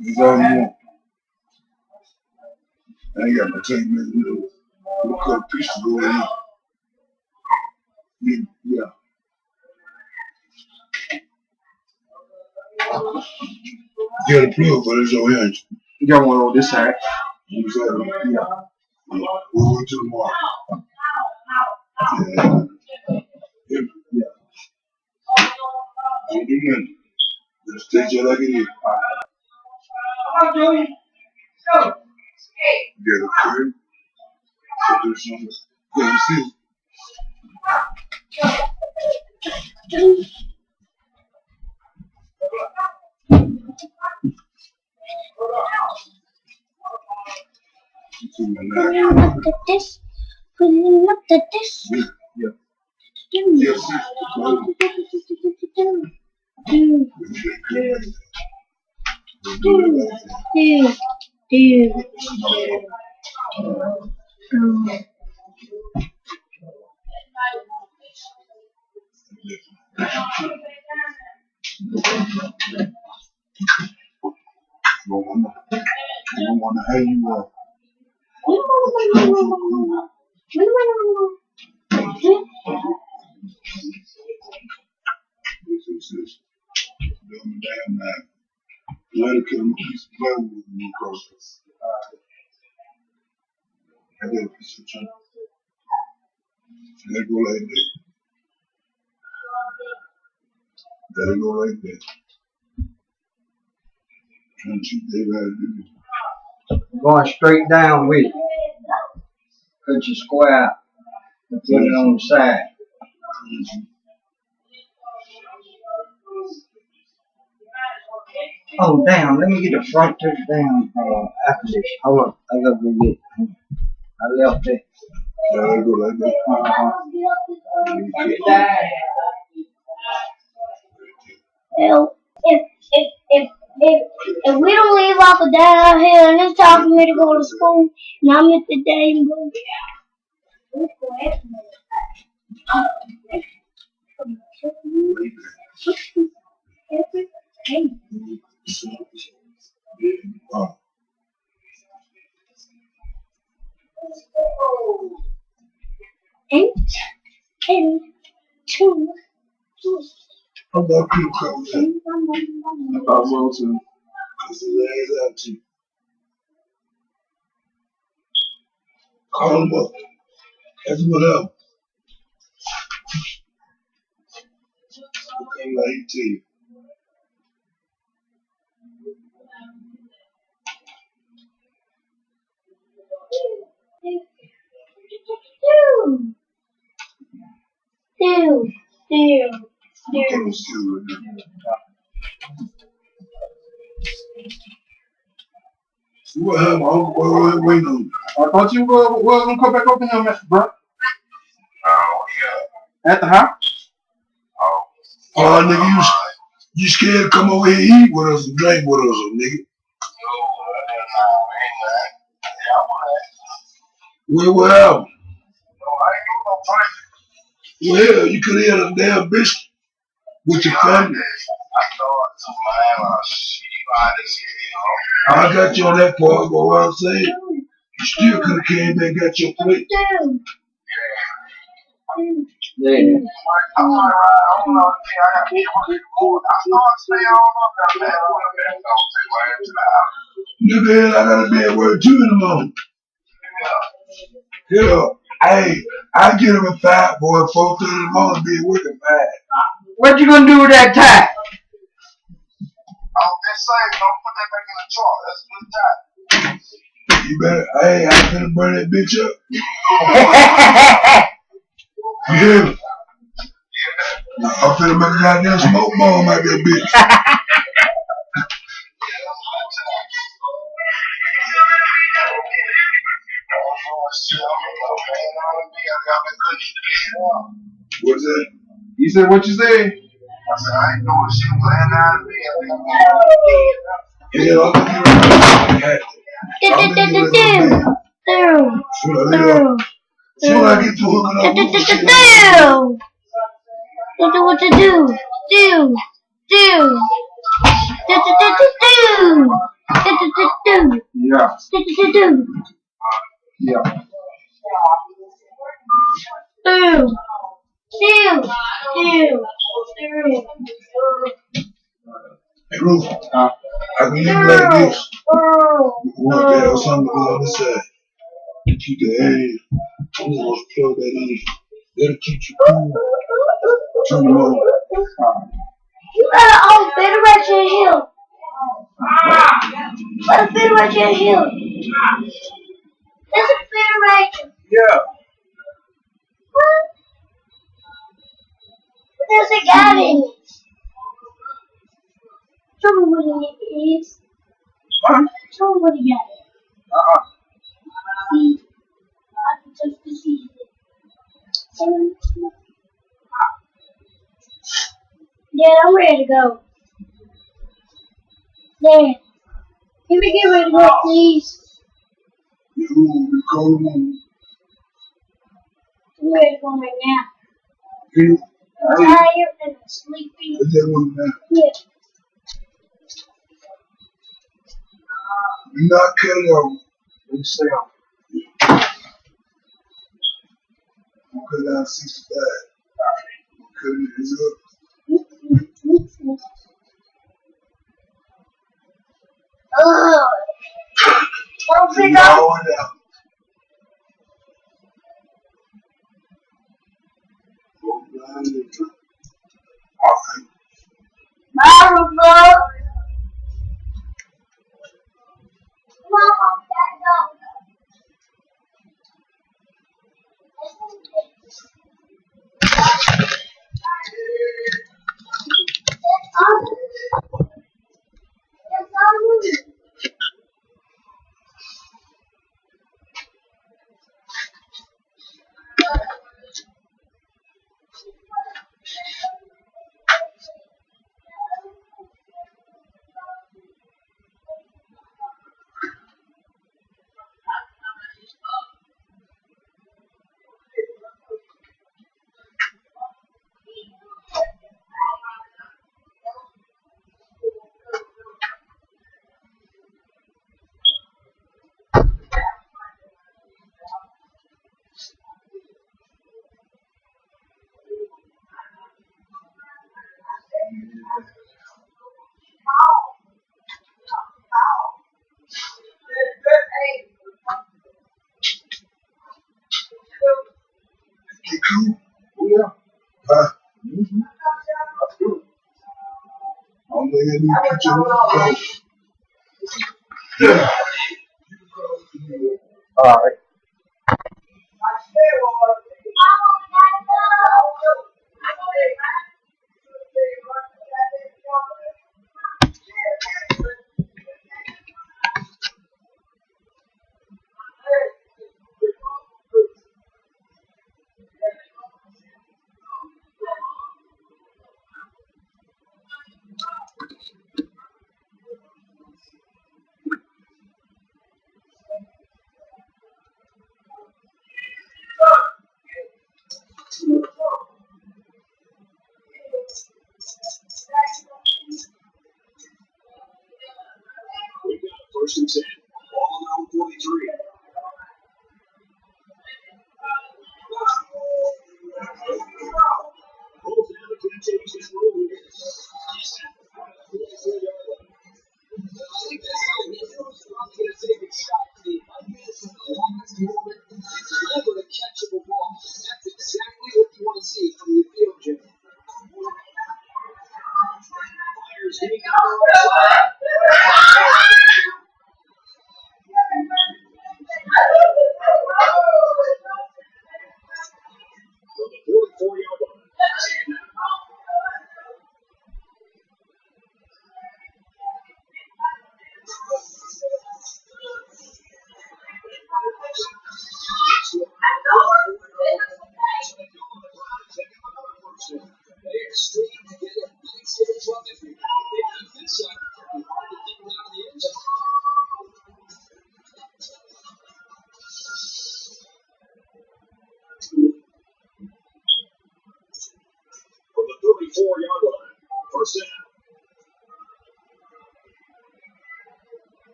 That's all you want. I ain't got no 10 minutes. We'll cut a piece to go in. Yeah. Get a plug for this over here. You got one on this side. Yeah. We'll wait till tomorrow. Yeah. Don't do nothing. Just stay just like it is. Get a curve. So do something. Let me see. Look at this. Look at this. Yeah. Yes. You don't want to hang you up. Let it kill him a piece of play with me across this. I got a piece of chunk. Let it go like that. Let it go like that. Trying to cheat that right there. Going straight down with it. Cut your square out and put it on the side. Oh damn, let me get the front touchdown after this. Hold on, I gotta go get it. I left it. Yeah, let it go like that. Well, if we don't leave off the down here and it's time for me to go to school and I'm at the damn book. Eight, 2. How about you come here? About Wilson. Because the legs out to you. Call him up. That's what up. Okay, like to you. What happened? I'm waiting on you. I thought you were gonna come back over here, Mr. Bro. Oh, yeah. At the house? Oh, nigga, you scared to come over here and eat with us and drink with us, nigga? What happened? Well, you could have had a damn bitch with your family. I got you on that part, but what I'm saying, you still could have came back and got your plate. Yeah. Nigga, I gotta be at work 2 in the morning. Yeah. Hey, I get him at 5, boy, 4:30 in the morning, be at work at 5. What you gonna do with that tie? I'm just saying, don't put that back in the trunk. That's a good time. You better, hey, I finna burn that bitch up. You hear me? I'm finna make a goddamn smoke bomb out that bitch. What's that? You said what you said? I said, I ain't doing shit with Soon I get to hooking up with you. What to do? Yeah. Yeah. Hey, Ruth, I can leave it like this. What the hell, something to the other side. Keep the hand. I'm gonna plug that in. That'll keep you cool. Turn them over. You got an old Federation Hill. What a Federation Hill. There's a Federation. Yeah. What? There's a guy in it. Show me what it is. Huh? Show me what he got. See? I can just see it. Dad, I'm ready to go. Dad, can we get ready to go, please? You cold one. I'm ready to go right now. You I'm tired and sleepy. Is that one now? Yeah. You're not cutting over. Let me say I'm cutting down 65. I'm cutting it up. Ugh. Don't pick up. Lower it out. Alright. Bye, Rufo. Mom, Dad, Get cool? Oh, yeah. Huh? I'm letting you put your phone. Yeah. Alright.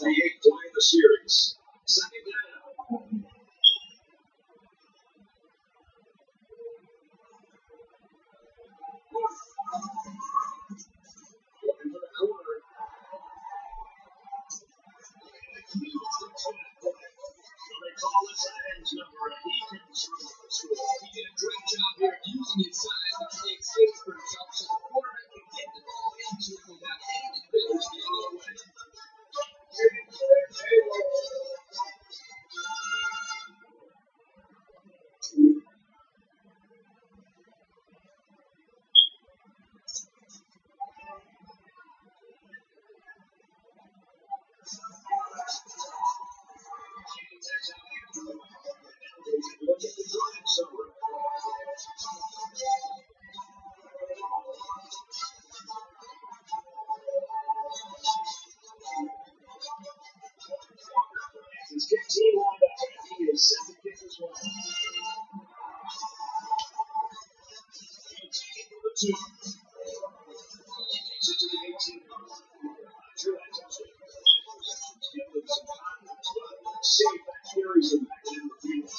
create to win the series. Second down. Looking for the corner. They call this an edge number, and he can score. He did a great job here using his size to create space for himself so the quarterback can get the ball into him without any defenders getting in the way. Look at the drive, so he's 15 on back. He is set to kick as well. Number 2. He takes it to the 18. After that touchdown. Give them some confidence, but save that carries him back in the field.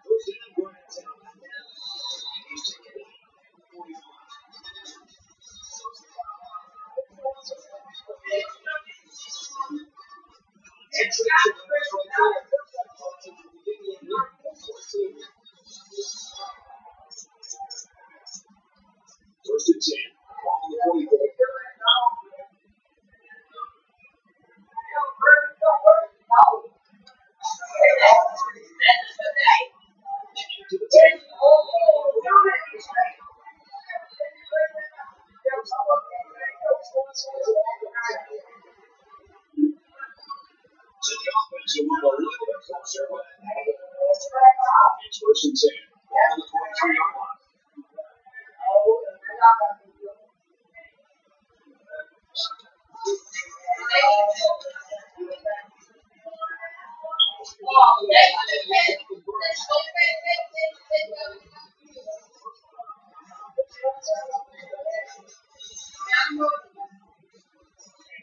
First down, Brian Town. He's taking it at 45. First and 10. On the 44. To the 10. So the offense will move a little bit closer with it. It's first and 10. On the 23-yard line.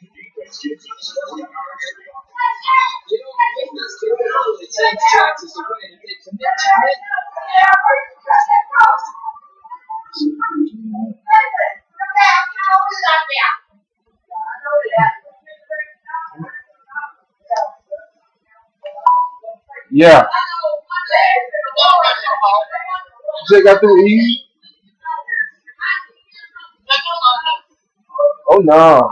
Defense gives us 3 yards. Takes chances to win if they commit to it. Yeah. Check out through E. Oh no.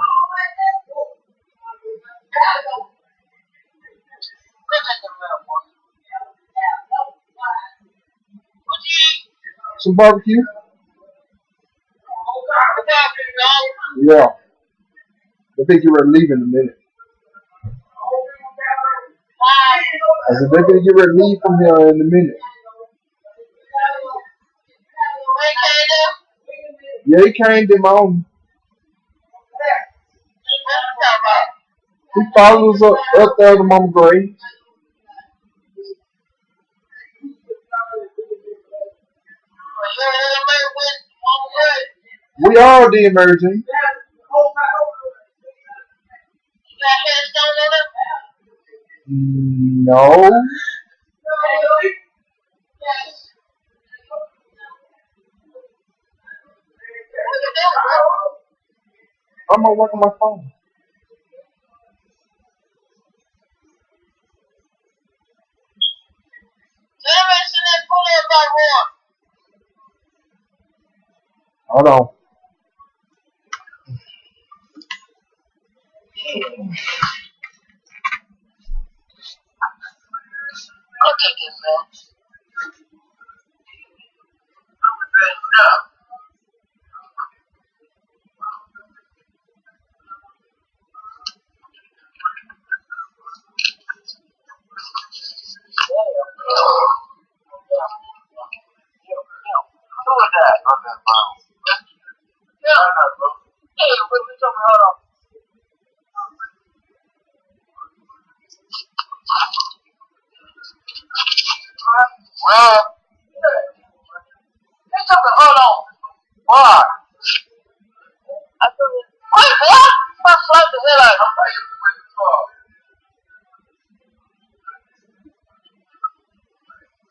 Some barbecue? Yeah. I think you were leaving in a minute. I said they're gonna get ready to leave from here in a minute. Yeah, he came to my own. He follows up there to Mama Gray. We all did emerging. No. I'm gonna work on my phone. Hold on.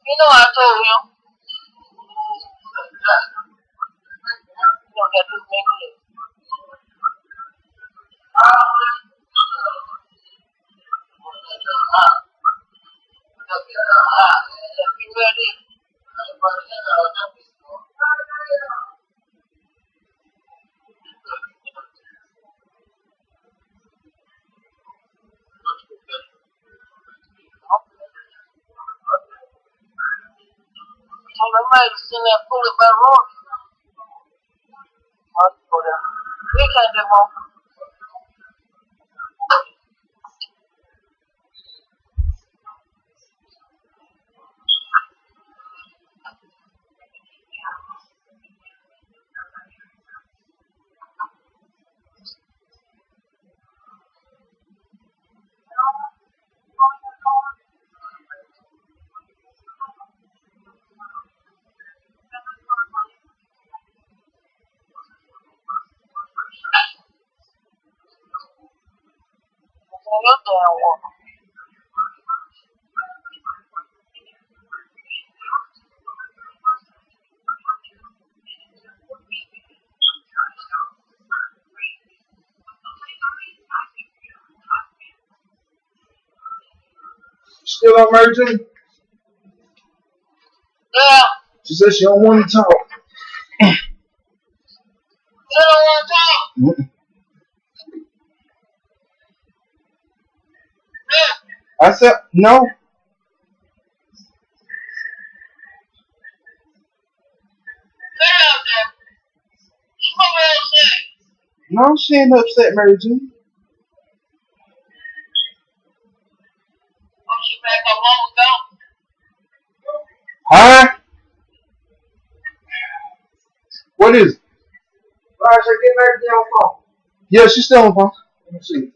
You know I told him. You don't got this many years. You ready? So they might send that bullet by road. We can't do one. Your damn work. Still on merging? Yeah. She said she don't want to talk. You don't want to talk? Yeah. I said no. No, she ain't upset, Mary Jane. Huh? What is it? Alright, so get Mary Jane on the phone. Yeah, she's still on the phone. Let me see.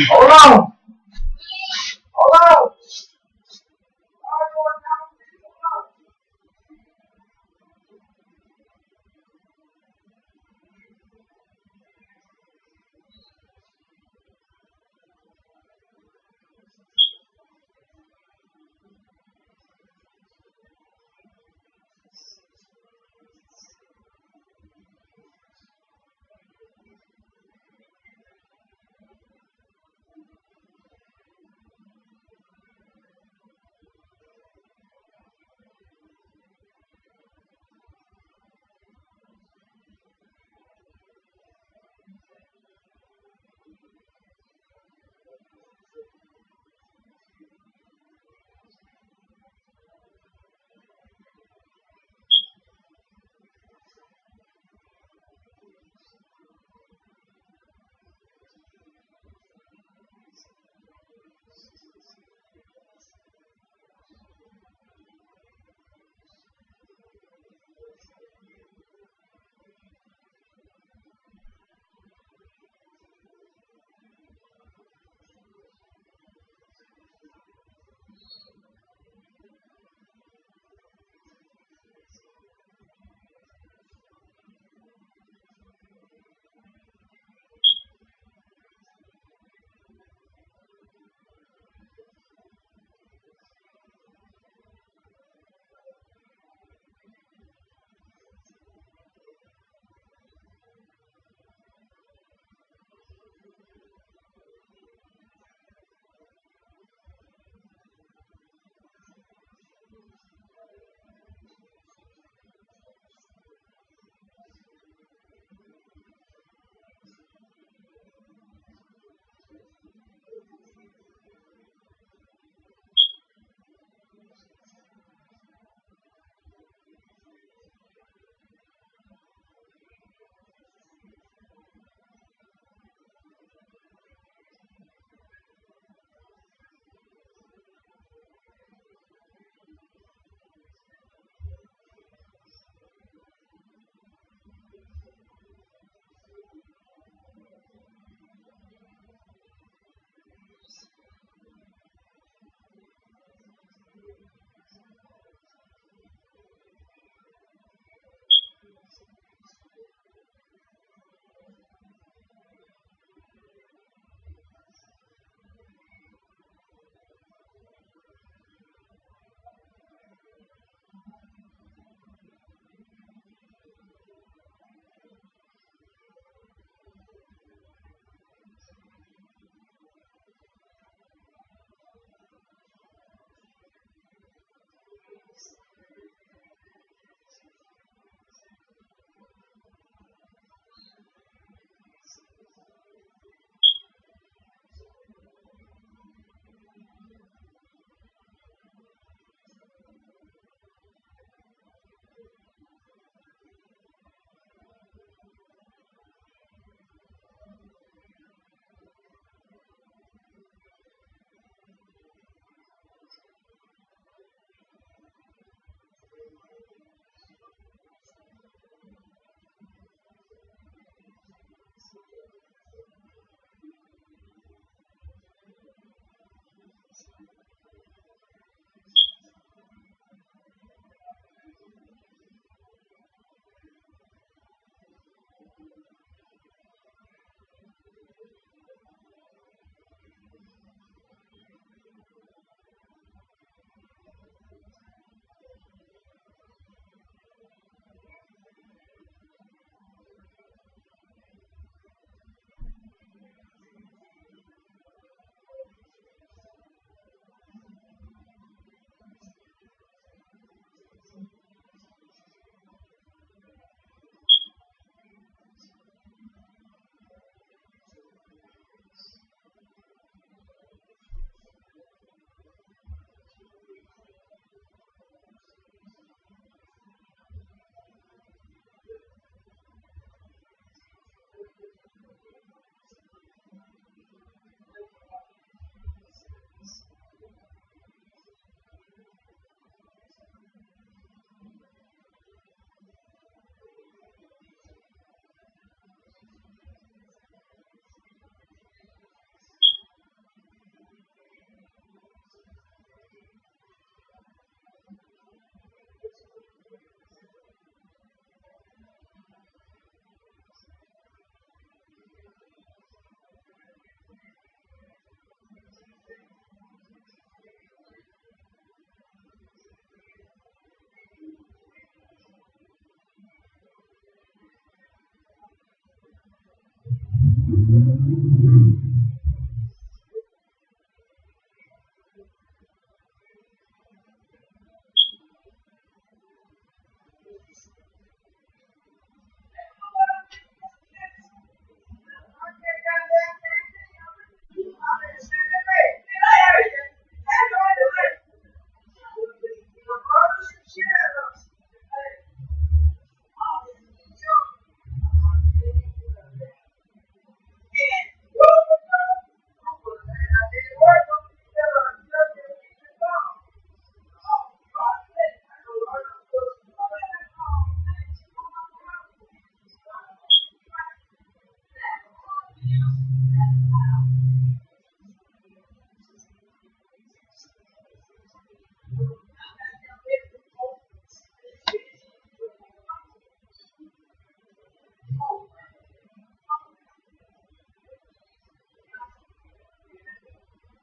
Hold on. Hold on.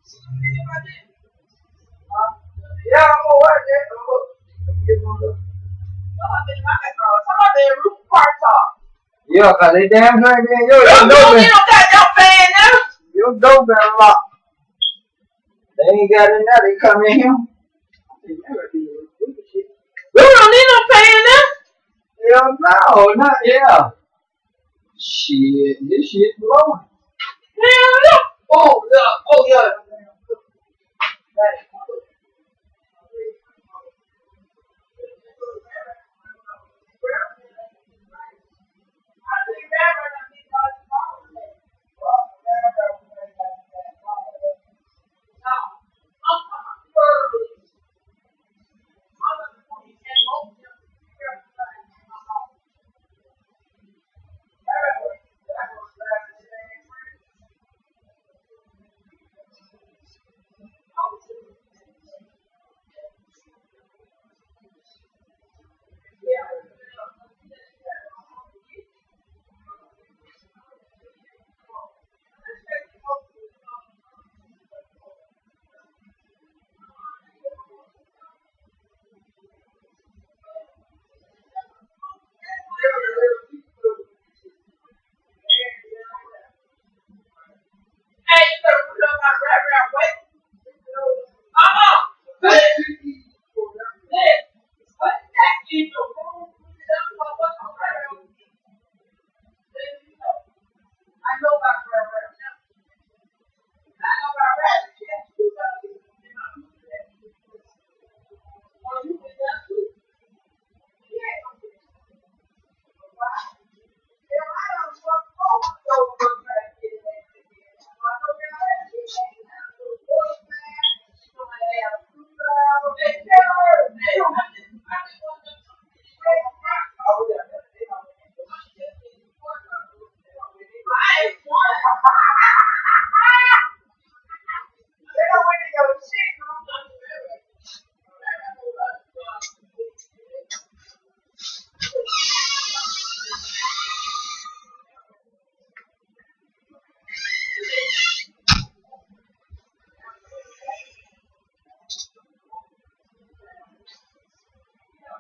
Yeah, I'm gonna watch that. Yeah, cause they damn sure ain't been your doorbell locked. They ain't got it now. They come in here. We don't need no paying them. Hell no, not yeah. Shit, this shit blowing. Hell no. Oh yeah.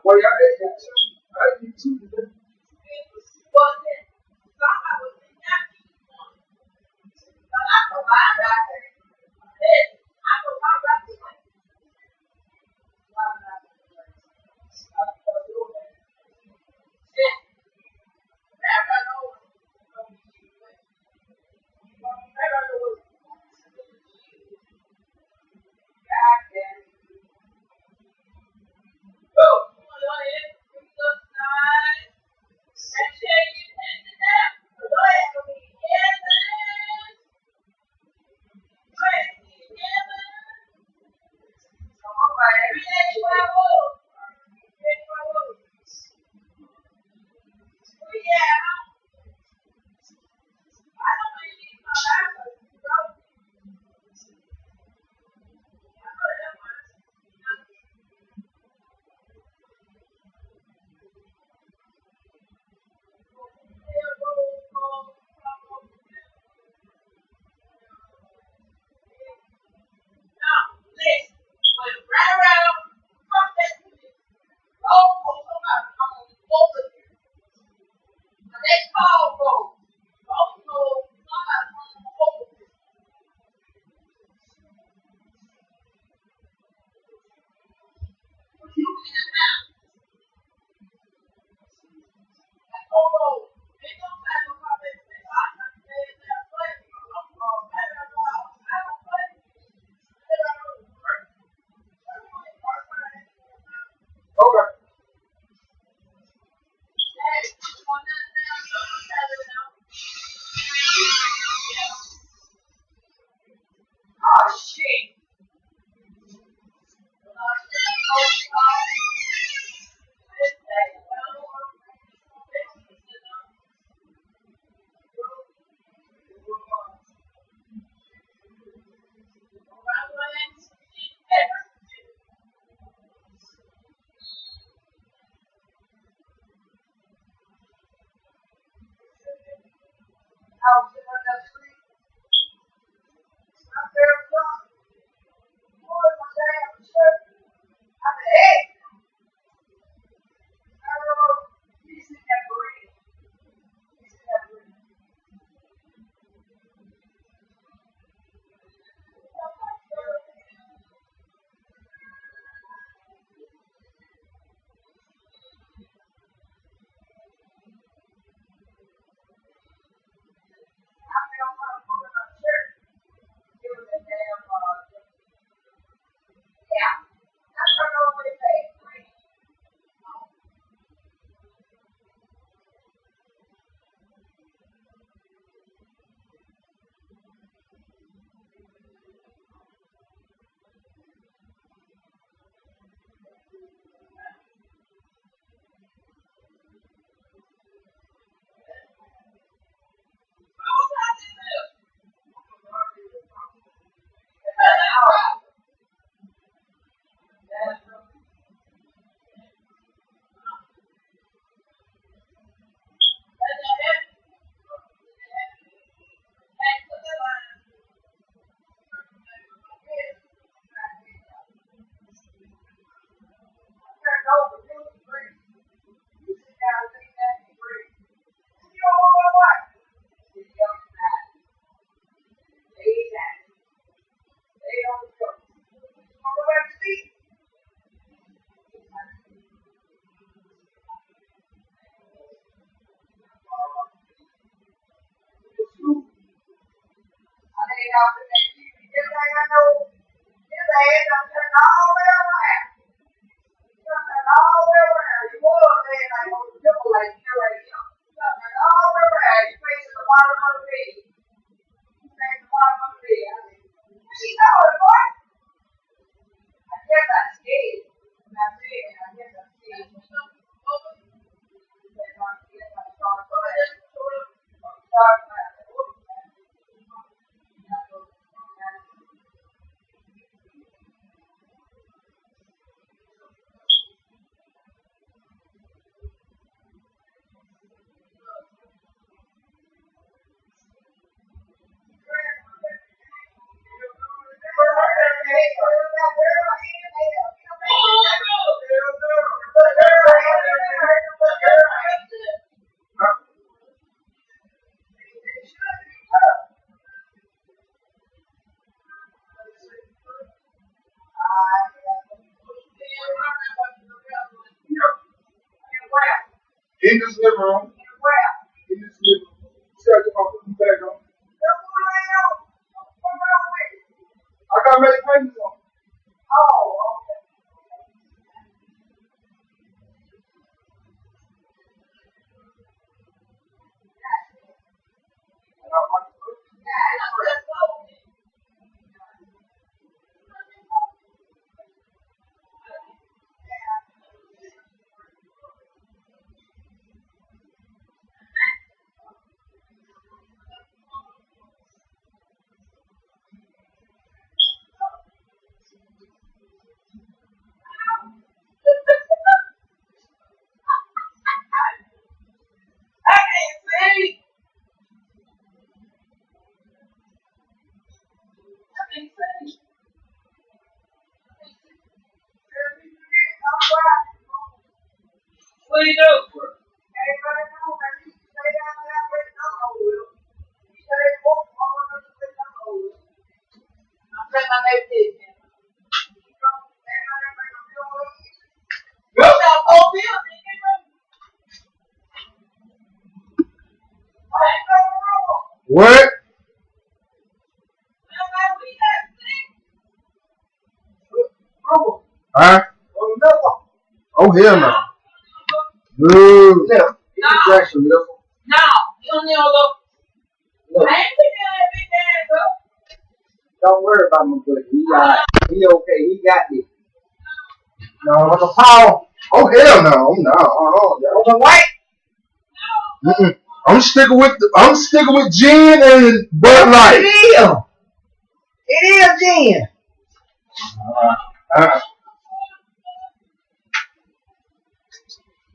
Well, y'all did that too. I did too. In this living room. In this living room. Stretch my foot back on. I gotta make payments on. What do you do? What? Huh? Oh, hell no. No. No, you don't need to go. I ain't picking that big ass up. Don't worry about my buddy. He okay. He got this. No, like a power. Oh, hell no. No. Over white. Mm-mm. I'm sticking with gin and Bud Light. It is gin.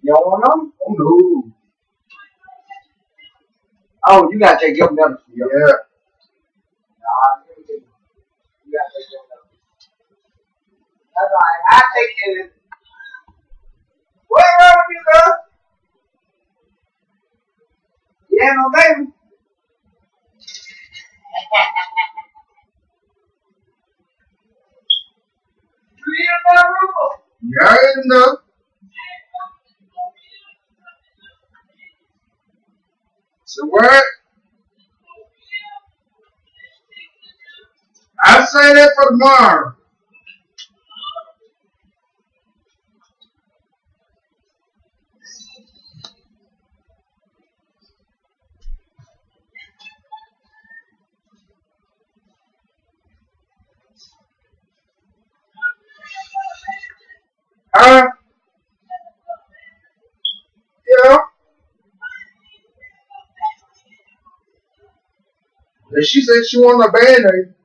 You don't want none? Oh, no. Oh, you gotta take your medicine. Yeah. Nah, you gotta take your medicine. That's all right. I'll take care of it. What's wrong with you, girl? You ain't no baby. Yeah, I ain't enough. So what? I say that for tomorrow. Huh? Yeah. And she said she wanted a Band-Aid.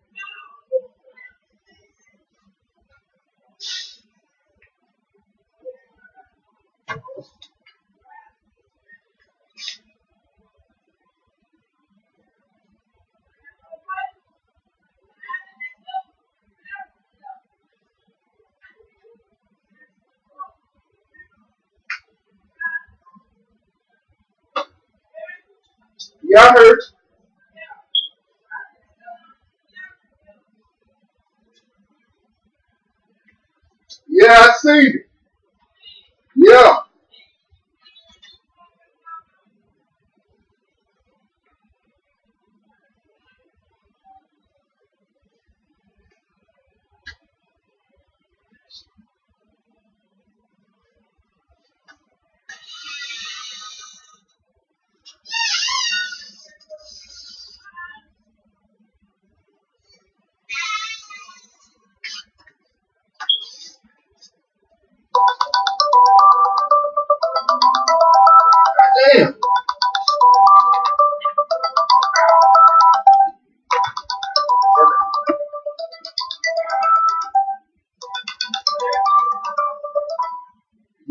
Yeah, I heard. Yeah, I seen it. Yeah.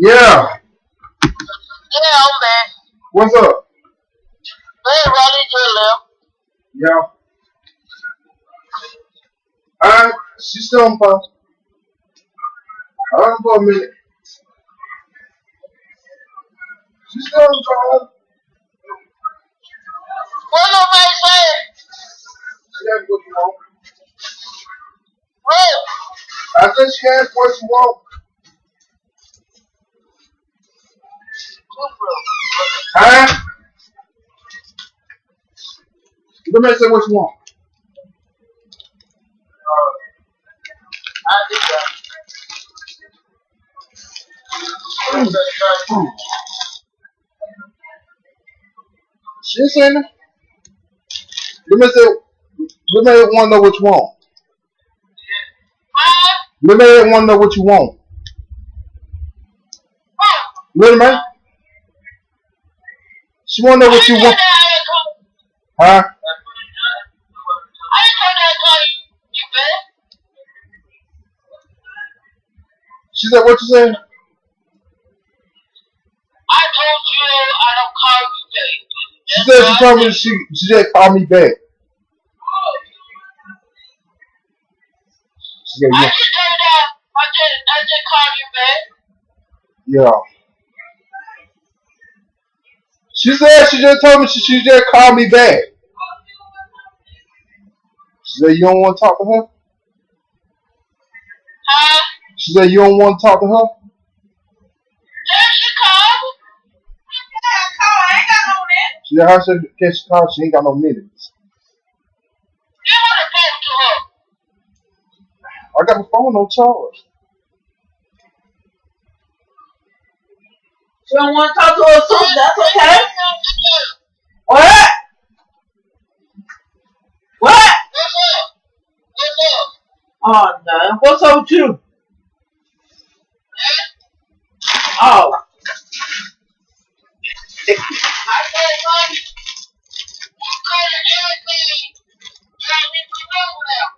Yeah. Yeah, I'm back. What's up? Hey, Ronnie just left. Yeah. She's still on phone. Hold on for a minute. She's still on phone. What your man say? She asked what you want. What? I said she asked what you want. Huh? Let me say what you want. I did that. She saying it. Let me want to know what you want. Let me want to know what you want. Little man. She want to know what you want. Huh? She said, what you saying? I told you I don't call you back. She said she told me she just called me back. She said, I yeah. just told her I just called you back. Yeah. She said she just told me she just called me back. She said, you don't want to talk to her? Huh? She said, you don't want to talk to her? Yeah, she called. I ain't got no minutes. She said, how can she call? She ain't got no minutes. You want to talk to her? I got my phone on charge. She don't want to talk to her sister. That's okay. What? What? Oh no. What's up with you? Oh.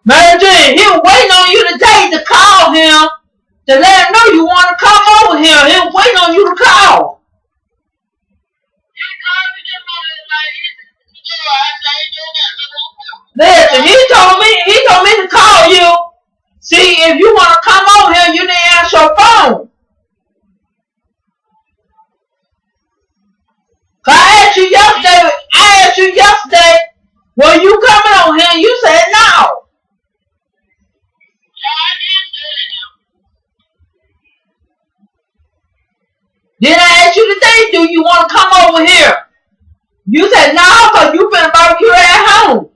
Mary Jane, he was waiting on you today to call him to let him know you want to come over here. He was waiting on you to call. Listen, he told me to call you. See, if you want to come over here, you didn't answer your phone. I asked you yesterday, were you coming on here? And you said no. Then I asked you today, do you want to come over here? You said no, because you been barbecue at home.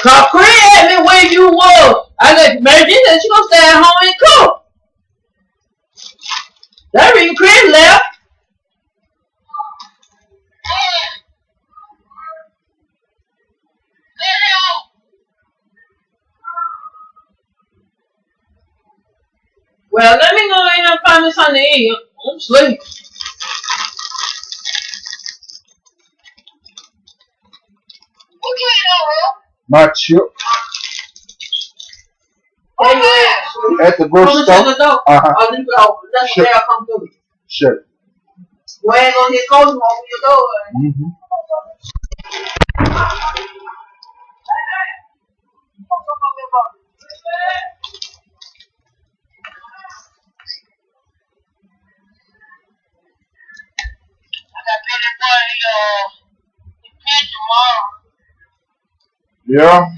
Cause Chris asked me where you were. I said, Mary said she gonna stay at home and cook. That reason Chris left. Well, let me go in and find me something to eat. I'm sleeping. My chip. At the grocery store. I'll leave it open. That's where I'll come through. Sure. You ain't gonna get cold, you open your door. Mm-hmm. Yeah.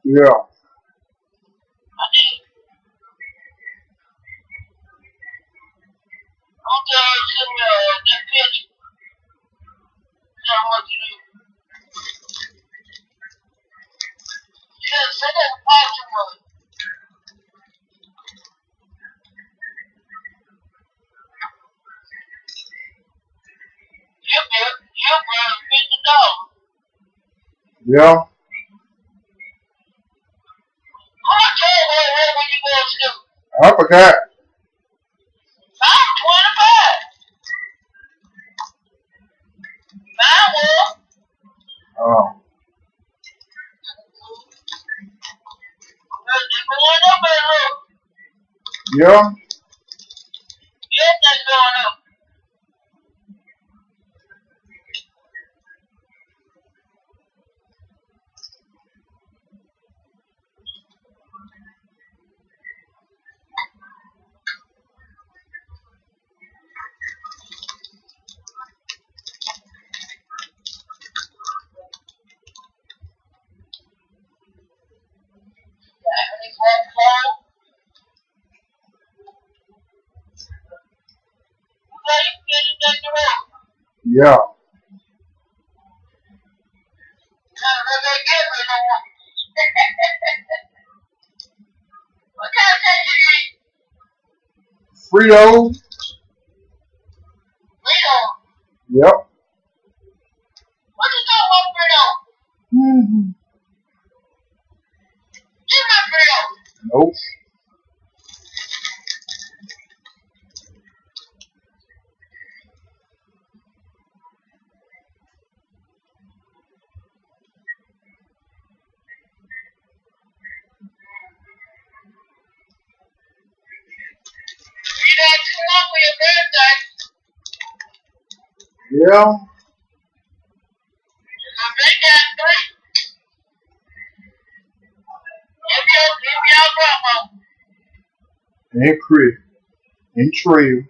Yeah. Yeah. I forgot. Oh. Yeah. Yeah. Frito. Yep. Mm-hmm. Nope. Yeah. And Chris. And Trail.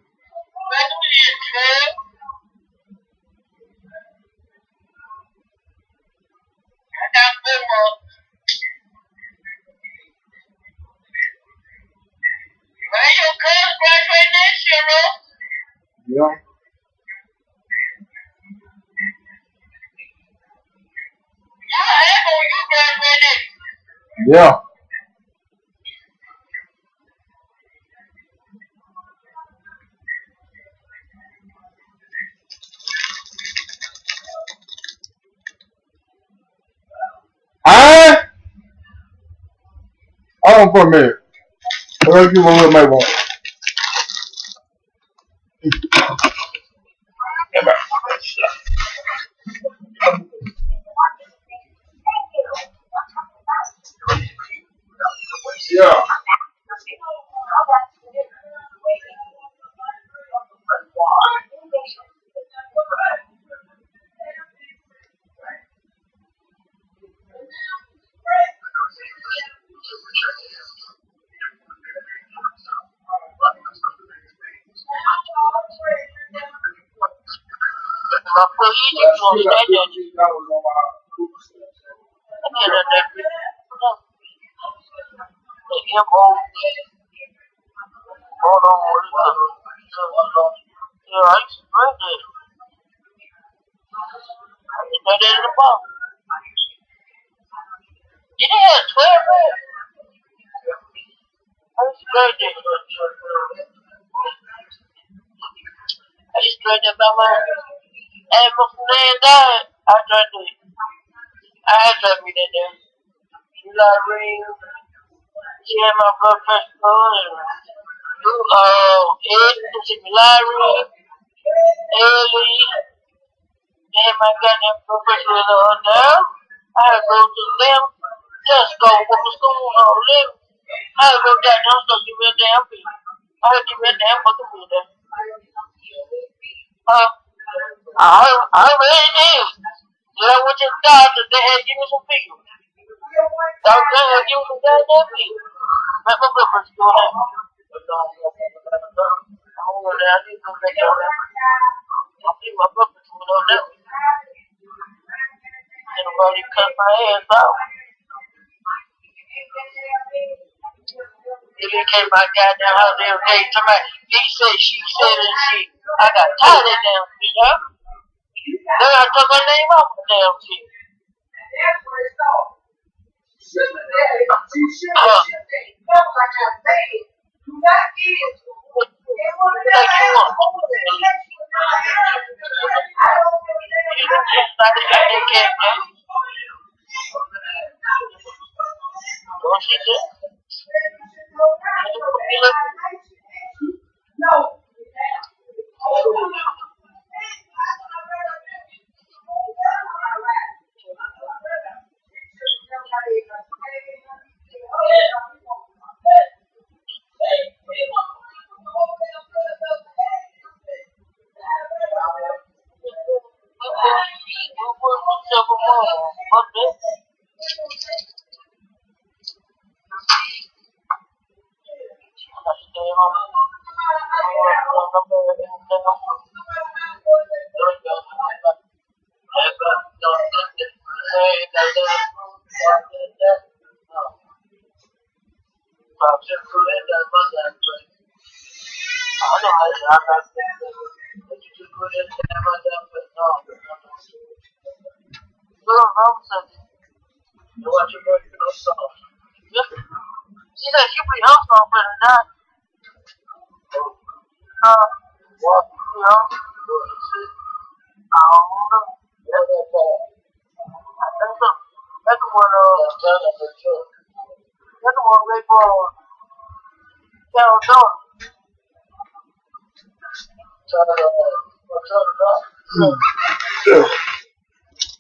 Yeah. Yeah. Hold on for a minute. Let's give a little mate one. Yeah.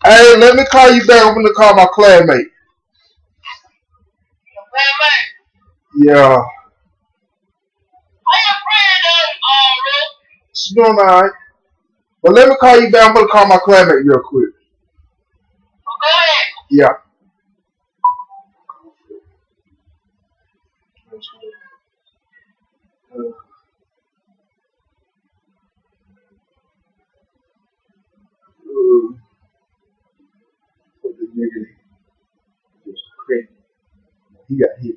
Hey, let me call you back. I'm gonna call my classmate. Yeah. She's doing alright. But let me call you back. I'm gonna call my classmate real quick. Yeah. Put the nigga just crazy. He got hit.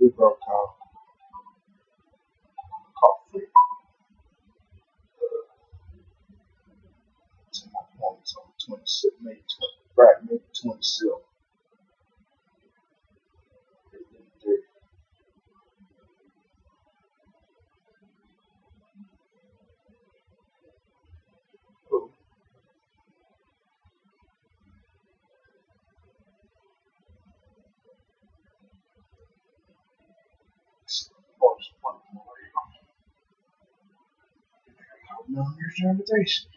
We broke off. Free. To my points on 26, maybe 20, right, maybe 27. No, here's your invitation.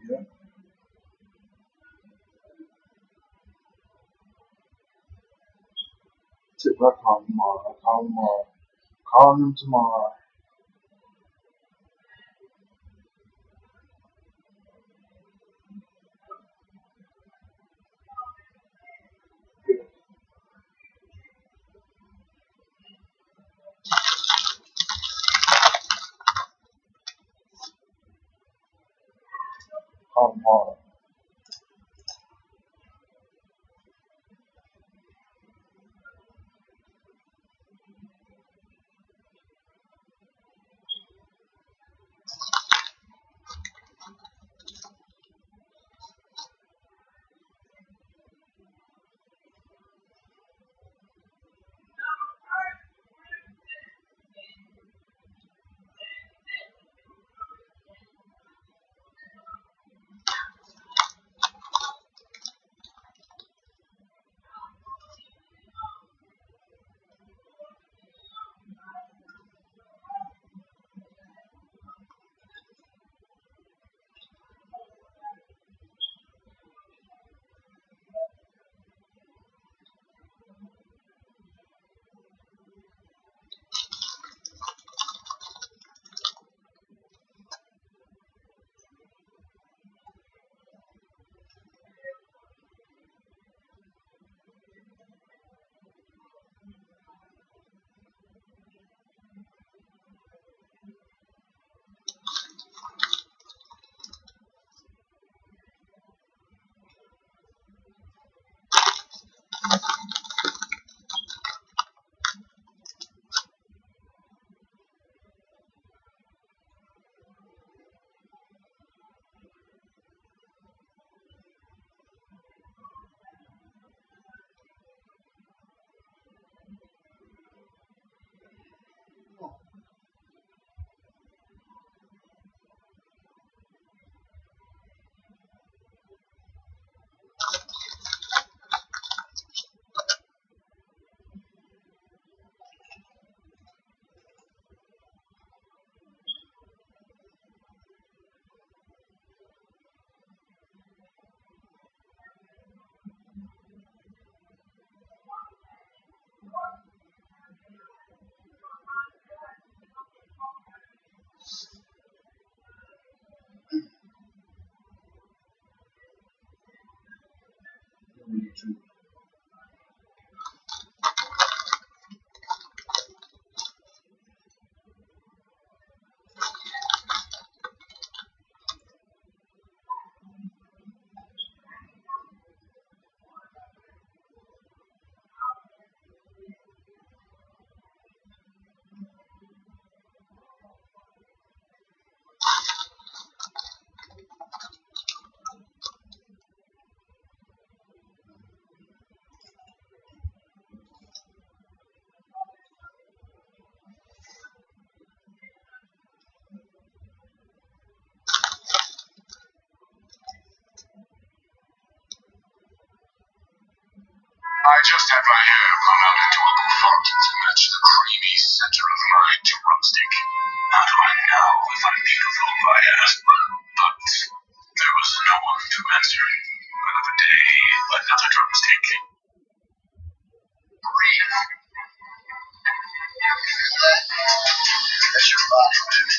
Yeah. Tip, I call him tomorrow. Call him tomorrow. Call him tomorrow. I just had my hair blown out into a bouffant to match the creamy center of my drumstick. How do I know if I'm beautiful, I asked? But there was no one to answer. Another day, another drumstick. Breathe. That's your body, baby.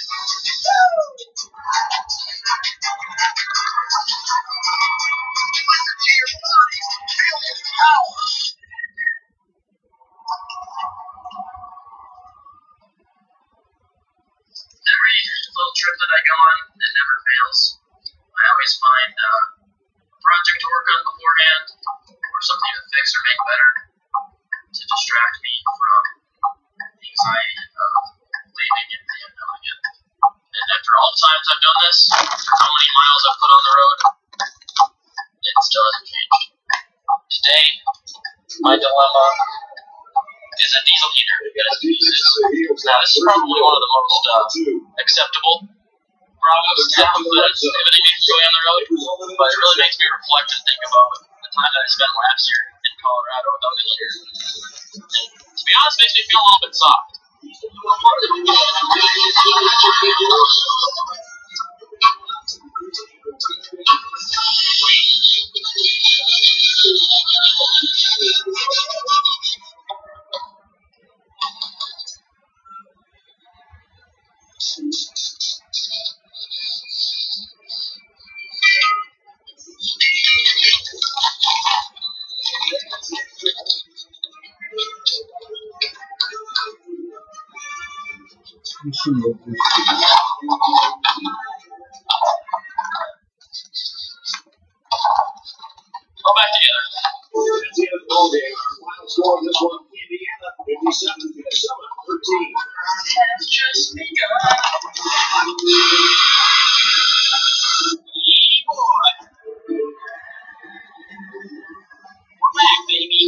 Listen to your body. Feel its power. Every little trip that I go on, it never fails. I always find a project to work on beforehand, or something to fix or make better, to distract me from the anxiety of leaving and knowing it. And after all the times I've done this, how many miles I've put on the road, it still hasn't changed. Today, my dilemma is a diesel heater that has pieces. Now, this is probably one of the most acceptable problems to have with everything you enjoy on the road, but it really makes me reflect and think about the time that I spent last year in Colorado without the heater. And to be honest, it makes me feel a little bit soft. Go back together. At the end of the ball game, our final score of this one, Indiana 57, Minnesota 13. Has just begun. Boy. We're back, baby.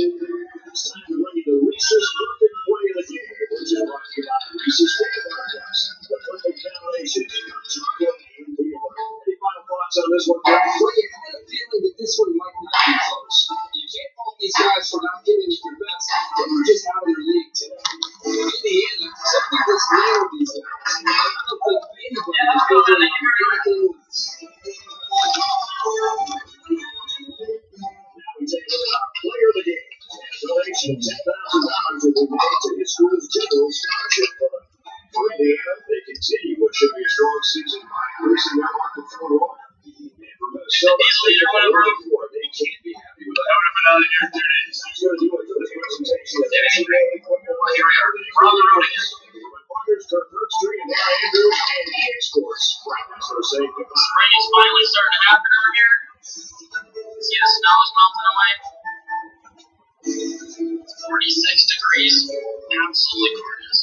It's time to bring you the Reese's Perfect Play of the Game, which is brought to you by Reese's Peanut Butter Cups. The perfect combination of chocolate and peanut butter. Any final thoughts on this one, Greg? Well, you had a feeling that this one might not be close. You can't fault these guys for not giving it their best. They were just out of their league today. Indiana, something that's nailed these guys. I don't think anybody is building anything less. Now we take a look at our player of the game. Donation of $10,000 will be made to his school's general scholarship fund. For Indiana, they continue what should be a strong season by increasing their market for water. And for Minnesota, they can't be happy with that. He's going to do it for this presentation of NCAA equipment. Here we are. We're on the road again. Partners Kirk Herbstreit and Matt Andrews and EA Sports. Promise to say goodbye. Spring is finally starting to happen out here. See the snow is melting away. 46 degrees. Absolutely gorgeous.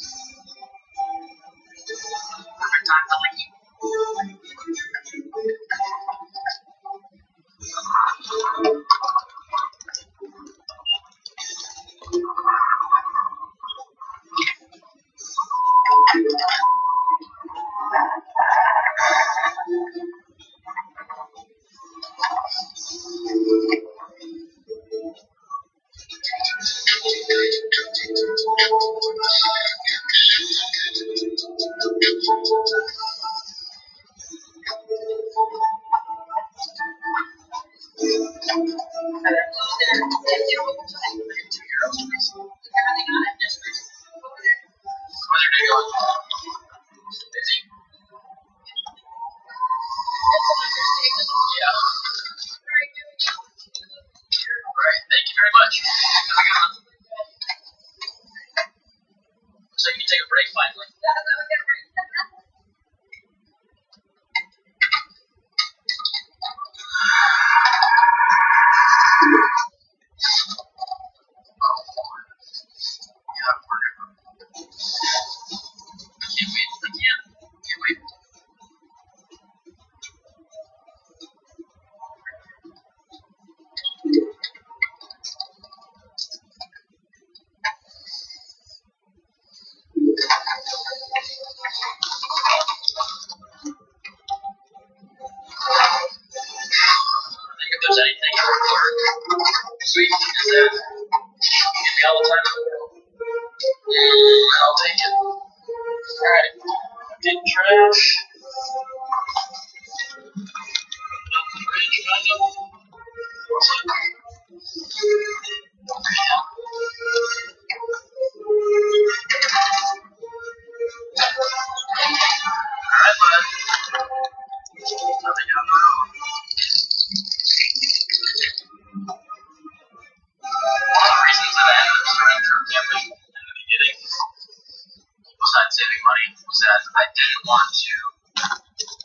Perfect time to leave. there's anything I would learn. Sweet. Is that give me all the time in the world? I'll take it. Alright. Did trash. What's up? Alright, bud. Nothing on the road. One of the reasons that I ended up starting trip camping in the beginning, besides saving money, was that I didn't want to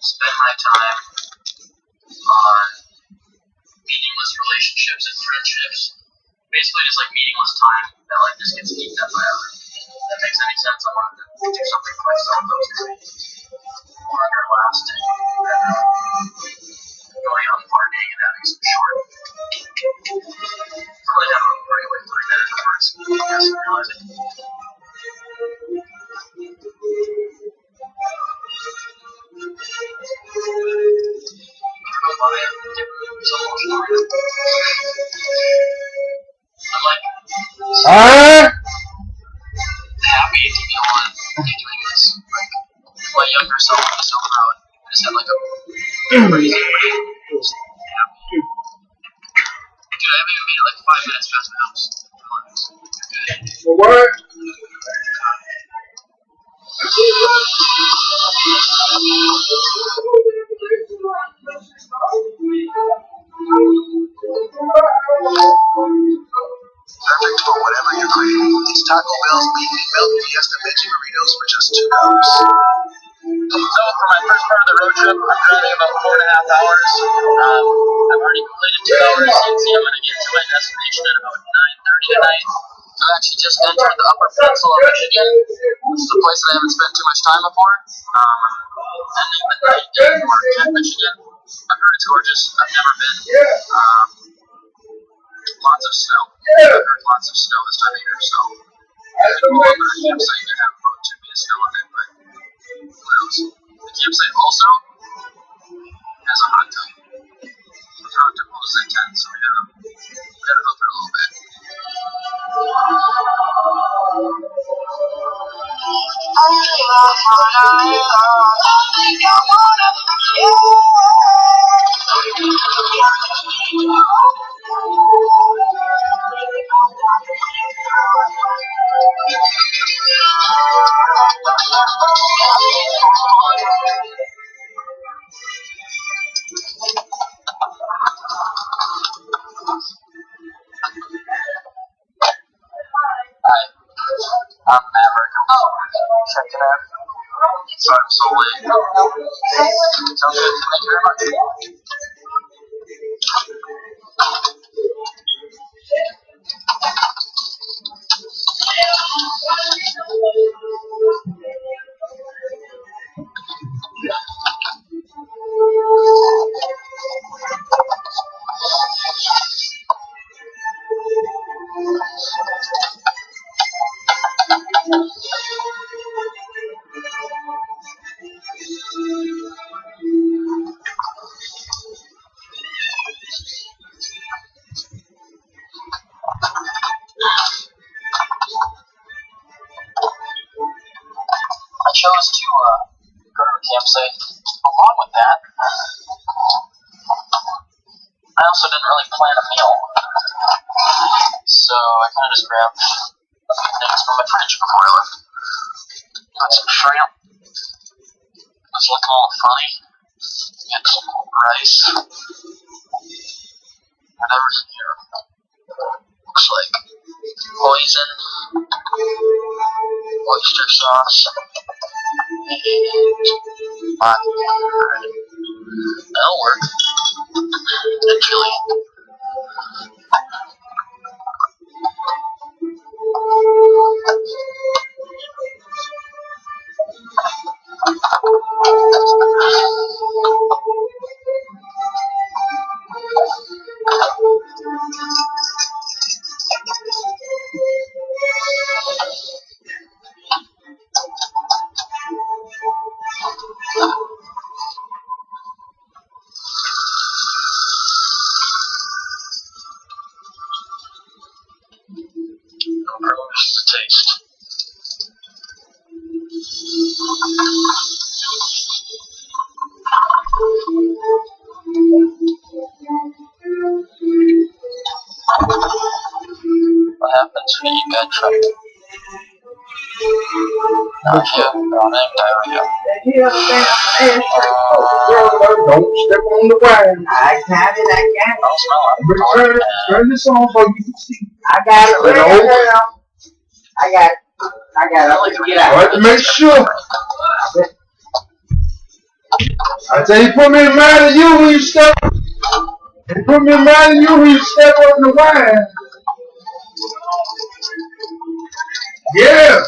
spend my time on meaningless relationships and friendships. Basically just like meaningless time that like just gets eaten up by others. If that makes any sense, I wanted to do something for myself that was going to be longer lasting than going out and partying and having some short. I really have a great way of putting that into words. Yes, I'm realizing. I'm like happy to be able to be doing this. Like my younger self was so proud. I just had like a crazy brain. Just happy. Dude, I haven't even made it like 5 minutes past my house. For what? Perfect for whatever you're craving. It's Taco Bell's beefy milk fiesta veggie burritos for just $2. So for my first part of the road trip, I'm driving about 4.5 hours. I've already completed 2 hours. You can see I'm going to get to my destination at about 9:30 tonight. I've actually just entered the Upper Peninsula of Michigan. This is a place that I haven't spent too much time before. Ending the night in Marquette, Michigan. I've heard it's gorgeous. I've never been. Lots of snow. I've heard lots of snow this time of year, so there's no other campsite to have about 2 feet of snow on it, but who knows? The campsite also has a hot tub. The hot tub was intense, so we gotta hook it a little bit. I'm Maverick. I'm checking out. Sorry I'm so late. Sounds good. Thank you very much. I chose to go to a campsite. Along with that, I also didn't really plan a meal. So I kind of just grabbed a few things from my fridge before I left. Got some shrimp. It was looking all funny. Got some rice. Whatever's in here. Looks like poison, oyster sauce, vodka, that'll work, and chili. So you eat bad truck. Nausea, vomiting, diarrhea. Don't step on the wire. I got it. Don't smell it. Turn this on so you can see. I got it. I got it. I have to make sure. I tell you, put me in mind of you when you step. Put me in mind of you when you step on the wire. Yeah.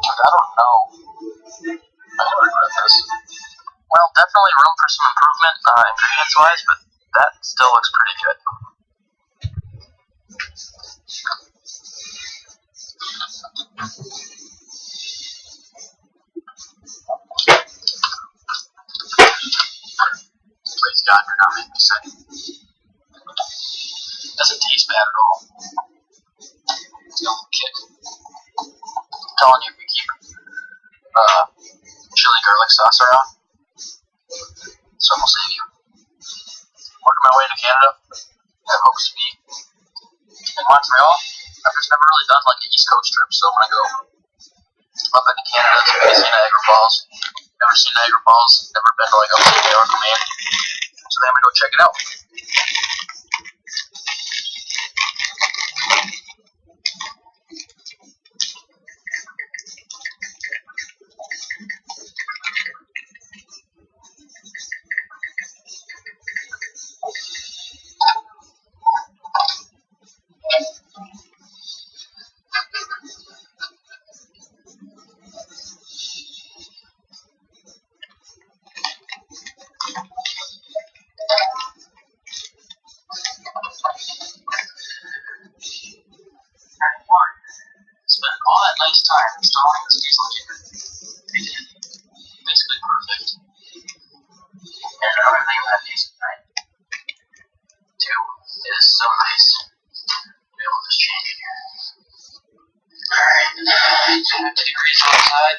I don't know. I don't regret this. Well, definitely room for some improvement ingredients-wise, but that still looks pretty good. Please God, you're not making me sick. Doesn't taste bad at all. No kick. I'm telling you, if we keep chili garlic sauce around, this one will save you. Working my way to Canada, I have hopes to be in Montreal. I've just never really done like an East Coast trip, so I'm gonna go up into Canada to maybe see Niagara Falls. Never seen Niagara Falls, never been to like upstate New York or Maine, so then I'm gonna go check it out. Spent all that nice time installing this diesel heater. They did. Basically perfect. And another thing about diesel tonight, too, it is so nice to be able to just change in here. Alright, 50 degrees outside.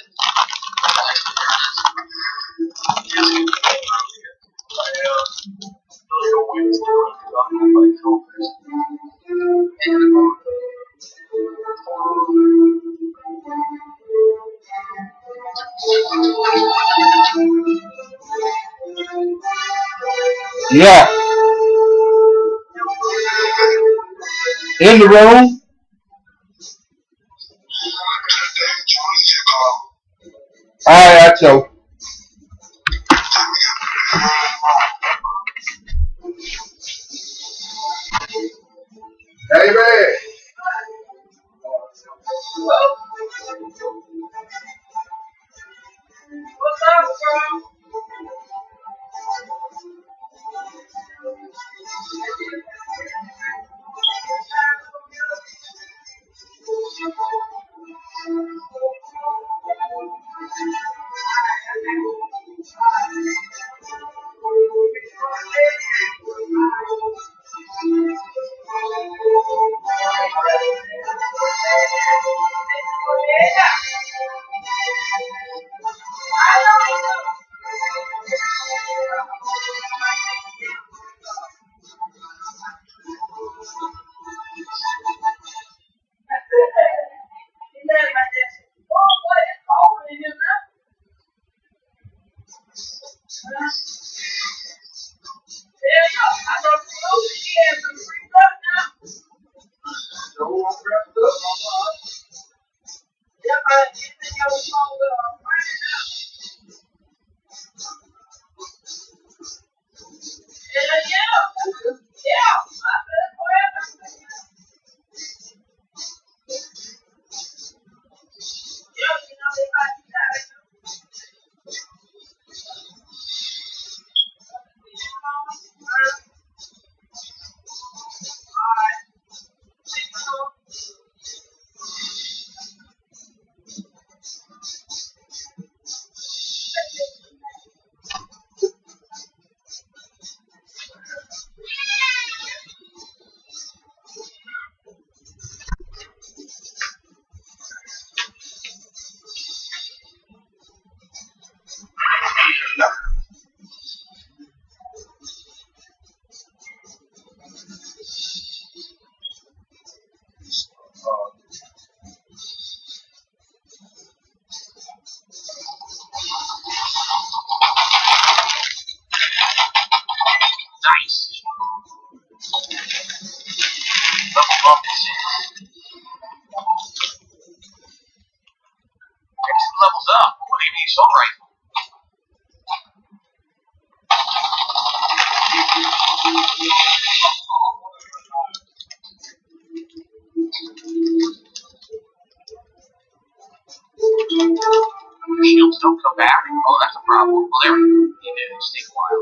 Yeah. In the room. Alright, I tell. Hey, man. What's up, bro? Shields don't come back. Oh, that's a problem. Well, there we go. He did. It take a while.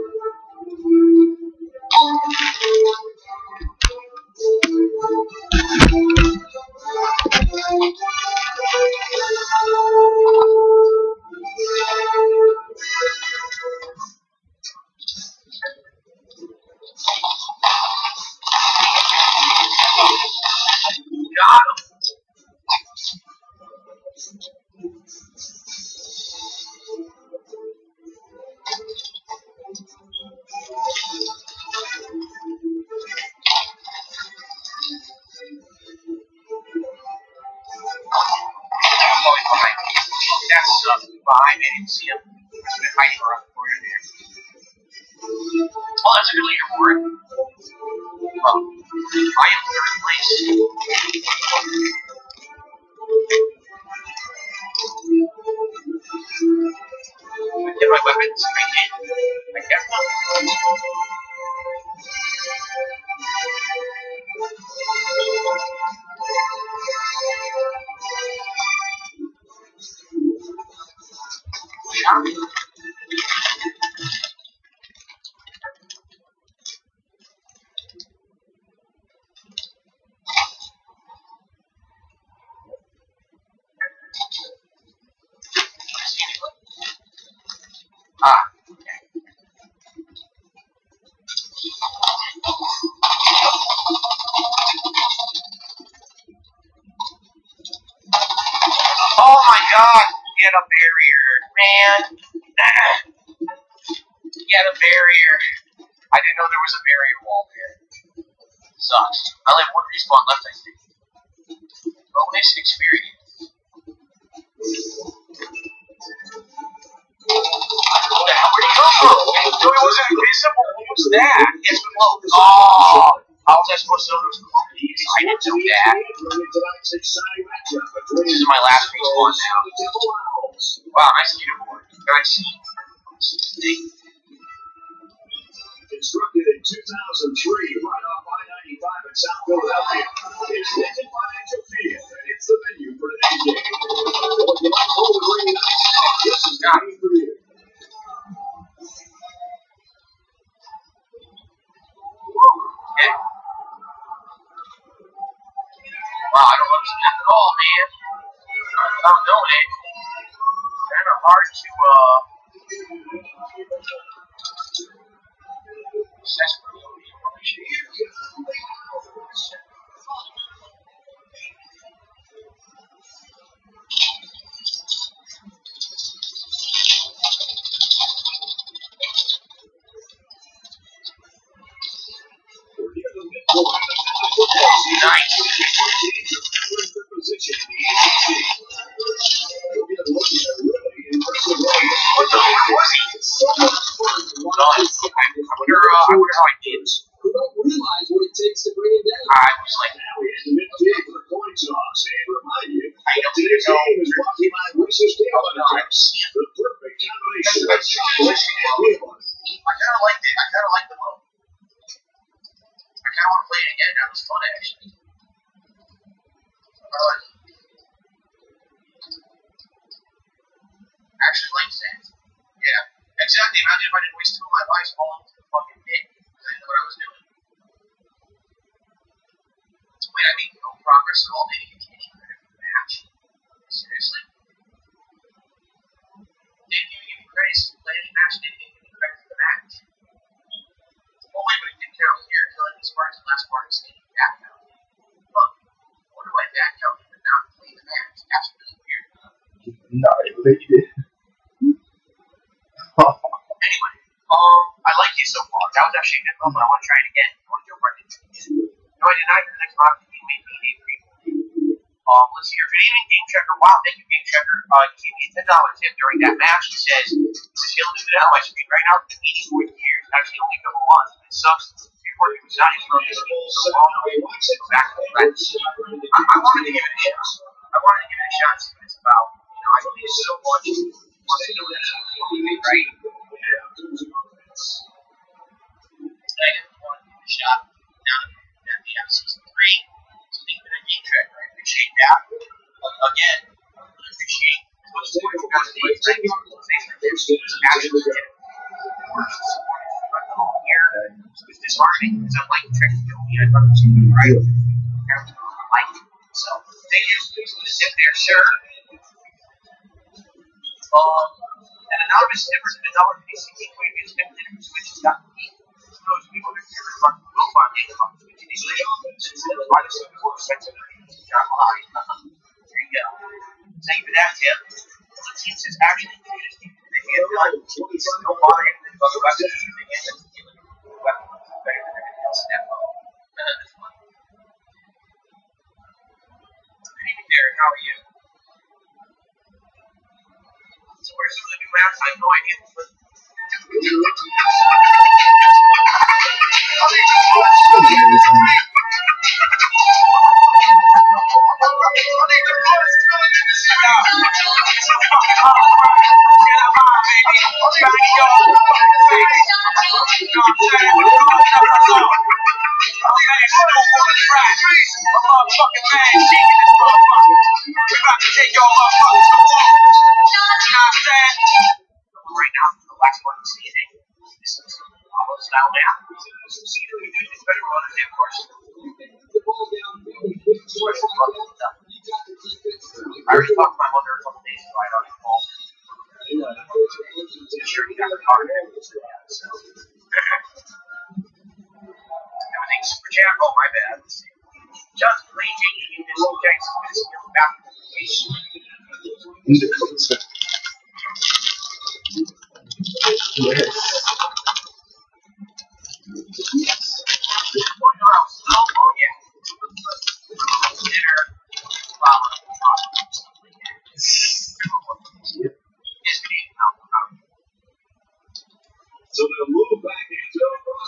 Got him. That's behind me. I didn't see him. He's been hiding around the corner there. Oh, that's a good leaderboard. Well, I am third place. Get my weapons. I did. I kept them. Shot me. Ah, okay. Oh my god! Get a barrier, man. Get a barrier. I didn't know there was a barrier wall there. Sucks. I only have one respawn left, I think. Bonus experience. What the hell? Where'd he come from? No, he wasn't invisible. What was that? It's close. Oh! How was I supposed to know it was close? I didn't know that. This is my last respawn now. Wow, nice leaderboard. Nice. Constructed in 2003, right off I-95 in South Philadelphia. It's Lincoln Financial Field, and it's the venue for today's game. If you like Golden Ring Nights, this is the game for you. Yeah. Wow, I don't understand that at all, man. I'm doing it. Kind of hard to, nice. What the heck was he? Hold on. I wonder how I did. I was like, I don't even know. Oh, no, I'm seeing the perfect combination. I kind of liked it. I kind of liked the mode. I kind of want to play it again. That was fun, actually. Actually liked it. Yeah. Exactly. Imagine if I didn't waste 2 of my lives falling into the fucking pit. Because I knew what I was doing. Wait, I made no progress at all. Didn't get any credit for the match. Seriously? Didn't even give me credit to play any match. Didn't even give me credit for the match. Oh, wait, but it did count here. Killing these parts and last part is taking back count. Look, what do I back count and not play the match? That's really weird. No, it really did. Anyway, I like it so far. That was actually a good one, but I want to try it again. I want to jump right into it. No, I did not. The next round, you made me a free. Let's see here. Good evening, Game Checker. Wow, thank you, Game Checker. He gave me a $10 tip during that match. He says, he'll do it out of my screen. Right now, it's been 84 years. Actually, only a couple months. It sucks. Before he was not even from this game so long. Go back to that. I wanted to give it a chance. I wanted to give it a shot and see what it's about. You know, I believe so much. Wants to know what it's right? Yeah. I want to give it a actually here was disheartening because I'm like trying to do me, I thought it was going to be right. So they just sit there, sure. And anonymous difference in the dollar PC gateway is that the switch has gotten weak. Those people that never run will find the switch initially. Instead of buying some more expensive John Line. There you go. Thank you for that, Tim. The team says actually the handgun, don't bother getting the other weapons. The handgun's dealing with weapons better than everything else in that phone. That's fun. Good evening, Derek. How are you? So where's the living lab? I have no idea. Right now, the last one is seating. This is almost style now. So see that we do this better run than of course. I already talked to my mother a couple days ago. I already called. Sure, he got the car there. So. Everything's super chat. Oh, my bad. Just plain taking this Jackson with his skill back to the case. Yes. Oh, yeah. Dinner, flour, stuff like that. So they'll move back into There's a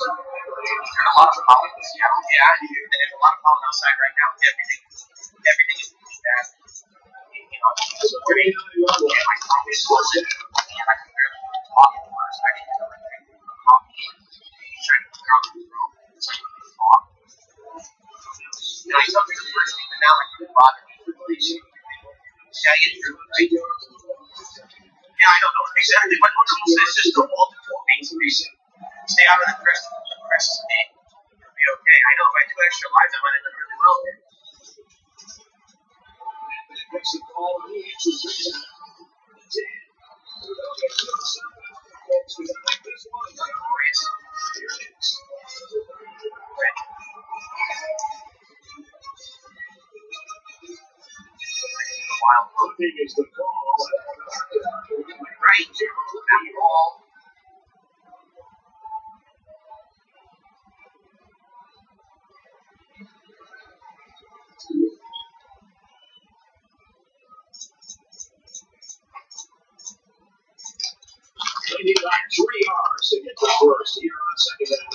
lot of pollen in Seattle. Yeah, there's a lot of pollen outside right now. Everything is pushed back. You know, it's pretty good. Yeah, my coffee scores it. And I can barely talk anymore. So I can tell my friend coffee. He's trying to come from the room. It's like a talk. And I told her the first thing, but now I can bother me for the yeah, I get through it, right? Yeah, I don't know exactly. My one rule says just don't hold it for reason. Stay out of the crest today. You'll be okay. I know if I do extra lives, I might end up really well there. is the call. Right, that ball. They need like 3 yards to get the first here on second down.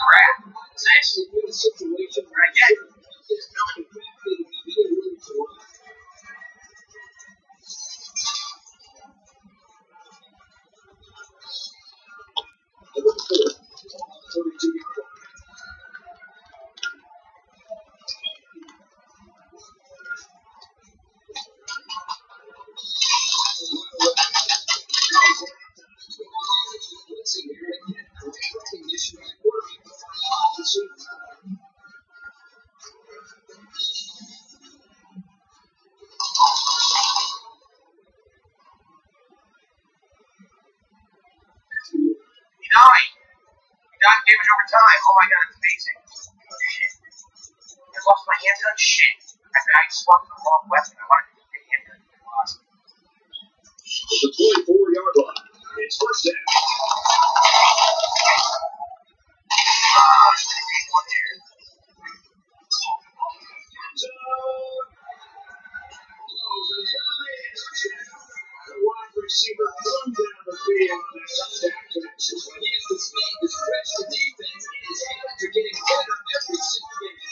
Crap. What's this? Situation right again. Damage over time. Oh my god, it's amazing. Shit. I lost my handgun. Shit. I swapped the wrong weapon. I wanted to get the handgun. Awesome. The 24-yard line. It's first down. One there. The wide receiver run down the field and a touchdown connection. When he has the speed to stretch the defense, and his hands are getting better every single game.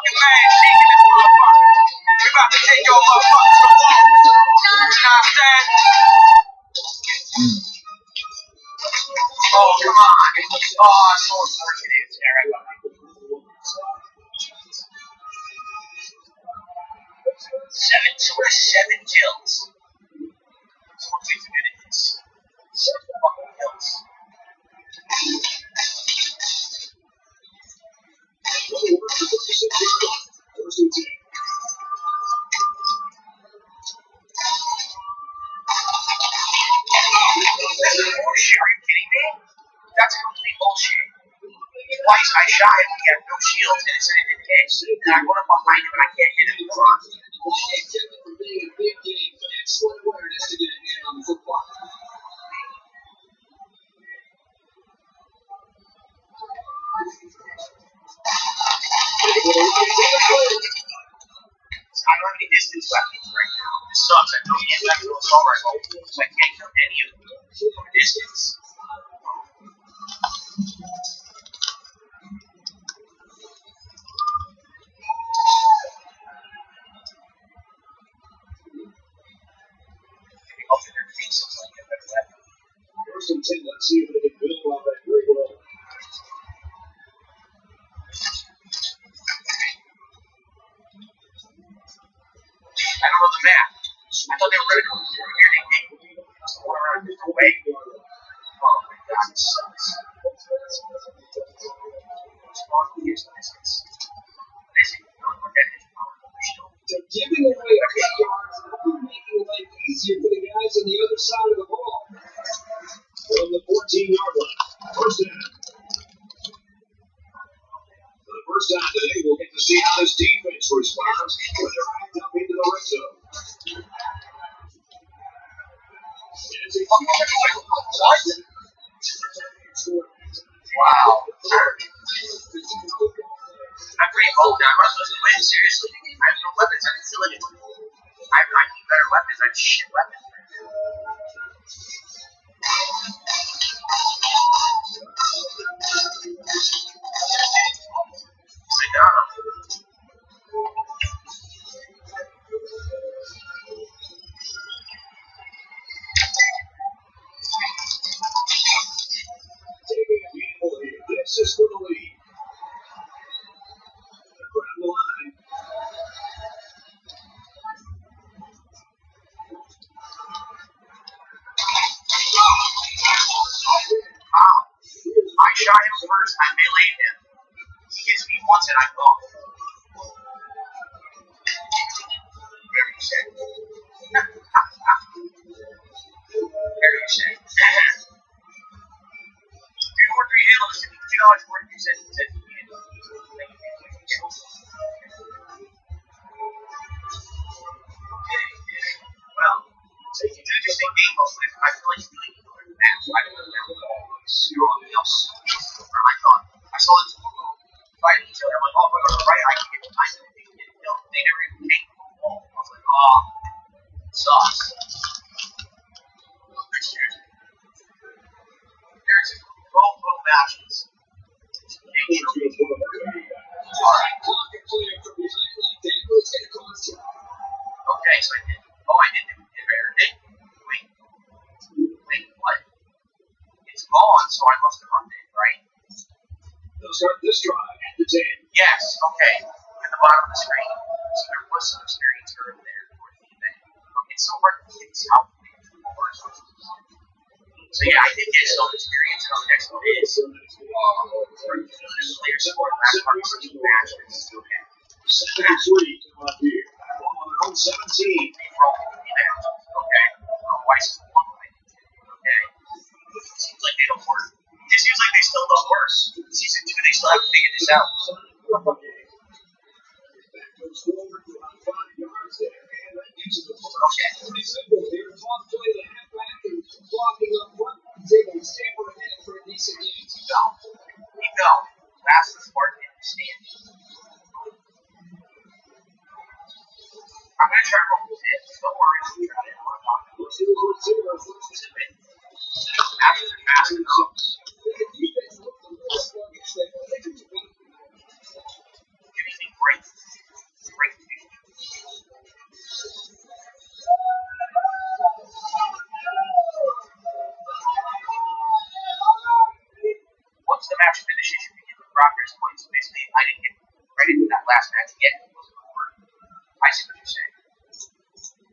fucking man shaking this motherfucker. We about to take your motherfuckers to war. You know what I'm saying? Oh, come on. Oh, so unfortunate. Eric. 7 kills. That's what we've been in this. 7 fucking kills. Bullshit, are you kidding me? That's complete bullshit. Twice I shot him, he had no shields, and it said it didn't hit. And I run up behind him and I can't hit him in front. I don't have any distance weapons right now. This sucks. I don't get back to assault rifle, so I can't kill any of them from a distance. Hopefully their team seems like a better weapon. First and 10, let's see if they can build off that great roll. I don't know the map. I thought they were ready to come through here. They came around a different way. Oh my god, this sucks. They're giving away yards and making life easier for the guys on the other side of the ball. From the 14-yard line. First down. For the first time today, we'll get to see how this defense responds when they're backed up into the red zone. Wow. I'm pretty bold now. I'm not supposed to win, seriously. I have no weapons. I can kill anyone. I need better weapons. I have shit weapons. I got him. Taking a handle here. This is for the lead. Grab the line. Wow. I shot him first. I meleeed him. He hits me once and I'm gone. Whatever you say. Whatever you say. 3 more 3 handles. $2 for it. You said well, it's an interesting game, but I feel like it's really good match. I don't know everything else. I thought I saw this fighting each other. I'm like, oh, if I go to the right, I can get behind them. They can get killed. They never even came to the wall. I was like, oh, sucks. There's both matches. Alright. Okay, so I did. Oh, I did do it better. Wait, what? It's gone, so I must have run it, right? They'll start this drive at the 10. Yes, okay. At the bottom of the screen. So there was some experience curve there for feedback. Okay, so we're it's how so yeah, I did get some experience on the next one is player support last part of the matches. Okay. 73 come up here. On their own 17. Okay. Twice is one way. Okay. Seems like they don't work. It just seems like they still don't work. Season 2, they still haven't figured this out. No. That's the smart thing to stand. I'm going to try to roll with it. Don't worry. I'm going to try to after they're fast enough. Anything great. I see what you're saying.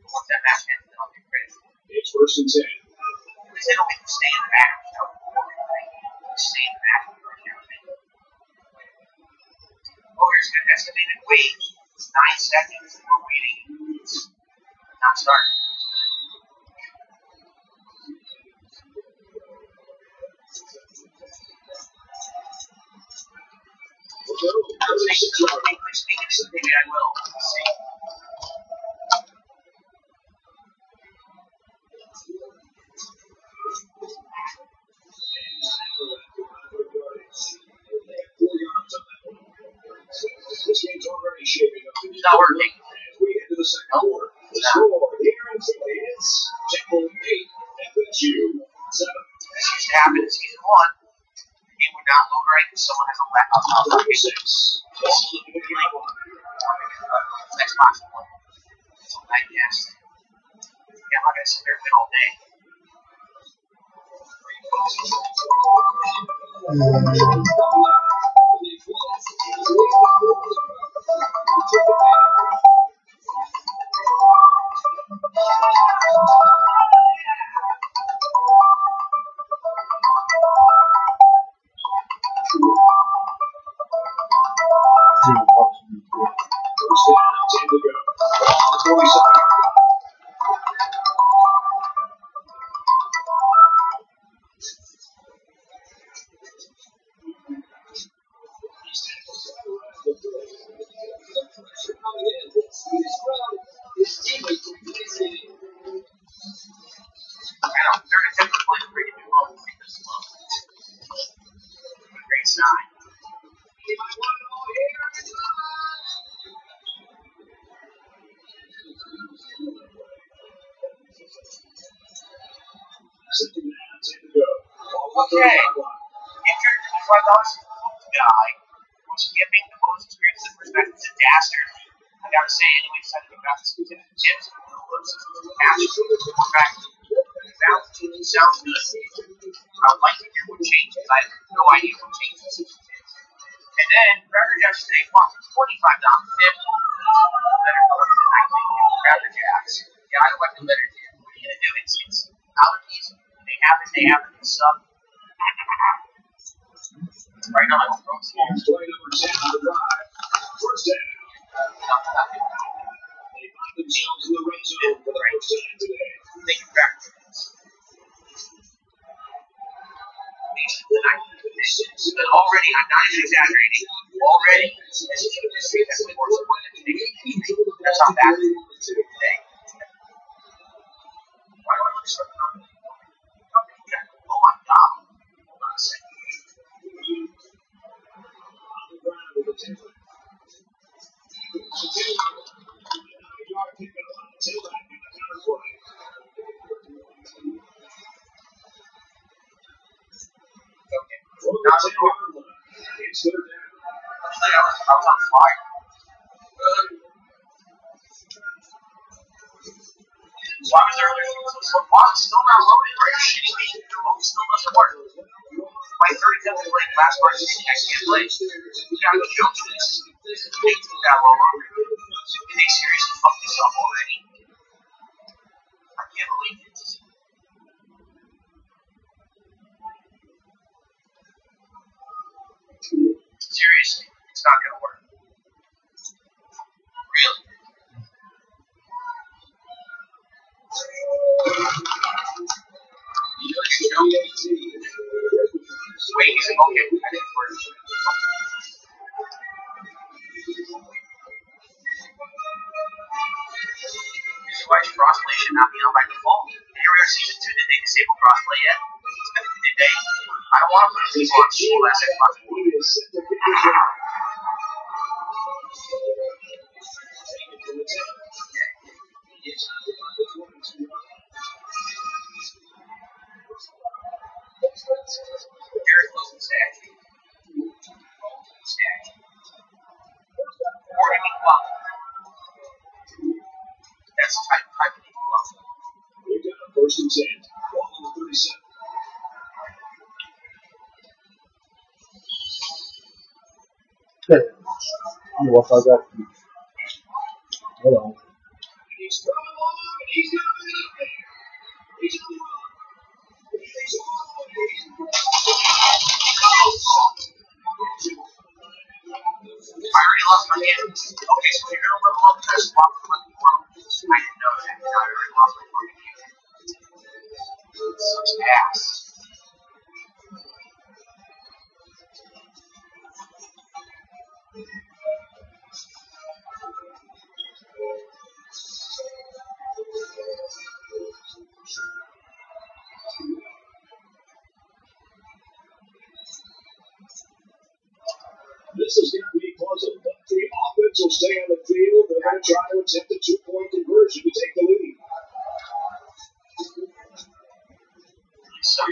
Once that match ends, then I'll get credit. It's 1st and 10. At least they don't get to stay in the match. You know, stay in the match. Oh, here's an estimated wait. It's 9 seconds. We're waiting. Not starting. Maybe I will. Let's see. This game's already shaping up to be It's not working. as we head to the second quarter. The score here in Philly is Temple 8, FSU 7. This used to happen in season 1. The game would not load right because someone has a laptop. 36. Xbox One. So I guess. Yeah, I'm not gonna sit there and win all day. First down, 10 to go. 40 seconds. I know, they're attempting to play pretty good ball because great sign. Okay. If you're $25 guy who's giving the most experience and perspective to dastardly, I gotta say, anyway, decided to grab some tips. Back. Sounds good. I would like to hear what changes. I have no idea what changes. And then, Cracker Jacks today bought for $25 tip. Better color than I think. Cracker Jacks. Yeah, I don't like the letter tip. What are you gonna do? It's allergies. They happen. They suck. Right now, I don't know. Play number 10 on the drive. First down. They find themselves in the red zone for the first time today. Thank you, Cracker Jacks. Already, I'm not even exaggerating. Already, this team is significantly more important than the That's how bad it is today. Why do I look so good? Oh my God. Hold on a second. Okay. Not so normal. I was on fire. So I was there earlier. So it's still not loaded. Are you shitting me? The move still doesn't work. My 37th play last part I can't play. You gotta go joke to this. This is way too that long. Did they seriously fuck this up already? I can't believe it. Seriously, it's not gonna work. Really? Wait, he's like, okay, I didn't work. Why crossplay should not be on by default? Anywhere season 2, did they disable crossplay yet? Did they? I don't want to put a people on Steam last Xbox. Very close to statue. Or I mean, well, that's the type of people love. We've got a first and 10. Ball on the 37. Okay. I'm gonna walk out that. Hold on. He's coming along, and he's going to be up there. He's on the run. He's on I already lost my hand. Okay, so you're gonna level up to swap from the world. I didn't know that. I already lost my fucking hand. Sucks ass. This is going to be puzzle, but the offense will stay on the field. They're going to try to attempt a two-point conversion to take the lead. Not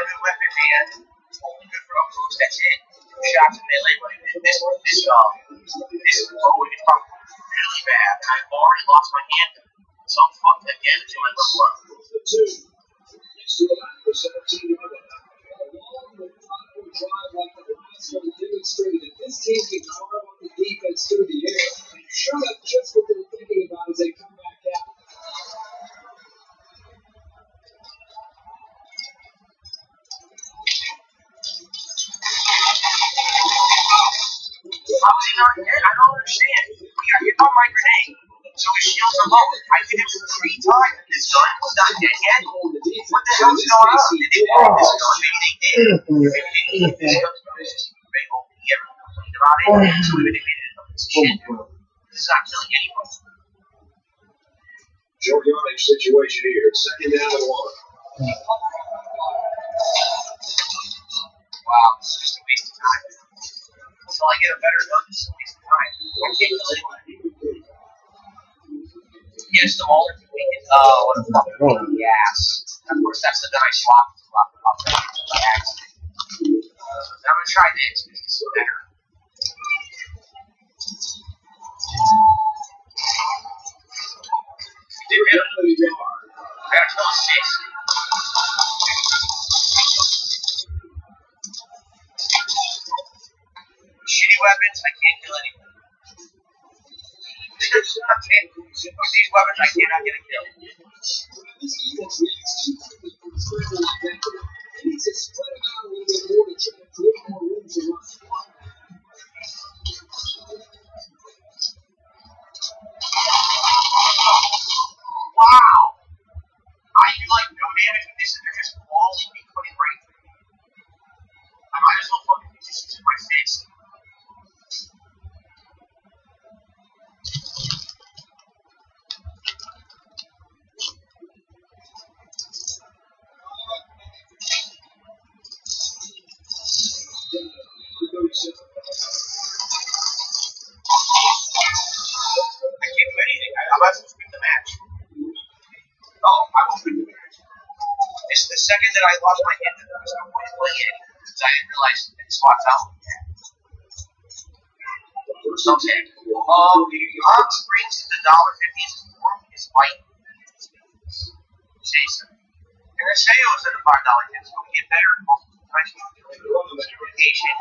a good weapon, man. Only good for up close. That's it. Shots in melee, but this forward is probably really bad. I've already lost my hand, so I'm fucked again until I level up. Still at the 17-yard line. Drive like the last one demonstrated that this team can carve on the defense through the air. Sure, that's just what they're thinking about as they come back out. How is he not dead? I don't understand. Yeah, you're talking my grenade. So his shields are low. I hit him 3 times. His gun was not dead yet. What the hell's going on? Did they blow this gun? Maybe they did. Maybe they did. He ever complained about it. So maybe they made it a shit. This is not killing anyone. Short yardage situation here. It's second down and 1. Wow, this is just a waste of time. Until I get a better gun, it's a waste of time. I can't kill anyone. Yes, the Mulder can make it. Oh, what a fucking pain in the ass. Of course, that's the gun I swapped. By accident. I'm gonna try this because it's better. Did really? I gotta kill 6. Shitty weapons, I can't kill anyone. With these weapons, I cannot get a kill. Wow! I do like no damage with this, and they're just walling me coming right through me. I might as well fucking use this in my fist. I can't do anything. I'm not supposed to win the match. Oh, I will win the match. It's the second that I lost my hand, there was no point in playing it because I didn't realize it slots out. Okay. Ox brings the $1.50 for his fight. Jason. And the sale is at a $5 kit, so we get better communication.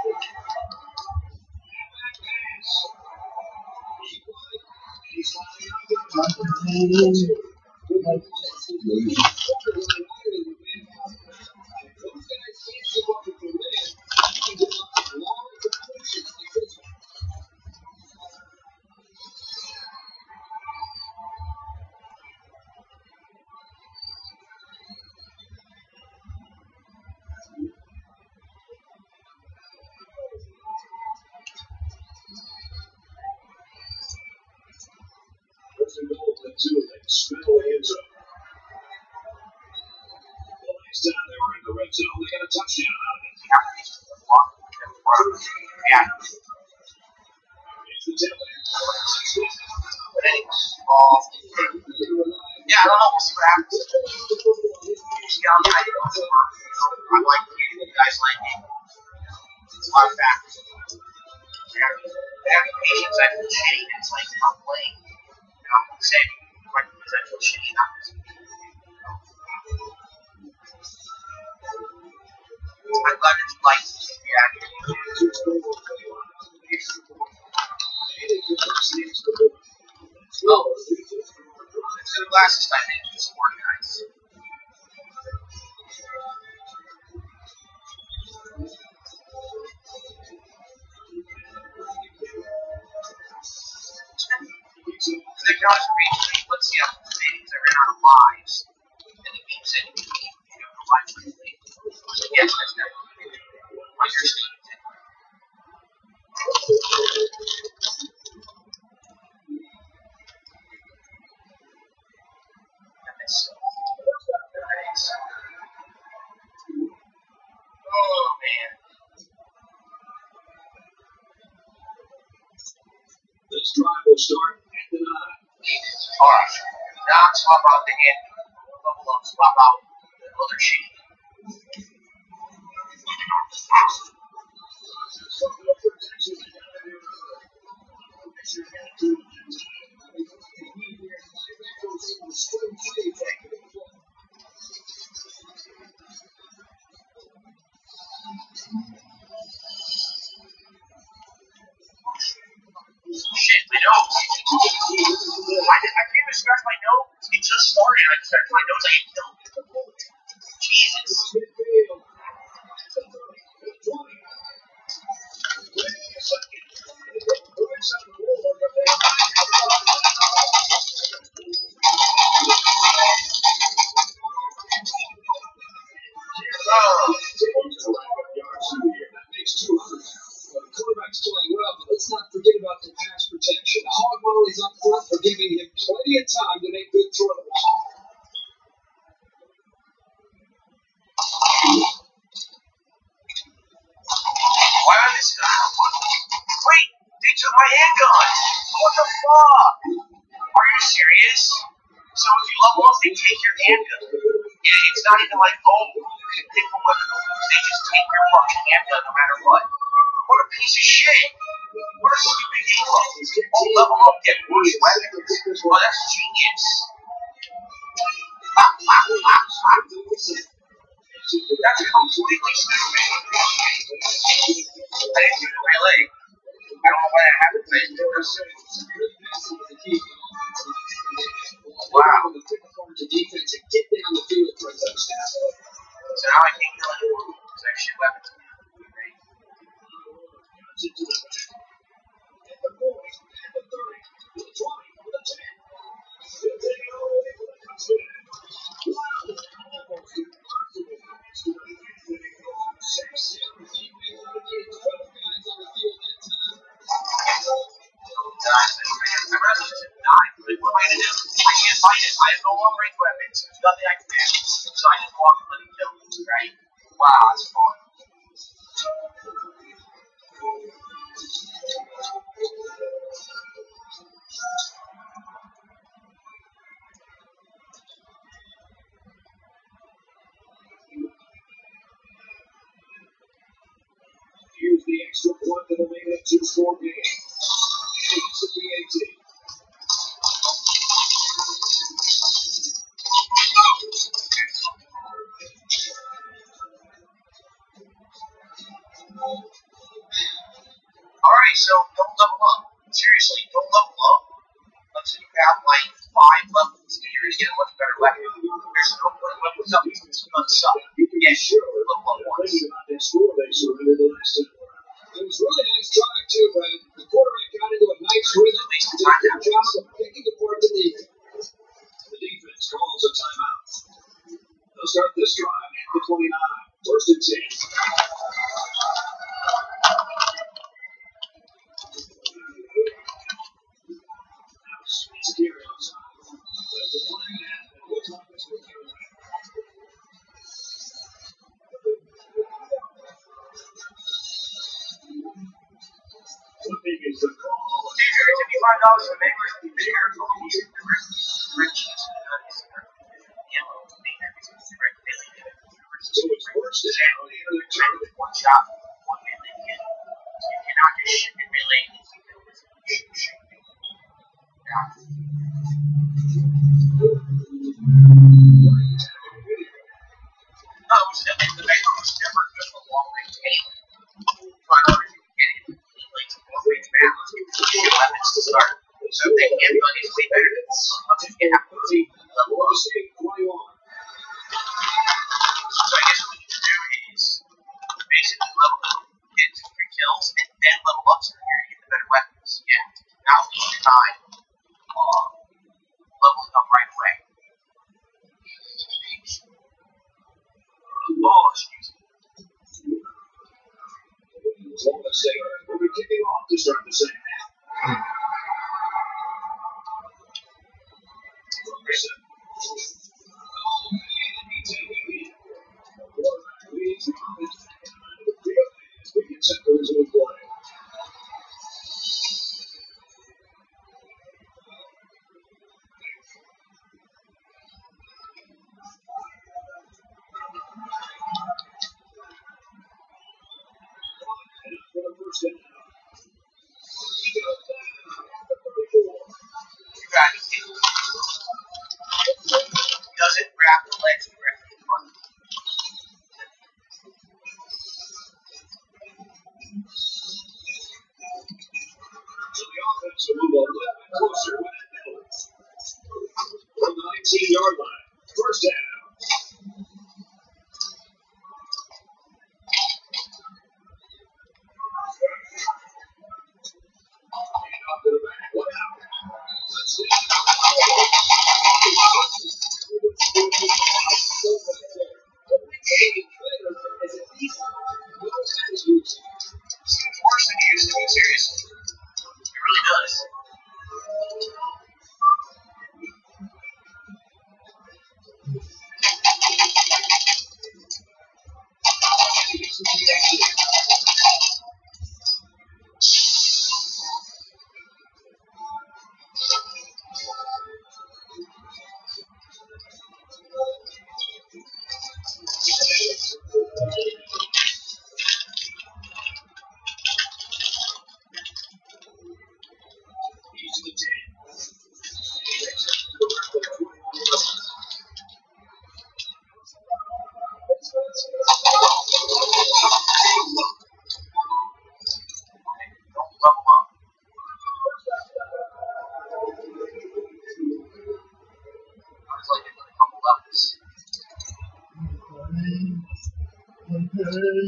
Touchdown out of it. Yeah. But anyway, yeah, I don't know. We'll see what happens. Yeah, I'm like you guys like me. It's a lot of factors. Having patience, I feel shitty. It's like I'm playing. And I'm saying, like, because I feel shitty. will start at the 9. Alright. Now swap out the hand. Level up, swap out the other sheet. Shit, my nose. I can't even scratch my nose. It just started. I scratched my nose. I ain't done. Jesus. Quarterback's playing well, but let's not forget about the pass protection. Hog Molly's up front for giving him plenty of time to make good throws. Why are this? Wait, they took my handgun. What the fuck? Are you serious? So if you level up, they take your handgun. Yeah, it's not even like, oh, you can pick one weapon. They just take your fucking handgun no matter what. What a piece of shit. What a stupid game. Oh, level up, get worse weapons. Well, that's genius. That's completely stupid. I didn't do it in my leg. I don't know why that happened. Wow. To defense and get down the field for a touchdown. So now I can't kill anyone because I have shit weapons. What am I gonna do? I can't fight it. I have no long range weapons. There's nothing I can do. So I just walk and let him kill me, right? Wow, that's fun. Here's the extra point that'll make it a 2-score game. It's at the 18. Alright, so don't level up. Seriously, don't level up. Let's say you have like 5 levels and you're gonna get a much better weapon. There's no point in leveling up because it's gonna suck. Yeah, sure, level up once. It was really nice try too, but the quarterback got into a nice rhythm. Did a good job of picking apart the defense. The defense calls a timeout. They'll start this drive at the 29. First and 10. It's Gary outside. What big is the call? $75 to make it bigger. Red cheese and nuts. Yellow to make everything red billy. So it's worse than one shot, 1 million. You cannot just ship it really. No, the paper was never just a long range game. But I wanted to get it like long range balance, give weapons to start. So if they can't run easily better than I'm just gonna have to see level up. So I guess what we need to do is basically level up, get 2 free kills, and then level up so you're gonna get the better weapons. Yeah. Now each time leveling up right away. Oh, excuse me. We'll be kicking off to start the second half. So we will a little bit closer with that penalty. From the 19-yard line. First down. Up to the back. What out? Let's see. Seems worse than he used to be, seriously. It really does.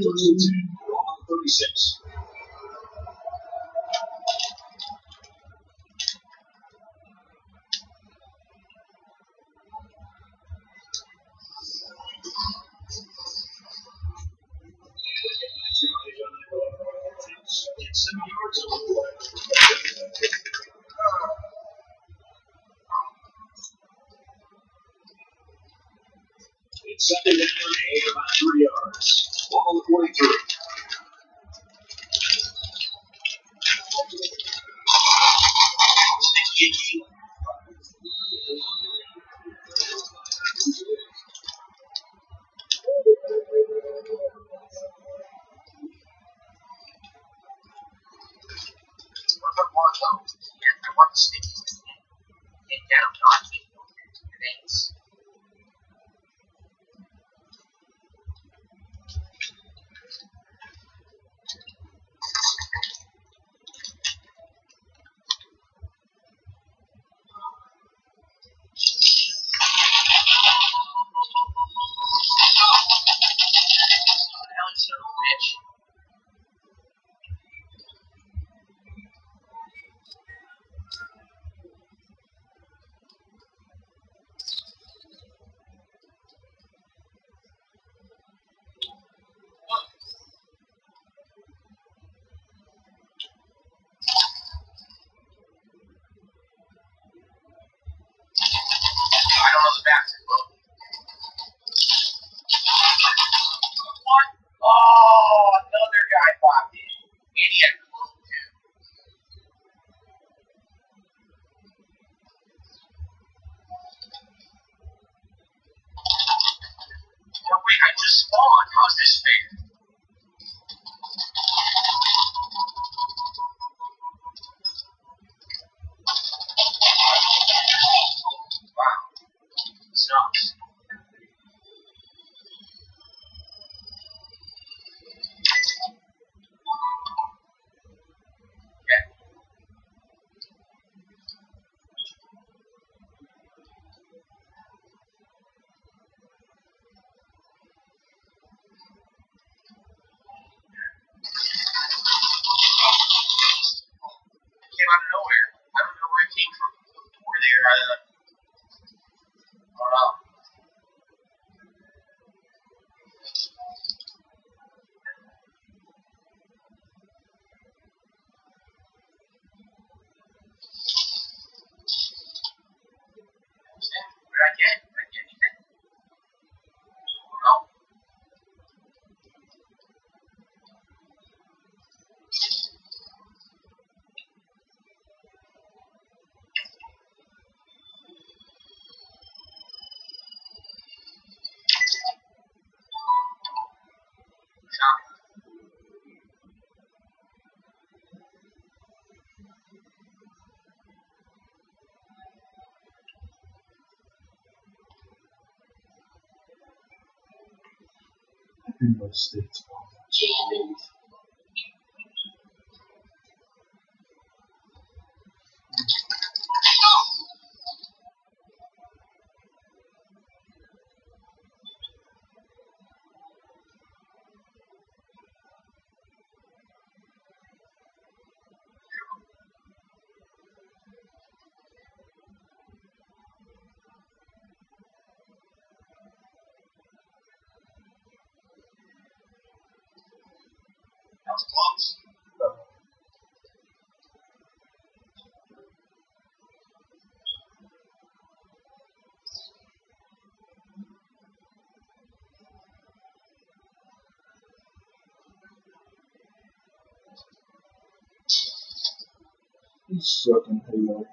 First and 10. Ball on the 36. It's 7 yards on the play. It's second down and about 3 yards. Ball on the 43. in those states. He's sucking Halo.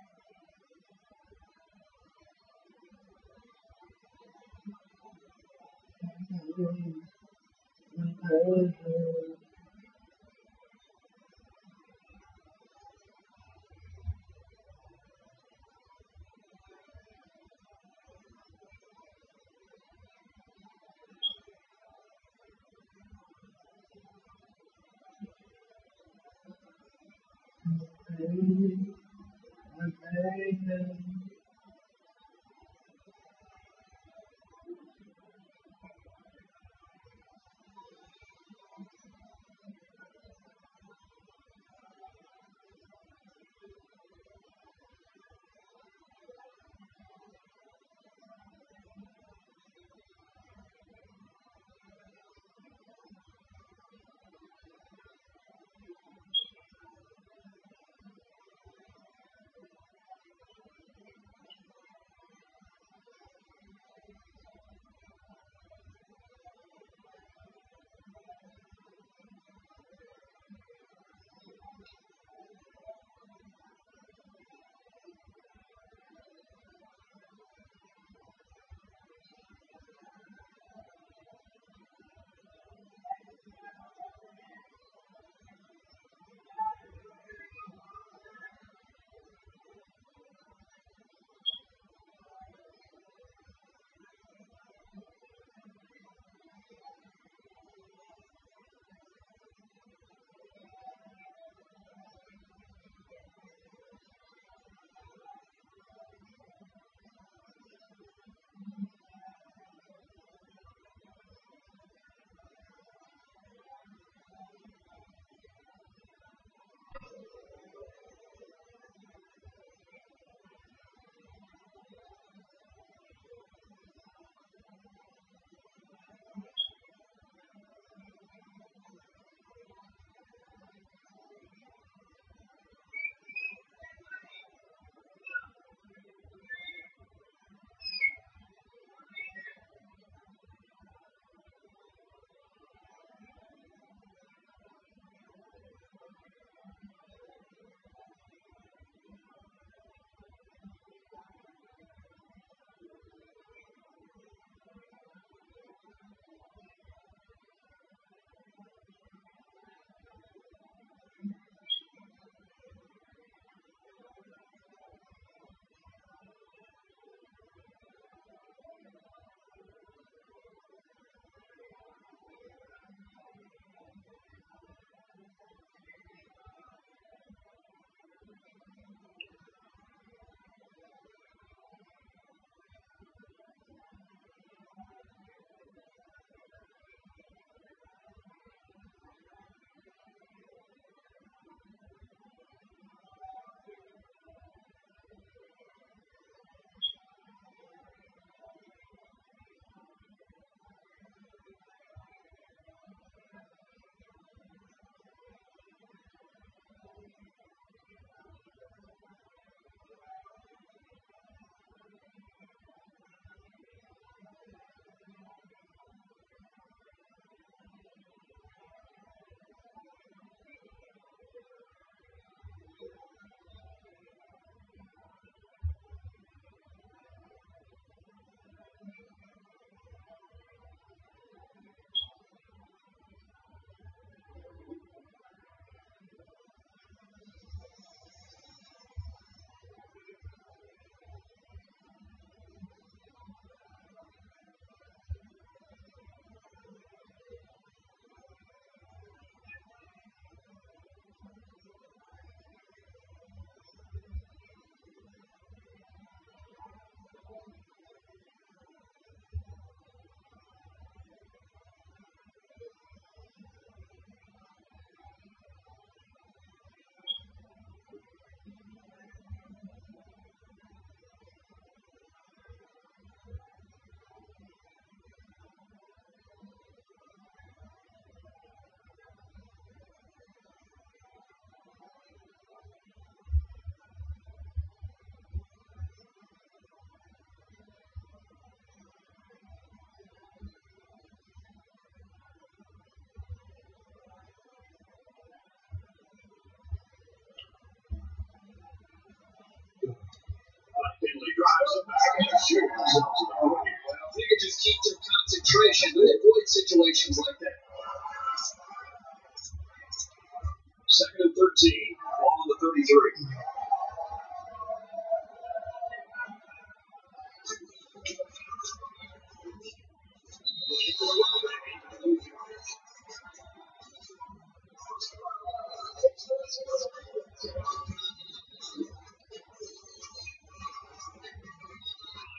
They could just keep their concentration. They avoid situations like that. 2nd and 13. Ball on the 33.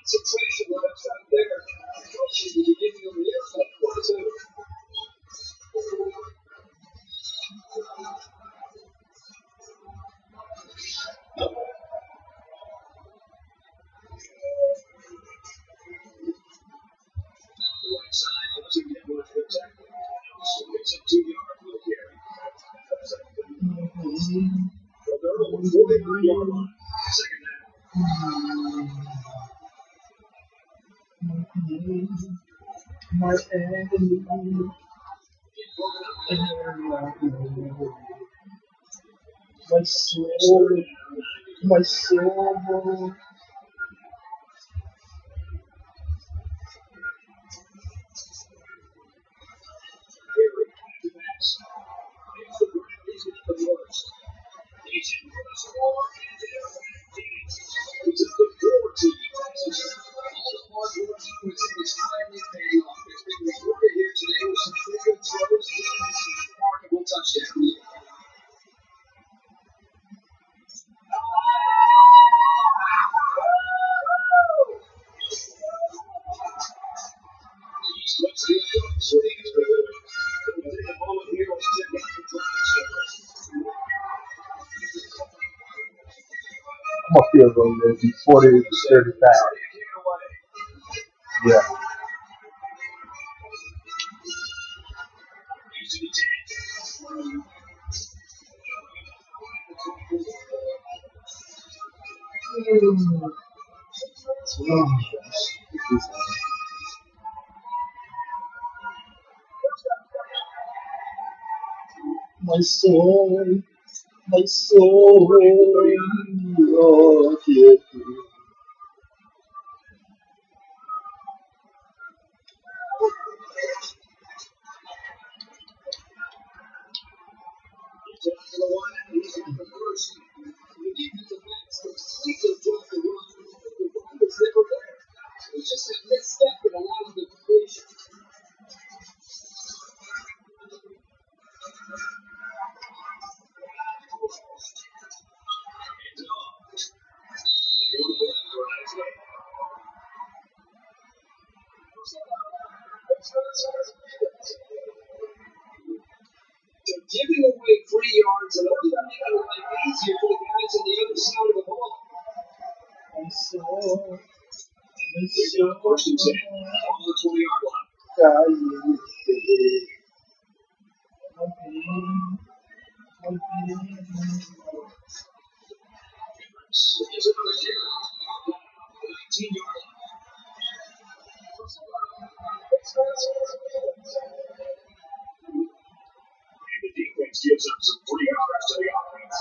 Concentration left out there. Coaches will be giving them the airplane for too. Right side, doesn't get much protection. So it's a 2-yard look here. They're on the 49-yard line. Second down. My enemy. My soul. My soul. Touchdown. I'm gonna field goal this. 40 to 35. Yeah. My soul, my soul, oh, yeah. It's just a misstep that allows the completion. They're giving away 3 yards and only making life easier for the guys on the other side of the ball. My soul, my First and 10. On the 20-yard line. Is it right here? 19-yard line. The defense gives up some 3 yards to the offense.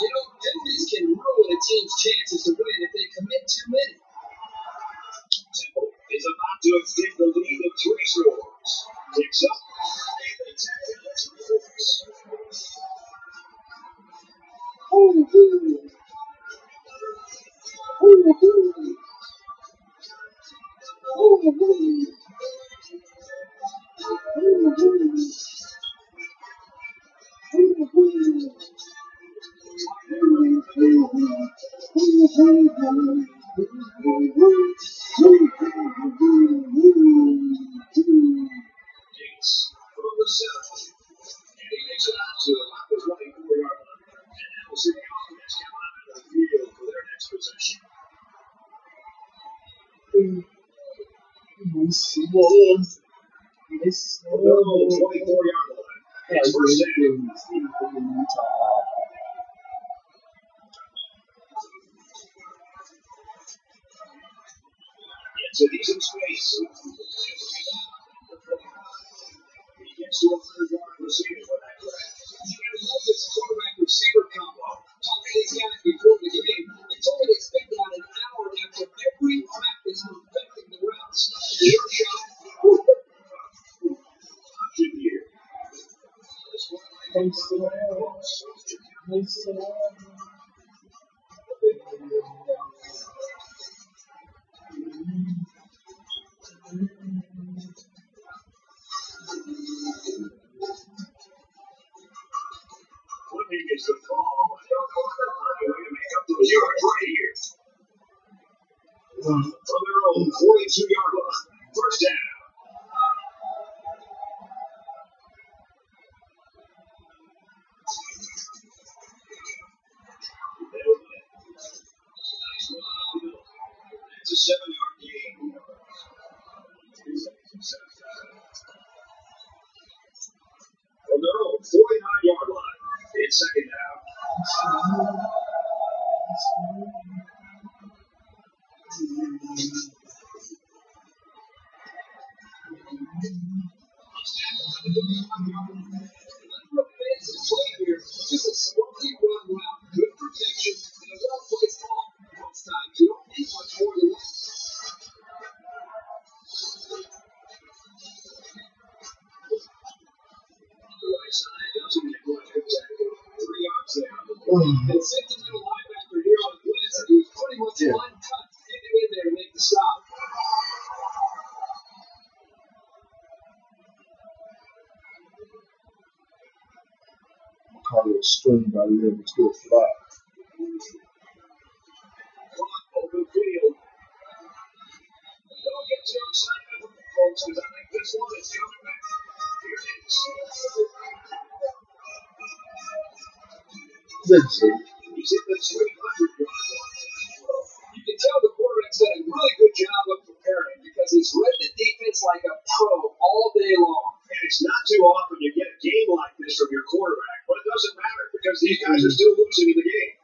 You know, penalties can ruin a team's chances to win if they commit too many. Temple is about to extend the lead to 3 scores. Picks up. So he's in space. He gets to a 3rd-yard receiver for that grab. You gotta love this quarterback receiver combo. Talking to these guys before the game, they told me they spent down an hour after every practice Flipping is the call. Don't know what way to make up those yards right here. From their own 42-yard line. First down. It's a 7-yard gain. From their own 49-yard line. It's second down. Just a smartly run route, good protection, and a well-placed ball. Most times you don't need much more than that. On the right side, doesn't get much of a tackle. 3 yards there. And sent the middle linebacker here on the blitz. He was pretty much one cut. Get him in there to make the stop. Call it a string by the end to a fly. Open field. Don't get too excited, folks, because I think this one is coming back. Here it is. Let's see. He's in the 300-yard line. You can tell the quarterback's done a really good job of preparing because he's read the defense like a pro all day long. And it's not too often you get a game like this from your quarterback, but it doesn't matter because these guys are still losing in the game.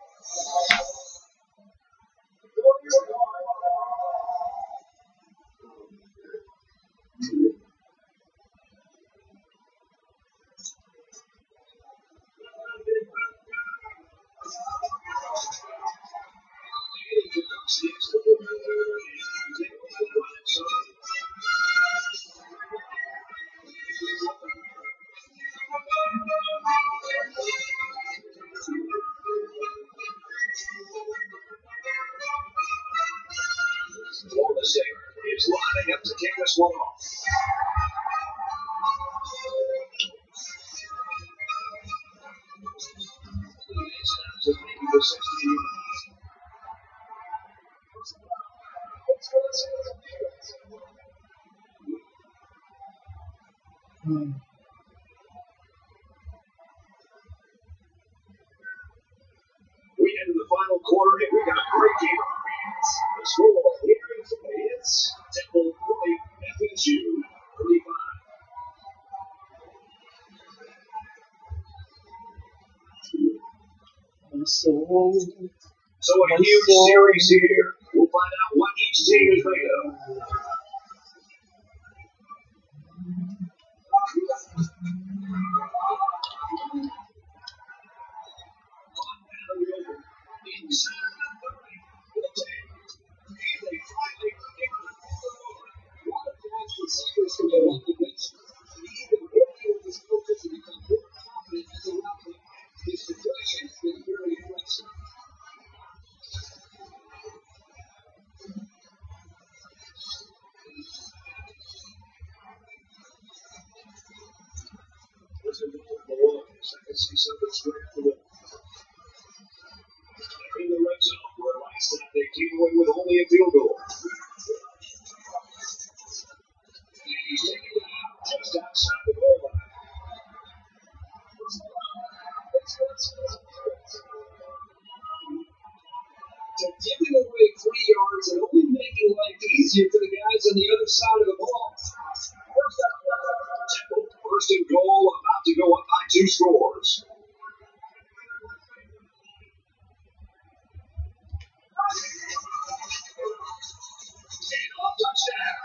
Florida State is lining up to kick this one off. We enter the final quarter and we got a great game on our hands. The score here is Temple 40, FSU 35. So a huge series here. We'll find out what each team is made of. Inside the 30, the 10, and they finally get the ball. One of the best receivers can be on the bench. Even working with his coaches to become more confident as a route runner. His progression has been very impressive. Listen to the Warriors. I can see something straight for them. They're in the red zone where last time they came away with only a field goal. And he's taken it out just outside the goal line. They're giving away 3 yards and only making life easier for the guys on the other side of the ball. First and goal, about to go up by 2 scores. And off touchdown.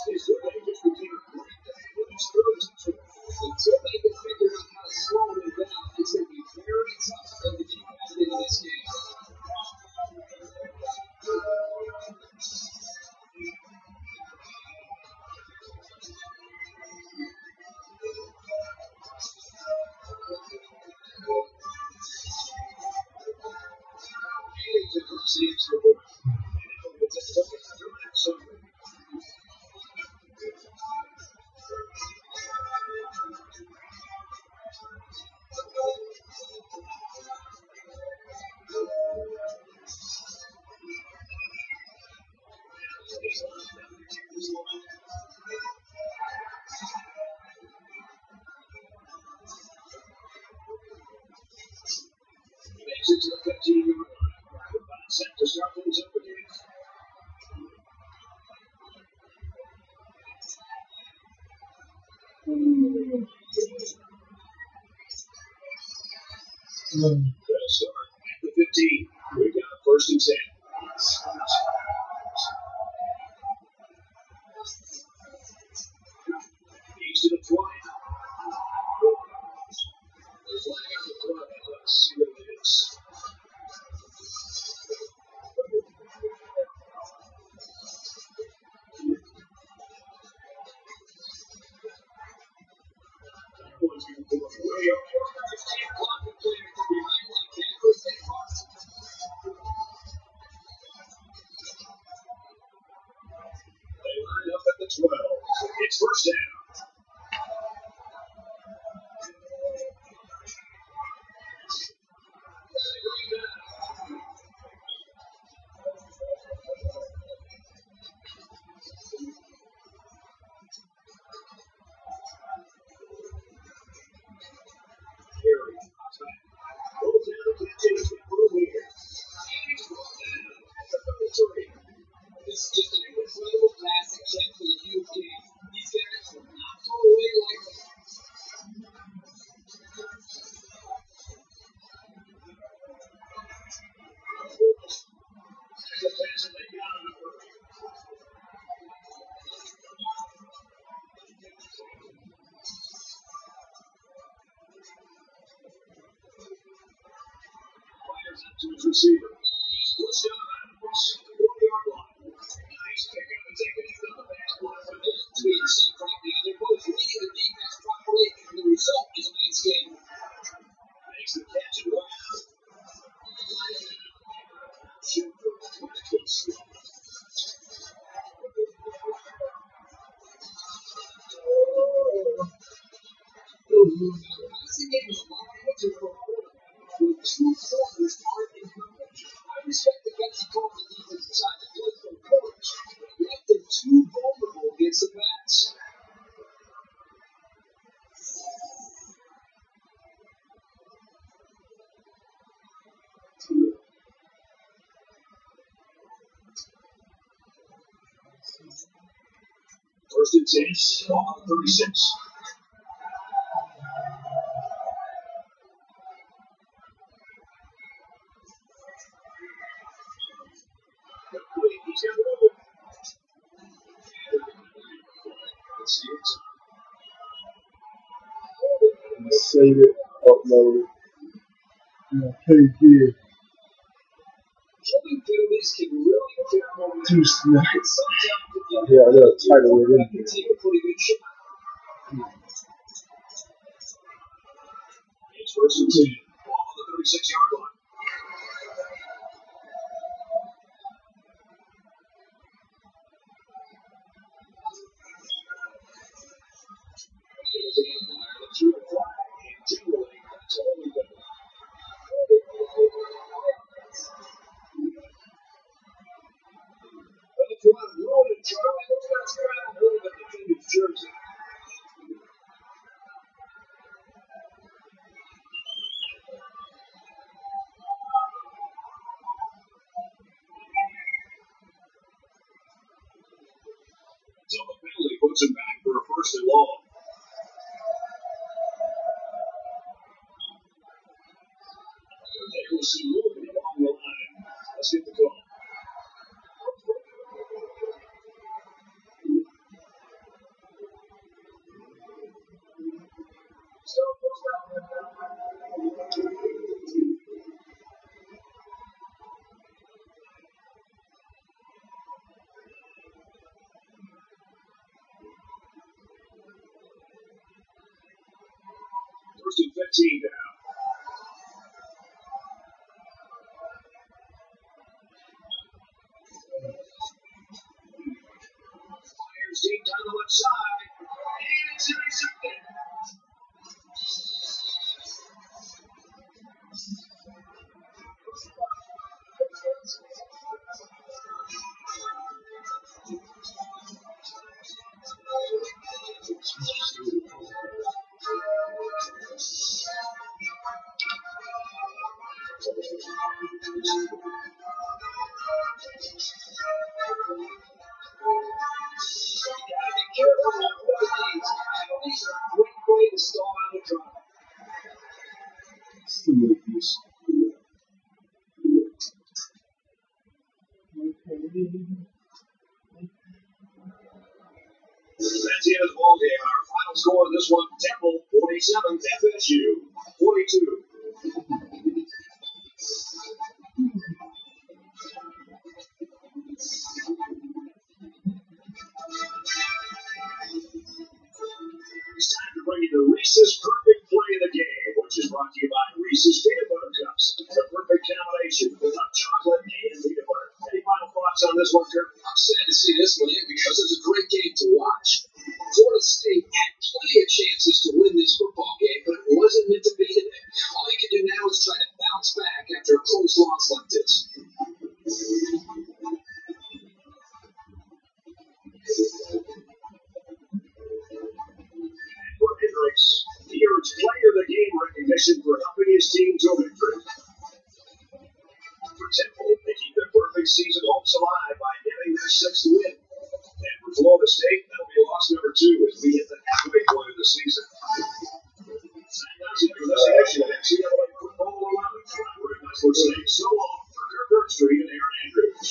His defenders became a great day with his third touchdown. Until they can figure out how to slow him down, it's going to be very tough for them to keep adding into this game. takes it to the 15-yard line. About set to start things up again. They'll start at the 15. We got a first and 10. He's to the 20. The flag on the 20. Let's see what it is. Way up. 15 clock completed from behind like cameras. They fought. They line up at the 12. It's first down. This is just an incredible passing check for the huge game. These guys will not throw away like that. Fires up to his receiver. He's pushed out of bounds. 4-yard line. Nice pick up and take it on the pass block. But this is to be the same right now. They're both reading the defense properly, and the result is a nice game. Makes the catch and run. Shoot for a quick slip. This game is not with two corners hard in coverage. I respect the guys who call the defensive side to play for coverage, but yet they're too vulnerable against the pass. First and 10, ball on 36. Save it, upload it. Pay here. Two snaps. Yeah, I gotta title it in here. It's first and 10. Ball on the 36-yard line. Through the flag and tingling. That's all we got. If you want to roll it, Charlie, let's grab a hold of the defender's jersey. So the penalty puts him back for a first and long. They will see movement along the line. Let's get the call. First and 15 now. Fires deep down the left side. And it's intercepted. Gotta be careful with penalties. Penalties are a great way to stall out a drive. That's the end of the ball game. Our final score of this one: Temple 47, FSU 42. It's time to bring you the Reese's Perfect Play of the Game, which is brought to you by Reese's Peanut Butter Cups. The perfect combination of chocolate and peanut butter. Any final thoughts on this one, Kirk? I'm sad to see this one end because it's a great game to watch. Florida State had plenty of chances to win this football game, but it wasn't meant to be today. All you can do now is try to bounce back after a close loss like this. He earns player of the game recognition for helping his team to victory. For Temple, they keep their perfect season hopes alive by getting their sixth win. And for Florida State, that'll be loss number 2 as we hit the halfway point of the season. That does it for this edition of ncaa Football 11. We're going to say so long for Kirk Herbstreit and Aaron Andrews.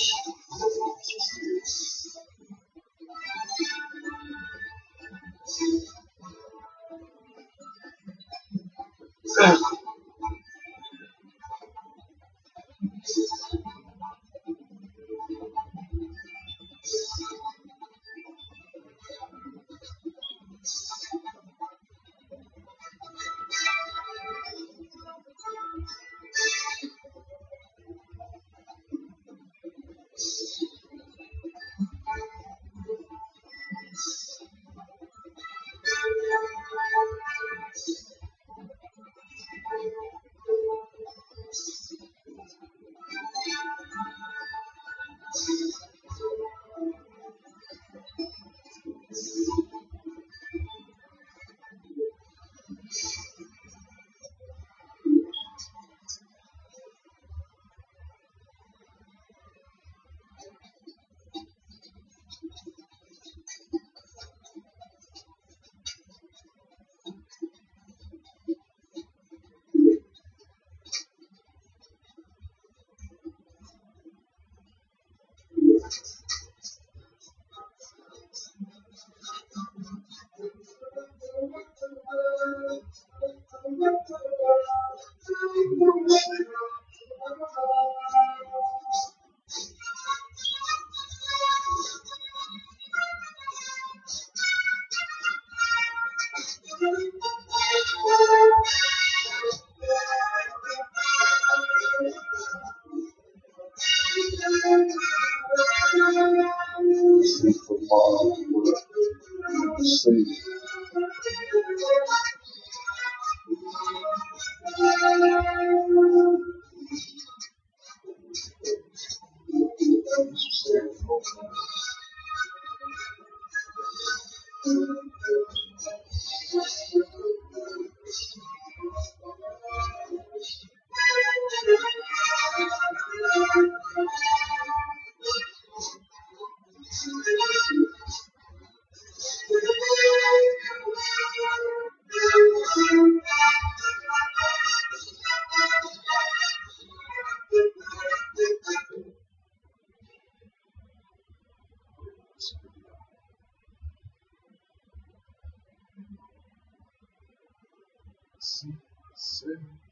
See.